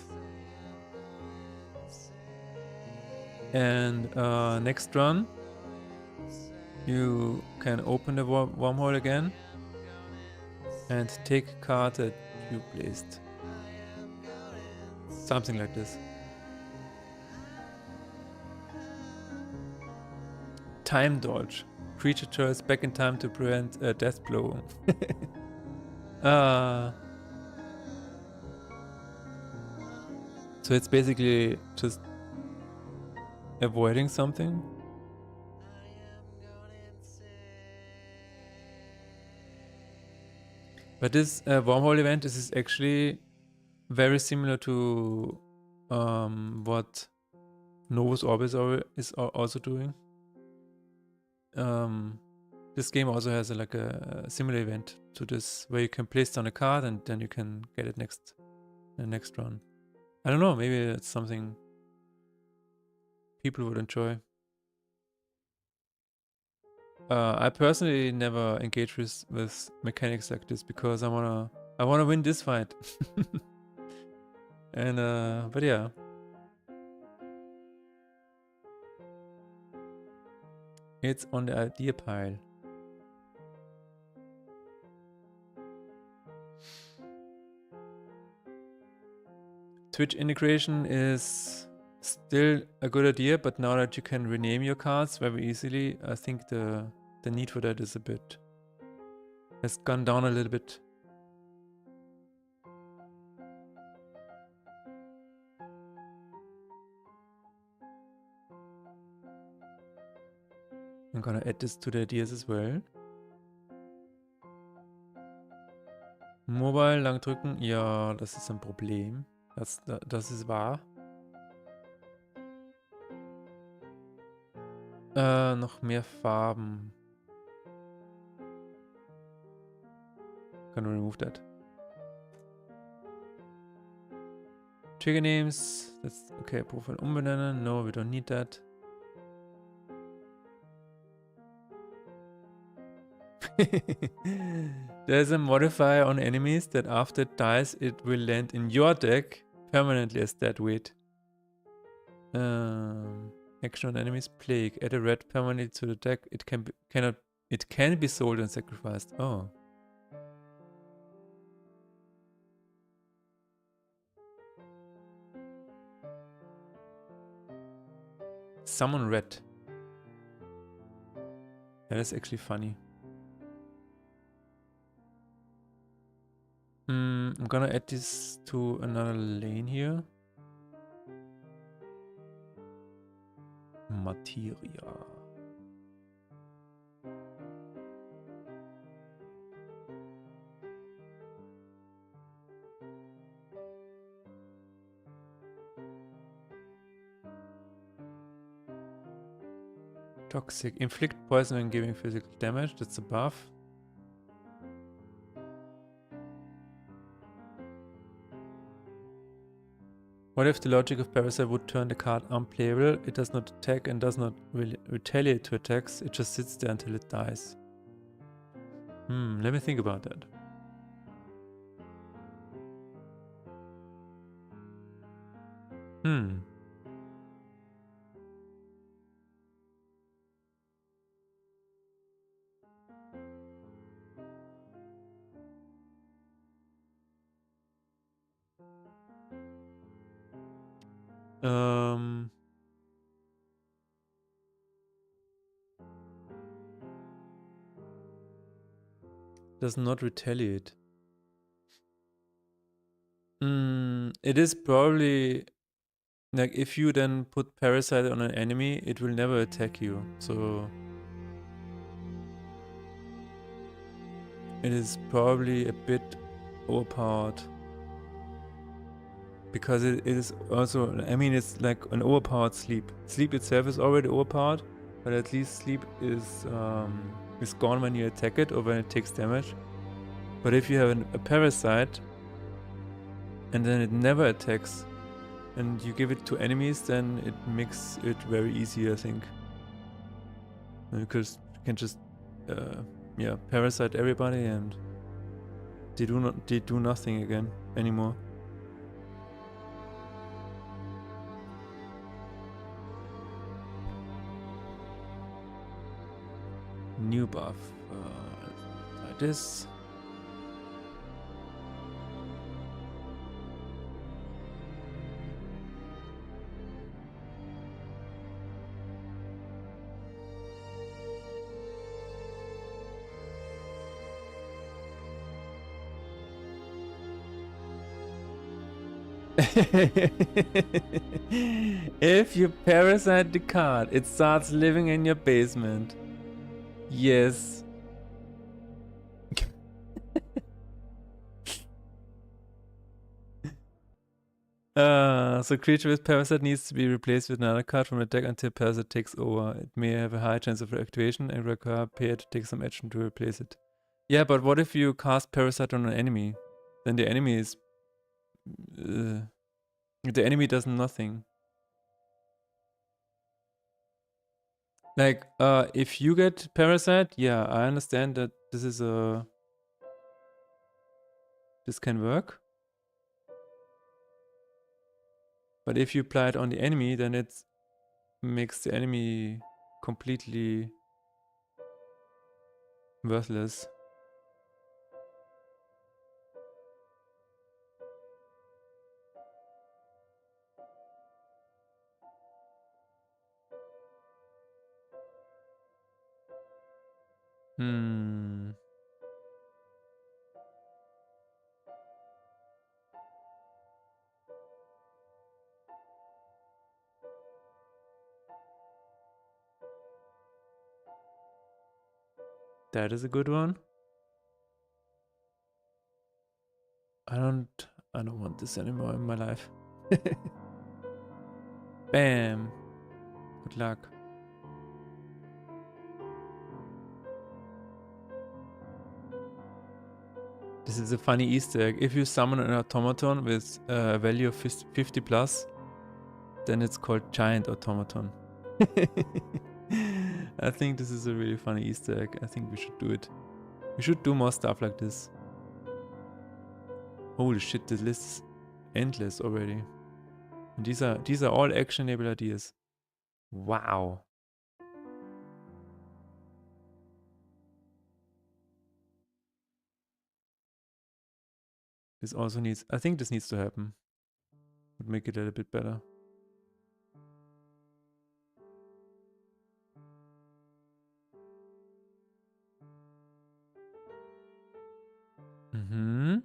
And next run, you can open the wormhole again and take a card that you placed. Something like this. Time dodge. Creature turns back in time to prevent a death blow. So it's basically just avoiding something. But this wormhole event is actually very similar to what Novus Orbis is also doing. This game also has like a similar event to this, where you can place down a card and then you can get it the next run. I don't know, maybe it's something people would enjoy. I personally never engage with mechanics like this because I wanna win this fight. And but yeah. It's on the idea pile. Twitch integration is still a good idea, but now that you can rename your cards very easily, I think the need for that is has gone down a little bit. I'm gonna add this to the ideas as well. Mobile lang drücken, ja, das ist ein Problem. Das ist wahr. Noch mehr Farben. Gonna remove that. Trigger names. That's okay. Profil umbenennen. No, we don't need that. There's a modifier on enemies that after it dies, it will land in your deck permanently as dead weight. Action on enemies. Plague. Add a red permanently to the deck. It can be sold and sacrificed. Oh. Summon red. That is actually funny. I'm gonna add this to another lane here. Materia. Toxic. Inflict poison when giving physical damage. That's a buff. What if the logic of Parasite would turn the card unplayable? It does not attack and does not retaliate to attacks. It just sits there until it dies. Let me think about that. Does not retaliate. It is probably like if you then put Parasite on an enemy, it will never attack you. So it is probably a bit overpowered. Because it is also, I mean, it's like an overpowered sleep. Sleep itself is already overpowered, but at least sleep is gone when you attack it or when it takes damage. But if you have a parasite and then it never attacks and you give it to enemies, then it makes it very easy, I think. Because you can just parasite everybody and they do nothing again anymore. New buff, like this. If you parasite the card, it starts living in your basement. Yes. So creature with parasite needs to be replaced with another card from a deck until parasite takes over. It may have a high chance of reactivation and require player to take some action to replace it. Yeah, but what if you cast parasite on an enemy? Then the enemy is... the enemy does nothing. Like, if you get parasite, yeah, I understand that this is a... this can work. But if you apply it on the enemy, then it makes the enemy completely worthless. Hmm. That is a good one. I don't want this anymore in my life. Bam. Good luck. This is a funny Easter egg. If you summon an automaton with a value of 50 plus, then it's called giant automaton. I think this is a really funny Easter egg. I think we should do it. We should do more stuff like this. Holy shit, this list is endless already. And these are all actionable ideas. Wow. This also needs... I think this needs to happen. Would make it a little bit better. Mm-hmm.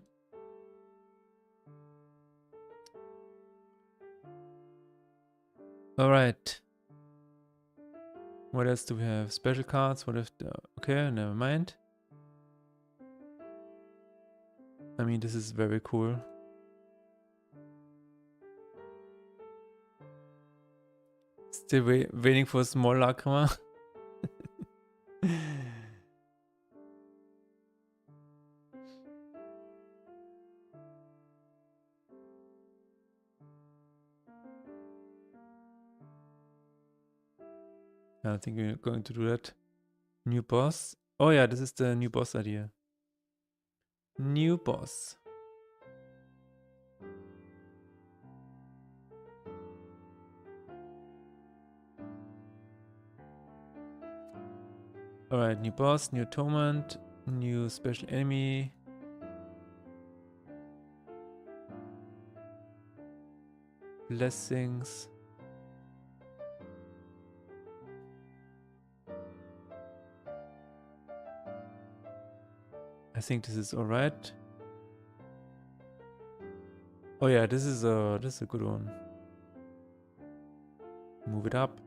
Alright. What else do we have? Special cards? What if... okay, never mind. I mean, this is very cool. Still waiting for a small Lacrima. I think we're going to do that. New boss. Oh yeah, this is the new boss idea. New boss. Alright, new boss, new torment, new special enemy. Blessings. I think this is alright. Oh yeah, this is a good one. Move it up.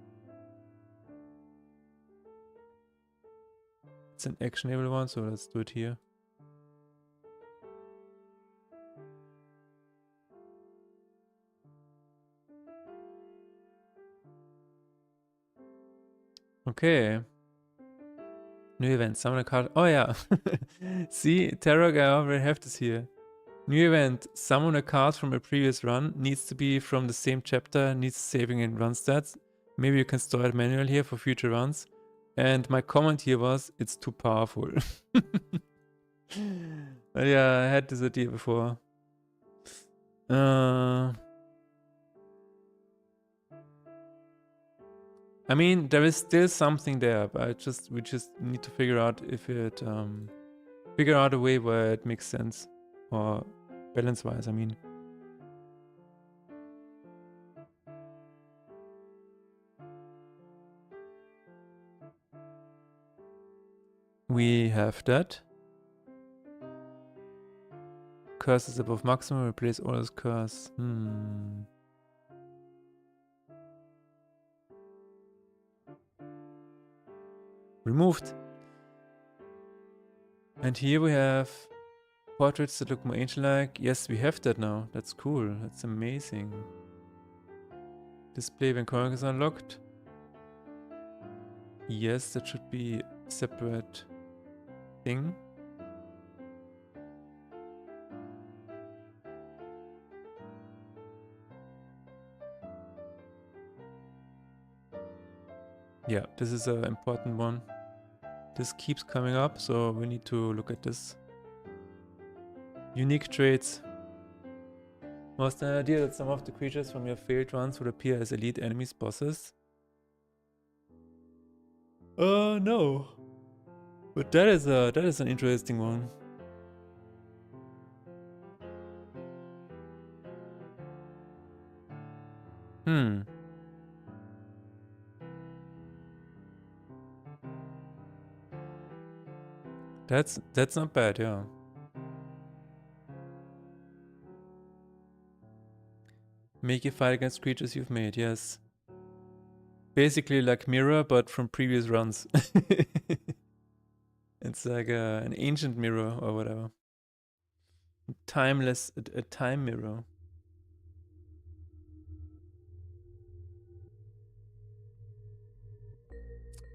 It's an actionable one, so let's do it here. Okay. New event, summon a card. Oh yeah. See, Tarok, I already have this here. New event, summon a card from a previous run. Needs to be from the same chapter, needs saving in run stats. Maybe you can store it manually here for future runs. And my comment here was, it's too powerful. Yeah, I had this idea before. I mean, there is still something there, but we just need to figure out if it figure out a way where it makes sense, or balance-wise, I mean. We have that. Curses above maximum, replace all those curse. Removed. And here we have Portraits that look more ancient-like. Yes, we have that now. That's cool. That's amazing. Display when current is unlocked. Yes, that should be a separate thing. Yeah, this is an important one. This keeps coming up, so we need to look at this. Unique traits. Was the idea that some of the creatures from your failed runs would appear as elite enemies, bosses? No. But that is an interesting one. Hmm. That's not bad, yeah. Make a fight against creatures you've made, yes. Basically like Mirror, but from previous runs. It's like an ancient mirror or whatever. Timeless, a time mirror.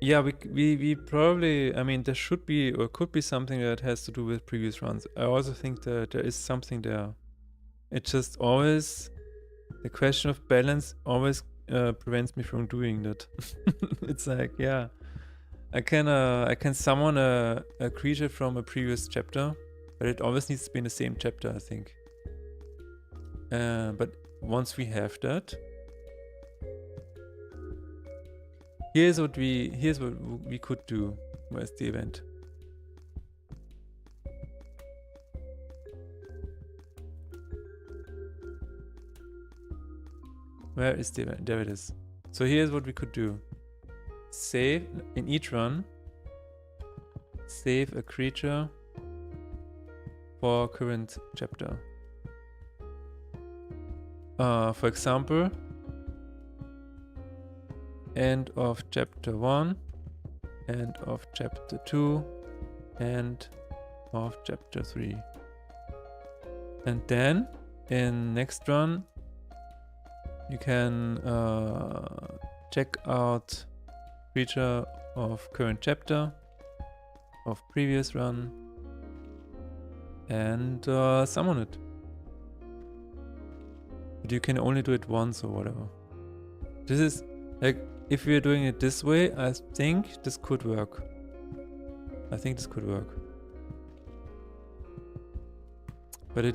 Yeah, we probably, I mean, there should be or could be something that has to do with previous runs. I also think that there is something there. It just always, the question of balance always prevents me from doing that. It's like, yeah, I can summon a creature from a previous chapter, but it always needs to be in the same chapter, I think. But once we have that, here's what we could do. Where's the event? Where is the event? There it is. So here's what we could do. Save in each run. Save a creature for current chapter. For example, end of chapter 1, end of chapter 2, end of chapter 3. And then in next run you can check out creature of current chapter, of previous run, and summon it. But you can only do it once or whatever. This is like, if we are doing it this way, I think this could work. I think this could work. But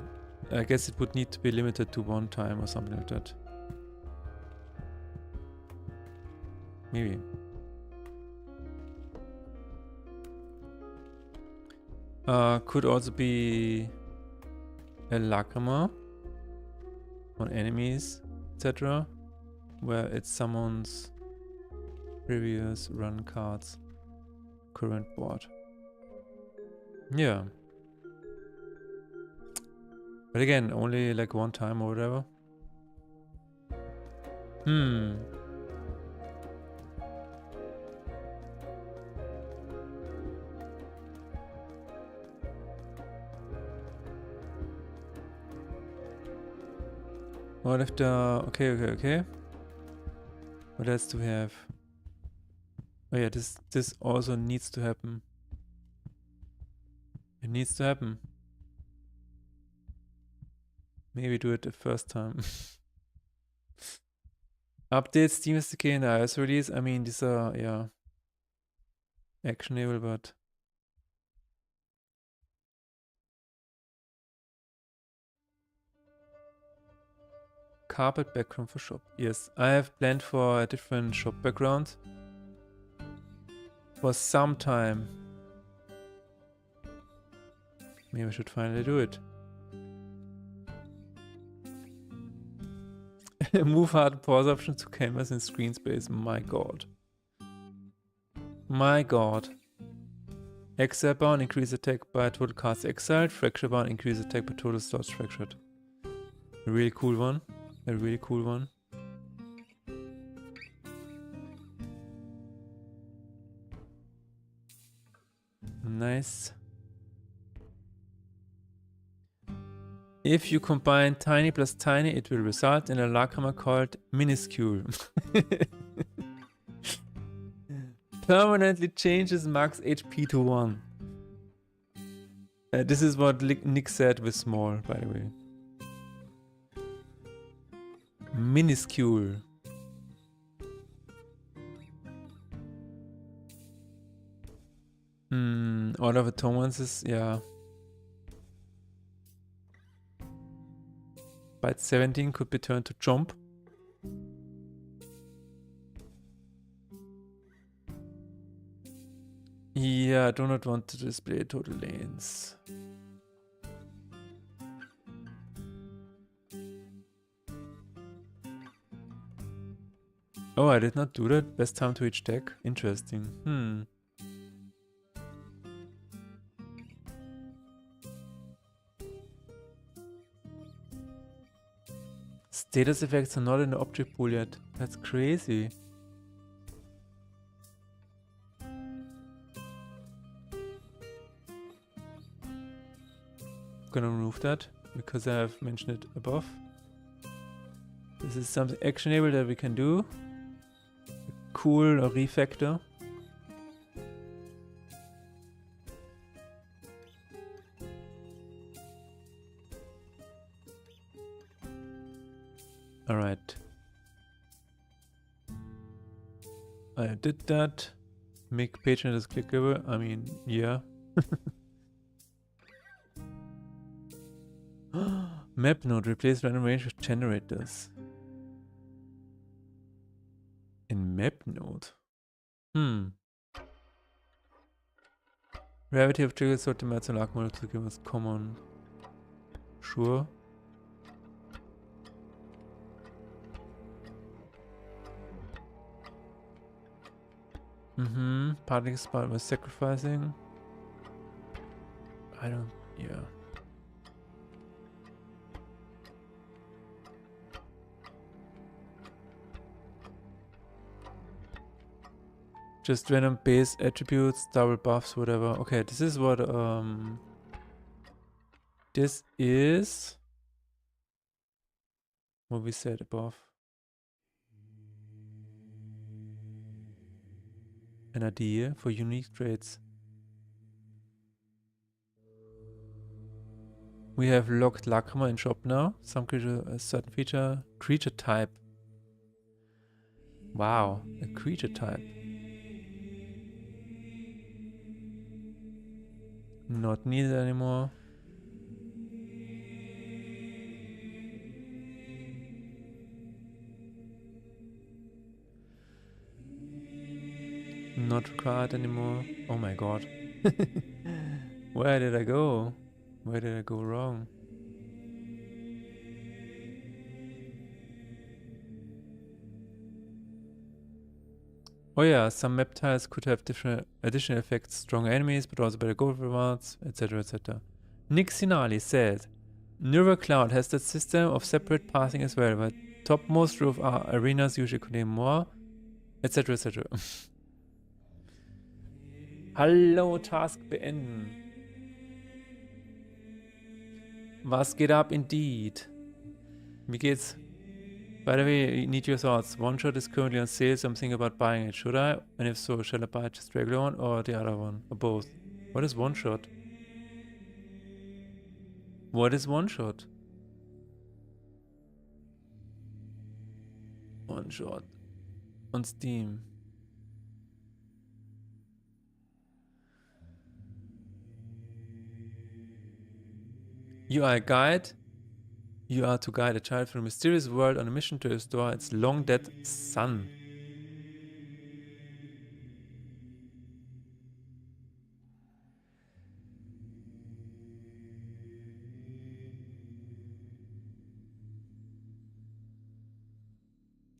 I guess it would need to be limited to one time or something like that. Maybe. Could also be a Lacrima on enemies, etc. Where it summons previous run cards, current board. Yeah. But again, only like one time or whatever. What if the... Okay. What else do we have? Oh yeah, this also needs to happen. It needs to happen. Maybe do it the first time. Updates, Steam SDK and the iOS release. I mean, these are, yeah, actionable, but... Carpet background for shop. Yes, I have planned for a different shop background for some time. Maybe I should finally do it. Move hard pause option to canvas and screen space. My god. My god. Exile bound, increase attack by total cards exiled. Fracture bound, increase attack by total slots fractured. A really cool one. A really cool one. Nice. If you combine tiny plus tiny, it will result in a Lakhammer called minuscule. Permanently changes max HP to 1. This is what Nick said with small, by the way. Minuscule. All of atonements, yeah. Byte 17 could be turned to jump. Yeah, I do not want to display total lanes. Oh, I did not do that. Best time to each deck. Interesting. Status effects are not in the object pool yet. That's crazy. Gonna remove that because I have mentioned it above. This is something actionable that we can do. Cool or refactor. Alright. I did that. Make PageNet is clickable. I mean, yeah. Map node. Replace random range with generators. In map node. Rarity of triggers sollte mehr zur Lag-Modus zugeben als common. Sure. Parting spot was sacrificing. I don't, yeah. Just random base attributes, double buffs, whatever. Okay, this is what, this is what we said above. An idea for unique traits. We have locked Lakhammer in shop now. Some creature, a certain feature, creature type. Wow, a creature type. Not needed anymore. Not required anymore. Oh my god. Where did I go? Where did I go wrong? Oh yeah, some map tiles could have different additional effects, stronger enemies, but also better gold rewards, etc, etc. Nick Sinali said, Neural Cloud has that system of separate pathing as well, but topmost roof arenas usually contain more, etc, etc. Hallo, Task beenden. Was geht ab indeed? Wie geht's? By the way, I need your thoughts. One shot is currently on sale, so I'm thinking about buying it. Should I? And if so, shall I buy just regular one or the other one? Or both? What is one shot? What is one shot? One shot. On Steam. You are a guide. You are to guide a child through a mysterious world on a mission to restore its long dead son.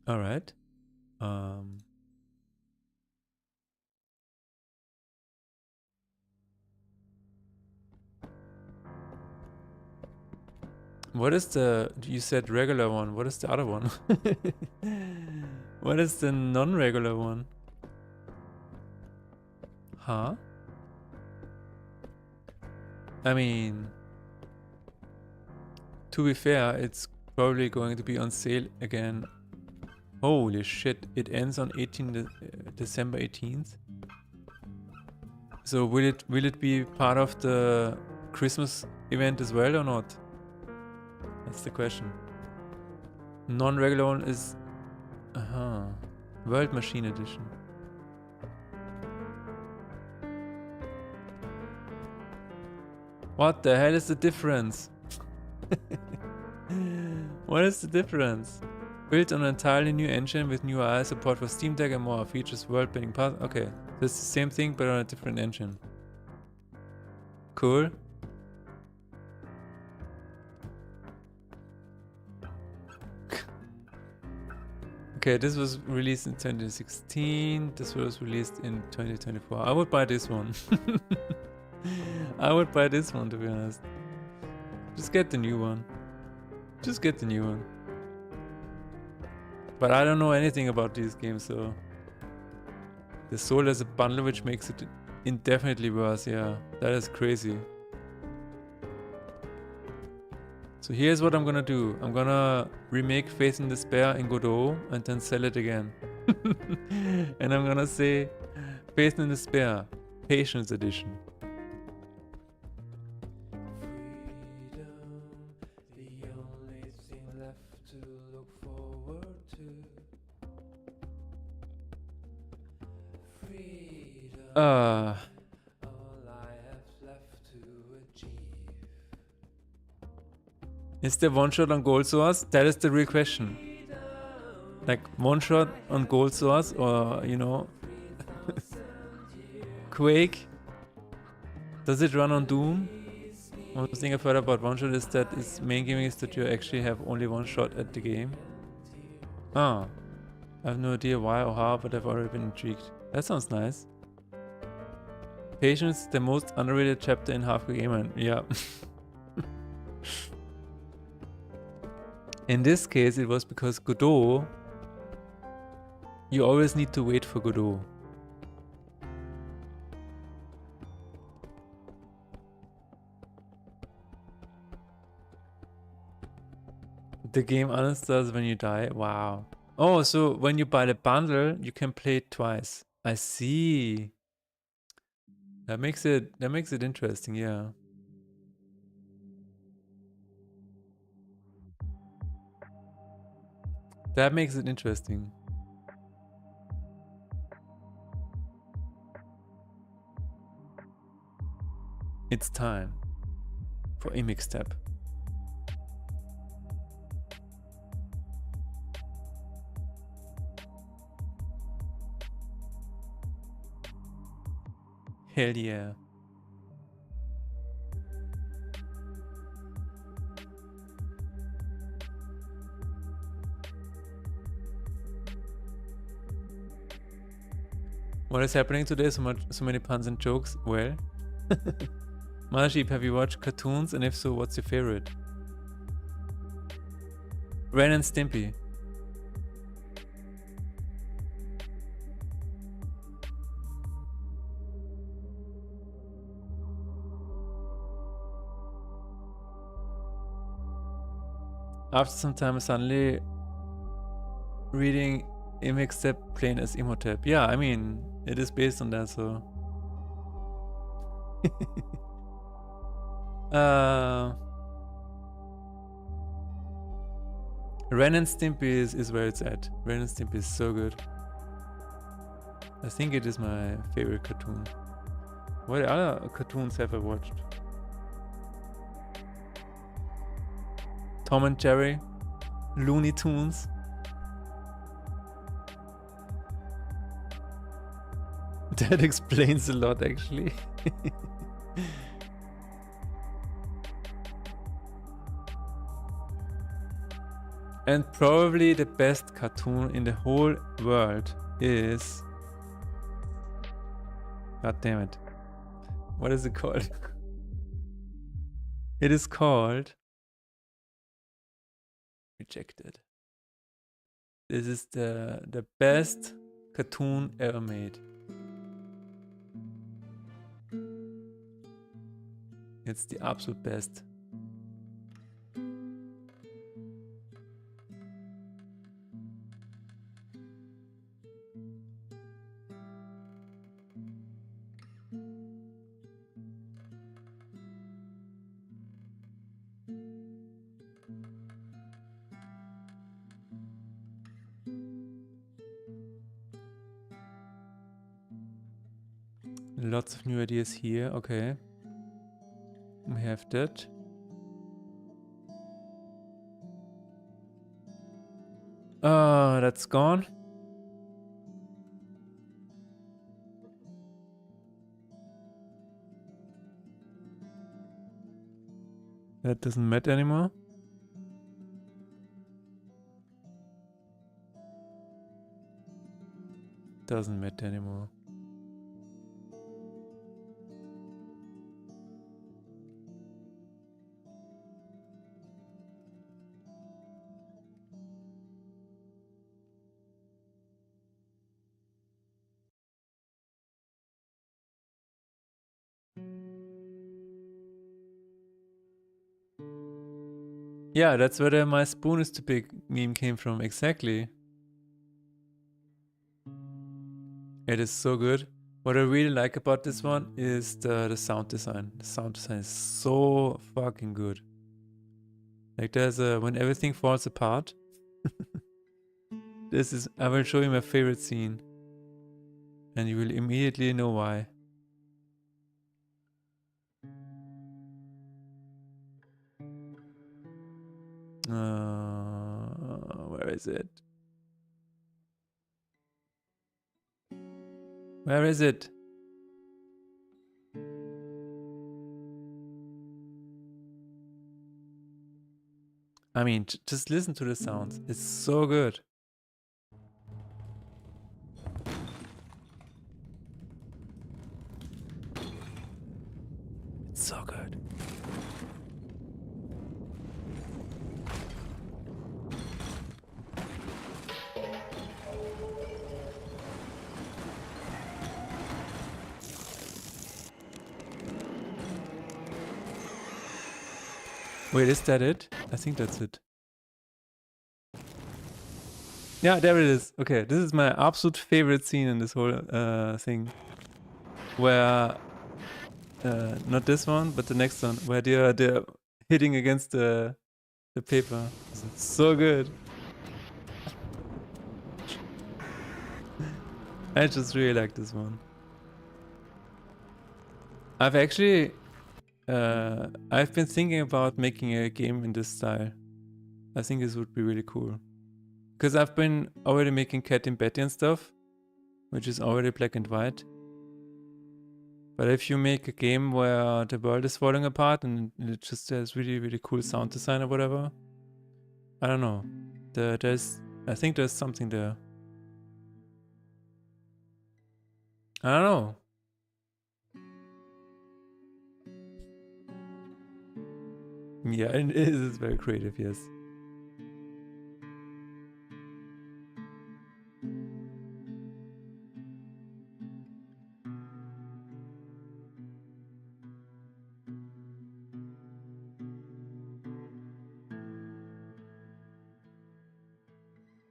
Alright. What is the, you said regular one, what is the other one? What is the non-regular one? Huh? I mean, to be fair, it's probably going to be on sale again. Holy shit, it ends on December 18th. So will it be part of the Christmas event as well or not? That's the question. Non-regular one is World Machine Edition. What the hell is the difference? What is the difference? Built on an entirely new engine with new AI support for Steam Deck and more features, world-building path. Okay, so it's the same thing but on a different engine. Cool. Okay, this was released in 2016. This was released in 2024. I would buy this one. I would buy this one, to be honest. Just get the new one. Just get the new one. But I don't know anything about these games, so... They're sold as a bundle, which makes it indefinitely worse, yeah. That is crazy. So here's what I'm gonna do. I'm gonna remake Faith in Despair in Godot and then sell it again. And I'm gonna say Faith in Despair, Patience Edition. Is there one shot on Gold Source? That is the real question. Like one shot on Gold Source or, you know, Quake? Does it run on Doom? One thing I've heard about one shot is that its main gimmick is that you actually have only one shot at the game. Ah, I have no idea why or how, but I've already been intrigued. That sounds nice. Patience, the most underrated chapter in Half Gamer. Yeah. In this case, it was because Godot, you always need to wait for Godot. The game uninstalls when you die. Wow. Oh, so when you buy the bundle, you can play it twice. I see. That makes it interesting, yeah. That makes it interesting. It's time for a mixtape. Hell yeah. What is happening today? So many puns and jokes. Well, Majib, have you watched cartoons? And if so, what's your favorite? Ren and Stimpy. After some time, suddenly reading a mixtape plain as Imhotep. Yeah, I mean, it is based on that, so. Ren and Stimpy is where it's at. Ren and Stimpy is so good. I think it is my favorite cartoon. What other cartoons have I watched? Tom and Jerry, Looney Tunes. That explains a lot, actually. And probably the best cartoon in the whole world is... God damn it. What is it called? It is called... Rejected. This is the best cartoon ever made. It's the absolute best. Lots of new ideas here. Okay. We have that. That's gone. That doesn't matter anymore. Doesn't matter anymore. Yeah, that's where the "my spoon is too big" meme came from. Exactly. It is so good. What I really like about this one is the sound design. The sound design is so fucking good. Like there's a when everything falls apart. This is, I will show you my favorite scene. And you will immediately know why. Where is it? Where is it? I mean, just listen to the sounds. It's so good. It's so good. Wait, is that it? I think that's it. Yeah, there it is. Okay, this is my absolute favorite scene in this whole thing. Where, not this one, but the next one, where they're hitting against the paper. It's so good. I just really like this one. I've actually, I've been thinking about making a game in this style. I think this would be really cool. Because I've been already making Cat and Betty and stuff, which is already black and white. But if you make a game where the world is falling apart and it just has really, really cool sound design or whatever, I don't know. I think there's something there. I don't know. Yeah, it is very creative, yes.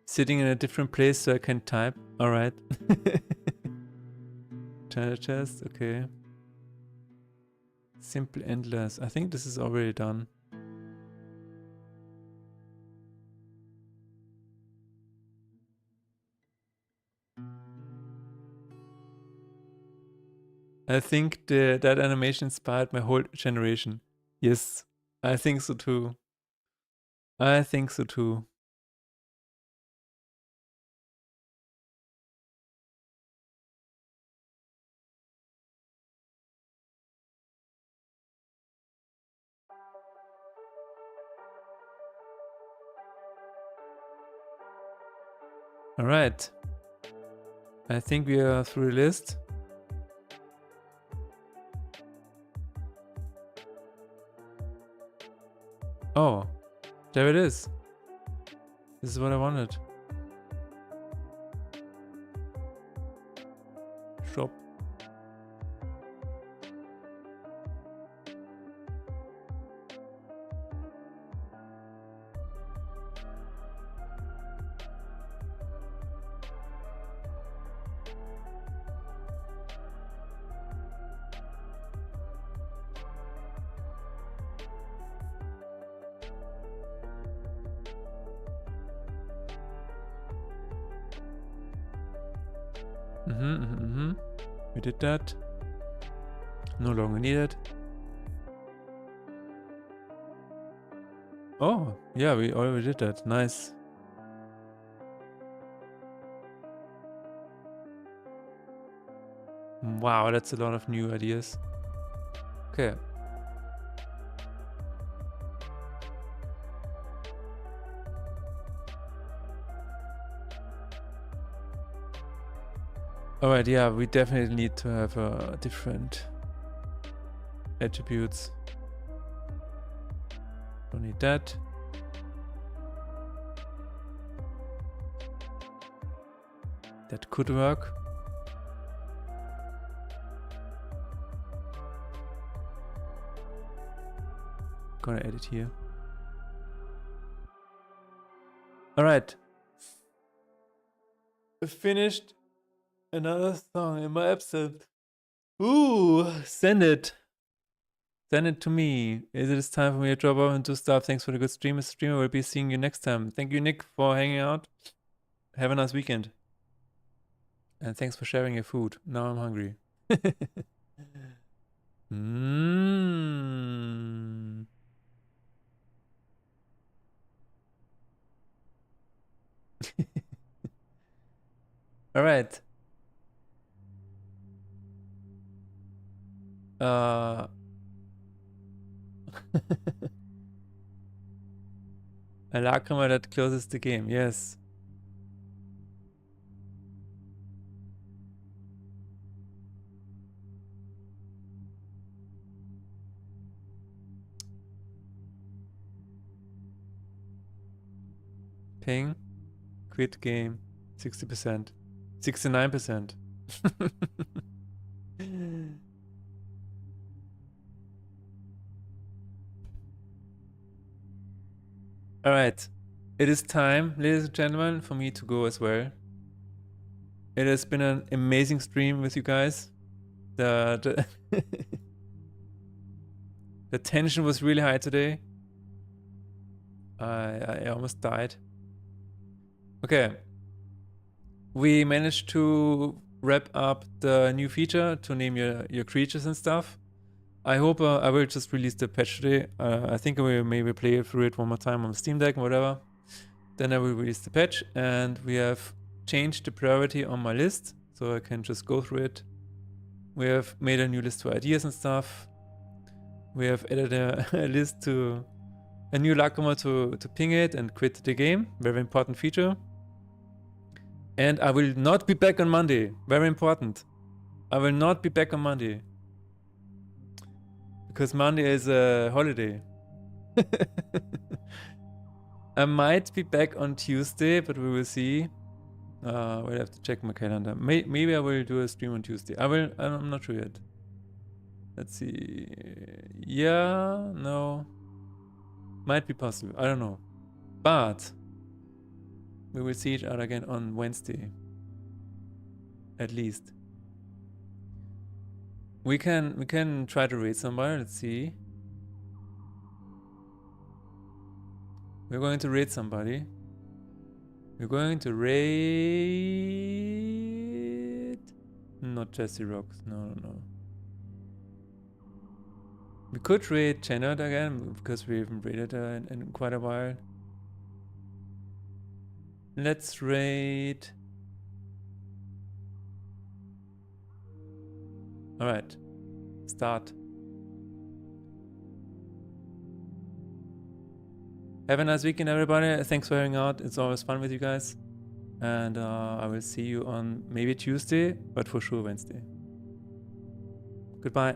Sitting in a different place so I can type. Alright. Treasure chest, okay. Simple endless. I think this is already done. I think that animation inspired my whole generation. Yes, I think so too. I think so too. Alright. I think we are through the list. Oh, there it is. This is what I wanted. Shop. We did that. No longer needed. Oh, yeah, we already did that. Nice. Wow, that's a lot of new ideas. Okay. Alright, yeah, we definitely need to have different attributes. Don't need that. That could work. Gonna edit here. Alright. Finished another song in my absence. Ooh, send it. Send it to me. Is it time for me to drop off and do stuff? Thanks for the good stream. Mr. Streamer will be seeing you next time. Thank you, Nick, for hanging out. Have a nice weekend. And thanks for sharing your food. Now I'm hungry. Mmm. All right. A lacrima that closes the game. Yes. Ping. Quit game. 60%. 69%. All right. It is time, ladies and gentlemen, for me to go as well. It has been an amazing stream with you guys. The the tension was really high today. I almost died. Okay. We managed to wrap up the new feature to name your creatures and stuff. I hope I will just release the patch today. I think I will maybe play through it one more time on Steam Deck or whatever. Then I will release the patch, and we have changed the priority on my list so I can just go through it. We have made a new list for ideas and stuff. We have added a list to a new lacrima to ping it and quit the game. Very important feature. And I will not be back on Monday. Very important. I will not be back on Monday. Because Monday is a holiday. I might be back on Tuesday, but we will see. We'll have to check my calendar. Maybe I will do a stream on Tuesday. I'm not sure yet. Let's see. Yeah, no. Might be possible. I don't know. But we will see each other again on Wednesday. At least. We can try to raid somebody. Let's see. We're going to raid somebody. We're going to raid... Not Jesse Rocks. No. We could raid Janet again, because we haven't raided her in quite a while. Let's raid... Alright. Start. Have a nice weekend, everybody. Thanks for hanging out. It's always fun with you guys. And I will see you on maybe Tuesday, but for sure Wednesday. Goodbye.